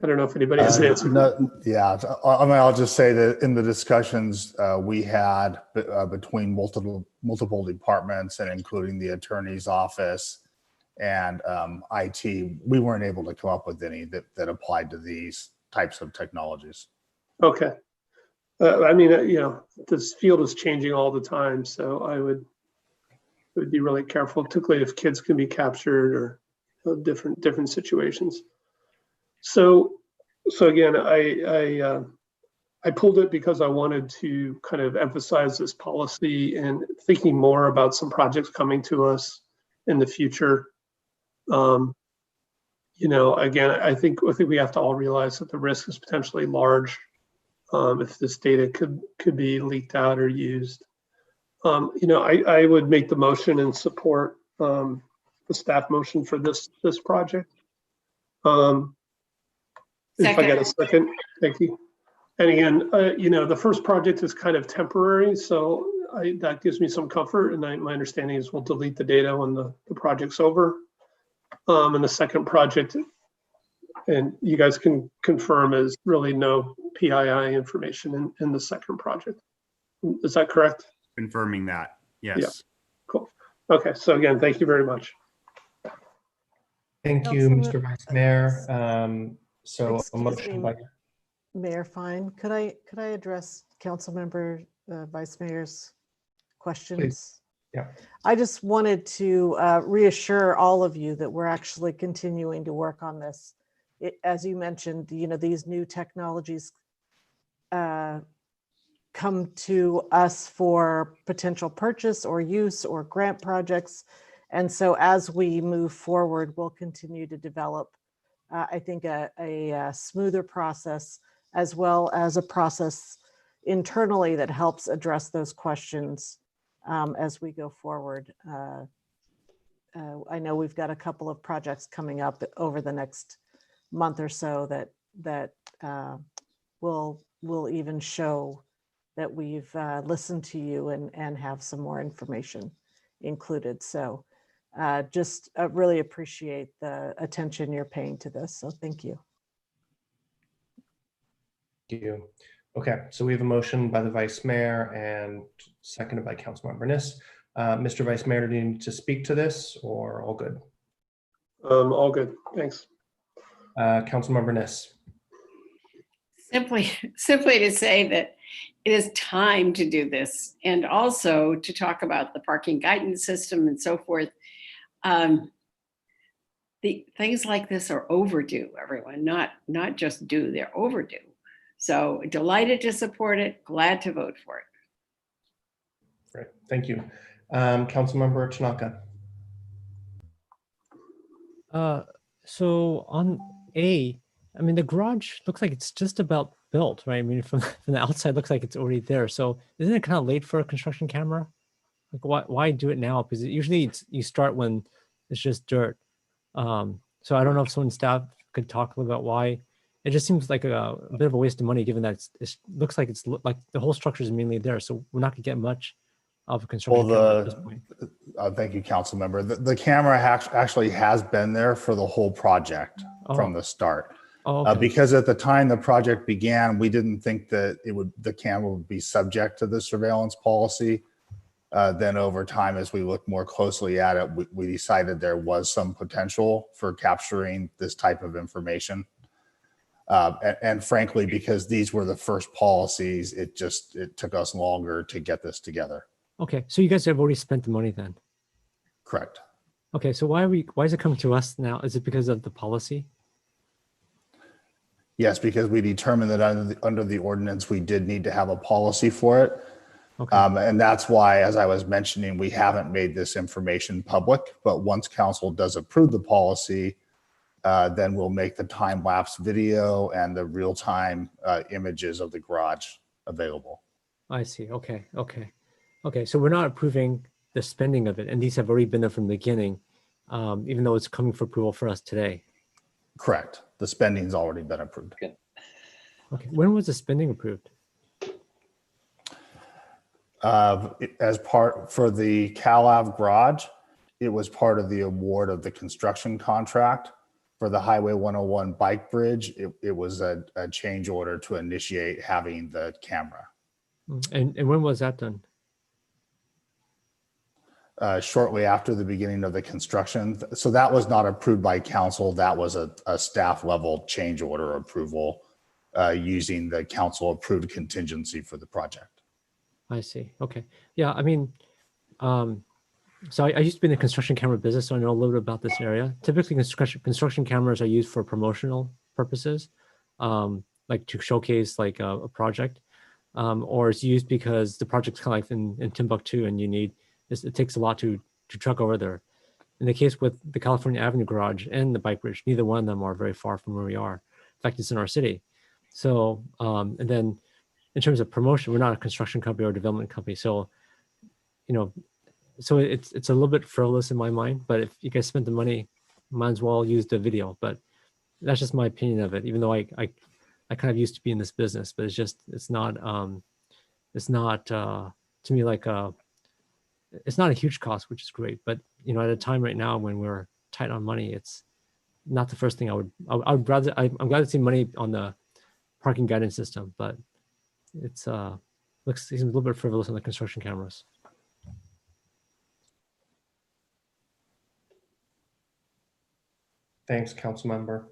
I don't know if anybody has an answer.
No, yeah, I'll just say that in the discussions we had between multiple departments and including the attorney's office and IT, we weren't able to come up with any that applied to these types of technologies.
Okay. I mean, this field is changing all the time, so I would be really careful, particularly if kids can be captured or different situations. So again, I pulled it because I wanted to kind of emphasize this policy and thinking more about some projects coming to us in the future. Again, I think we have to all realize that the risk is potentially large if this data could be leaked out or used. I would make the motion and support the staff motion for this project. If I get a second, thank you. And again, the first project is kind of temporary, so that gives me some comfort. And my understanding is we'll delete the data when the project's over. And the second project, and you guys can confirm, is really no PII information in the second project. Is that correct?
Confirming that, yes.
Yeah. Cool. Okay, so again, thank you very much.
Thank you,
Councilman-
Mr. Vice Mayor. So a
Excuse
motion
me,
by,
Mayor Fine, could I address Councilmember Vice Mayor's questions?
yeah.
I just wanted to reassure all of you that we're actually continuing to work on this. As you mentioned, these new technologies come to us for potential purchase or use or grant projects. And so as we move forward, we'll continue to develop, I think, a smoother process, as well as a process internally that helps address those questions as we go forward. I know we've got a couple of projects coming up over the next month or so that will even show that we've listened to you and have some more information included. So just really appreciate the attention you're paying to this. So thank you.
Thank you. Okay, so we have a motion by the Vice Mayor and seconded by Councilmember Niss. Mr. Vice Mayor, do you need to speak to this or all good?
All good, thanks.
Councilmember Niss.
Simply to say that it is time to do this, and also to talk about the parking guidance system and so forth. The things like this are overdue, everyone, not just due, they're overdue. So delighted to support it, glad to vote for it.
Great, thank you. Councilmember Tanaka.
So on A, I mean, the garage looks like it's just about built, right? I mean, from the outside, looks like it's already there. So isn't it kind of late for a construction camera? Like, why do it now? Because usually you start when it's just dirt. So I don't know if someone staff could talk a little about why. It just seems like a bit of a waste of money, given that it looks like it's like the whole structure is mainly there. So we're not gonna get much of a construction camera at this point.
Thank you, council member. The camera actually has been there for the whole project from the start.
Okay.
Because at the time the project began, we didn't think that the camera would be subject to the surveillance policy. Then over time, as we looked more closely at it, we decided there was some potential for capturing this type of information. And frankly, because these were the first policies, it took us longer to get this together.
Okay, so you guys have already spent the money then?
Correct.
Okay, so why is it coming to us now? Is it because of the policy?
Yes, because we determined that under the ordinance, we did need to have a policy for it.
Okay.
And that's why, as I was mentioning, we haven't made this information public, but once council does approve the policy, then we'll make the time-lapse video and the real-time images of the garage available.
I see. Okay. So we're not approving the spending of it, and these have already been there from the beginning, even though it's coming for approval for us today.
Correct. The spending's already been approved.
Okay. When was the spending approved?
As part for the CalAv garage, it was part of the award of the construction contract. For the Highway 101 bike bridge, it was a change order to initiate having the camera.
And when was that done?
Shortly after the beginning of the construction. So that was not approved by council. That was a staff level change order approval using the council approved contingency for the project.
I see. Okay. Yeah. I mean, so I used to be in the construction camera business, so I know a little bit about this area. Typically, construction cameras are used for promotional purposes, like to showcase like a project, or it's used because the project's kind of like in Timbuktu, and it takes a lot to truck over there. In the case with the California Avenue garage and the bike bridge, neither one of them are very far from where we are. In fact, it's in our city. So, and then in terms of promotion, we're not a construction company or a development company. So, so it's a little bit frivolous in my mind, but if you guys spent the money, might as well use the video. But that's just my opinion of it, even though I kind of used to be in this business, but it's not to me like it's not a huge cost, which is great. But at a time right now when we're tight on money, it's not the first thing I'm glad to see money on the parking guidance system, but it's seems a little bit frivolous on the construction cameras.
Thanks, Councilmember.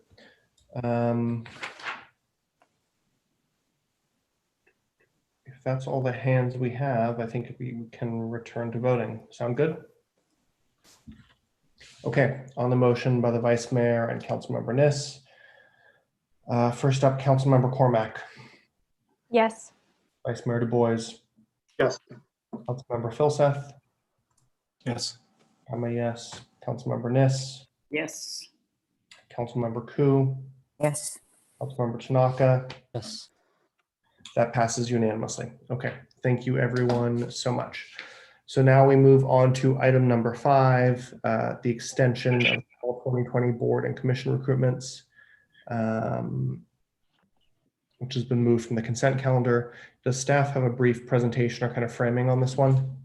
If that's all the hands we have, I think we can return to voting. Sound good? Okay, on the motion by the Vice Mayor and Councilmember Niss. First up, Councilmember Cormack.
Yes.
Vice Mayor Du Bois.
Yes.
Councilmember Filseth.
Yes.
I'm a yes. Councilmember Niss.
Yes.
Councilmember Ku.
Yes.
Councilmember Tanaka.
Yes.
That passes unanimously. Okay, thank you everyone so much. So now we move on to item number 5, the extension of all 2020 board and commission recruitments, which has been moved from the consent calendar. Does staff have a brief presentation or kind of framing on this one?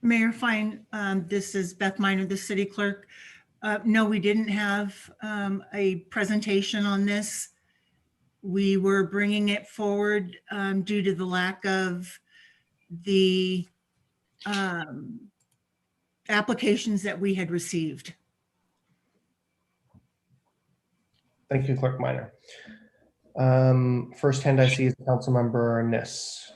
Mayor Fine, this is Beth Minor, the city clerk. No, we didn't have a presentation on this. We were bringing it forward due to the lack of the applications that we had received.
Thank you, Clerk Minor. First hand I see is Councilmember Niss.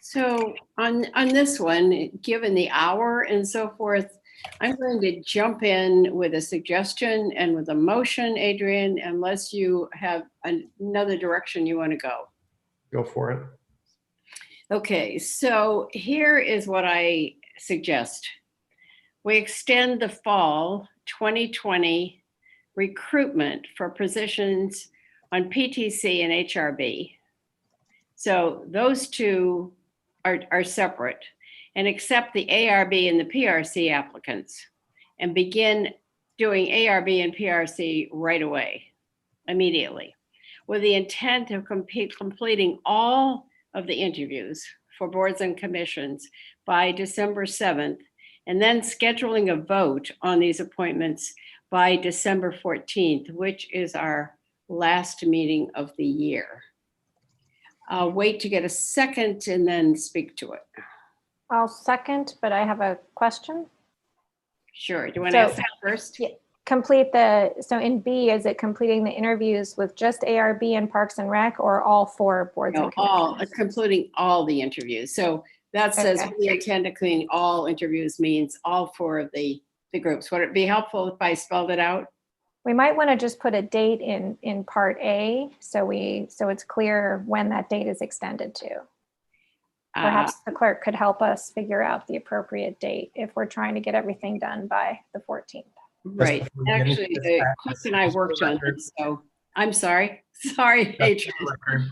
So on this one, given the hour and so forth, I'm going to jump in with a suggestion and with a motion, Adrian, unless you have another direction you want to go.
Go for it.
Okay, so here is what I suggest. We extend the fall 2020 recruitment for positions on PTC and HRB. So those two are separate, and accept the ARB and the PRC applicants and begin doing ARB and PRC right away, immediately, with the intent of completing all of the interviews for boards and commissions by December 7th, and then scheduling a vote on these appointments by December 14th, which is our last meeting of the year. I'll wait to get a second and then speak to it.
I'll second, but I have a question.
Sure. Do you want to ask that first?
Yeah, so in B, is it completing the interviews with just ARB and Parks and Rec, or all 4 boards and commissions?
Completing all the interviews. So that says we intend to clean all interviews means all 4 of the groups. Would it be helpful if I spelled it out?
We might want to just put a date in part A, so it's clear when that date is extended to. Perhaps the clerk could help us figure out the appropriate date if we're trying to get everything done by the 14th.
Right. Actually, Cliff and I worked on this, so I'm sorry. Sorry, Adrian.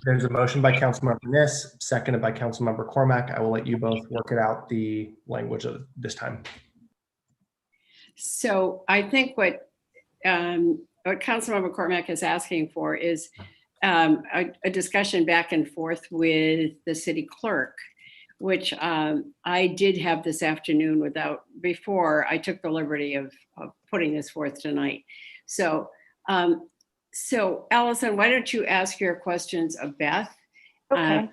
There's a motion by Councilmember Niss, seconded by Councilmember Cormack. I will let you both work it out, the language of this time.
So I think what Councilmember Cormack is asking for is a discussion back and forth with the city clerk, which I did have this afternoon before I took the liberty of putting this forth tonight. So, Allison, why don't you ask your questions of Beth?
Okay.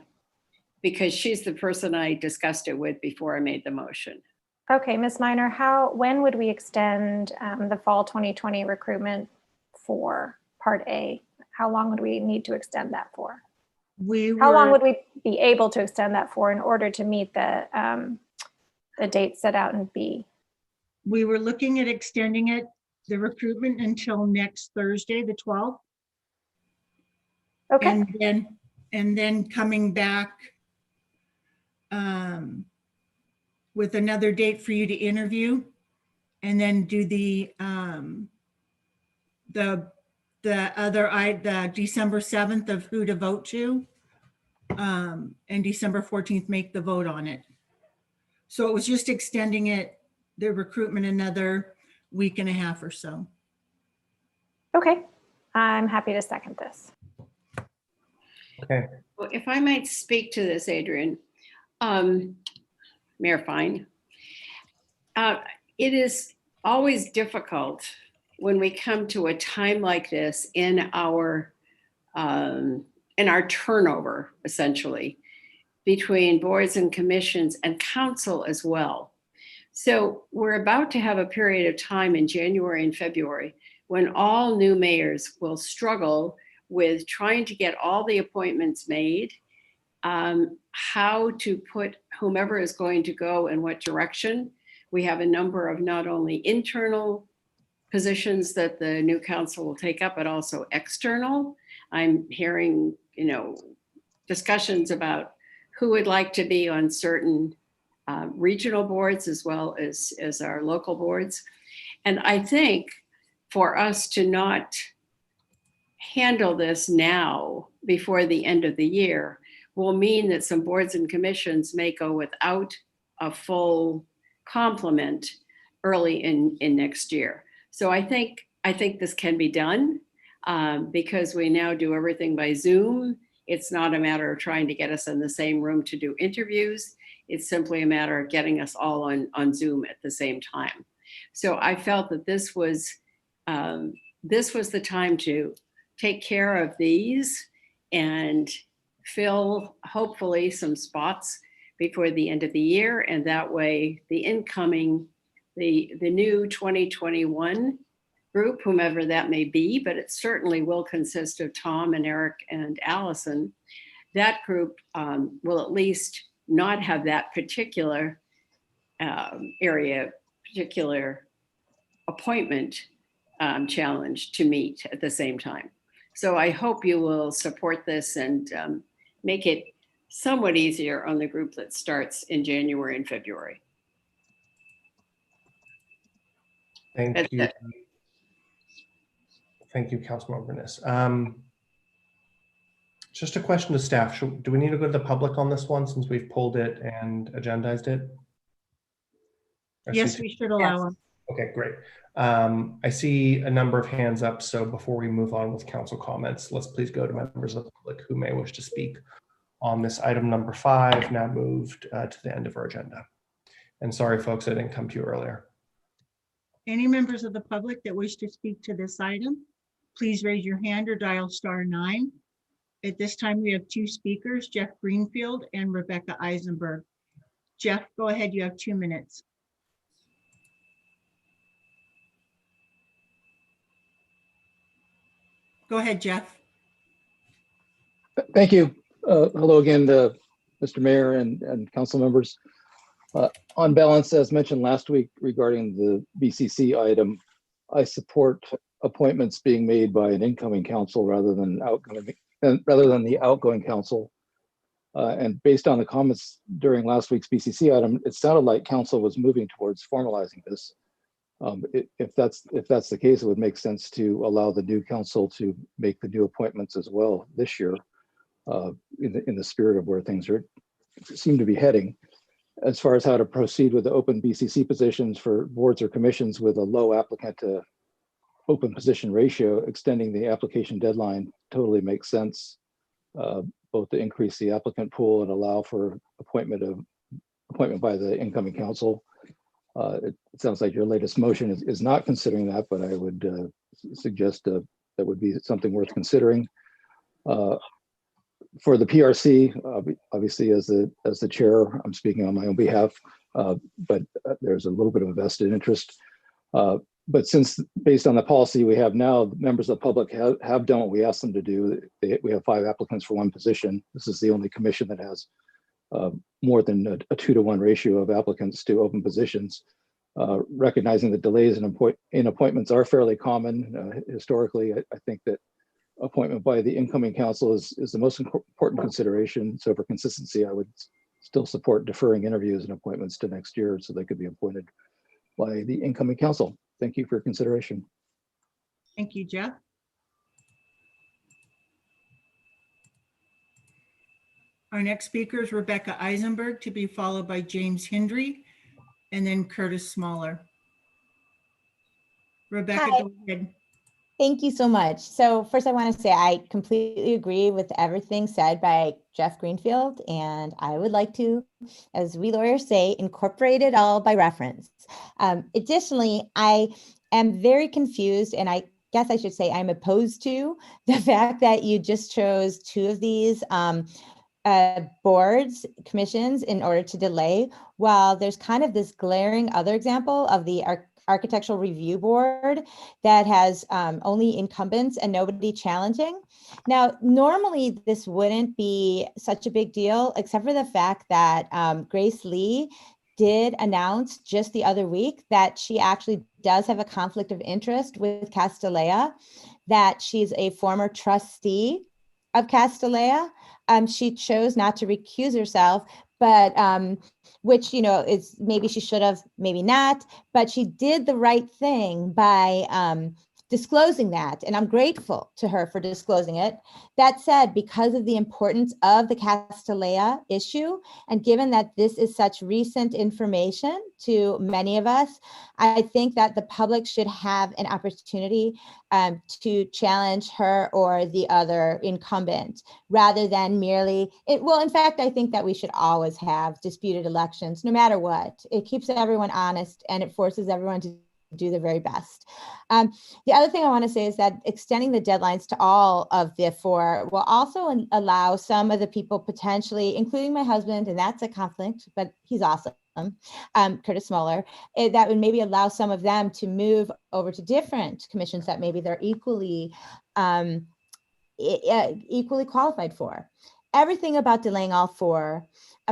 Because she's the person I discussed it with before I made the motion.
Okay, Ms. Minor, when would we extend the fall 2020 recruitment for part A? How long would we need to extend that for? How long would we be able to extend that for in order to meet the date set out in B?
We were looking at extending the recruitment until next Thursday, the 12th.
Okay.
And then coming back with another date for you to interview, and then do the December 7th of who to vote to, and December 14th make the vote on it. So it was just extending the recruitment another week and a half or so.
Okay, I'm happy to second this.
Okay.
Well, if I might speak to this, Adrian, Mayor Fine, it is always difficult when we come to a time like this in our turnover, essentially, between boards and commissions and council as well. So we're about to have a period of time in January and February when all new mayors will struggle with trying to get all the appointments made, how to put whomever is going to go in what direction. We have a number of not only internal positions that the new council will take up, but also external. I'm hearing, discussions about who would like to be on certain regional boards as well as our local boards. And I think for us to not handle this now before the end of the year will mean that some boards and commissions may go without a full complement early in next year. So I think this can be done because we now do everything by Zoom. It's not a matter of trying to get us in the same room to do interviews. It's simply a matter of getting us all on Zoom at the same time. So I felt that this was the time to take care of these and fill hopefully some spots before the end of the year. And that way the new 2021 group, whomever that may be, but it certainly will consist of Tom and Eric and Allison. That group will at least not have that particular particular appointment challenge to meet at the same time. So I hope you will support this and make it somewhat easier on the group that starts in January and February.
Thank you. Thank you, Councilmember Ness. Just a question to staff. Do we need to go to the public on this one since we've pulled it and agendized it?
Yes, we should allow them.
Okay, great. I see a number of hands up. So before we move on with council comments, let's please go to members of the public who may wish to speak on this item number 5, now moved to the end of our agenda. And sorry, folks, I didn't come to you earlier.
Any members of the public that wish to speak to this item, please raise your hand or dial *9. At this time, we have 2 speakers, Jeff Greenfield and Rebecca Eisenberg. Jeff, go ahead. You have 2 minutes. Go ahead, Jeff.
Thank you. Hello again, Mr. Mayor and council members. On balance, as mentioned last week regarding the BCC item, I support appointments being made by an incoming council rather than the outgoing council. And based on the comments during last week's BCC item, it sounded like council was moving towards formalizing this. If that's the case, it would make sense to allow the new council to make the new appointments as well this year, in the spirit of where things seem to be heading. As far as how to proceed with the open BCC positions for boards or commissions with a low applicant to open position ratio, extending the application deadline totally makes sense, both to increase the applicant pool and allow for appointment by the incoming council. It sounds like your latest motion is not considering that, but I would suggest that would be something worth considering. For the PRC, obviously as the chair, I'm speaking on my own behalf, but there's a little bit of a vested interest. But since based on the policy we have now, members of the public have done what we asked them to do. We have 5 applicants for 1 position. This is the only commission that has more than a 2-to-1 ratio of applicants to open positions. Recognizing that delays in appointments are fairly common historically, I think that appointment by the incoming council is the most important consideration. So for consistency, I would still support deferring interviews and appointments to next year so they could be appointed by the incoming council. Thank you for your consideration.
Thank you, Jeff. Our next speaker is Rebecca Eisenberg, to be followed by James Hendry and then Curtis Smaller. Rebecca,
Hi.
go ahead.
Thank you so much. So first I want to say I completely agree with everything said by Jeff Greenfield, and I would like to, as we lawyers say, incorporate it all by reference. Additionally, I am very confused, and I guess I should say I'm opposed to the fact that you just chose 2 of these boards, commissions in order to delay, while there's kind of this glaring other example of the Architectural Review Board that has only incumbents and nobody challenging. Now, normally this wouldn't be such a big deal, except for the fact that Grace Lee did announce just the other week that she actually does have a conflict of interest with Castellea, that she's a former trustee of Castellea. She chose not to recuse herself, but which, you know, is maybe she should have, maybe not, but she did the right thing by disclosing that. And I'm grateful to her for disclosing it. That said, because of the importance of the Castellea issue, and given that this is such recent information to many of us, I think that the public should have an opportunity to challenge her or the other incumbent, rather than merely, well, in fact, I think that we should always have disputed elections, no matter what. It keeps everyone honest and it forces everyone to do their very best. The other thing I want to say is that extending the deadlines to all of the four will also allow some of the people potentially, including my husband, and that's a conflict, but he's awesome, Curtis Smoller, that would maybe allow some of them to move over to different commissions that maybe they're equally qualified for. Everything about delaying all four,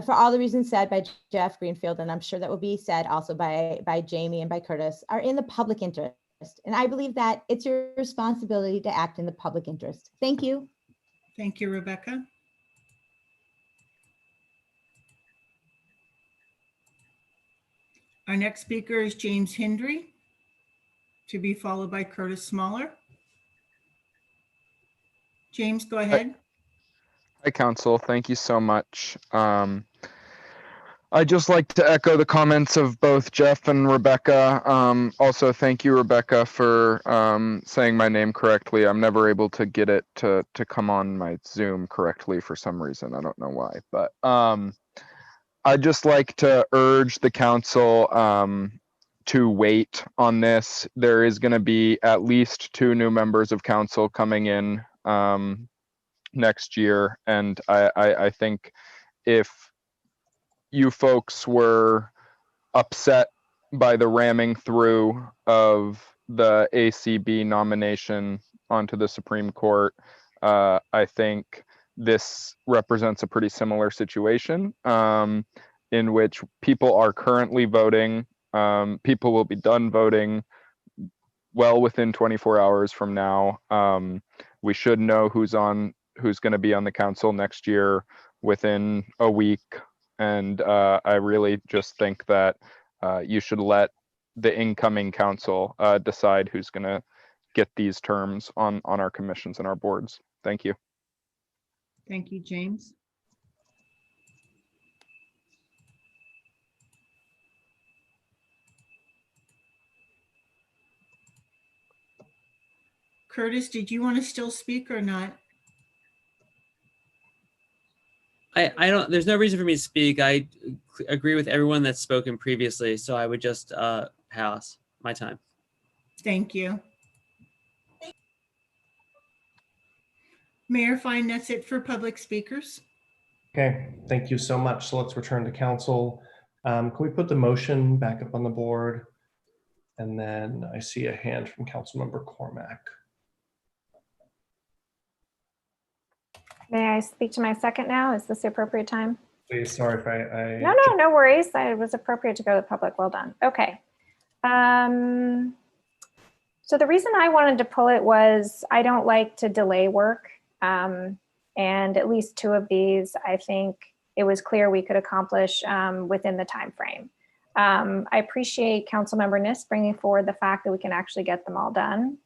for all the reasons said by Jeff Greenfield, and I'm sure that will be said also by Jamie and by Curtis, are in the public interest. And I believe that it's your responsibility to act in the public interest. Thank you.
Thank you, Rebecca. Our next speaker is James Hendry, to be followed by Curtis Smaller. James, go ahead.
Hi, Council. Thank you so much. I'd just like to echo the comments of both Jeff and Rebecca. Also, thank you, Rebecca, for saying my name correctly. I'm never able to get it to come on my Zoom correctly for some reason. I don't know why, but I'd just like to urge the Council to wait on this. There is going to be at least 2 new members of Council coming in next year, and I think if you folks were upset by the ramming through of the ACB nomination onto the Supreme Court, I think this represents a pretty similar situation in which people are currently voting. People will be done voting well within 24 hours from now. We should know who's going to be on the council next year within a week. And I really just think that you should let the incoming council decide who's going to get these terms on our commissions and our boards. Thank you.
Thank you, James. Curtis, did you want to still speak or not?
I don't, there's no reason for me to speak. I agree with everyone that's spoken previously, so I would just pass my time.
Thank you. Mayor Fine, that's it for public speakers.
Okay, thank you so much. So let's return to council. Can we put the motion back up on the board? And then I see a hand from Councilmember Cormack.
May I speak to my second now? Is this the appropriate time?
Please, sorry if I
No worries. It was appropriate to go to the public. Well done. Okay. So the reason I wanted to pull it was I don't like to delay work. And at least 2 of these, I think it was clear we could accomplish within the time frame. I appreciate Councilmember Nist bringing forward the fact that we can actually get them all done.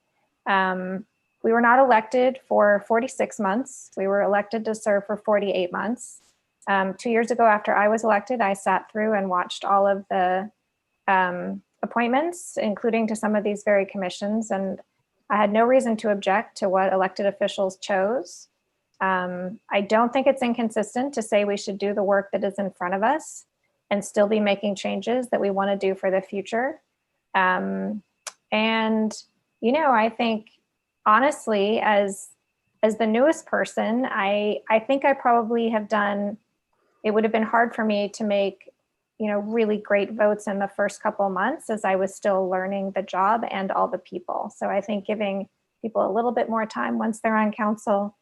We were not elected for 46 months. We were elected to serve for 48 months. 2 years ago, after I was elected, I sat through and watched all of the appointments, including to some of these very commissions, and I had no reason to object to what elected officials chose. I don't think it's inconsistent to say we should do the work that is in front of us and still be making changes that we want to do for the future. And, you know, I think honestly, as as the newest person, I think I probably have done, it would have been hard for me to make, really great votes in the first couple of months as I was still learning the job and all the people. So I think giving people a little bit more time once they're on council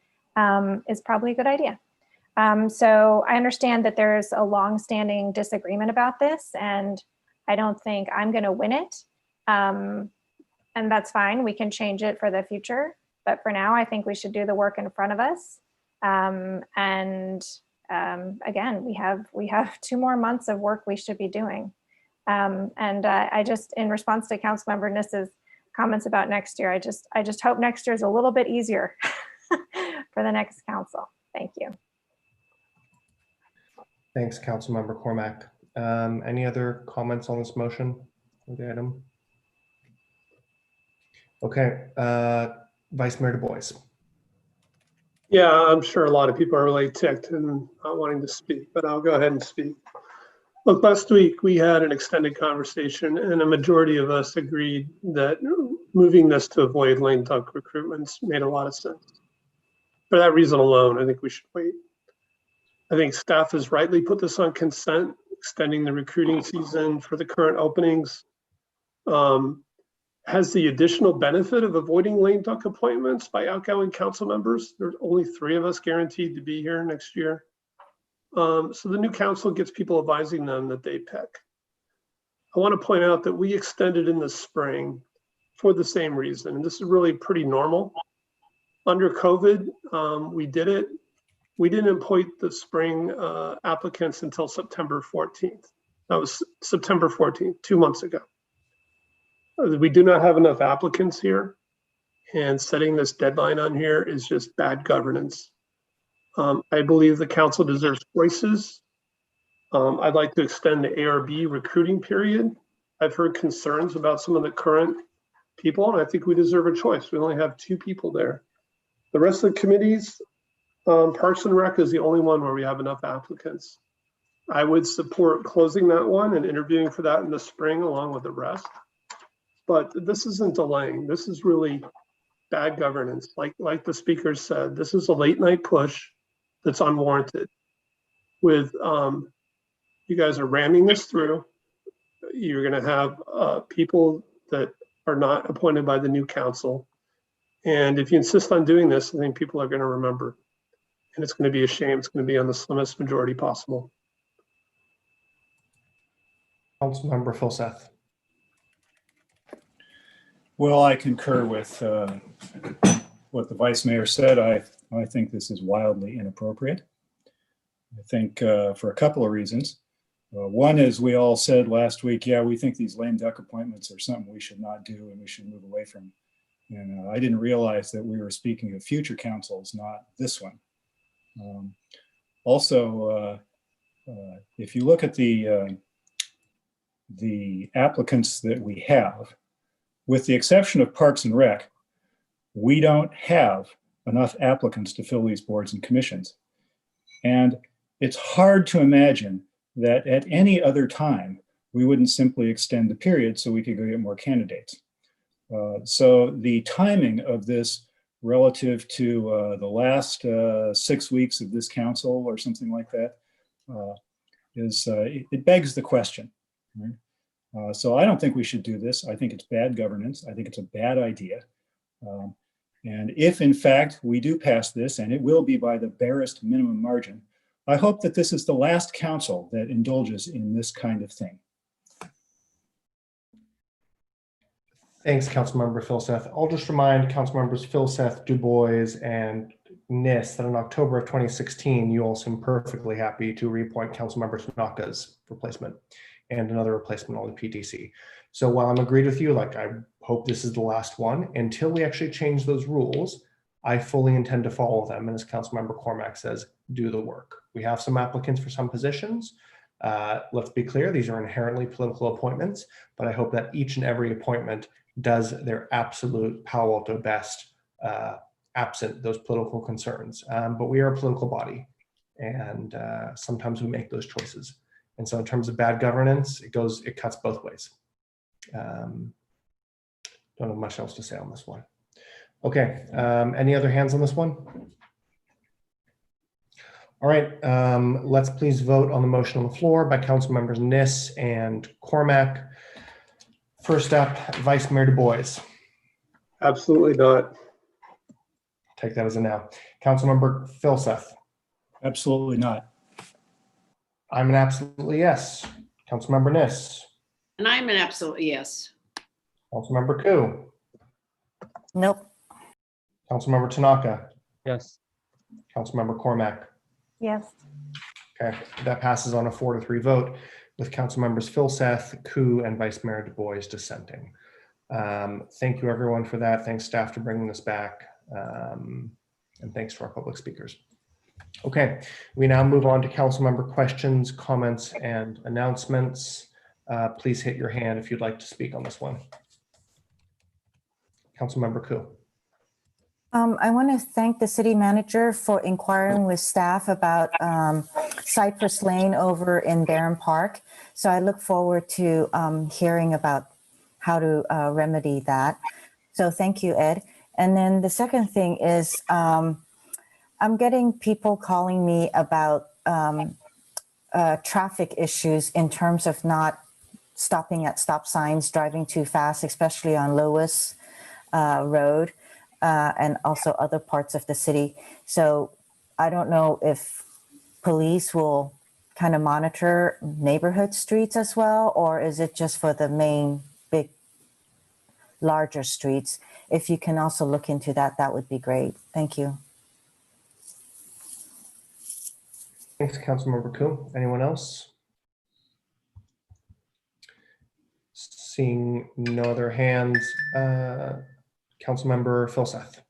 is probably a good idea. So I understand that there's a long-standing disagreement about this, and I don't think I'm going to win it. And that's fine. We can change it for the future. But for now, I think we should do the work in front of us. Again, we have 2 more months of work we should be doing. I just, in response to Councilmember Niss's comments about next year, I just hope next year is a little bit easier for the next council. Thank you.
Thanks, Councilmember Cormack. Any other comments on this motion or the item? Okay, Vice Mayor Du Bois.
Yeah, I'm sure a lot of people are really ticked and not wanting to speak, but I'll go ahead and speak. Look, last week we had an extended conversation and a majority of us agreed that moving this to avoid lame duck recruitments made a lot of sense. For that reason alone, I think we should wait. I think staff has rightly put this on consent, extending the recruiting season for the current openings. Has the additional benefit of avoiding lame duck appointments by outgoing council members. There's only 3 of us guaranteed to be here next year. So the new council gets people advising them that they pick. I want to point out that we extended in the spring for the same reason. And this is really pretty normal. Under COVID, we did it. We didn't appoint the spring applicants until September 14th. That was September 14th, 2 months ago. We do not have enough applicants here, and setting this deadline on here is just bad governance. I believe the council deserves choices. I'd like to extend the ARB recruiting period. I've heard concerns about some of the current people, and I think we deserve a choice. We only have 2 people there. The rest of the committees, Parks and Rec is the only one where we have enough applicants. I would support closing that one and interviewing for that in the spring along with the rest. But this isn't delaying. This is really bad governance. Like the speaker said, this is a late night push that's unwarranted. With you guys are ramming this through. You're going to have people that are not appointed by the new council. And if you insist on doing this, I think people are going to remember. And it's going to be a shame. It's going to be on the slimmest majority possible.
Councilmember Filseth.
Well, I concur with what the Vice Mayor said. I think this is wildly inappropriate. I think for a couple of reasons. One is we all said last week, yeah, we think these lame duck appointments are something we should not do and we should move away from. And I didn't realize that we were speaking of future councils, not this one. Also, if you look at the applicants that we have, with the exception of Parks and Rec, we don't have enough applicants to fill these boards and commissions. And it's hard to imagine that at any other time, we wouldn't simply extend the period so we could go get more candidates. So the timing of this relative to the last 6 weeks of this council or something like that it begs the question. Right? So I don't think we should do this. I think it's bad governance. I think it's a bad idea. And if in fact we do pass this, and it will be by the barest minimum margin, I hope that this is the last council that indulges in this kind of thing.
Thanks, Councilmember Filseth. I'll just remind Councilmembers Filseth, Du Bois, and Niss that in October of 2016, you all seemed perfectly happy to reappoint Councilmember Tanaka's replacement and another replacement on the PTC. So while I'm agreed with you, like I hope this is the last one, until we actually change those rules, I fully intend to follow them. And as Councilmember Cormack says, do the work. We have some applicants for some positions. Let's be clear, these are inherently political appointments, but I hope that each and every appointment does their absolute Palo Alto best, absent those political concerns. But we are a political body, and sometimes we make those choices. And so in terms of bad governance, it cuts both ways. Don't have much else to say on this one. Okay, any other hands on this one? All right, let's please vote on the motion on the floor by council members Niss and Cormack. First up, Vice Mayor Du Bois.
Absolutely not.
Take that as a no. Councilmember Filseth.
Absolutely not.
I'm an absolutely yes. Councilmember Niss.
And I'm an absolute yes.
Councilmember Koo.
Nope.
Councilmember Tanaka.
Yes.
Councilmember Cormack.
Yes.
Okay, that passes on a 4-3 vote with Councilmembers Filseth, Koo, and Vice Mayor Du Bois dissenting. Thank you everyone for that. Thanks staff for bringing this back. And thanks to our public speakers. Okay, we now move on to council member questions, comments, and announcements. Please hit your hand if you'd like to speak on this one. Councilmember Koo.
I want to thank the city manager for inquiring with staff about Cypress Lane over in Barron Park. So I look forward to hearing about how to remedy that. So thank you, Ed. And then the second thing is I'm getting people calling me about traffic issues in terms of not stopping at stop signs, driving too fast, especially on Lewis Road. And also other parts of the city. So I don't know if police will kind of monitor neighborhood streets as well, or is it just for the main big, larger streets? If you can also look into that, that would be great. Thank you.
Thanks, Councilmember Koo. Anyone else? Seeing no other hands, Councilmember Filseth.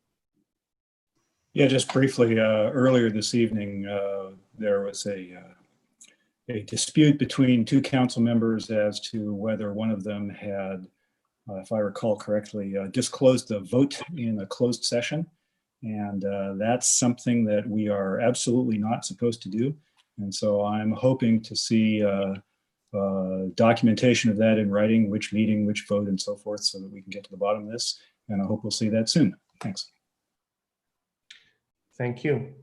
Yeah, just briefly, earlier this evening, there was a dispute between two council members as to whether one of them had, if I recall correctly, disclosed the vote in a closed session. And that's something that we are absolutely not supposed to do. And so I'm hoping to see documentation of that in writing, which meeting, which vote, and so forth, so that we can get to the bottom of this. And I hope we'll see that soon. Thanks.
Thank you.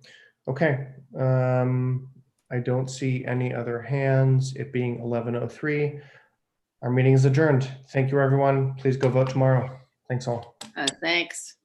Okay. I don't see any other hands. It being 11:03, our meeting is adjourned. Thank you, everyone. Please go vote tomorrow. Thanks all.
Thanks.